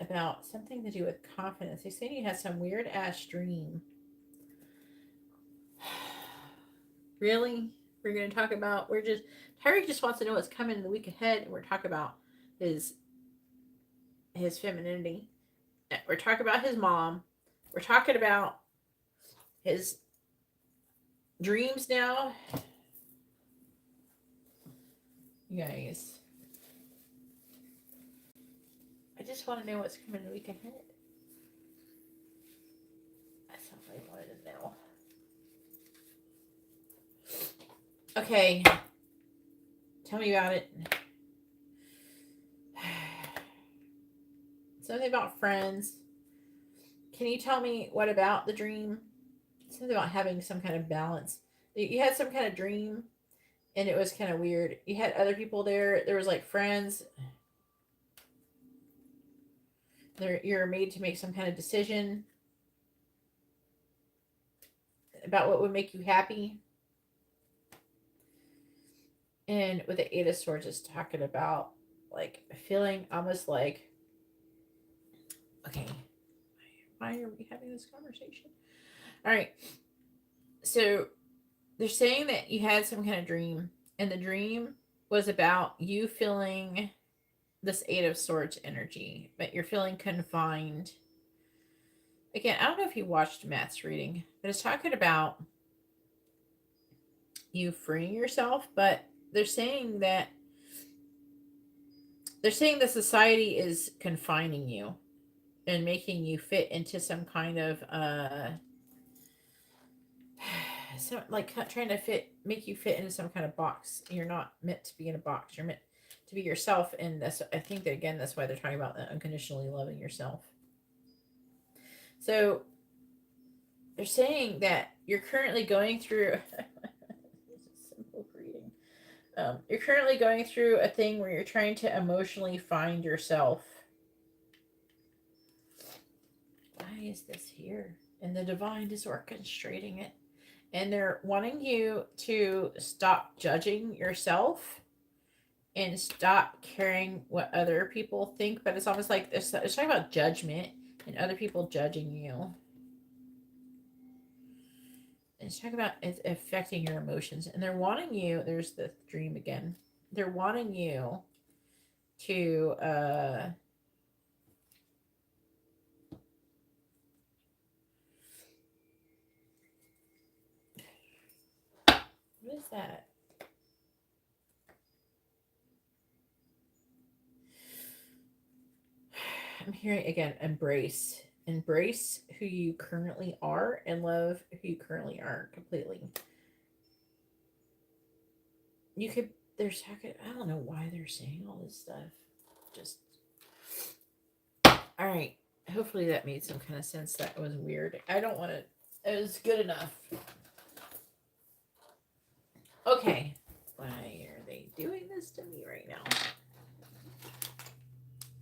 About something to do with confidence. They say you had some weird ass dream. Really? We're going to talk about, Tyreek just wants to know what's coming in the week ahead, and we're talking about his femininity. We're talking about his mom. We're talking about his dreams now. You guys, I just want to know what's coming the week ahead. That's all I wanted to know. Okay. Tell me about it. Something about friends. Can you tell me what about the dream? Something about having some kind of balance. You had some kind of dream, and it was kind of weird. You had other people there. There was like friends. You're made to make some kind of decision about what would make you happy. And with the Eight of Swords, it's talking about like feeling almost like, okay, why are we having this conversation? All right. So they're saying that you had some kind of dream, and the dream was about you feeling this Eight of Swords energy, but you're feeling confined. Again, I don't know if you watched Matt's reading, but it's talking about you freeing yourself, but they're saying the society is confining you and making you fit into some kind of so like trying to make you fit into some kind of box. You're not meant to be in a box. You're meant to be yourself. And that's, I think that again, that's why they're talking about unconditionally loving yourself. So they're saying that you're currently going through simple reading. You're currently going through a thing where you're trying to emotionally find yourself. Why is this here? And the divine is orchestrating it. And they're wanting you to stop judging yourself and stop caring what other people think. But it's almost like it's talking about judgment and other people judging you. It's talking about it's affecting your emotions. And they're wanting you, there's the dream again. They're wanting you to what is that? I'm hearing again, embrace. Embrace who you currently are and love who you currently are completely. You could, there's, I don't know why they're saying all this stuff. Just, all right. Hopefully that made some kind of sense. That was weird. I don't want to, it was good enough. Okay. Why are they doing this to me right now?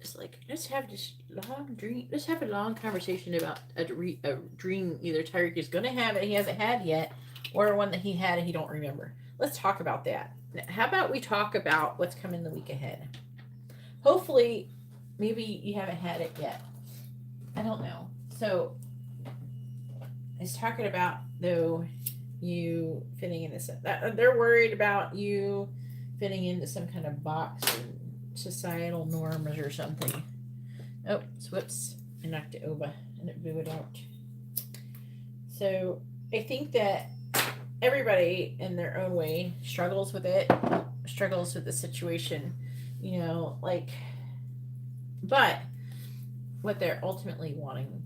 It's like, let's have this long dream. Let's have a long conversation about a dream either Tyreek is going to have it he hasn't had yet, or one that he had and he don't remember. Let's talk about that. How about we talk about what's coming the week ahead? Hopefully, maybe you haven't had it yet. I don't know. So, it's talking about, though, you fitting into some, they're worried about you fitting into some kind of box or societal norms or something. Oh, whoops. I knocked it over and it blew it out. So, I think that everybody in their own way struggles with it, struggles with the situation, you know, like, but what they're ultimately wanting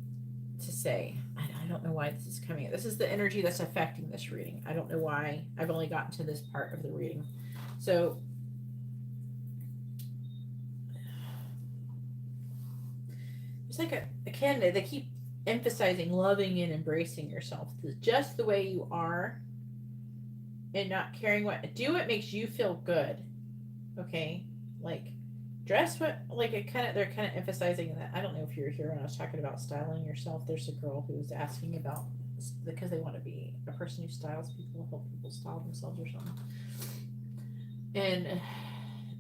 to say, I don't know why this is coming. This is the energy that's affecting this reading. I don't know why. I've only gotten to this part of the reading. So, it's like again, they keep emphasizing loving and embracing yourself just the way you are and not caring do what makes you feel good. Okay? Like, dress what, like, they're kind of emphasizing that. I don't know if you were here when I was talking about styling yourself. There's a girl who was asking about, because they want to be a person who styles people, help people style themselves or something. And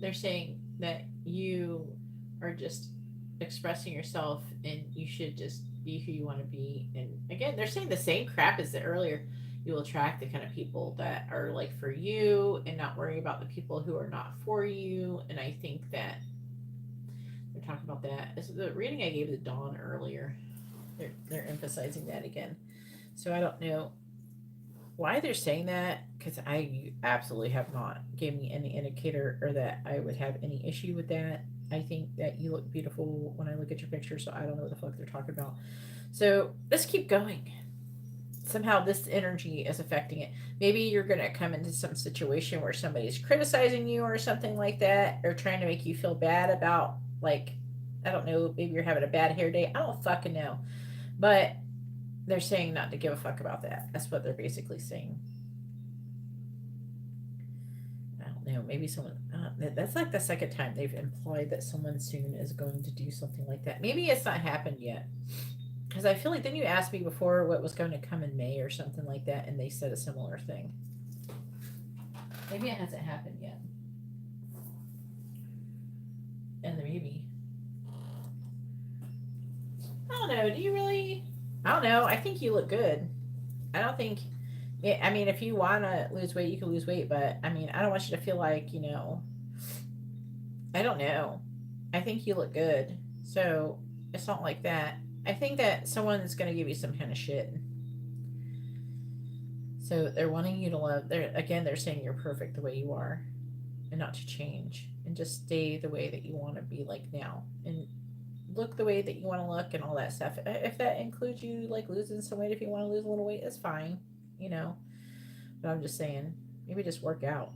they're saying that you are just expressing yourself and you should just be who you want to be. And again, they're saying the same crap as the earlier. You will attract the kind of people that are like for you and not worry about the people who are not for you. And I think that they're talking about that. It's the reading I gave to Dawn earlier. They're emphasizing that again. So I don't know why they're saying that, because I absolutely have not gave me any indicator or that I would have any issue with that. I think that you look beautiful when I look at your picture, so I don't know what the fuck they're talking about. So let's keep going. Somehow this energy is affecting it. Maybe you're going to come into some situation where somebody's criticizing you or something like that, or trying to make you feel bad about, like, I don't know, maybe you're having a bad hair day. I don't fucking know. But they're saying not to give a fuck about that. That's what they're basically saying. I don't know. Maybe someone. That's like the second time they've implied that someone soon is going to do something like that. Maybe it's not happened yet. Because I feel like, didn't you ask me before what was going to come in May or something like that, and they said a similar thing. Maybe it hasn't happened yet. And then maybe. I don't know. Do you really? I don't know. I think you look good. I don't think. Yeah, I mean, if you want to lose weight, you can lose weight, but I mean, I don't want you to feel like, I don't know. I think you look good. So it's not like that. I think that someone's going to give you some kind of shit. So they're wanting you to love. They're saying you're perfect the way you are and not to change and just stay the way that you want to be, like, now. And look the way that you want to look and all that stuff. If that includes you, like, losing some weight, if you want to lose a little weight, that's fine. But I'm just saying, maybe just work out.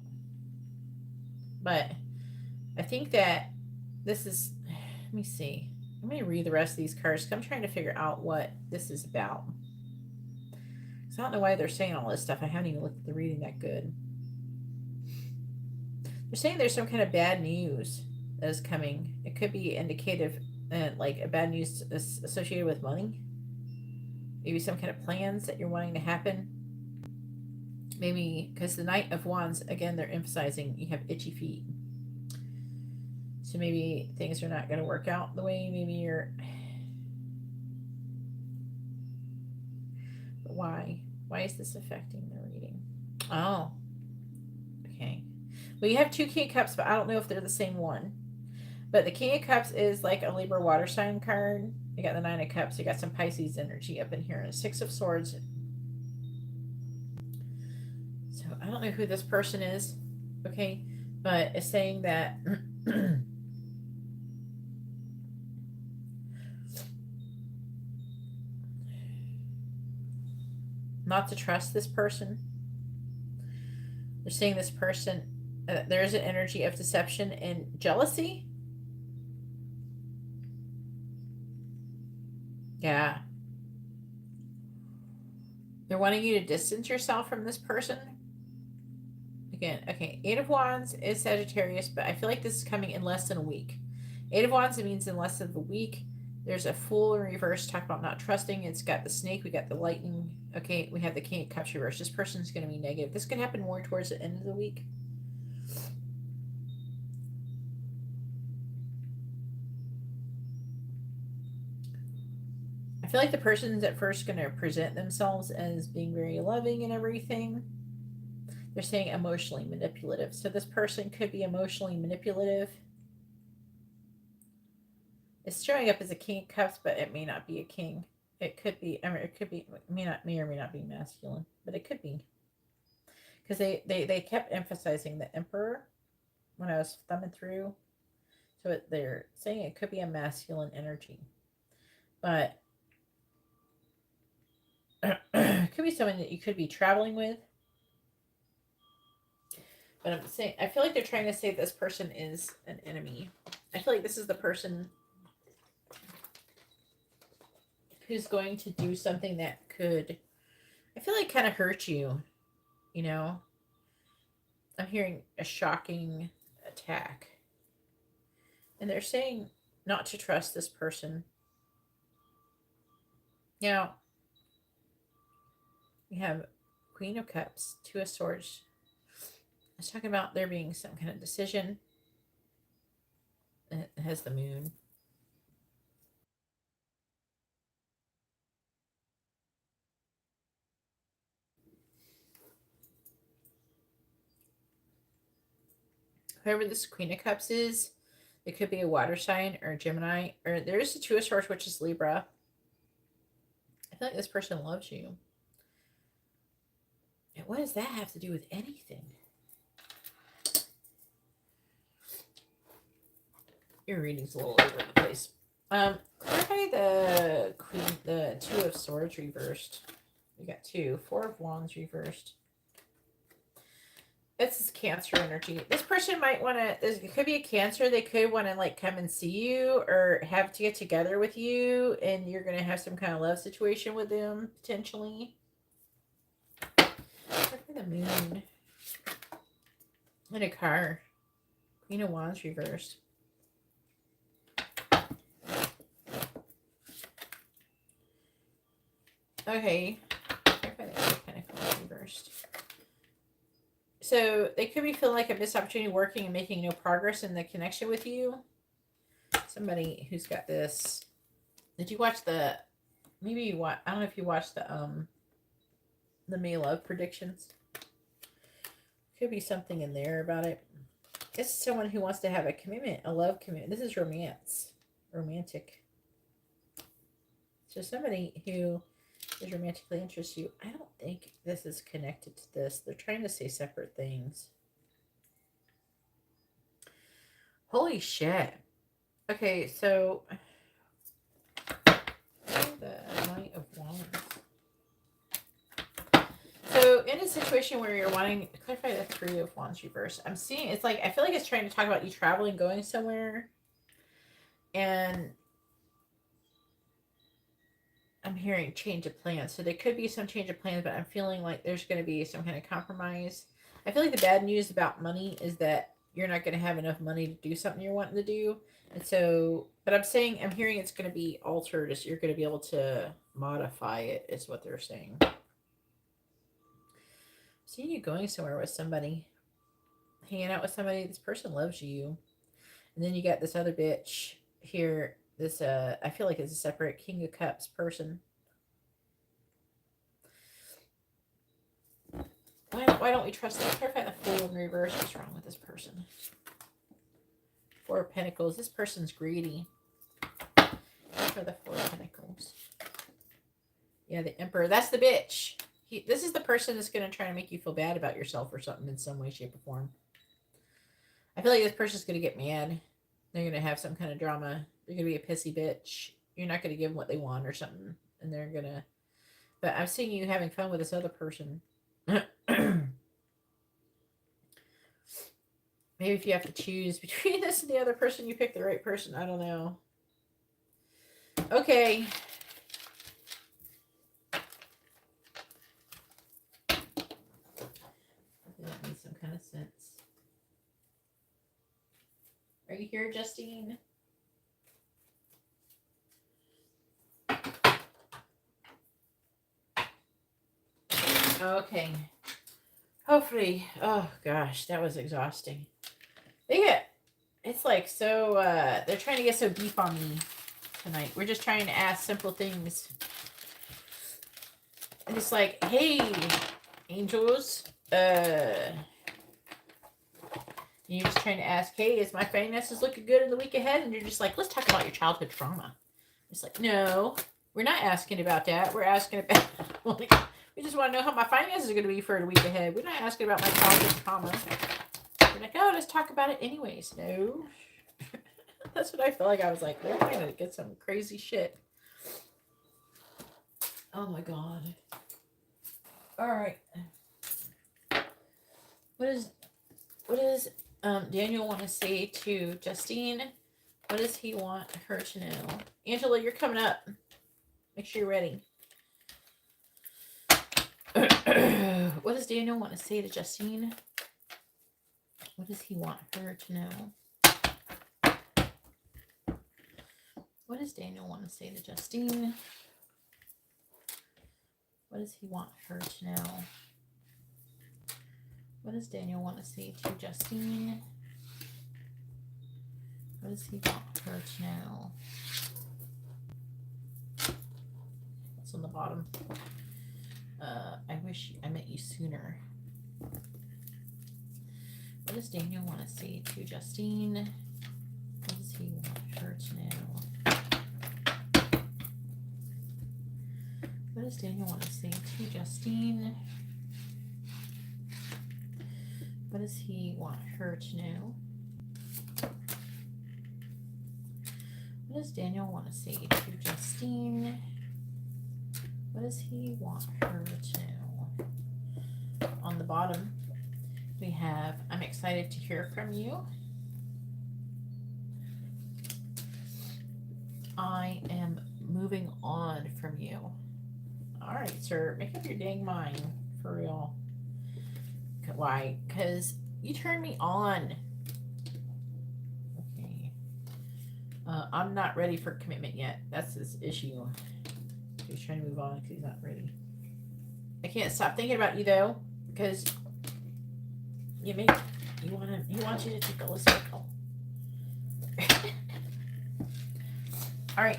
But I think that this is, let me see. I'm going to read the rest of these cards because I'm trying to figure out what this is about. Because I don't know why they're saying all this stuff. I haven't even looked at the reading that good. They're saying there's some kind of bad news that is coming. It could be indicative, like a bad news associated with money. Maybe some kind of plans that you're wanting to happen. Maybe because the Knight of Wands, again, they're emphasizing you have itchy feet. So maybe things are not going to work out the way maybe you're... But why? Why is this affecting the reading? Oh. Okay. Well, you have 2 King of Cups, but I don't know if they're the same one. But the King of Cups is like a Libra water sign card. You got the 9 of Cups. You got some Pisces energy up in here. And 6 of Swords. So I don't know who this person is. Okay. But it's saying that... not to trust this person. They're saying this person, there is an energy of deception and jealousy. Yeah. They're wanting you to distance yourself from this person. Again, okay, 8 of Wands is Sagittarius, but I feel like this is coming in less than a week. 8 of Wands, it means in less than a week. There's a Fool in reverse, talk about not trusting. It's got the Snake, we got the Lightning. Okay, we have the King of Cups reverse. This person's going to be negative. This could happen more towards the end of the week. I feel like the person's at first going to present themselves as being very loving and everything. They're saying emotionally manipulative. So this person could be emotionally manipulative. It's showing up as a King of Cups, but it may not be a king. It could be, I mean, it could be, may or may not be masculine, but it could be. Because they kept emphasizing the Emperor when I was thumbing through. So they're saying it could be a masculine energy. But it could be someone that you could be traveling with. But I'm saying, I feel like they're trying to say this person is an enemy. I feel like this is the person who's going to do something that could, I feel like, kind of hurt you. You know? I'm hearing a shocking attack. And they're saying not to trust this person. Now, we have Queen of Cups, 2 of Swords. I was talking about there being some kind of decision. It has the Moon. Whoever this Queen of Cups is, it could be a water sign or a Gemini. Or there's the 2 of Swords, which is Libra. I feel like this person loves you. And what does that have to do with anything? Your reading's a little over the place. Clarify the Queen, the 2 of Swords reversed. We got 2. 4 of Wands reversed. This is Cancer energy. This person might want to, it could be a Cancer. They could want to like come and see you or have to get together with you, and you're going to have some kind of love situation with them, potentially. Look for the Moon. And a car. Queen of Wands reversed. Okay. Kind of reversed. So they could be feeling like a missed opportunity working and making no progress in the connection with you. Somebody who's got this. Did you watch the, maybe you watch, I don't know if you watched the May Love predictions. Could be something in there about it. This is someone who wants to have a commitment, a love commitment. This is romance. Romantic. So somebody who is romantically interested in you. I don't think this is connected to this. They're trying to say separate things. Holy shit. Okay, so the Knight of Wands. So in his situation where you're wanting to clarify the Three of Wands reverse. I'm seeing it's like I feel like it's trying to talk about you traveling, going somewhere, and I'm hearing change of plans. So there could be some change of plans, but I'm feeling like there's going to be some kind of compromise. I feel like the bad news about money is that you're not going to have enough money to do something you're wanting to do. And so, but I'm hearing it's going to be altered. Is you're going to be able to modify it, is what they're saying. Seeing you going somewhere with somebody, hanging out with somebody, this person loves you. And then you got this other bitch here. This, I feel like it's a separate King of Cups person. Why don't we trust them? Clarify the Fool in reverse. What's wrong with this person? Four of Pentacles. This person's greedy. For the Four of Pentacles. Yeah, the Emperor. That's the bitch. This is the person that's going to try to make you feel bad about yourself or something in some way, shape, or form. I feel like this person's going to get mad. They're going to have some kind of drama. They're going to be a pissy bitch. You're not going to give them what they want or something. And they're going to... But I'm seeing you having fun with this other person. Maybe if you have to choose between this and the other person, you pick the right person. I don't know. Okay. That makes some kind of sense. Are you here, Justine? Okay. Hopefully. Oh gosh, that was exhausting. It's like so, they're trying to get so deep on me tonight. We're just trying to ask simple things. And it's like, hey, angels, you're just trying to ask, hey, is my finances looking good in the week ahead? And you're just like, let's talk about your childhood trauma. It's like, no, we're not asking about that. We're asking about, we just want to know how my finances are going to be for the week ahead. We're not asking about my childhood trauma. We're like, oh, let's talk about it anyways. No. That's what I felt like. I was like, they're trying to get some crazy shit. Oh my God. All right. What does Daniel want to say to Justine? What does he want her to know? Angela, you're coming up. Make sure you're ready. What does Daniel want to say to Justine? What does he want her to know? What does Daniel want to say to Justine? What does he want her to know? What does Daniel want to say to Justine? What does he want her to know? What's on the bottom? I wish I met you sooner. What does Daniel want to say to Justine? What does he want her to know? What does Daniel want to say to Justine? What does he want her to know? What does Daniel want to say to Justine? What does he want her to know? On the bottom, we have, I'm excited to hear from you. I am moving on from you. All right, sir, make up your dang mind, for real. Why? Because you turned me on. Okay. I'm not ready for commitment yet. That's his issue. He's trying to move on because he's not ready. I can't stop thinking about you though, because he wants you to tickle a circle. All right.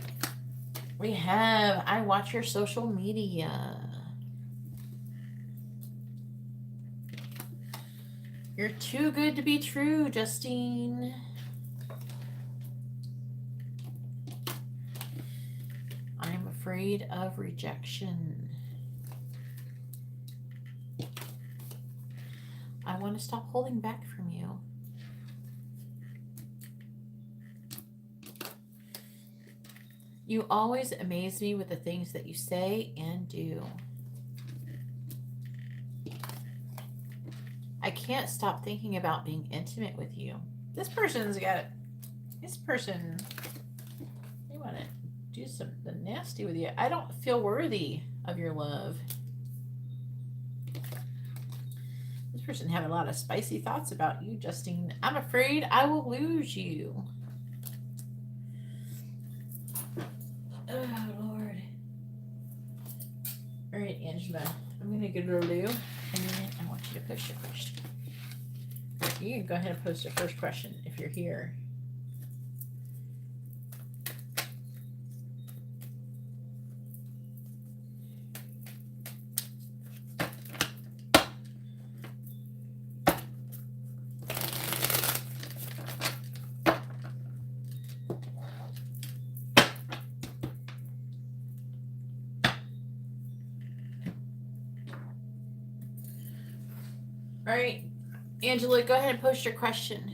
We have, I watch your social media. You're too good to be true, Justine. I'm afraid of rejection. I want to stop holding back from you. You always amaze me with the things that you say and do. can't stop thinking about being intimate with you. This person's got it. This person, they want to do something nasty with you. I don't feel worthy of your love. This person having a lot of spicy thoughts about you, Justine. I'm afraid I will lose you. Oh, Lord. All right, Angela. I'm going to get a Lou, and then I want you to post your question. You can go ahead and post your first question if you're here. All right, Angela, go ahead and post your question.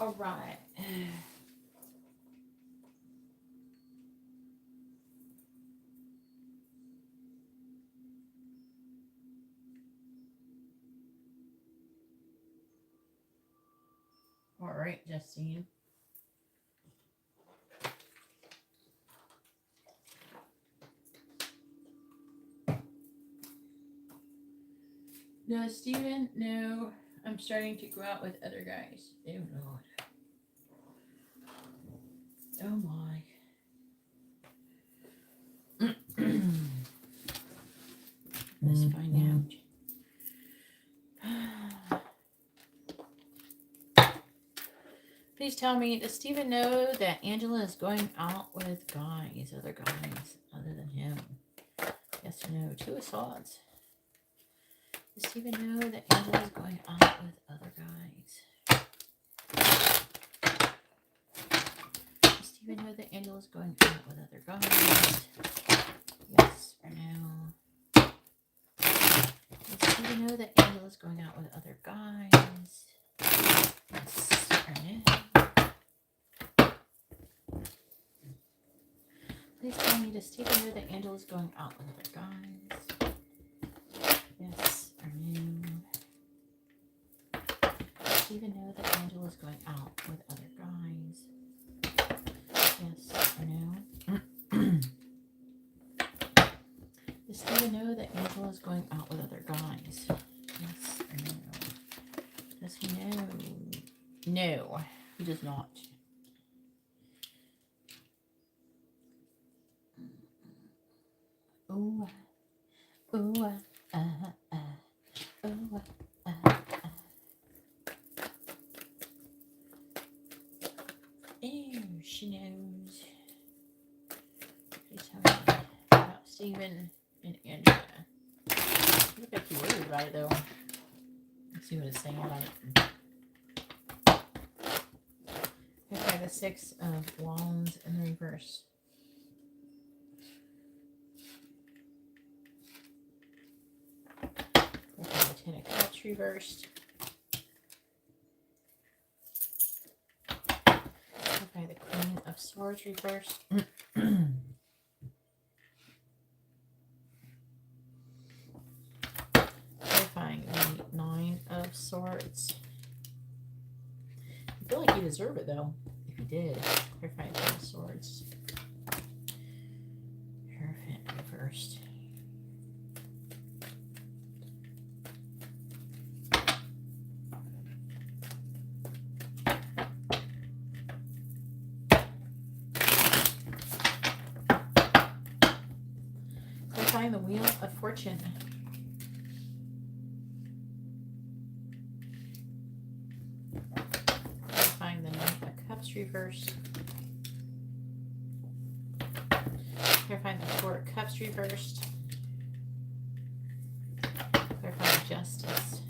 All right. All right, Justine. No, Steven, no. I'm starting to go out with other guys. Oh, Lord. Oh, my. Let's find out. Please tell me, does Steven know that Angela is going out with guys, other guys, other than him? Yes or no? 2 of Swords. Does Steven know that Angela is going out with other guys? Does Steven know that Angela is going out with other guys? Yes or no? Does Steven know that Angela is going out with other guys? Yes or no? Please tell me, does Steven know that Angela's going out with other guys? Yes or no? Does Steven know that Angela's going out with other guys? Yes or no? Does Steven know that Angela's going out with other guys? Yes or no? Does he know? No, he does not. Ooh, ooh, ooh, Ew, she knows. Please tell me about Steven and Angela. I look like you worried about it though. Let's see what it's saying about it. Okay, the 6 of Wands in the reverse. Okay, the 10 of Cups reversed. Okay, the Queen of Swords reversed. Clarifying the 9 of Swords. I feel like you deserve it though. If you did. Clarifying 9 of Swords. Hierophant reversed. The Wheel of Fortune. Find the Knight of Cups reversed. Clarifying the 4 of Cups reversed. Clarifying Justice.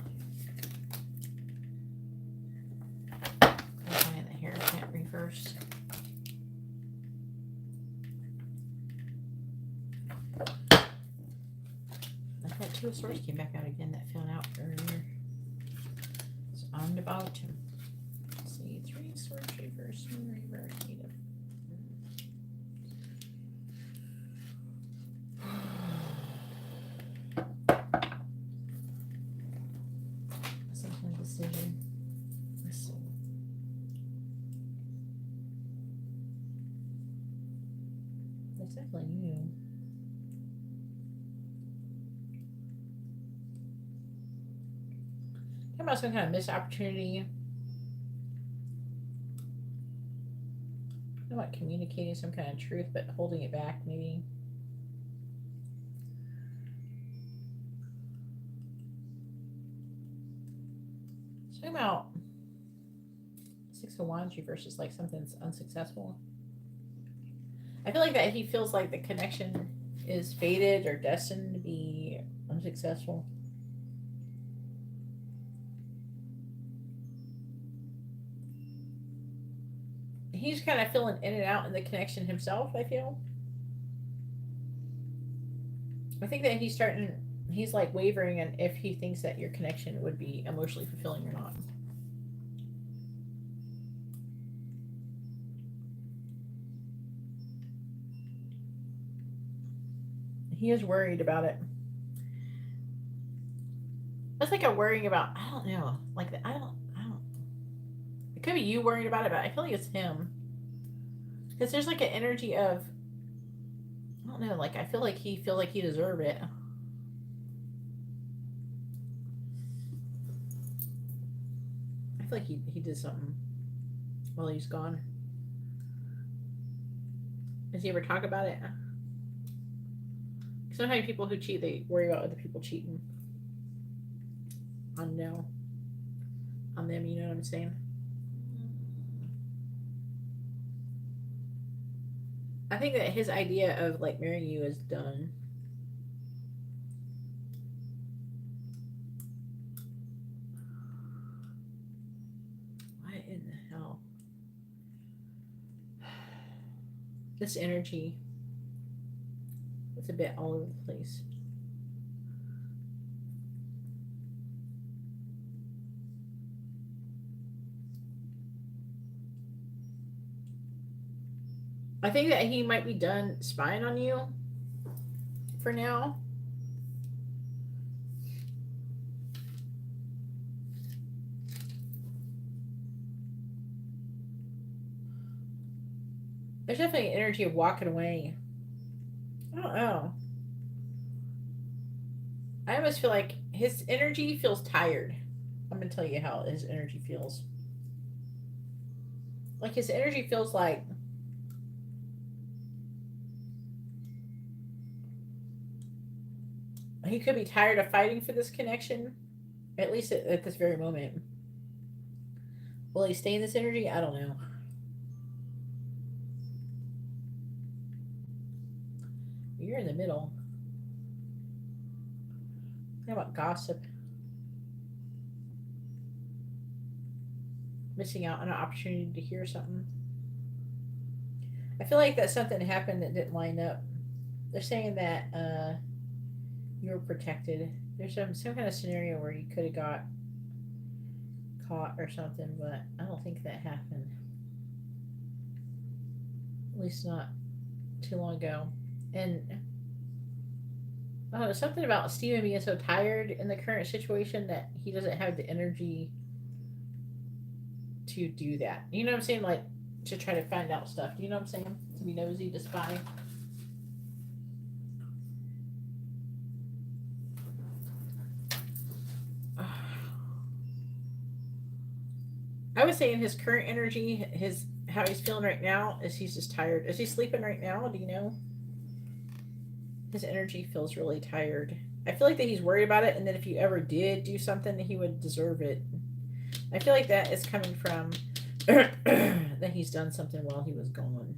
Clarifying the Hierophant reversed. Two of Swords came back out again that fell out earlier. So on the bottom. Let's see, 3 of Swords reverse and reverse. Some kind of decision. Let's see. That's definitely you. About some kind of missed opportunity. About communicating some kind of truth but holding it back maybe. Something about 6 of Wands reverses like something's unsuccessful. I feel like that he feels like the connection is fated or destined to be unsuccessful. He's kind of feeling in and out in the connection himself, I feel. I think that he's like wavering on if he thinks that your connection would be emotionally fulfilling or not. He is worried about it. It's like a worrying about, I don't know, like I don't. It could be you worried about it, but I feel like it's him. Because there's like an energy of, I don't know, like I feel like he deserved it. I feel like he did something while he's gone. Does he ever talk about it? Sometimes people who cheat, they worry about other people cheating on them, you know what I'm saying? I think that his idea of like marrying you is done. What in the hell? This energy, it's a bit all over the place. I think that he might be done spying on you for now. There's definitely an energy of walking away. I don't know. I almost feel like his energy feels tired. I'm going to tell you how his energy feels. Like his energy feels like he could be tired of fighting for this connection, at least at this very moment. Will he stay in this energy? I don't know. You're in the middle. How about gossip? Missing out on an opportunity to hear something. I feel like that something happened that didn't line up. They're saying that you were protected. There's some kind of scenario where you could have got caught or something, but I don't think that happened. At least not too long ago. And something about Steven being so tired in the current situation that he doesn't have the energy to do that. You know what I'm saying? Like, to try to find out stuff. Do you know what I'm saying? To be nosy, to spy. I would say in his current energy, how he's feeling right now is he's just tired. Is he sleeping right now? Do you know? His energy feels really tired. I feel like that he's worried about it, and that if you ever did do something, he would deserve it. I feel like that is coming from that he's done something while he was gone.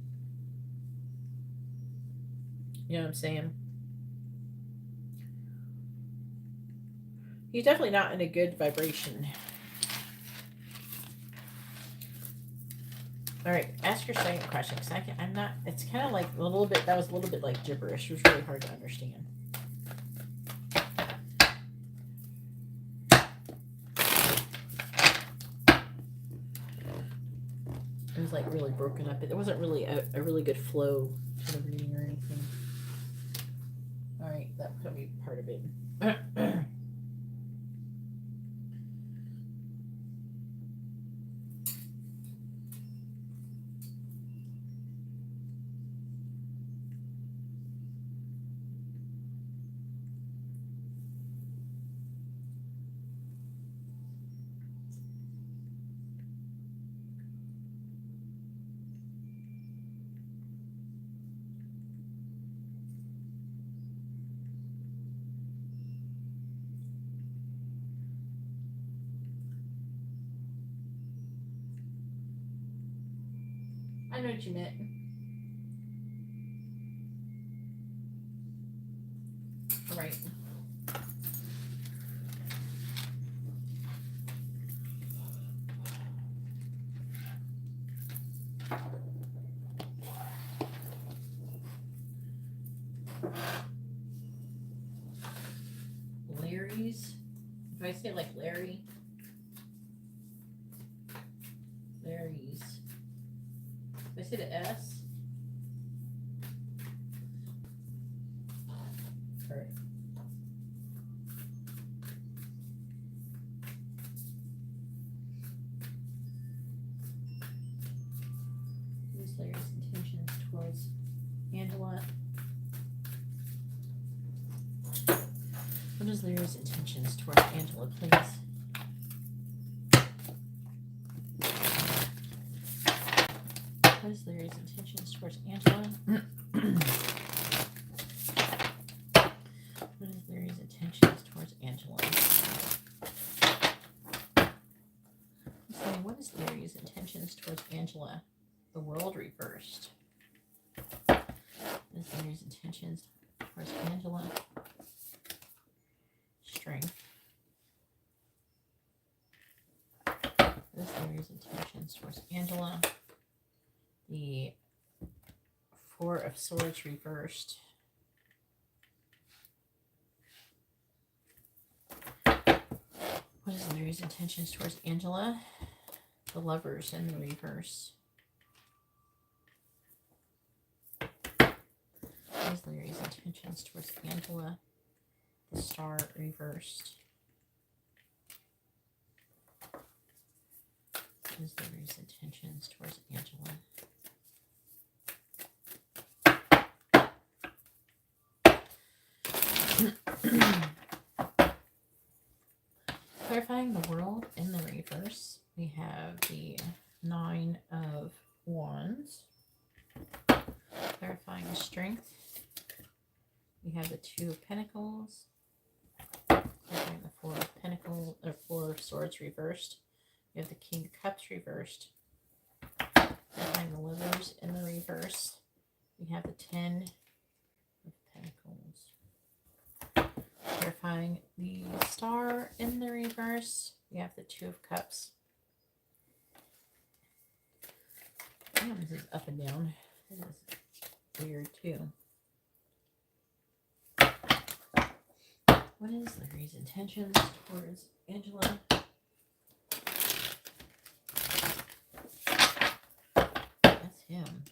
You know what I'm saying? He's definitely not in a good vibration. All right, ask your second question. Cause I'm not. It's kind of like a little bit. That was a little bit like gibberish. It was really hard to understand. It was like really broken up. It wasn't really a really good flow to the reading or anything. All right, that could be part of it. I know what you meant. All right. Larry's. If I say like Larry. Larry's. If I say the S. All right. What is Larry's intentions towards Angela? What is Larry's intentions towards Angela, please? What is Larry's intentions towards Angela? What is Larry's intentions towards Angela? So what is Larry's intentions towards Angela? The world reversed. What is Larry's intentions towards Angela? Strength. What is Larry's intentions towards Angela? The Four of Swords reversed. What is Larry's intentions towards Angela? The Lovers in the reverse. is Larry's intentions towards Angela? The Star reversed. What is Larry's intentions towards Angela? Clarifying the World in the reverse, we have the Nine of Wands. Clarifying Strength, we have the Two of Pentacles. Clarifying the Four of Pentacles, or Four of Swords reversed. We have the King of Cups reversed. Clarifying the Lovers in the reverse, we have the Ten of Pentacles. Clarifying the Star in the reverse, we have the Two of Cups. Damn, this is up and down. This is weird too. What is Larry's intentions towards Angela? That's him.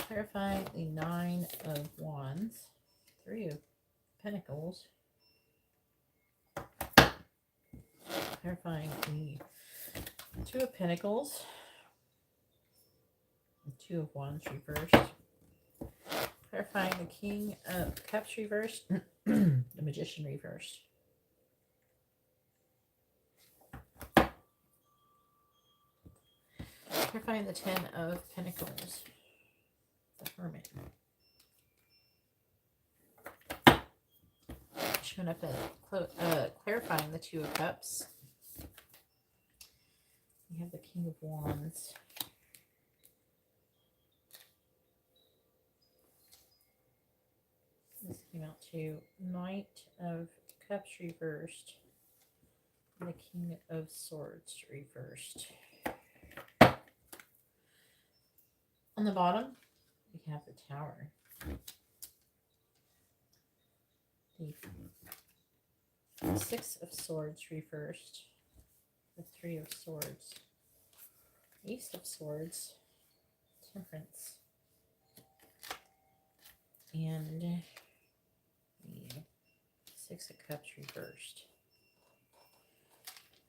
Clarifying the Nine of Wands. Three of Pentacles. Clarifying the Two of Pentacles. The Two of Wands reversed. Clarifying the King of Cups reversed. The Magician reversed. Clarifying the Ten of Pentacles. The Hermit. Showing up at clarifying the Two of Cups. We have the King of Wands. This came out to Knight of Cups reversed. And the King of Swords reversed. On the bottom, we have the Tower. The Six of Swords reversed. The Three of Swords. Ace of Swords. Temperance. And the Six of Cups reversed.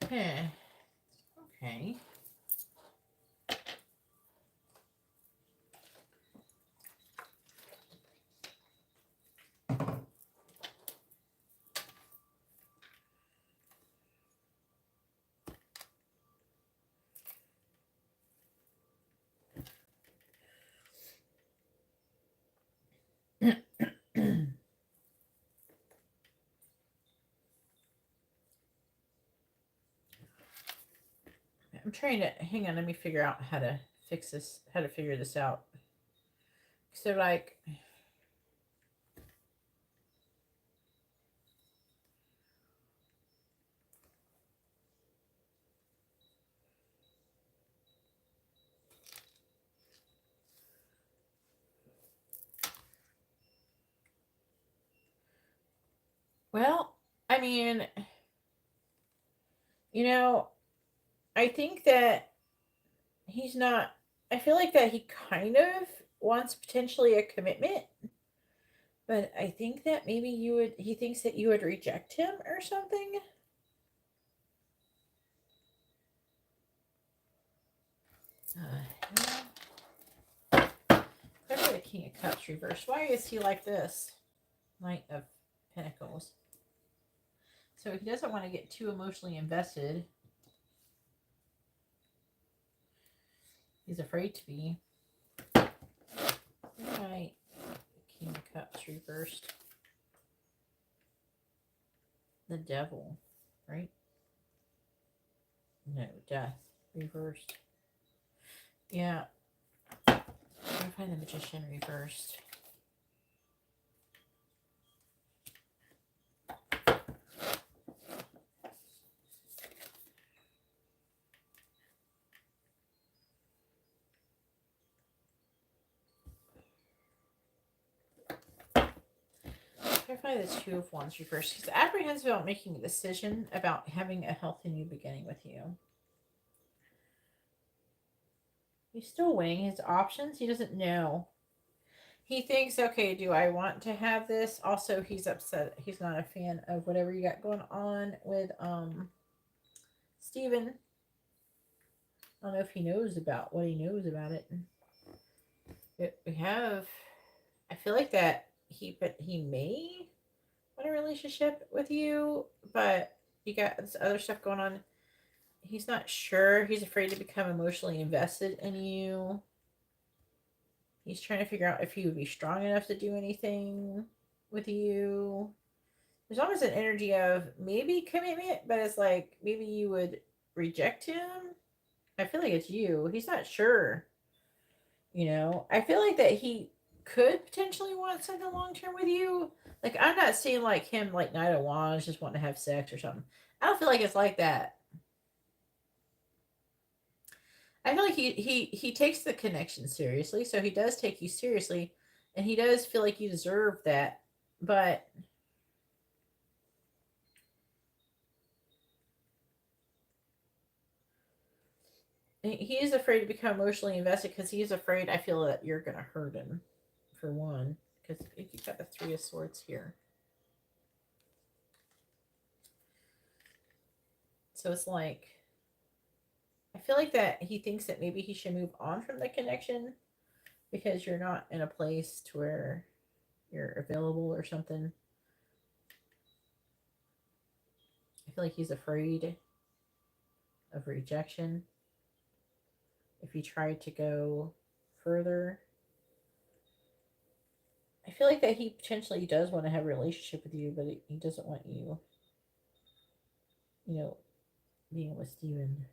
Okay. I'm trying to, hang on, let me figure out how to fix this, how to figure this out. So like, well, I mean, you know, I think that he's not, I feel like that he kind of wants potentially a commitment, but I think that maybe he thinks that you would reject him or something. Especially the King of Cups reversed. Why is he like this? Knight of Pentacles. So he doesn't want to get too emotionally invested. He's afraid to be. Right. King of Cups reversed. The Devil, right? No, Death reversed. Yeah. I'm going to find the Magician reversed. Clarify the Two of Wands reversed. He's apprehensive about making a decision about having a healthy new beginning with you. He's still weighing his options. He doesn't know. He thinks, okay, do I want to have this? Also, he's upset. He's not a fan of whatever you got going on with Steven. I don't know if he knows about what he knows about it. We have, I feel like that but he may want a relationship with you, but you got this other stuff going on. He's not sure. He's afraid to become emotionally invested in you. He's trying to figure out if he would be strong enough to do anything with you. There's almost an energy of maybe commitment, but it's like maybe you would reject him. I feel like it's you. He's not sure. I feel like that he could potentially want something long term with you. Like, I'm not seeing like him like Knight of Wands just wanting to have sex or something. I don't feel like it's like that. I feel like he takes the connection seriously, so he does take you seriously, and he does feel like you deserve that. But he is afraid to become emotionally invested because he is afraid. I feel that you're gonna hurt him, for one, because you've got the Three of Swords here. So it's like, I feel like that he thinks that maybe he should move on from the connection because you're not in a place to where you're available or something. I feel like he's afraid of rejection if you try to go further. I feel like that he potentially does want to have a relationship with you, but he doesn't want you, being with Steven.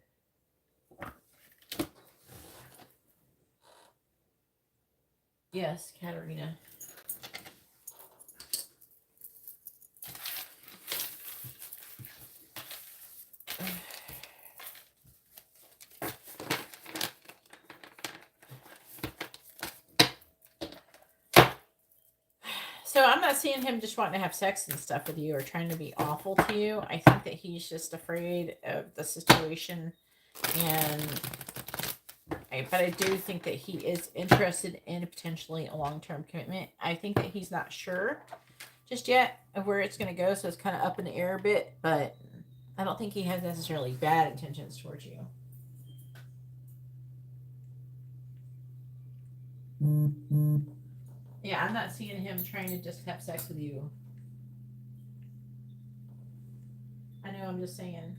Yes, Katerina. So I'm not seeing him just wanting to have sex and stuff with you or trying to be awful to you. I think that he's just afraid of the situation, but I do think that he is interested in potentially a long-term commitment. I think that he's not sure just yet of where it's going to go, so it's kind of up in the air a bit, but I don't think he has necessarily bad intentions towards you. Mm-hmm. Yeah, I'm not seeing him trying to just have sex with you. I know, I'm just saying.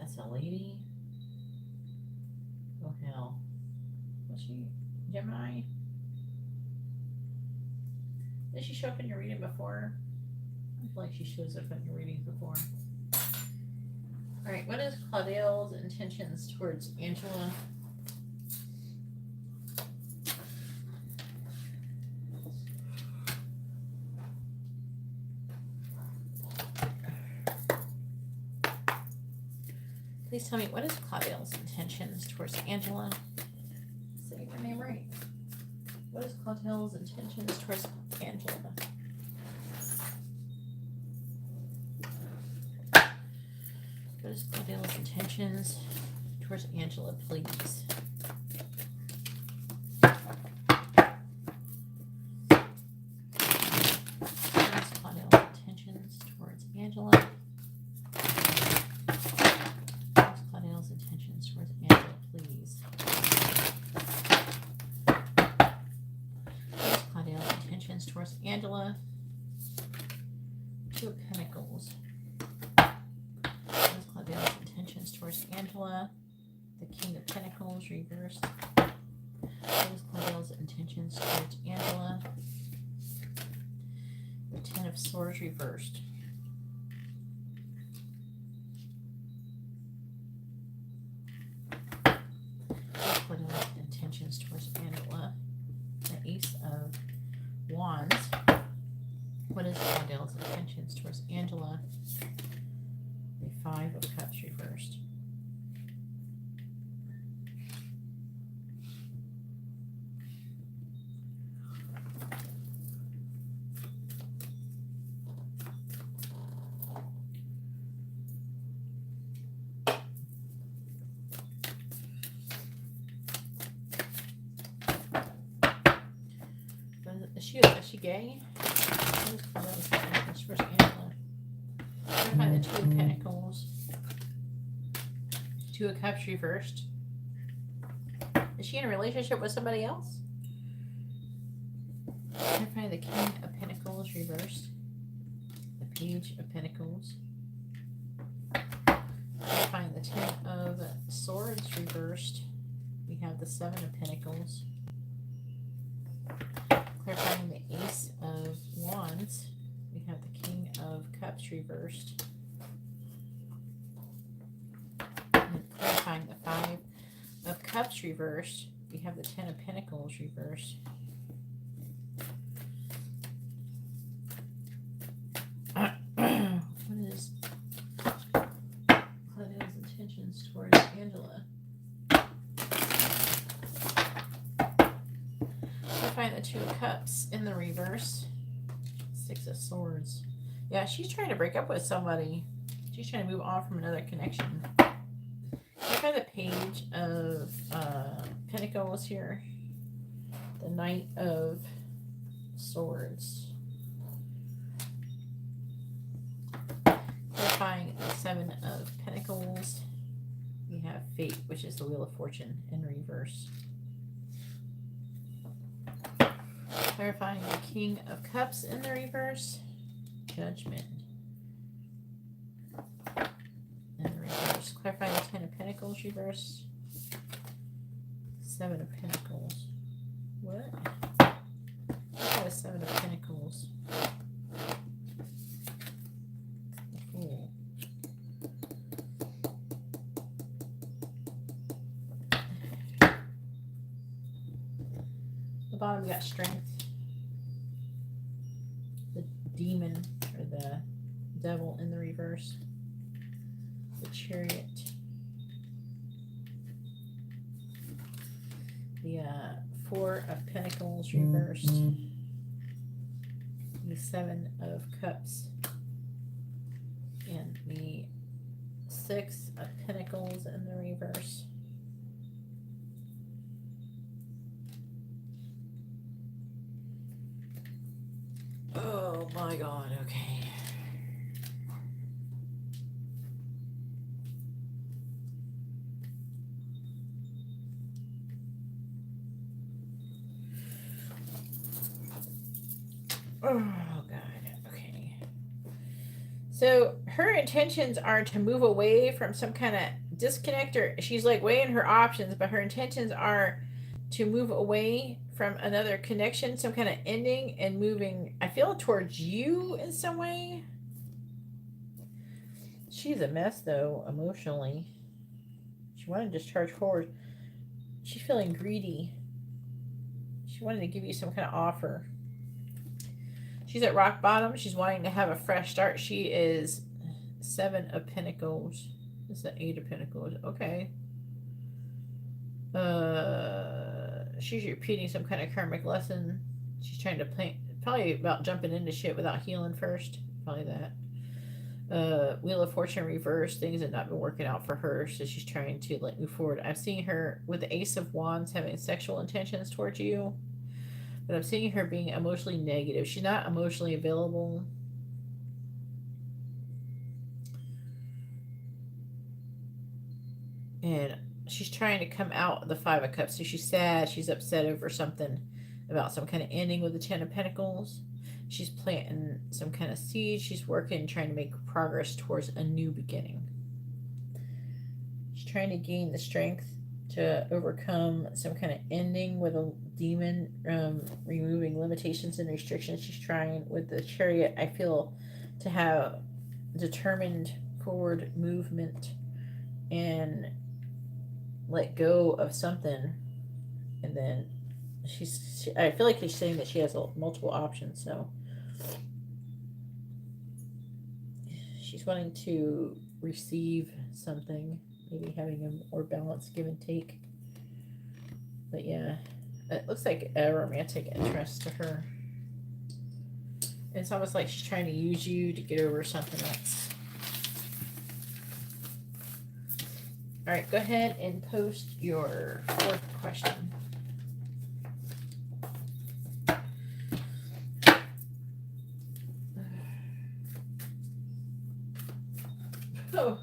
That's a lady. Oh, hell. Was she Gemini? Did she show up in your reading before? I feel like she shows up in your readings before. Alright, what is Claudelle's intentions towards Angela? Please tell me, what is Claudelle's intentions towards Angela? Say her name right. What is Claudelle's intentions towards Angela? What is Claudelle's intentions towards Angela, please? What is Claudelle's intentions towards Angela? What is Claudelle's intentions towards Angela, please? What is Claudelle's intentions towards Angela? Two of Pentacles. Claudelle's intentions towards Angela, the King of Pentacles reversed. What is Claudelle's intentions towards Angela? The Ten of Swords reversed. What is Claudelle's intentions towards Angela? The Ace of Wands. What is Claudelle's intentions towards Angela? The Five of Cups reversed. she gay? Where's Angela? Try to find the Two of Pentacles. Two of Cups reversed. Is she in a relationship with somebody else? Try to find the King of Pentacles reversed. The Page of Pentacles. Try to find the Ten of Swords reversed. We have the Seven of Pentacles. Clarifying the Ace of Wands. We have the King of Cups reversed. And clarifying the Five of Cups reversed. We have the Ten of Pentacles reversed. What is Claudia's intentions towards Angela? I find the Two of Cups in the reverse. Six of Swords. Yeah, she's trying to break up with somebody. She's trying to move on from another connection. I find the Page of Pentacles here. The Knight of Swords. Clarifying the Seven of Pentacles. We have Fate, which is the Wheel of Fortune in reverse. Clarifying the King of Cups in the reverse. Judgment. In the reverse. Clarifying the Ten of Pentacles reverse. Seven of Pentacles. What? I got a Seven of Pentacles. The Fool. The bottom we got Strength. The Demon or the Devil in the reverse. The Chariot. The Four of Pentacles reversed. The Seven of Cups. And the Six of Pentacles in the reverse. Oh my God, okay. Oh God, okay. So her intentions are to move away from some kind of disconnect, or she's like weighing her options, but her intentions are to move away from another connection, some kind of ending, and moving, I feel, towards you in some way. She's a mess though, emotionally. She wanted to discharge forward. She's feeling greedy. She wanted to give you some kind of offer. She's at rock bottom. She's wanting to have a fresh start. She is Seven of Pentacles. It's the Eight of Pentacles. Okay. She's repeating some kind of karmic lesson. She's trying to plan, probably about jumping into shit without healing first. Probably that. Wheel of Fortune reversed. Things have not been working out for her, so she's trying to like move forward. I'm seeing her with the Ace of Wands having sexual intentions towards you, but I'm seeing her being emotionally negative. She's not emotionally available. And she's trying to come out the Five of Cups. So she's sad. She's upset over something, about some kind of ending with the Ten of Pentacles. She's planting some kind of seed. She's working, trying to make progress towards a new beginning. She's trying to gain the strength to overcome some kind of ending with a demon, removing limitations and restrictions. She's trying with the Chariot, I feel, to have determined forward movement and let go of something. And then I feel like she's saying that she has multiple options, so she's wanting to receive something, maybe having a more balanced give and take. But yeah, it looks like a romantic interest to her. It's almost like she's trying to use you to get over something else. All right, go ahead and post your fourth question. Oh.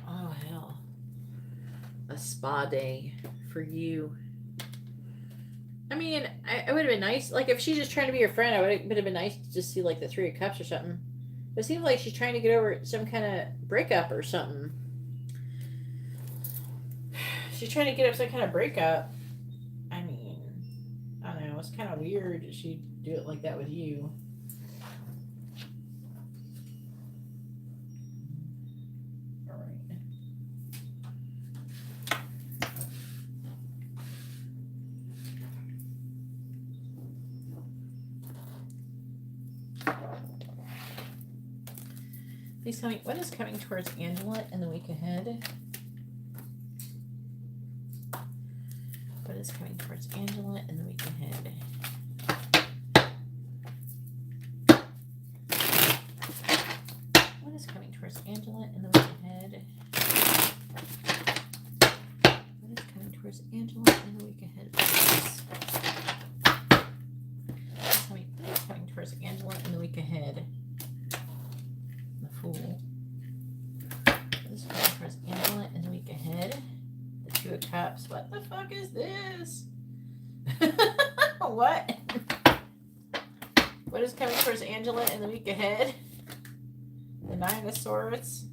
Oh, hell. A spa day for you. I mean, it would have been nice. Like, if she's just trying to be your friend, it would have been nice to just see, like, the Three of Cups or something. But it seems like she's trying to get over some kind of breakup or something. She's trying to get up some kind of breakup. I mean, I don't know. It's kind of weird that she'd do it like that with you. All right. Please tell me what is coming towards Angela in the week ahead. What is coming towards Angela in the week ahead? What is coming towards Angela in the week ahead? What is coming towards Angela in the week ahead, please? Tell me what is coming towards Angela in the week ahead? The Fool. What is coming towards Angela in the week ahead? The Two of Cups. What the fuck is this? What? What is coming towards Angela in the week ahead? The Nine of Swords.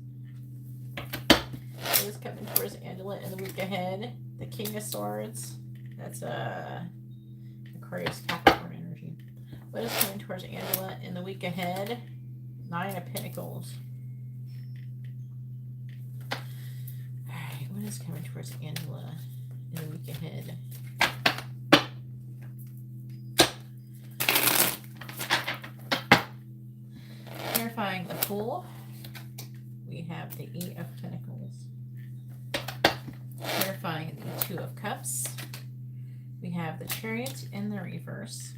What is coming towards Angela in the week ahead? The King of Swords. That's Aquarius Capricorn energy. What is coming towards Angela in the week ahead? Nine of Pentacles. Alright, what is coming towards Angela in the week ahead? Clarifying the Fool. We have the Eight of Pentacles. Clarifying the Two of Cups. We have the Chariot in the reverse.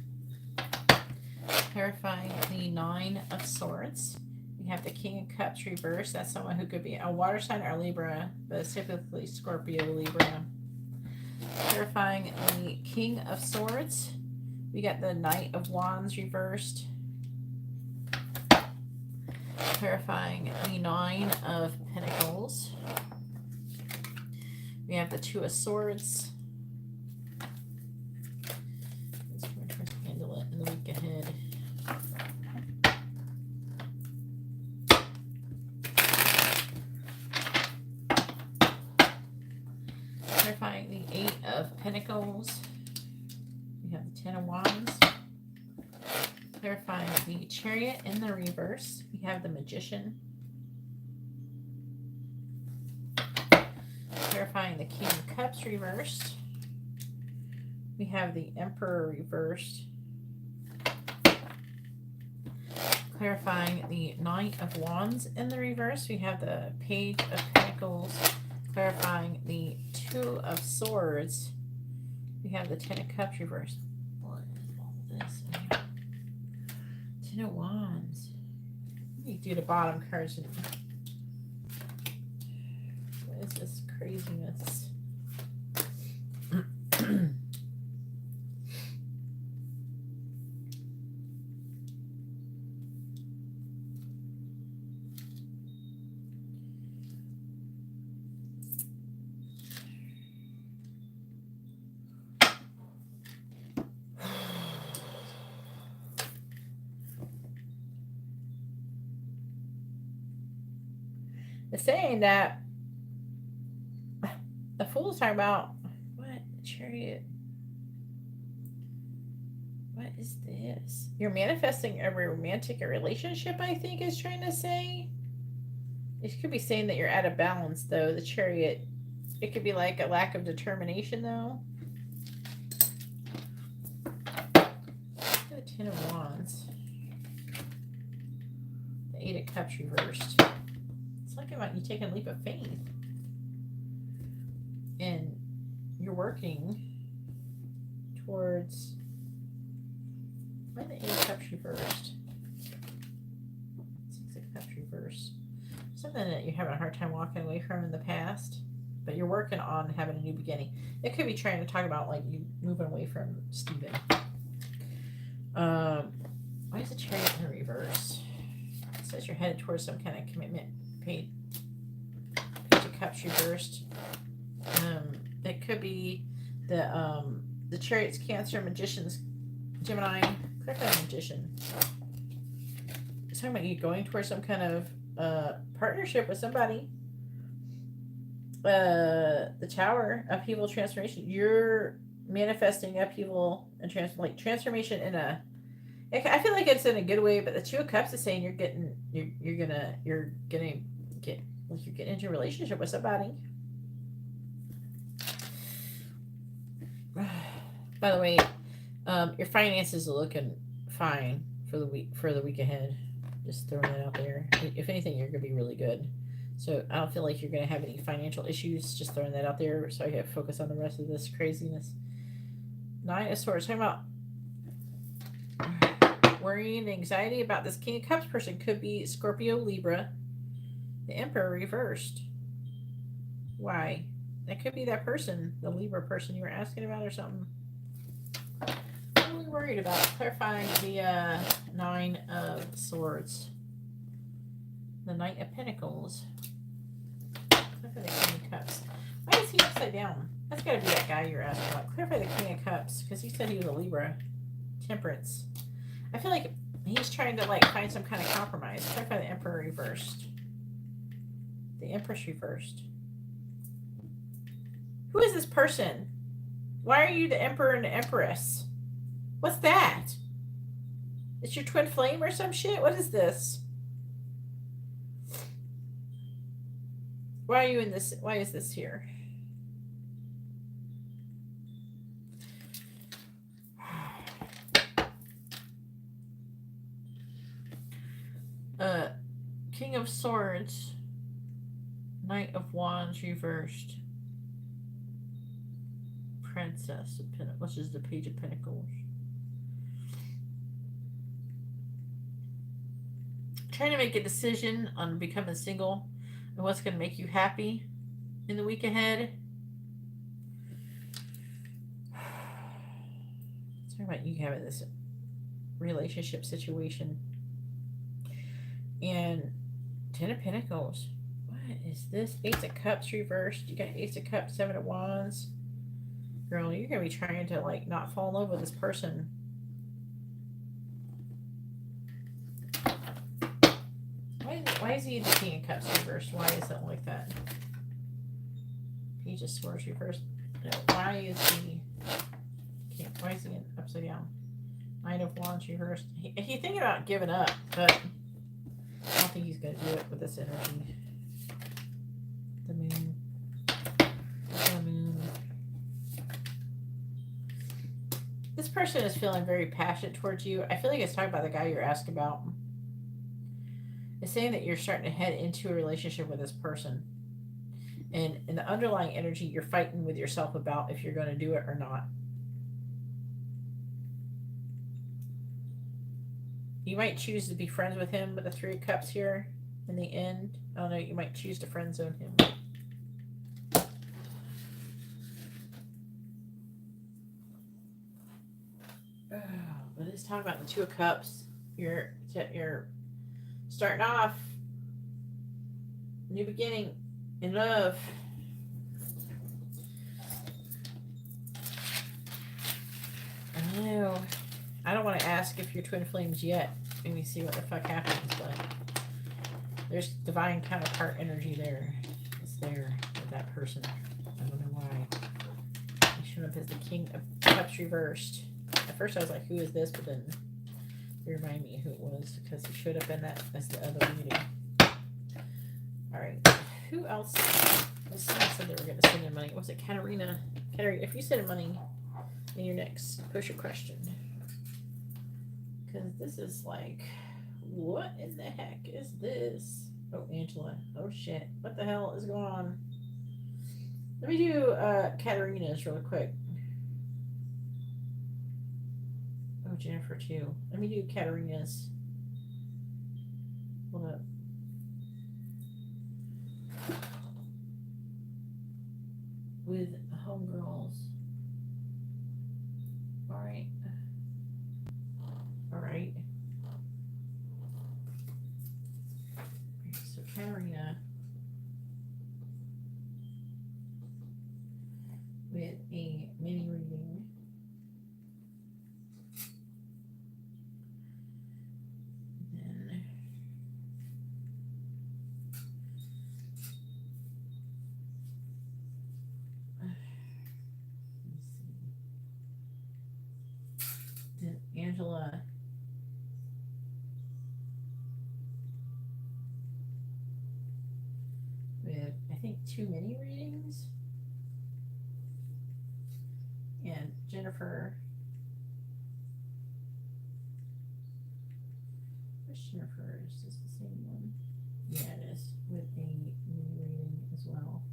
Clarifying the Nine of Swords. We have the King of Cups reverse. That's someone who could be a water sign or Libra, but typically Scorpio, Libra. Clarifying the King of Swords. We got the Knight of Wands reversed. Clarifying the Nine of Pentacles. We have the Two of Swords. Let's try to handle it in the week ahead. Clarifying the Eight of Pentacles. We have the Ten of Wands. Clarifying the Chariot in the reverse. We have the Magician. Clarifying the King of Cups reversed. We have the Emperor reversed. Clarifying the Knight of Wands in the reverse. We have the Page of Pentacles. Clarifying the Two of Swords. We have the Ten of Cups reversed. What is all this? Ten of Wands. Let me do the bottom cards. What is this craziness? It's saying that the Fool's talking about what? The Chariot. What is this? You're manifesting a romantic relationship, I think is trying to say. It could be saying that you're out of balance, though. The Chariot. It could be like a lack of determination, though. The Ten of Wands. The Eight of Cups reversed. Talking about you taking a leap of faith and you're working towards why the Eight of Cups reversed, Six of Cups reversed. Something that you're having a hard time walking away from in the past, but you're working on having a new beginning. It could be trying to talk about like you moving away from Steven. Why is the Chariot in reverse? It says you're headed towards some kind of commitment. Page of Cups reversed. It could be the Chariot's Cancer, Magician's Gemini. Click on Magician. It's talking about you going towards some kind of partnership with somebody. The Tower, upheaval, transformation. You're manifesting upheaval and transformation in a. I feel like it's in a good way, but the Two of Cups is saying you're getting into a relationship with somebody. By the way, your finances are looking fine for the week ahead. Just throwing that out there. If anything, you're gonna be really good. So I don't feel like you're gonna have any financial issues. Just throwing that out there, so I can focus on the rest of this craziness. Nine of Swords. Talking about worry and anxiety about this King of Cups person. Could be Scorpio, Libra. The Emperor reversed. Why? That could be that person, the Libra person you were asking about or something. What are we worried about? Clarifying the Nine of Swords. The Knight of Pentacles. Clarify the King of Cups. Why is he upside down? That's got to be that guy you're asking about. Clarify the King of Cups, because he said he was a Libra. Temperance. I feel like he's trying to like find some kind of compromise. Clarify the Emperor reversed. The Empress reversed. Who is this person? Why are you the Emperor and the Empress? What's that? It's your twin flame or some shit? What is this? Why are you in this? Why is this here? King of Swords. Knight of Wands reversed. Princess of Pentacles, which is the Page of Pentacles. Trying to make a decision on becoming single and what's going to make you happy in the week ahead. Talking about you having this relationship situation. And Ten of Pentacles. What is this? Ace of Cups reversed. You got Ace of Cups, Seven of Wands. Girl, you're going to be trying to like not fall in love with this person. Why is he the King of Cups reversed? Why is it like that? Page of Swords reversed. No, why is he upside down? Knight of Wands reversed. He's thinking about giving up, but I don't think he's going to do it with this energy. The Moon. The Moon. This person is feeling very passionate towards you. I feel like it's talking about the guy you're asking about. It's saying that you're starting to head into a relationship with this person. And in the underlying energy, you're fighting with yourself about if you're going to do it or not. You might choose to be friends with him with the Three of Cups here in the end. I don't know, you might choose to friend zone him. But it's talking about the Two of Cups. You're starting off new beginning in love. I don't know. I don't want to ask if you're twin flames yet. Let me see what the fuck happens, but there's divine counterpart energy there. It's there with that person. I don't know why. He showed up as the King of Cups reversed. At first I was like, who is this? But then it reminded me who it was because he showed up in that as the other reading. Alright. Who else? Someone said they were going to send in money. Was it Katarina? Katarina, if you send in money in your next, post your question. Because this is like, what in the heck is this? Oh, Angela. Oh, shit. What the hell is going on? Let me do Katarina's really quick. Oh, Jennifer, too. Let me do Katarina's. Hold up. with homegirls. All right. All right. So Katarina with a mini reading. Then Angela with, I think, 2 mini readings. And Jennifer, where's Jennifer? Is this the same one? Yeah, it is, with a mini reading as well.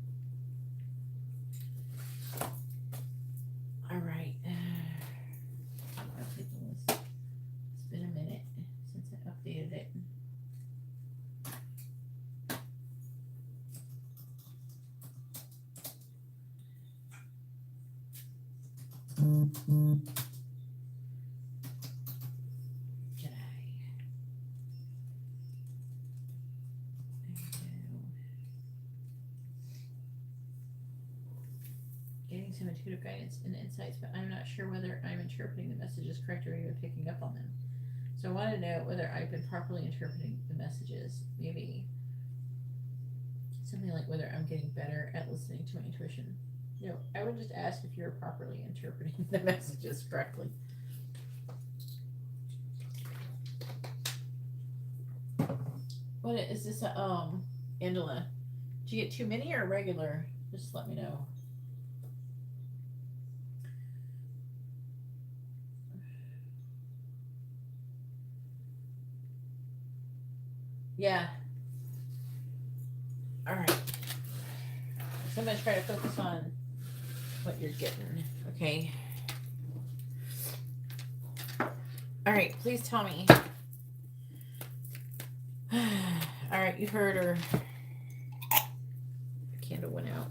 All right. Update the list. It's been a minute since I updated it. Getting some intuitive guidance and insights, but I'm not sure whether I'm interpreting the messages correct or even picking up on them. So I want to know whether I've been properly interpreting the messages. Maybe something like whether I'm getting better at listening to my intuition. You know, I would just ask if you're properly interpreting the messages correctly. What is this? Angela, do you get too many or regular? Just let me know. Yeah. All right. So I'm going to try to focus on what you're getting. Okay. All right. Please tell me. All right. You heard her. The candle went out.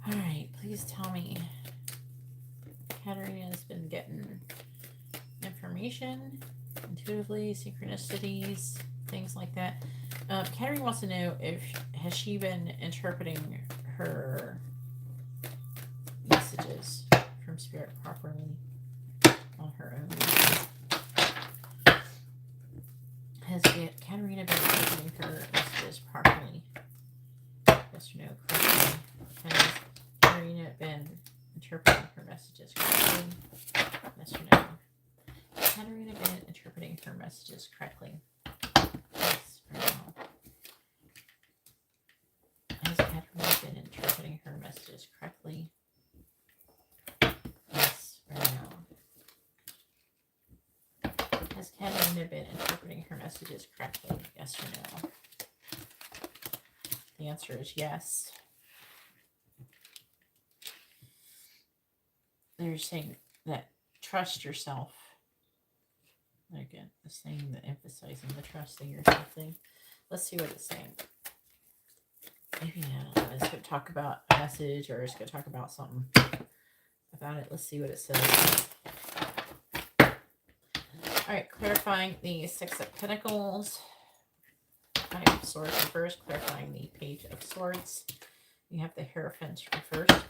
All right. Please tell me. Katarina has been getting information intuitively, synchronicities, things like that. Katarina wants to know if has she been interpreting her messages from Spirit properly on her own. Has Katarina been interpreting her messages properly? Yes or no? Correctly. Has Katarina been interpreting her messages correctly? Yes or no? Has Katarina been interpreting her messages correctly? Yes or no? Has Katarina been interpreting her messages correctly? Yes or no? Has Katarina been interpreting her messages correctly? Yes or no? The answer is yes. They're saying that trust yourself. Again, the saying that emphasizing the trusting yourself thing. Let's see what it's saying. Maybe, I don't know, it's going to talk about a message or it's going to talk about something about it. Let's see what it says. All right, clarifying the Six of Pentacles. Five of Swords first, clarifying the Page of Swords. We have the Hierophant reversed.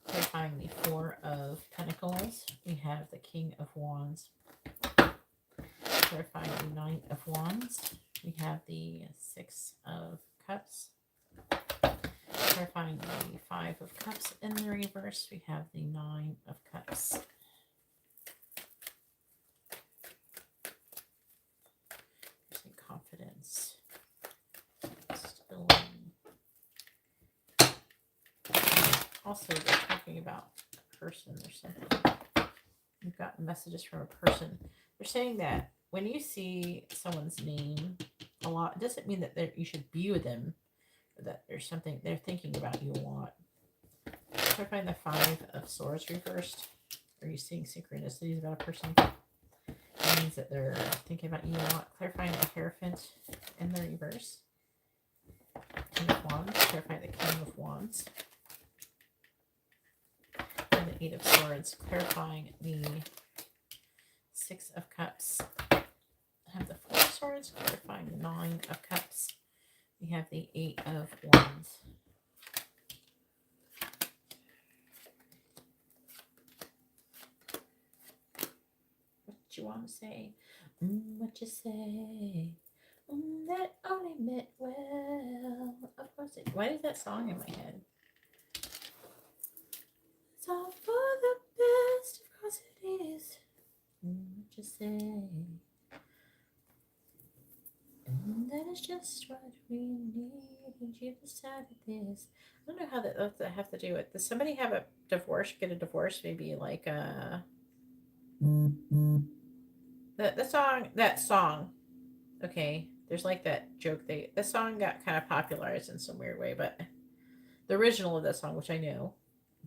Clarifying the Four of Pentacles. We have the King of Wands. Clarifying the Knight of Wands. We have the Six of Cups. Clarifying the Five of Cups in the reverse. We have the Nine of Cups. Confidence. Stability. Also, they're talking about a person or something. We've gotten messages from a person. They're saying that when you see someone's name a lot, it doesn't mean that you should be with them, or that there's something they're thinking about you a lot. Clarifying the Five of Swords reversed. Are you seeing synchronicities about a person? That means that they're thinking about you a lot. Clarifying the Hierophant in the reverse. King of Wands. Clarify the King of Wands. And the Eight of Swords. Clarifying the Six of Cups. I have the Four of Swords. Clarifying the Nine of Cups. We have the Eight of Wands. What you want to say? What you say? That only meant well. Of course it. Why is that song in my head? It's all for the best. Of course it is. What you say? And that is just what we need. You decided this. I don't know how that have to do with. Does somebody have a divorce? Get a divorce? Maybe like that song. Okay, there's like that joke. The song got kind of popularized in some weird way, but the original of that song, which I know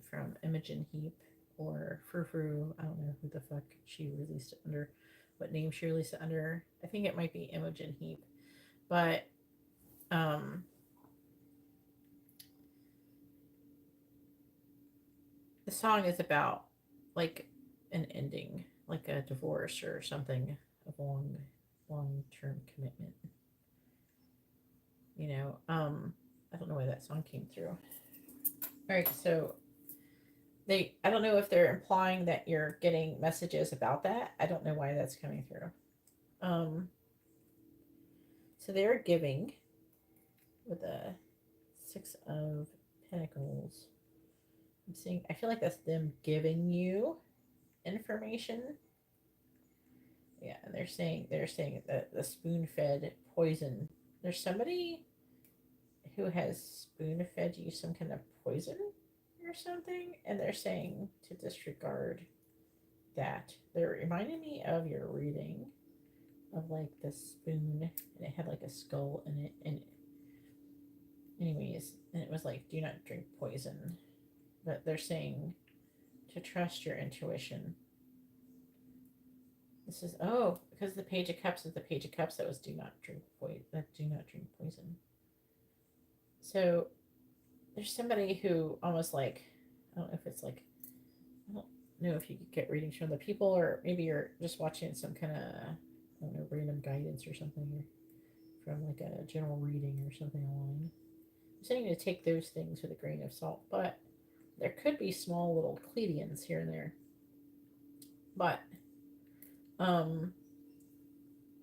from Imogen Heap or Frou Frou, I don't know who the fuck she released it under, what name she released it under. I think it might be Imogen Heap, but the song is about like an ending, like a divorce or something of long-term commitment. You know, I don't know why that song came through. All right, so I don't know if they're implying that you're getting messages about that. I don't know why that's coming through. So they're giving with a Six of Pentacles. I'm seeing, I feel like that's them giving you information. Yeah, and they're saying that the spoon-fed poison. There's somebody who has spoon-fed you some kind of poison or something, and they're saying to disregard that. They're reminding me of your reading of like the spoon, and it had like a skull in it, and anyways, and it was like, do not drink poison. But they're saying to trust your intuition. This is because the Page of Cups is the Page of Cups that was do not drink poison. So there's somebody who almost like, I don't know if it's like, I don't know if you could get readings from the people, or maybe you're just watching some kind of, I don't know, random guidance or something, or from like a general reading or something online. I'm saying to take those things with a grain of salt, but there could be small little Cleidians here and there. But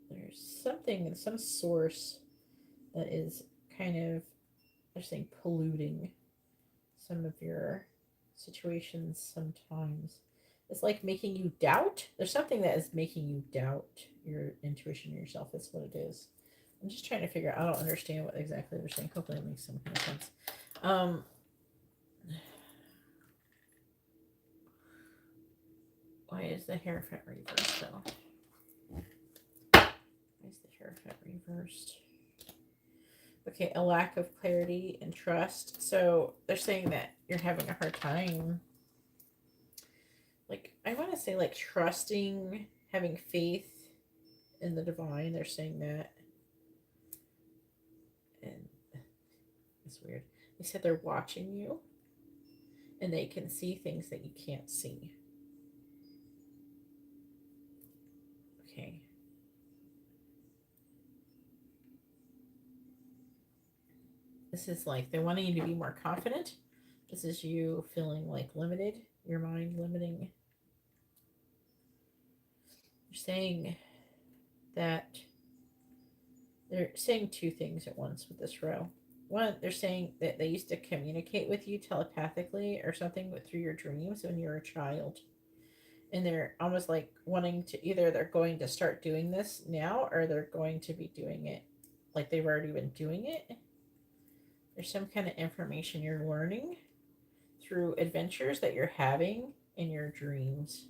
there's something, some source that is kind of, they're saying, polluting some of your situations sometimes. It's like making you doubt. There's something that is making you doubt your intuition or yourself. That's what it is. I'm just trying to figure out. I don't understand what exactly they're saying. Hopefully it makes some kind of sense. Why is the Hierophant reversed though? Why is the Hierophant reversed? Okay, a lack of clarity and trust. So they're saying that you're having a hard time. Like, I want to say like trusting, having faith in the divine. They're saying that. And it's weird. They said they're watching you and they can see things that you can't see. Okay. This is like they're wanting you to be more confident. This is you feeling like limited, your mind limiting. They're saying that they're saying two things at once with this row. One, they're saying that they used to communicate with you telepathically or something through your dreams when you were a child. And they're almost like wanting to, either they're going to start doing this now or they're going to be doing it like they've already been doing it. There's some kind of information you're learning through adventures that you're having in your dreams.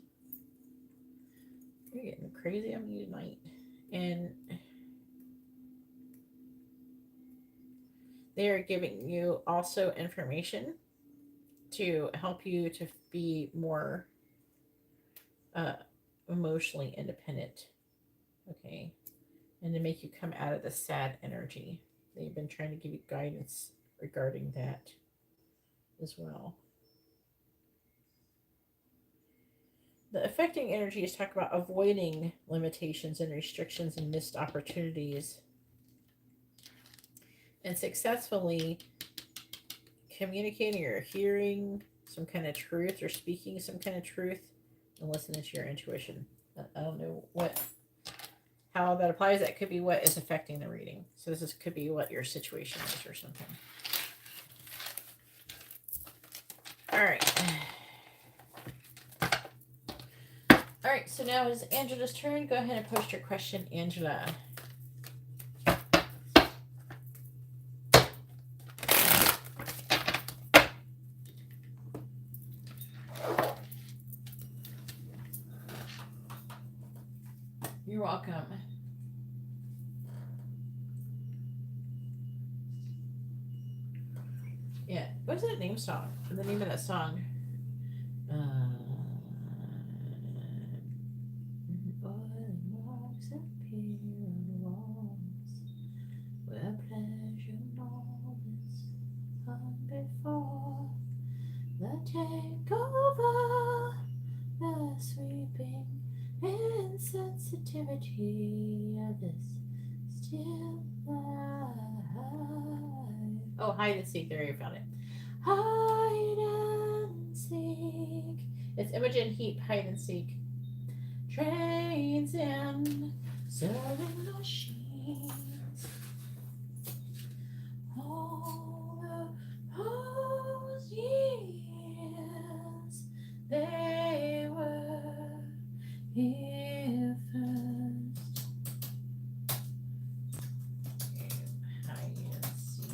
You're getting crazy on me tonight. And they are giving you also information to help you to be more emotionally independent. Okay. And to make you come out of the sad energy. They've been trying to give you guidance regarding that as well. The affecting energies talk about avoiding limitations and restrictions and missed opportunities and successfully communicating or hearing some kind of truth or speaking some kind of truth and listening to your intuition. I don't know how that applies. That could be what is affecting the reading. So could be what your situation is or something. All right. All right, so now it's Angela's turn. Go ahead and post your question, Angela. You're welcome. Yeah, what's that name song? The name of that song? Oil marks appear on the walls where pleasure moments hung before the takeover, the sweeping insensitivity of this still life. Oh, hide and seek. There, you found it. Hide and seek. It's Imogen Heap, hide and seek. Trains in sewing machines. All those years, they were here first. Hide and seek.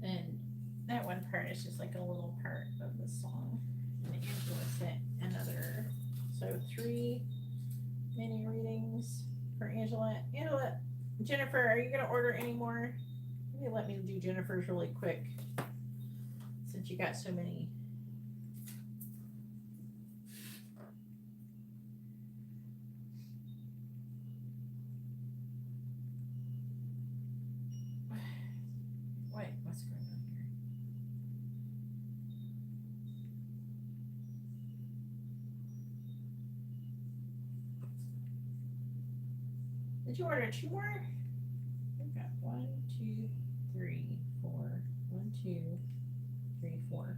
And that one part is just like a little part of the song. And Angela sent another. So 3 mini readings for Angela. Angela, Jennifer, are you going to order any more? Maybe let me do Jennifer's really quick since you got so many. Wait, what's going on here? Did you order 2 more? I've got 1, 2, 3, 4. 1, 2, 3, 4.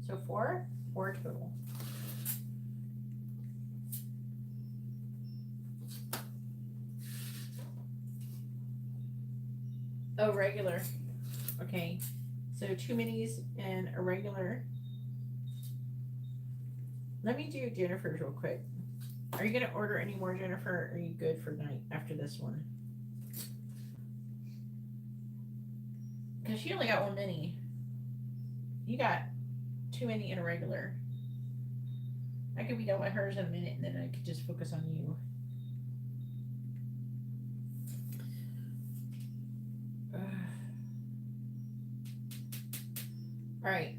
So 4? 4 total. Oh, regular. Okay. So 2 minis and a regular. Let me do Jennifer's real quick. Are you going to order any more, Jennifer? Or are you good for night after this one? Because she only got 1 mini. You got 2 mini and a regular. I could be done with hers in a minute and then I could just focus on you. All right.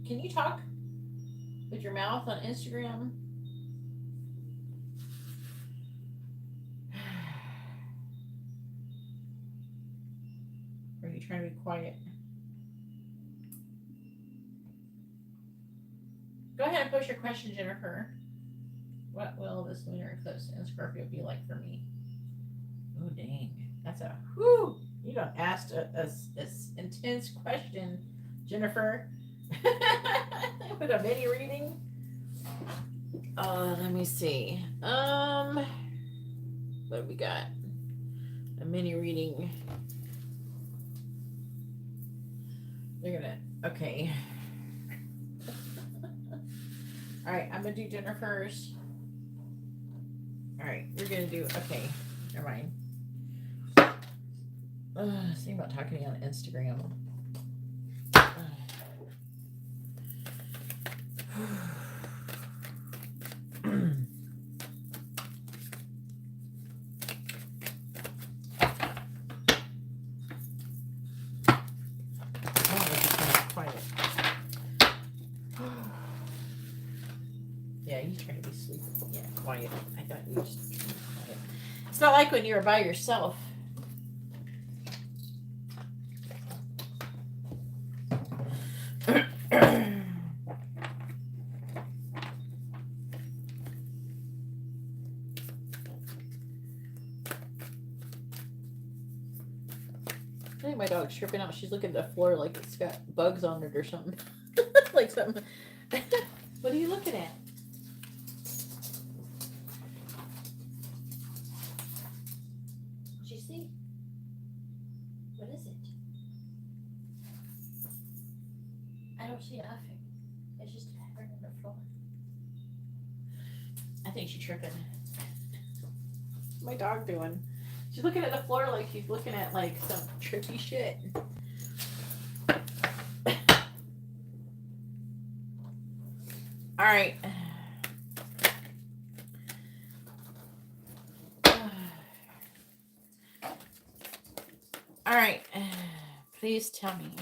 Can you talk with your mouth on Instagram? Or are you trying to be quiet? Go ahead and post your question, Jennifer. What will this lunar eclipse in Scorpio be like for me? Oh, dang. That's a whoo. You don't ask a intense question, Jennifer. With a mini reading. Let me see. What do we got? A mini reading. They're gonna. Okay. All right, I'm gonna do Jennifer's. All right, we're gonna do. Okay, never mind. Think about talking on Instagram. Yeah, you try to be sleepy. Yeah, quiet. I thought you were just quiet. It's not like when you were by yourself. I think my dog's tripping out. She's looking at the floor like it's got bugs on it or something. Like something. What are you looking at? Did you see? What is it? I don't see nothing. It's just happening on the floor. I think she's tripping. What's my dog doing? She's looking at the floor like she's looking at like some trippy shit. All right. All right. Please tell me.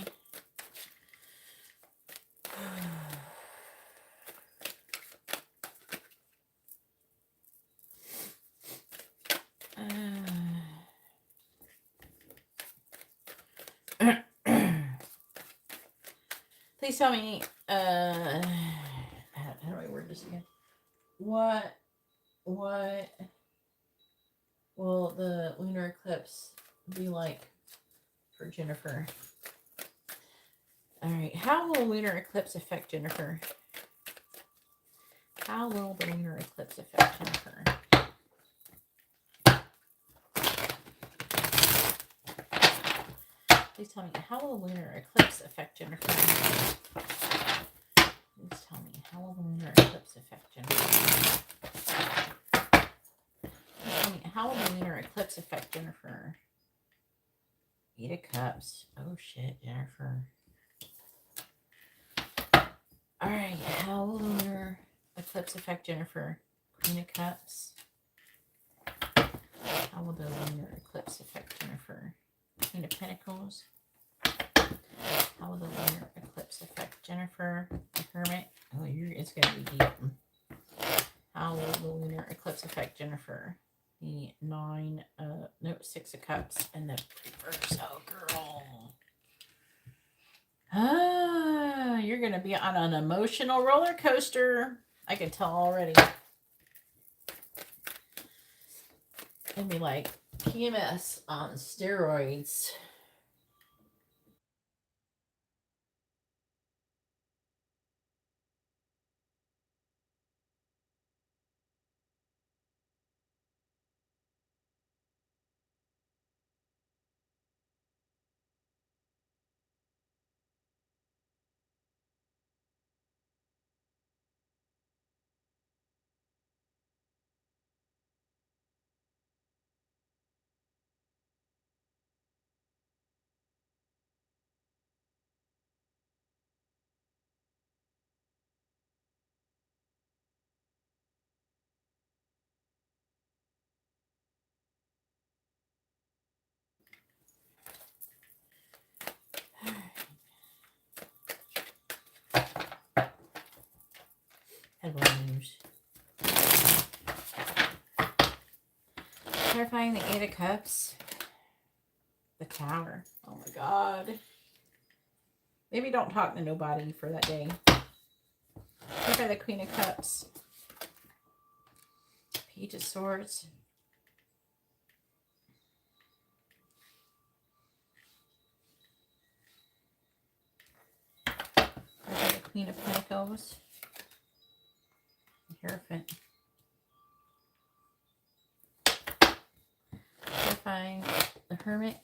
Please tell me, how do I word this again? What will the lunar eclipse be like for Jennifer? All right, how will lunar eclipse affect Jennifer? How will the lunar eclipse affect Jennifer? Please tell me, how will the lunar eclipse affect Jennifer? Please tell me, how will the lunar eclipse affect Jennifer? Please tell me, how will the lunar eclipse affect Jennifer? 8 of Cups. Oh shit, Jennifer. All right, how will the lunar eclipse affect Jennifer? Queen of Cups. How will the lunar eclipse affect Jennifer? Queen of Pentacles. How will the lunar eclipse affect Jennifer? The Hermit. Oh, it's gonna be deep. How will the lunar eclipse affect Jennifer? The 6 of Cups and the reverse. Oh, girl. You're gonna be on an emotional roller coaster. I can tell already. It'll be like PMS on steroids. Headlines. Clarifying the 8 of Cups. The Tower. Oh my God. Maybe don't talk to nobody for that day. Clarify the Queen of Cups. Page of Swords. Clarify the Queen of Pentacles. Hierophant. Clarifying the Hermit.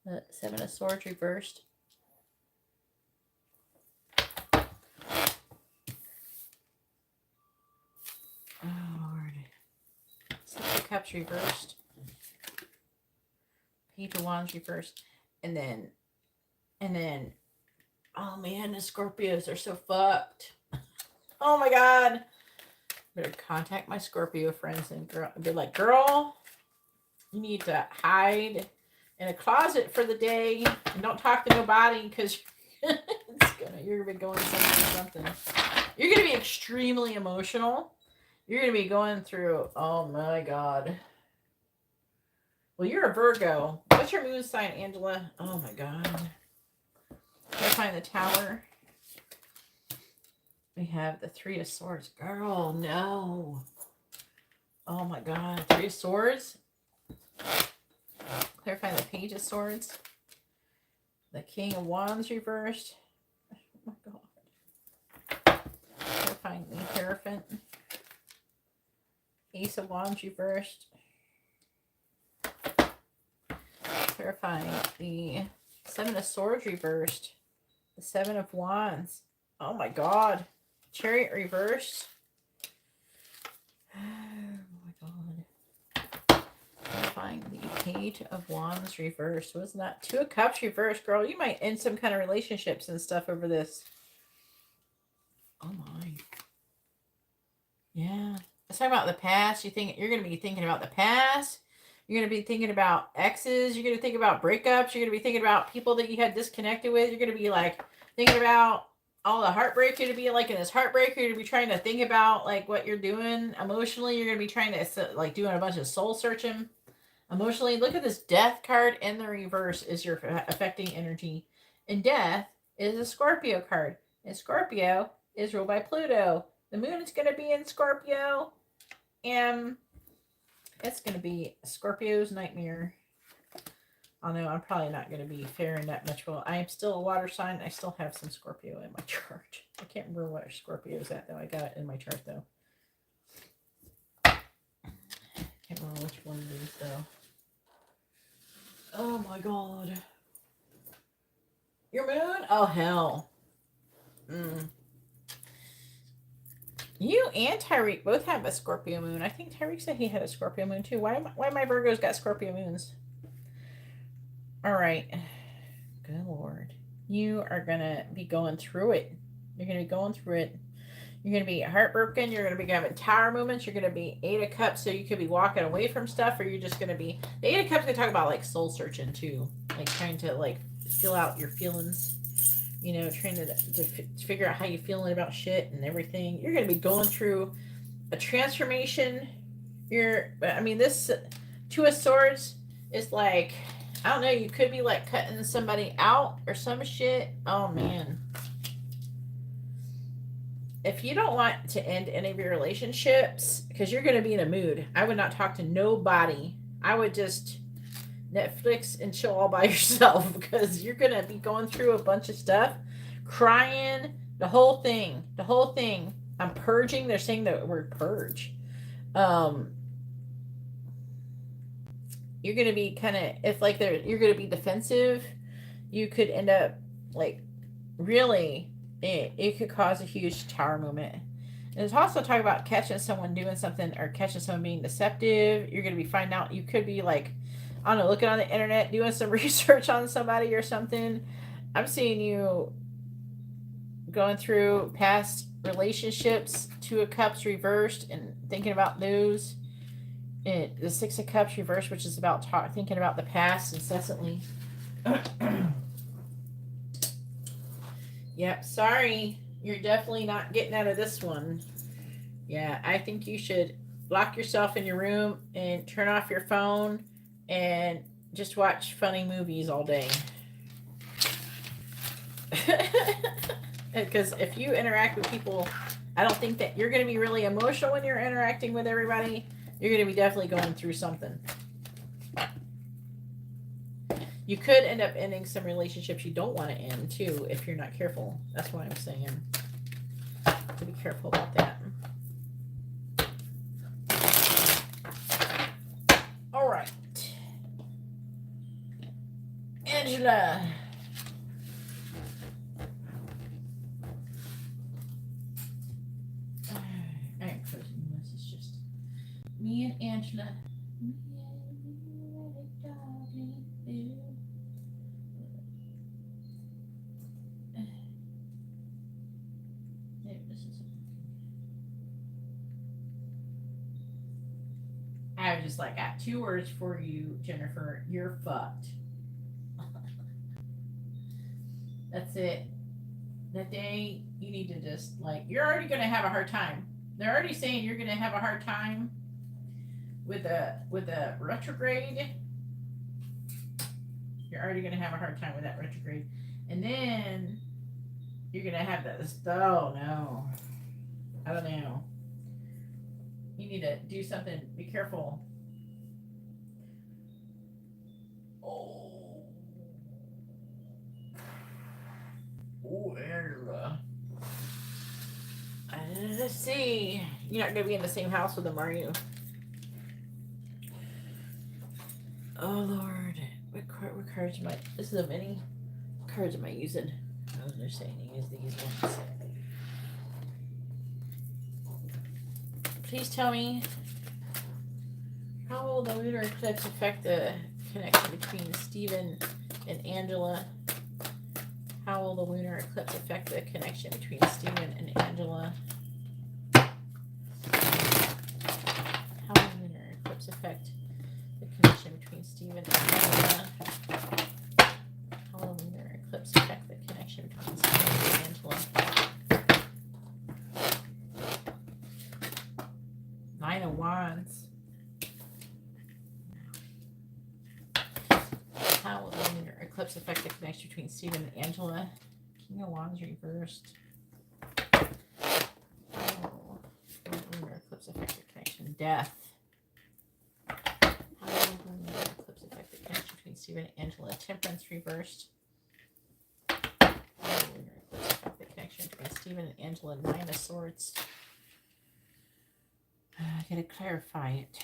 The 7 of Swords reversed. Oh Lord. 6 of Cups reversed. Page of Wands reversed. And then, oh man, the Scorpios are so fucked. Oh my God. Better contact my Scorpio friends and be like, girl, you need to hide in a closet for the day and don't talk to nobody because you're gonna be going somewhere or something. You're gonna be extremely emotional. You're going to be going through, oh my God. Well, you're a Virgo. What's your moon sign, Angela? Oh my God. Gotta find the Tower. We have the Three of Swords. Girl, no. Oh my God. Three of Swords. Clarifying the Page of Swords. The King of Wands reversed. Oh my God. Clarifying the Hierophant. Ace of Wands reversed. Clarifying the Seven of Swords reversed. The Seven of Wands. Oh my God. Chariot reversed. Oh my God. Clarifying the Page of Wands reversed. Wasn't that Two of Cups reversed? Girl, you might end some kind of relationships and stuff over this. Oh my. Yeah. Let's talk about the past. You think you're going to be thinking about the past. You're going to be thinking about exes. You're going to think about breakups. You're going to be thinking about people that you had disconnected with. You're going to be like thinking about all the heartbreak. You're going to be like in this heartbreak. You're going to be trying to think about like what you're doing emotionally. You're going to be trying to like doing a bunch of soul searching emotionally. Look at this Death card in the reverse is your affecting energy. And Death is a Scorpio card. And Scorpio is ruled by Pluto. The moon is going to be in Scorpio. And it's going to be Scorpio's nightmare. Although I'm probably not going to be faring that much well. I am still a water sign. I still have some Scorpio in my chart. I can't remember what Scorpio is at, though. I got it in my chart, though. Can't remember which one it is, though. Oh, my God. Your moon? Oh, hell. You and Tyreek both have a Scorpio moon. I think Tyreek said he had a Scorpio moon too. Why my Virgos got Scorpio moons? All right. Good Lord. You are going to be going through it. You're going to be going through it. You're going to be heartbroken. You're going to be having tower movements. You're going to be Eight of Cups. So you could be walking away from stuff, or you're just going to be... The Eight of Cups can talk about like soul searching too. Like trying to like fill out your feelings. You know, trying to figure out how you're feeling about shit and everything. You're going to be going through a transformation. This Two of Swords is like, I don't know, you could be like cutting somebody out or some shit. Oh, man. If you don't want to end any of your relationships, because you're going to be in a mood, I would not talk to nobody. I would just Netflix and chill all by yourself, because you're going to be going through a bunch of stuff, crying, the whole thing. I'm purging. They're saying the word purge. You're going to be kind of, if like you're going to be defensive, you could end up like really, it could cause a huge tower movement. And it's also talking about catching someone doing something or catching someone being deceptive. You're going to be finding out, you could be like, I don't know, looking on the internet, doing some research on somebody or something. I'm seeing you going through past relationships, Two of Cups reversed, and thinking about those. And the Six of Cups reversed, which is about thinking about the past incessantly. Yep, sorry. You're definitely not getting out of this one. Yeah, I think you should lock yourself in your room and turn off your phone and just watch funny movies all day. Because if you interact with people, I don't think that you're going to be really emotional when you're interacting with everybody. You're going to be definitely going through something. You could end up ending some relationships you don't want to end too if you're not careful. That's what I'm saying. So be careful about that. All right. Angela. I ain't closing this. It's just me and Angela. I was just like, got 2 words for you, Jennifer. You're fucked. That's it. The day you need to just like, you're already going to have a hard time. They're already saying you're going to have a hard time with a retrograde. You're already going to have a hard time with that retrograde. And then you're going to have this. Oh, no. I don't know. You need to do something. Be careful. Oh. Oh, Angela. Let's see. You're not going to be in the same house with them, are you? Oh, Lord. What cards am I... This is a mini. What cards am I using? Oh, they're saying to use these ones. Please tell me, how will the lunar eclipse affect the connection between Stephen and Angela? How will the lunar eclipse affect the connection between Stephen and Angela? How will the lunar eclipse affect the connection between Stephen and Angela? How will the lunar eclipse affect the connection between Stephen and Angela? Nine of Wands. How will the lunar eclipse affect the connection between Stephen and Angela? King of Wands reversed. How will the lunar eclipse affect the connection? Death. How will the lunar eclipse affect the connection between Stephen and Angela? Temperance reversed. How will the lunar eclipse affect the connection between Stephen and Angela? Nine of Swords. I gotta clarify it.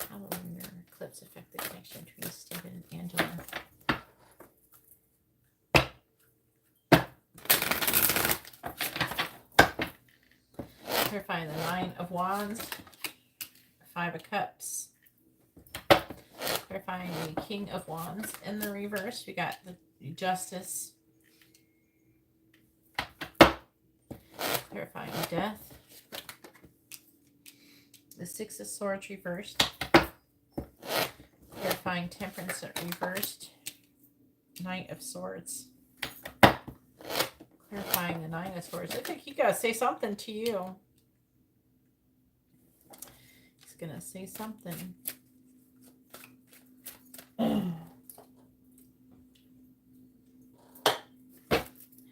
How will the lunar eclipse affect the connection between Stephen and Angela? Clarifying the Nine of Wands, Five of Cups. Clarifying the King of Wands. In the reverse, we got the Justice. Clarifying Death. The Six of Swords reversed. Clarifying Temperance reversed. Knight of Swords. Clarifying the Nine of Swords. I think he gotta say something to you. He's gonna say something.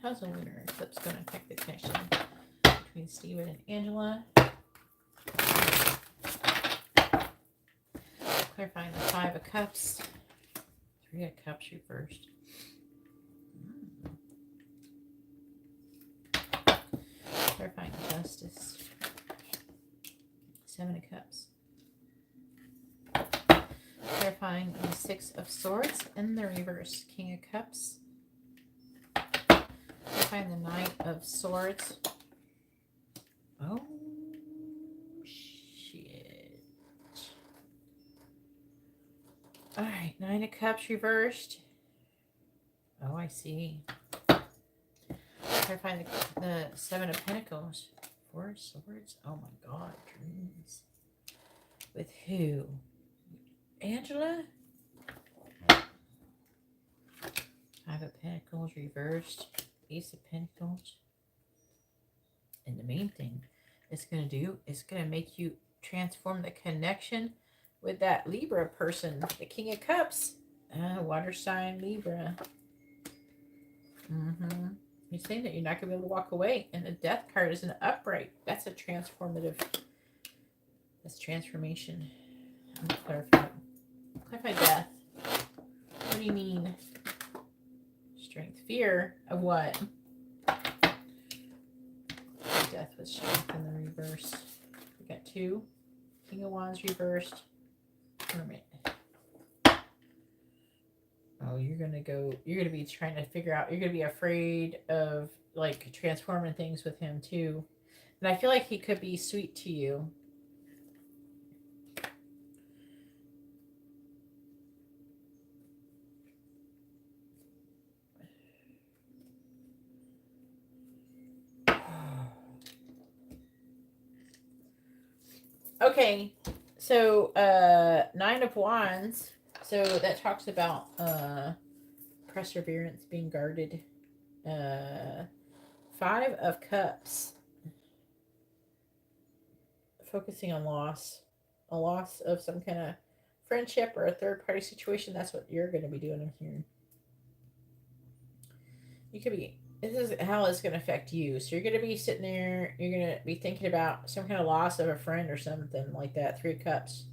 How's the lunar eclipse going to affect the connection between Stephen and Angela? Clarifying the Five of Cups. Three of Cups reversed. Clarifying Justice. Seven of Cups. Clarifying the Six of Swords in the reverse. King of Cups. Clarifying the Knight of Swords. Oh, shit. Alright, Nine of Cups reversed. Oh, I see. Clarifying the Seven of Pentacles. Four of Swords. Oh my god, dreams. With who? Angela? Five of Pentacles reversed. Ace of Pentacles. And the main thing it's going to do is going to make you transform the connection with that Libra person. The King of Cups. Water sign Libra. He's saying that you're not going to be able to walk away. And the Death card is an upright. That's a transformative. That's transformation. I'm going to clarify. Clarify death. What do you mean? Strength. Fear of what? Death with strength in the reverse. We got two. King of Wands reversed. Hermit. Oh, you're going to be trying to figure out, you're going to be afraid of like transforming things with him too. And I feel like he could be sweet to you. Okay, So, Nine of Wands. So that talks about perseverance, being guarded. Uh, Five of Cups. Focusing on loss. A loss of some kind of friendship or a third party situation. That's what you're going to be doing here. You could be, this is how it's going to affect you. So you're going to be sitting there, you're going to be thinking about some kind of loss of a friend or something like that. Three of Cups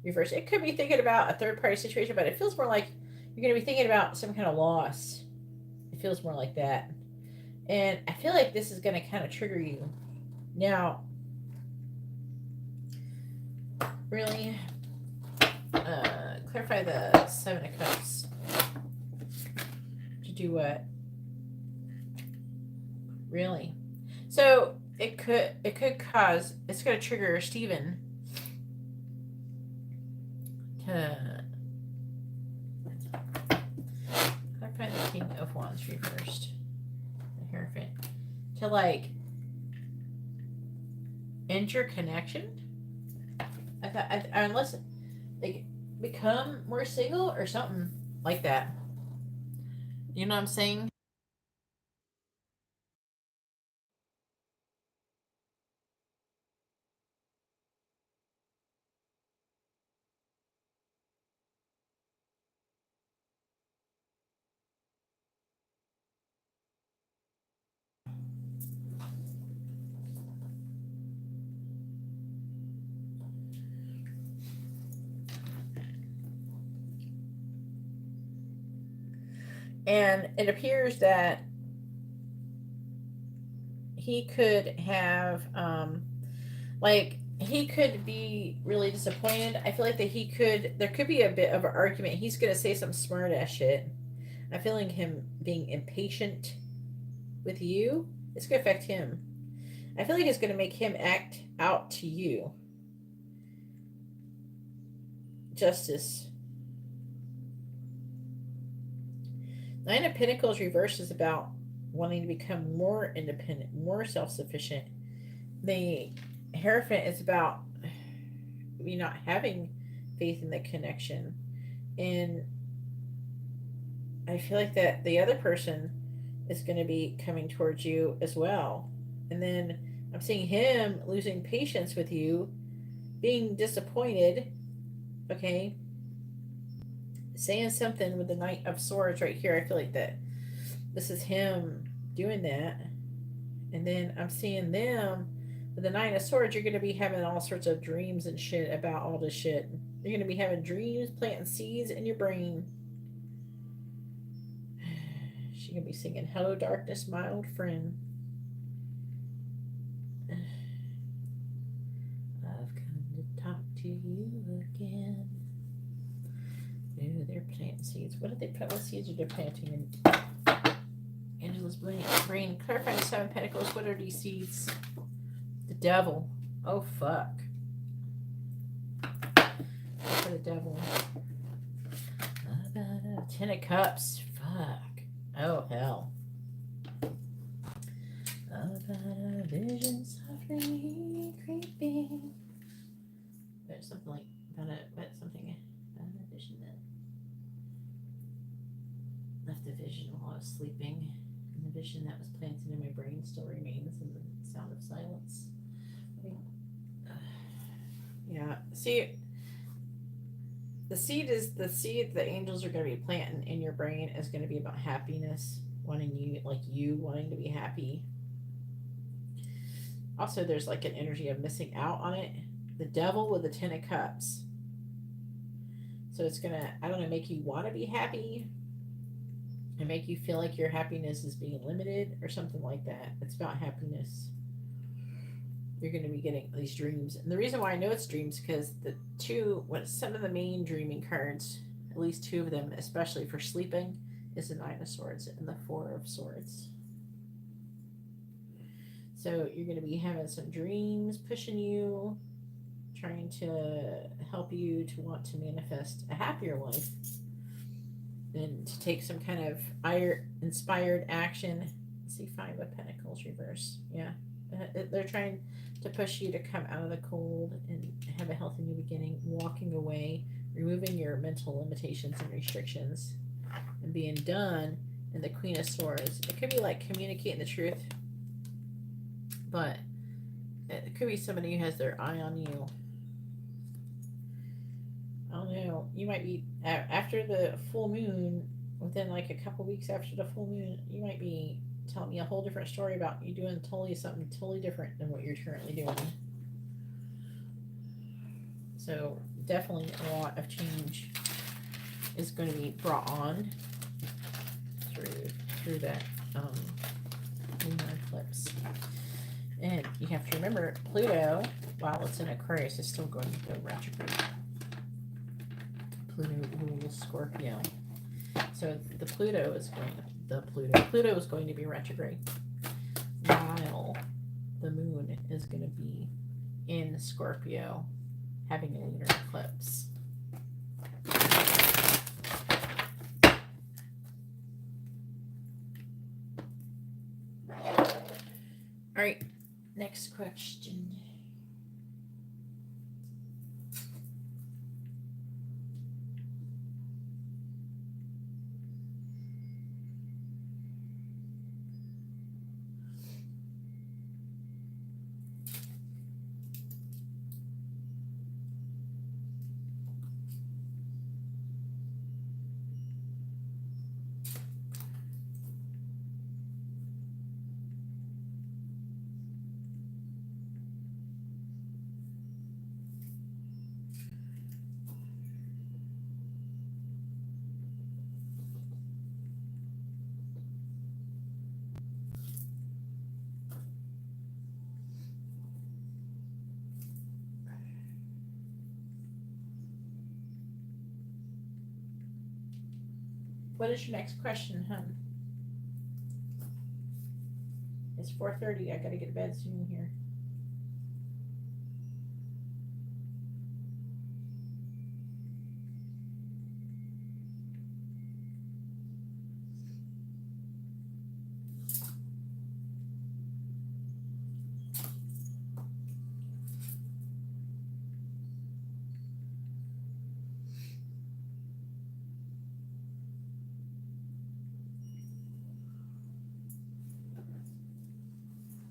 reverse. It could be thinking about a third party situation, but it feels more like you're going to be thinking about some kind of loss. It feels more like that. And I feel like this is going to kind of trigger you. Now, really, clarify the Seven of Cups. To do what? Really? So it could cause, it's going to trigger Stephen to clarify the King of Wands reversed. The Hierophant. To like end your connection. Unless they become more single or something like that. You know what I'm saying? And it appears that he could have, like, he could be really disappointed. I feel like that there could be a bit of an argument. He's going to say some smart ass shit. I'm feeling him being impatient with you. It's going to affect him. I feel like it's going to make him act out to you. Justice. Nine of Pentacles reversed is about wanting to become more independent, more self-sufficient. The Hierophant is about you not having faith in the connection. And I feel like that the other person is going to be coming towards you as well. And then I'm seeing him losing patience with you, being disappointed. Okay. Saying something with the Knight of Swords right here. I feel like that this is him doing that. And then I'm seeing them with the Nine of Swords. You're going to be having all sorts of dreams and shit about all this shit. You're going to be having dreams, planting seeds in your brain. She's going to be singing, "Hello, darkness, my old friend. I've come to talk to you again." Ooh, they're planting seeds. What did they put? What seeds are they planting in Angela's brain? Clarify the Seven Pentacles. What are these seeds? The Devil. Oh, fuck. For the Devil. Ten of Cups. Fuck. Oh, hell. About a vision softly creeping. There's something like about a vision that left the vision while I was sleeping, and the vision that was planted in my brain still remains in the sound of silence. Yeah. See, the seed the angels are going to be planting in your brain is going to be about happiness, you wanting to be happy. Also, there's like an energy of missing out on it. The Devil with the Ten of Cups. So it's going to, I don't know, make you want to be happy and make you feel like your happiness is being limited or something like that. It's about happiness. You're going to be getting these dreams. And the reason why I know it's dreams because some of the main dreaming cards, at least two of them, especially for sleeping, is the Nine of Swords and the Four of Swords. So you're going to be having some dreams pushing you, trying to help you to want to manifest a happier life and to take some kind of inspired action. Let's see, Five of Pentacles reverse. Yeah. They're trying to push you to come out of the cold and have a healthy new beginning, walking away, removing your mental limitations and restrictions, and being done. And the Queen of Swords, it could be like communicating the truth, but it could be somebody who has their eye on you. I don't know. You might be after the full moon, within like a couple weeks after the full moon, you might be telling me a whole different story about you doing totally something totally different than what you're currently doing. So definitely a lot of change is going to be brought on through that lunar eclipse. And you have to remember, Pluto, while it's in Aquarius, is still going to go retrograde. Pluto rules Scorpio. So Pluto is going to be retrograde, while the moon is going to be in Scorpio, having a lunar eclipse. All right, next question. What is your next question, hun? It's 4:30. I gotta get to bed soon here.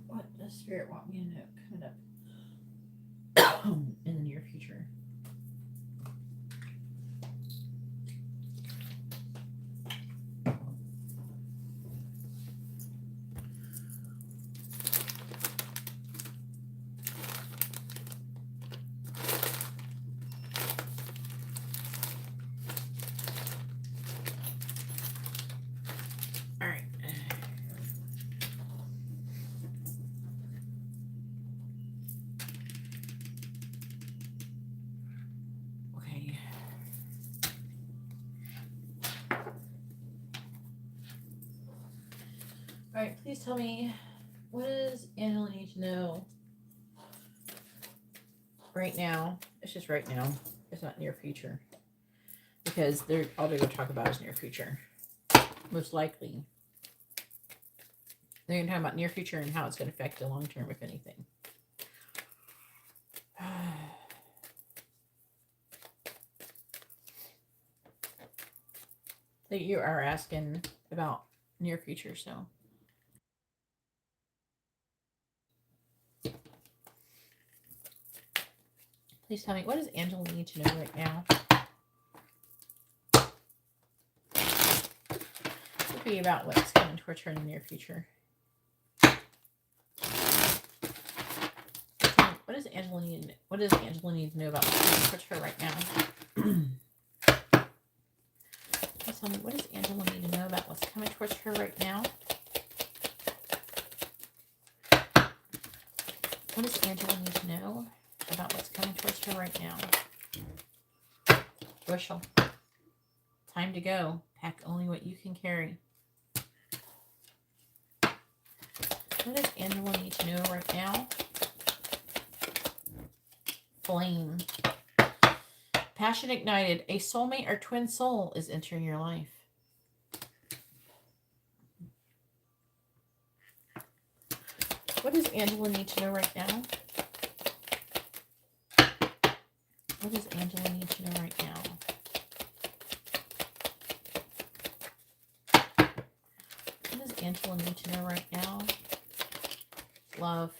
What does Spirit want me to know coming up in the near future? All right. Okay. All right, please tell me, what does Angela need to know right now? It's just right now. It's not near future. Because all they're going to talk about is near future. Most likely. They're going to talk about near future and how it's going to affect the long term, if anything. That you are asking about near future, so. Please tell me, what does Angela need to know right now? It would be about what's coming towards her in the near future. What does Angela need to know about what's coming towards her right now? Please tell me, what does Angela need to know about what's coming towards her right now? What does Angela need to know about what's coming towards her right now? Bushel. Time to go. Pack only what you can carry. What does Angela need to know right now? Flame. Passion ignited. A soulmate or twin soul is entering your life. What does Angela need to know right now? What does Angela need to know right now? What does Angela need to know right now? Love.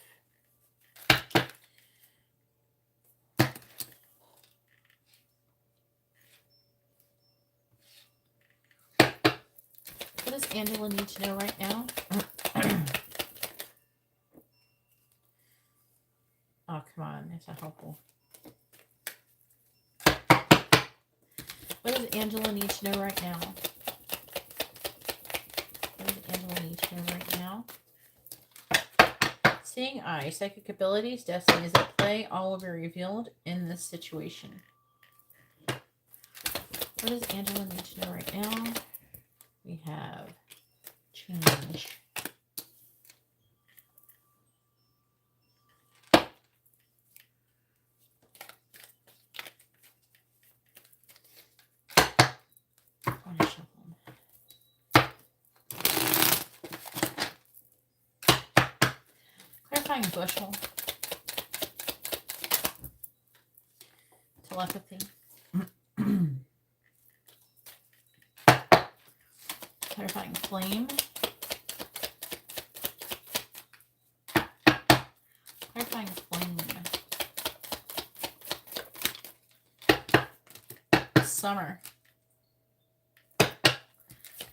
What does Angela need to know right now? Oh, come on. That's not helpful. What does Angela need to know right now? What does Angela need to know right now? Seeing eye, psychic abilities, destiny is at play. All will be revealed in this situation. What does Angela need to know right now? We have change. I want to shuffle. Clarifying bushel. Telepathy. Clarifying flame. Clarifying flame. Summer.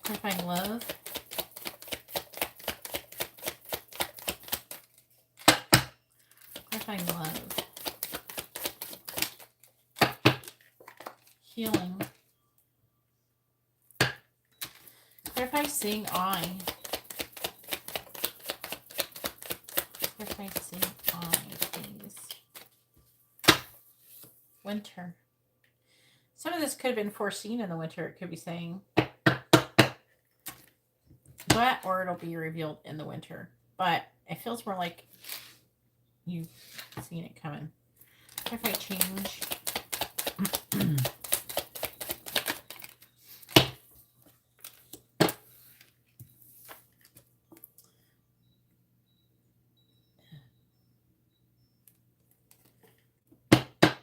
Clarifying love. Clarifying love. Healing. Clarify seeing eye. Clarify seeing eye, please. Winter. Some of this could have been foreseen in the winter. It could be saying that, or it'll be revealed in the winter. But it feels more like you've seen it coming. Clarify change.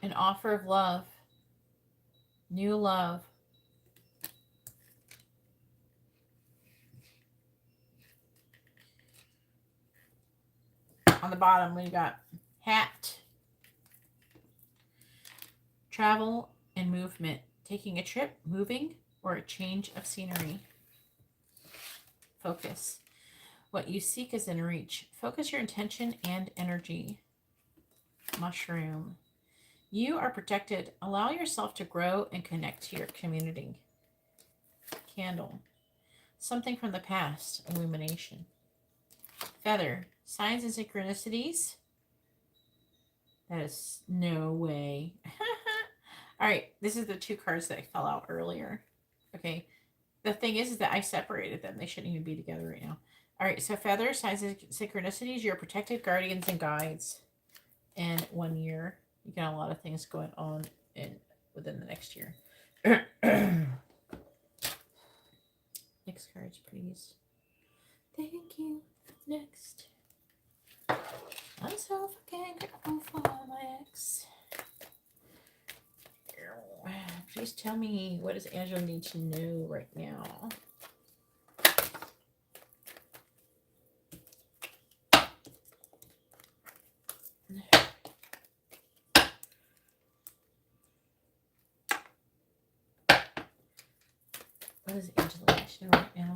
An offer of love. New love. On the bottom, we got hat. Travel and movement. Taking a trip, moving, or a change of scenery. Focus. What you seek is in reach. Focus your intention and energy. Mushroom. You are protected. Allow yourself to grow and connect to your community. Candle. Something from the past. Illumination. Feather. Signs and synchronicities. That is no way. All right. This is the two cards that fell out earlier. Okay. The thing is that I separated them. They shouldn't even be together right now. All right. So feather, signs and synchronicities. You're protected, guardians, and guides. And 1 year. You got a lot of things going on within the next year. Next cards, please. Thank you. Next. I'm so fucking grateful for my ex. Please tell me, what does Angela need to know right now? What does Angela need to know right now?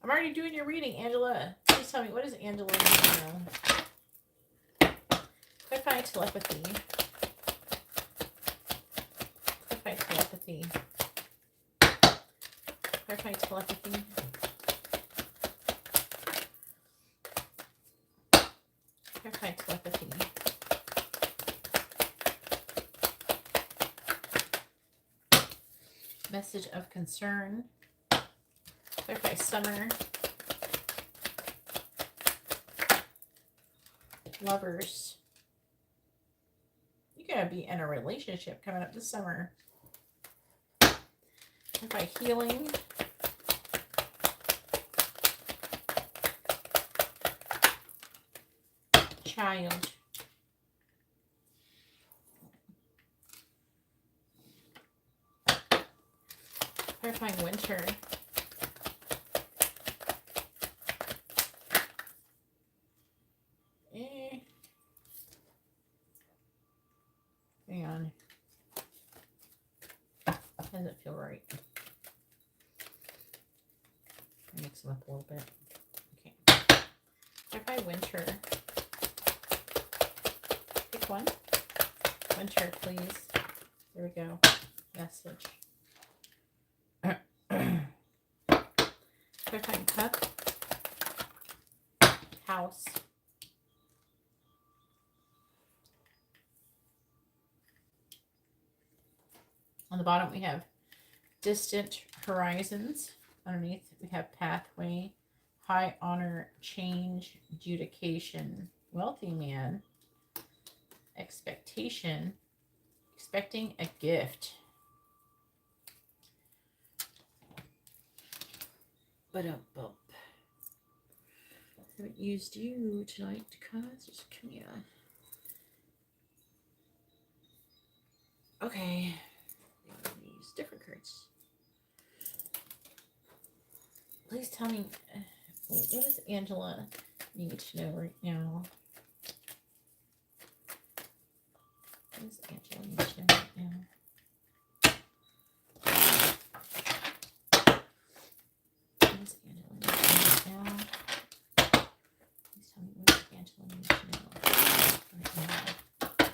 I'm already doing your reading, Angela. Please tell me, what does Angela need to know? Clarify telepathy. Clarify telepathy. Clarify telepathy. Clarify telepathy. Message of concern. Clarify summer. Lovers. You're going to be in a relationship coming up this summer. By healing. Child. Clarifying winter. Hang on. Doesn't feel right. Mix them up a little bit. Okay. Clarify winter. Pick one. Winter, please. There we go. Message. Clarifying cup. House. On the bottom we have distant horizons. Underneath we have pathway, high honor, change, adjudication, wealthy man, expectation, expecting a gift. But haven't used you tonight, cuz just come here. Okay. Use different cards. Please tell me, what does Angela need to know right now? What does Angela need to know right now? What does Angela need to know right now? Please tell me, what does Angela need to know right now?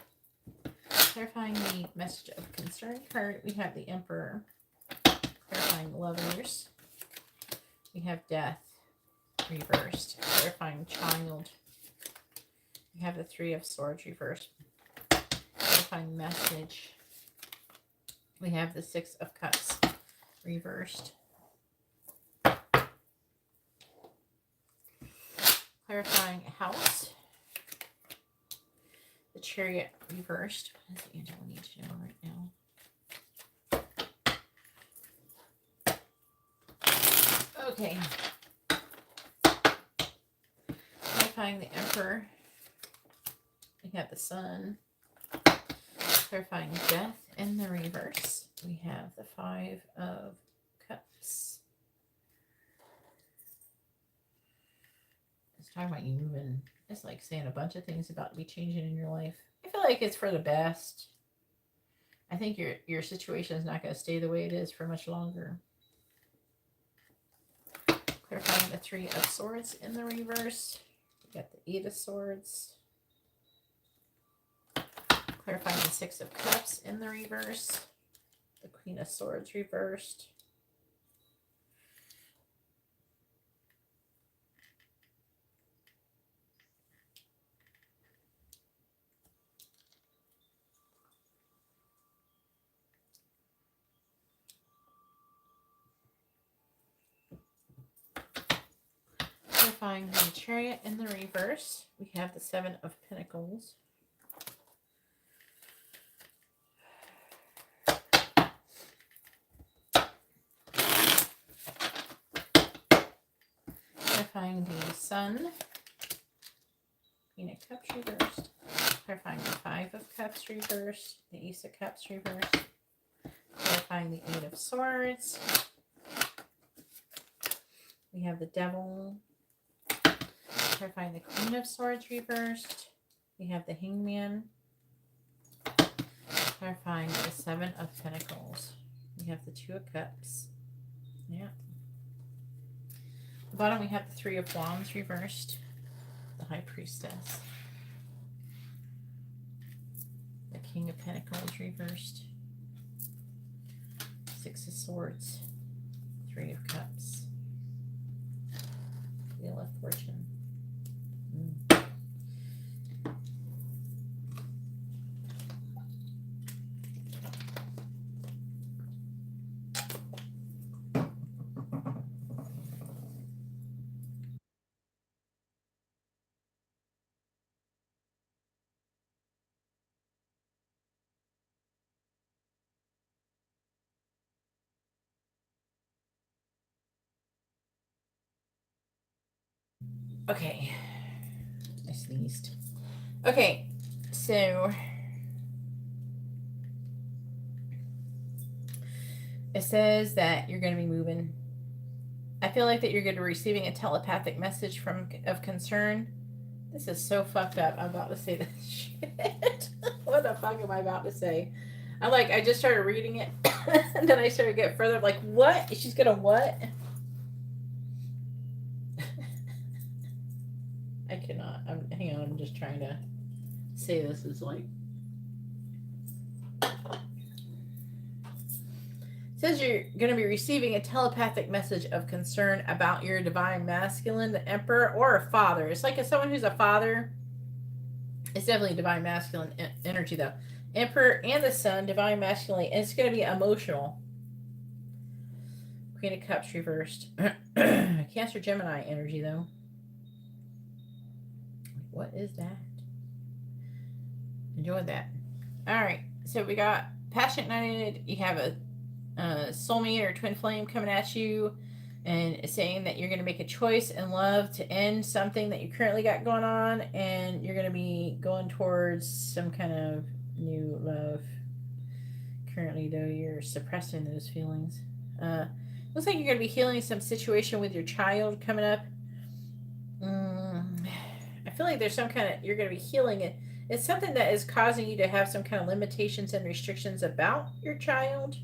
Clarifying the message of concern card, we have the Emperor. Clarifying lovers. We have death reversed. Clarifying child. We have the Three of Swords reversed. Clarifying message. We have the Six of Cups reversed. Clarifying house. The Chariot reversed. What does Angela need to know right now? Okay. Clarifying the Emperor. We have the Sun. Clarifying death in the reverse. We have the Five of Cups. It's talking about you moving. It's like saying a bunch of things about to be changing in your life. I feel like it's for the best. I think your situation is not going to stay the way it is for much longer. Clarifying the Three of Swords in the reverse. We got the Eight of Swords. Clarifying the Six of Cups in the reverse. The Queen of Swords reversed. Clarifying the Chariot in the reverse. We have the Seven of Pentacles. Clarifying the Sun. Queen of Cups reversed. Clarifying the Five of Cups reversed. The Ace of Cups reversed. Clarifying the Eight of Swords. We have the Devil. Clarifying the Queen of Swords reversed. We have the Hangman. Clarifying the Seven of Pentacles. We have the Two of Cups. Yeah. At the bottom we have the Three of Wands reversed. The High Priestess. The King of Pentacles reversed. Six of Swords. Three of Cups. Wheel of Fortune. Okay. I sneezed. Okay, so it says that you're going to be moving. I feel like that you're going to be receiving a telepathic message of concern. This is so fucked up. I'm about to say this shit. What the fuck am I about to say? I just started reading it, and then I started to get further. I'm like, what? She's gonna what? I cannot. Hang on. I'm just trying to say this is like. It says you're going to be receiving a telepathic message of concern about your divine masculine, the emperor, or a father. It's like someone who's a father. It's definitely divine masculine energy, though. Emperor and the sun, divine masculine, and it's going to be emotional. Queen of Cups reversed. Cancer Gemini energy, though. What is that? Enjoy that. All right, so we got Passionate United. You have a soulmate or twin flame coming at you and saying that you're going to make a choice in love to end something that you currently got going on, and you're going to be going towards some kind of new love. Currently, though, you're suppressing those feelings. Looks like you're going to be healing some situation with your child coming up. I feel like there's some kind of, you're going to be healing it. It's something that is causing you to have some kind of limitations and restrictions about your child.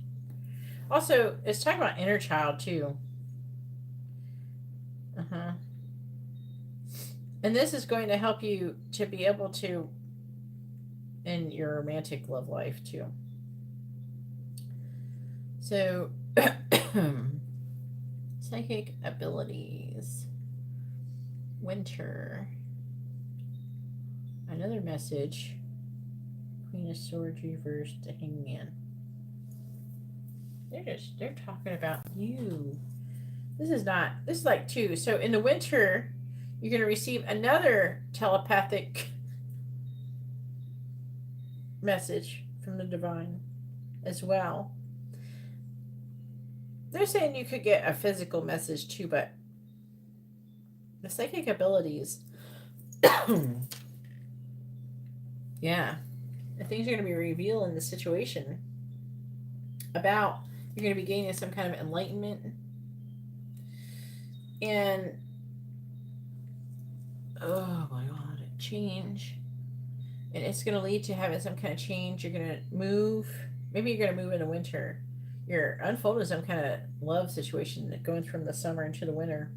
Also, it's talking about inner child, too. And this is going to help you to be able to, in your romantic love life, too. So, psychic abilities. Winter. Another message. Queen of Swords reversed to Hangman. They're talking about you. This is like two. So in the winter, you're going to receive another telepathic message from the divine as well. They're saying you could get a physical message too, but the psychic abilities, yeah, the things are going to be revealed in the situation about, you're going to be gaining some kind of enlightenment, and oh my god, change, and it's going to lead to having some kind of change. You're going to move, maybe you're going to move in the winter. You're unfolding some kind of love situation going from the summer into the winter,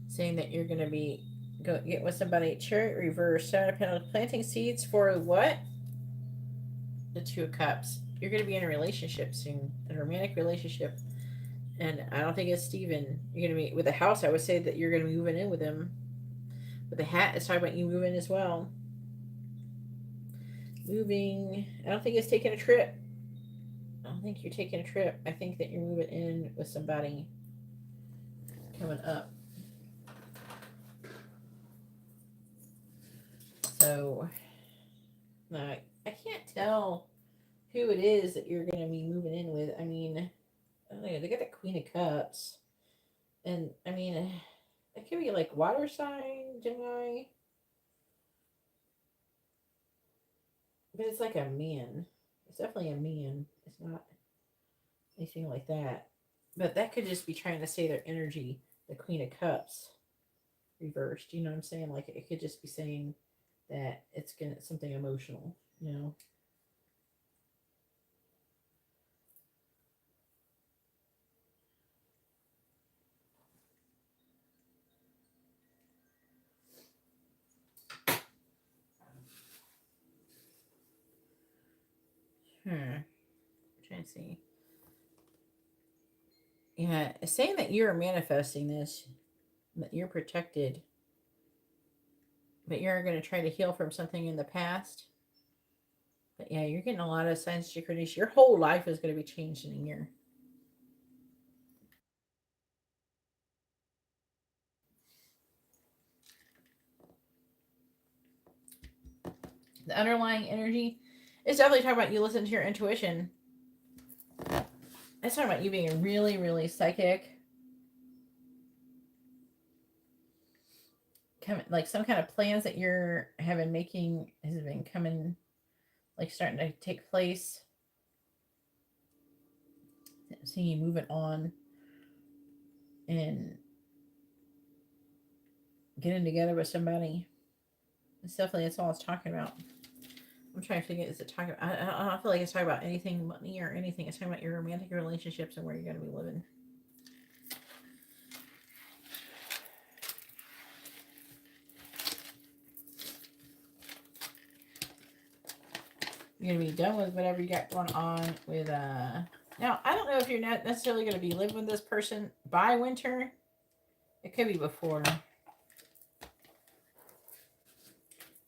saying that you're going to be get with somebody. Chariot reverse, 7 of Pentacles, planting seeds for what? The 2 of Cups. You're going to be in a relationship soon, a romantic relationship. And I don't think it's Steven. You're going to be with a house. I would say that you're going to be moving in with him. But the hat is talking about you moving as well. Moving. I don't think it's taking a trip. I don't think you're taking a trip. I think that you're moving in with somebody coming up. So, I can't tell who it is that you're going to be moving in with. I mean, they got the Queen of Cups. And, I mean, it could be like water sign, Gemini. But it's like a man. It's definitely a man. It's not anything like that. But that could just be trying to say their energy, the Queen of Cups reversed. You know what I'm saying? Like, it could just be saying that it's something emotional, you know? I'm trying to see. Yeah, it's saying that you're manifesting this, that you're protected, but you're going to try to heal from something in the past. But yeah, you're getting a lot of signs of synchronicity. Your whole life is going to be changed in a year. The underlying energy is definitely talking about you listen to your intuition. It's talking about you being really, really psychic. coming, like some kind of plans that you're having making has been coming, like starting to take place. Seeing you moving on and getting together with somebody. It's definitely, that's all it's talking about. I'm trying to figure, is it talking about, I don't feel like it's talking about anything money or anything. It's talking about your romantic relationships and where you're going to be living. You're going to be done with whatever you got going on with, now, I don't know if you're not necessarily going to be living with this person by winter. It could be before.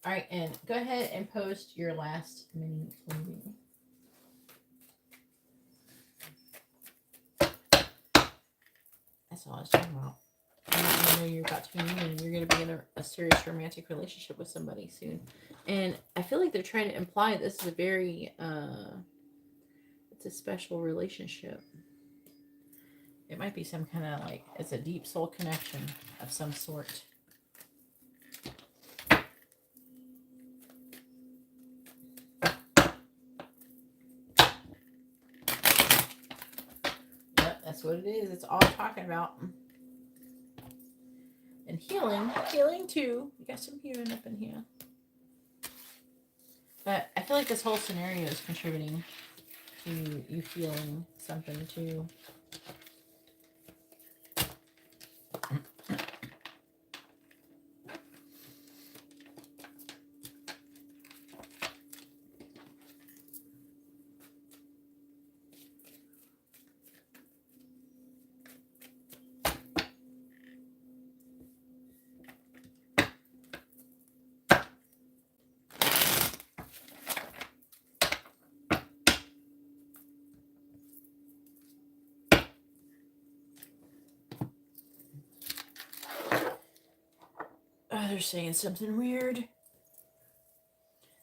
All right, and go ahead and post your last mini reading. That's all I was talking about. I know you're about to be moving and you're going to be in a serious romantic relationship with somebody soon. And I feel like they're trying to imply this is a very, it's a special relationship. It might be some kind of like, it's a deep soul connection of some sort. Yep, that's what it is. It's all talking about. And healing too. You got some healing up in here. But I feel like this whole scenario is contributing to you feeling something too. Oh, they're saying something weird.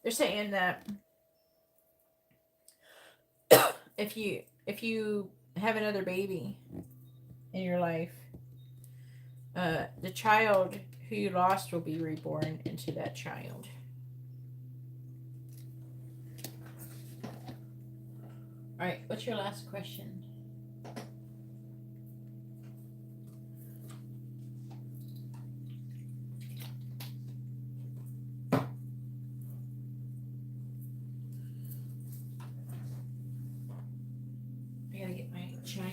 They're saying that if you have another baby in your life, the child who you lost will be reborn into that child. All right, what's your last question? I gotta get my child.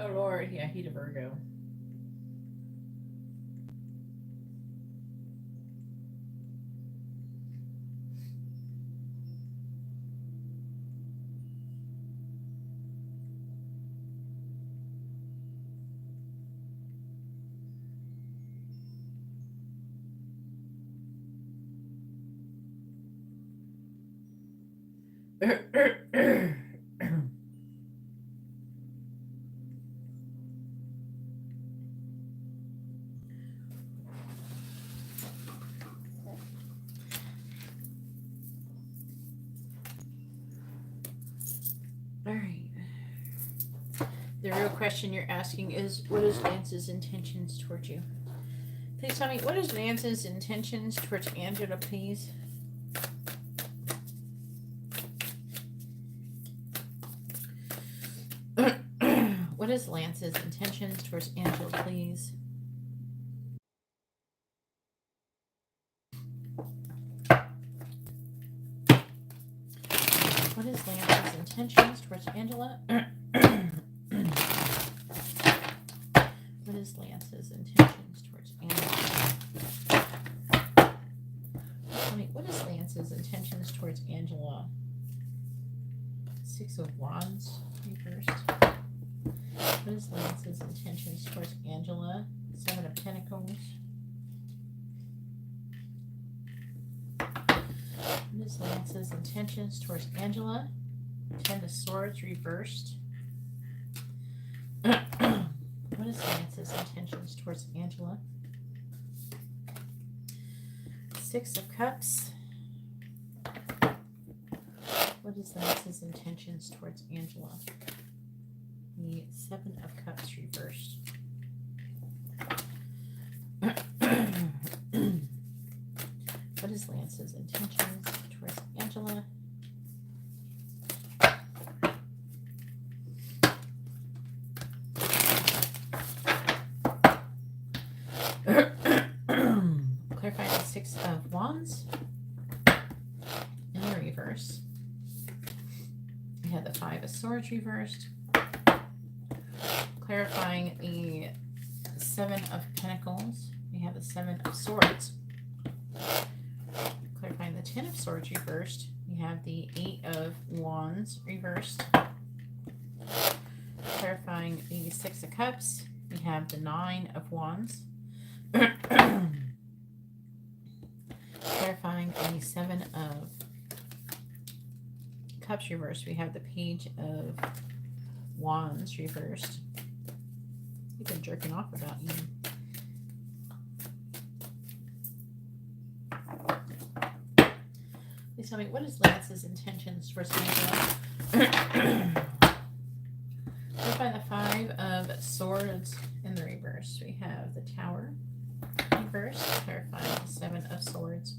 Oh Lord, yeah, he's a Virgo. All right. The real question you're asking is, what is Lance's intentions towards you? Please tell me, what is Lance's intentions towards Angela, please? What is Lance's intentions towards Angela, please? What is Lance's intentions towards Angela? What is Lance's intentions towards Angela? What is Lance's intentions towards Angela? 6 of Wands reversed. What is Lance's intentions towards Angela? 7 of Pentacles. What is Lance's intentions towards Angela? 10 of Swords reversed. What is Lance's intentions towards Angela? 6 of Cups. What is Lance's intentions towards Angela? The 7 of Cups reversed. What is Lance's intentions towards Angela? Clarify the 6 of Wands in the reverse. We have the 5 of Swords reversed. Clarifying the 7 of Pentacles. We have the 7 of Swords. Clarifying the 10 of Swords reversed. We have the 8 of Wands reversed. Clarifying the 6 of Cups. We have the 9 of Wands. Clarifying the 7 of Cups reversed. We have the Page of Wands reversed. He's been jerking off about you. Please tell me, what is Lance's intentions towards Angela? Clarify the 5 of Swords in the reverse. We have the Tower reversed. Clarifying the 7 of Swords.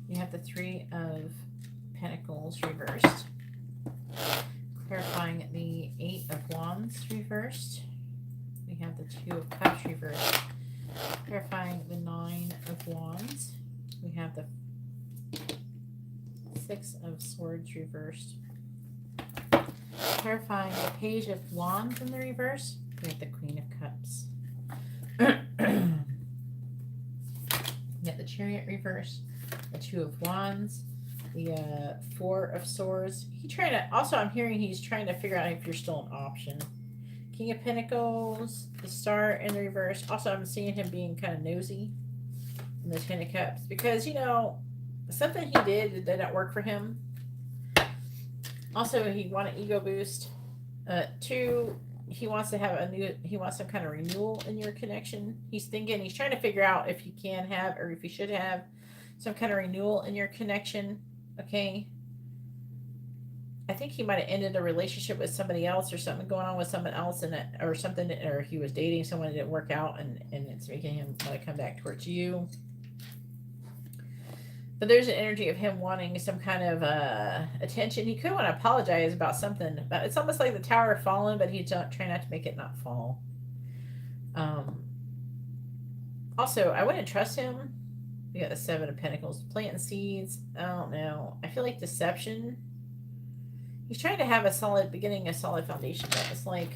We have the 3 of Pentacles reversed. Clarifying the 8 of Wands reversed. We have the 2 of Cups reversed. Clarifying the 9 of Wands. We have the 6 of Swords reversed. Clarifying the Page of Wands in the reverse. We have the Queen of Cups. We have the Chariot reversed. The 2 of Wands. The 4 of Swords. I'm hearing he's trying to figure out if you're still an option. King of Pentacles, the Star in the reverse. Also, I'm seeing him being kind of nosy in the 10 of Cups. Because, you know, something he did that didn't work for him. Also, he wanted ego boost. 2, he wants to have he wants some kind of renewal in your connection. He's trying to figure out if he can have, or if he should have, some kind of renewal in your connection. Okay. I think he might have ended a relationship with somebody else, or something going on with someone else, or he was dating someone that didn't work out, and it's making him want to come back towards you. But there's an energy of him wanting some kind of attention. He could want to apologize about something, but it's almost like the Tower fallen, but he's trying not to make it not fall. Also, I wouldn't trust him. We got the 7 of Pentacles. Planting seeds. I don't know. I feel like deception. He's trying to have a solid beginning, a solid foundation, but it's like,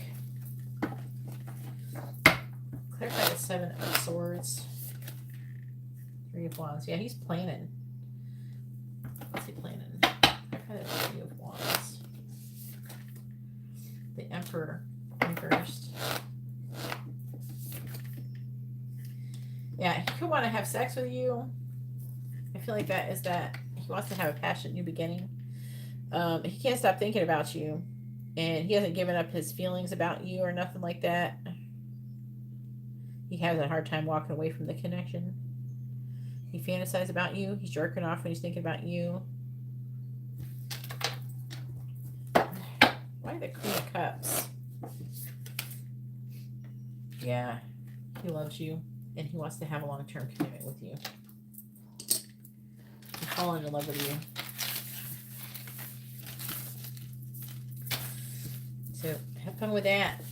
clarify the 7 of Swords. 3 of Wands. Yeah, he's planning. What's he planning? Clarify the 3 of Wands. The Emperor reversed. Yeah, he could want to have sex with you. I feel like he wants to have a passionate new beginning. He can't stop thinking about you, and he hasn't given up his feelings about you or nothing like that. He has a hard time walking away from the connection. He fantasizes about you. He's jerking off when he's thinking about you. Why the Queen of Cups? Yeah, he loves you. And he wants to have a long-term commitment with you. He's falling in love with you. So, have fun with that.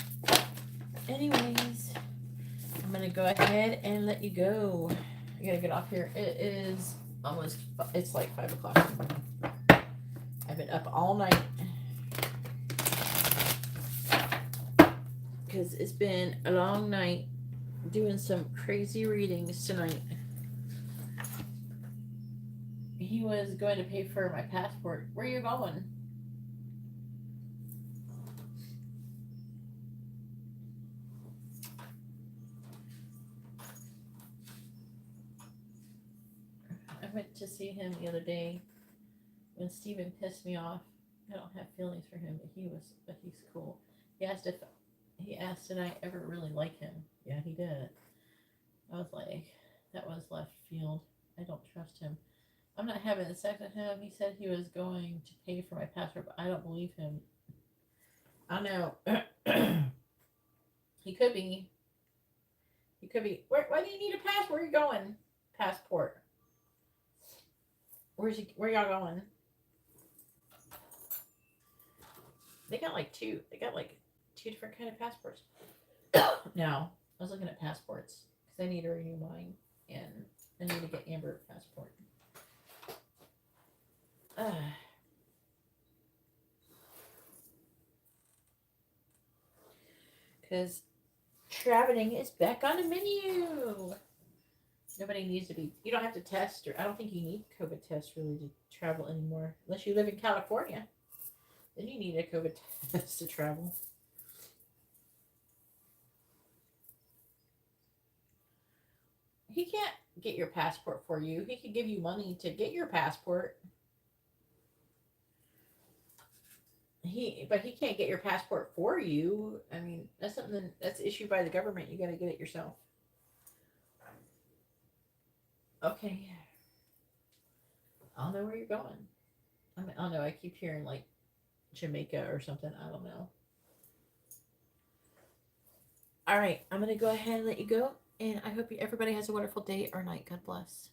Anyways, I'm going to go ahead and let you go. I got to get off here. It is almost, it's like 5 o'clock in the morning. I've been up all night because it's been a long night doing some crazy readings tonight. He was going to pay for my passport. Where are you going? I went to see him the other day when Steven pissed me off. I don't have feelings for him, but he's cool. He asked did I ever really like him? Yeah, he did. I was like, that was left field. I don't trust him. I'm not having sex with him. He said he was going to pay for my passport, but I don't believe him. I know. He could be. He could be. Why do you need a passport? Where are you going? Passport. Where y'all going? They got like two different kind of passports. Now, I was looking at passports because I need to renew mine and I need to get Amber a passport. Because traveling is back on the menu. Nobody needs to be. You don't have to test, or I don't think you need COVID test really to travel anymore, unless you live in California. Then you need a COVID test to travel. He can't get your passport for you. He can give you money to get your passport. But he can't get your passport for you. I mean, that's something that's issued by the government. You got to get it yourself. Okay. I'll know where you're going. I don't know. I keep hearing like Jamaica or something. I don't know. All right. I'm going to go ahead and let you go. And I hope everybody has a wonderful day or night. God bless.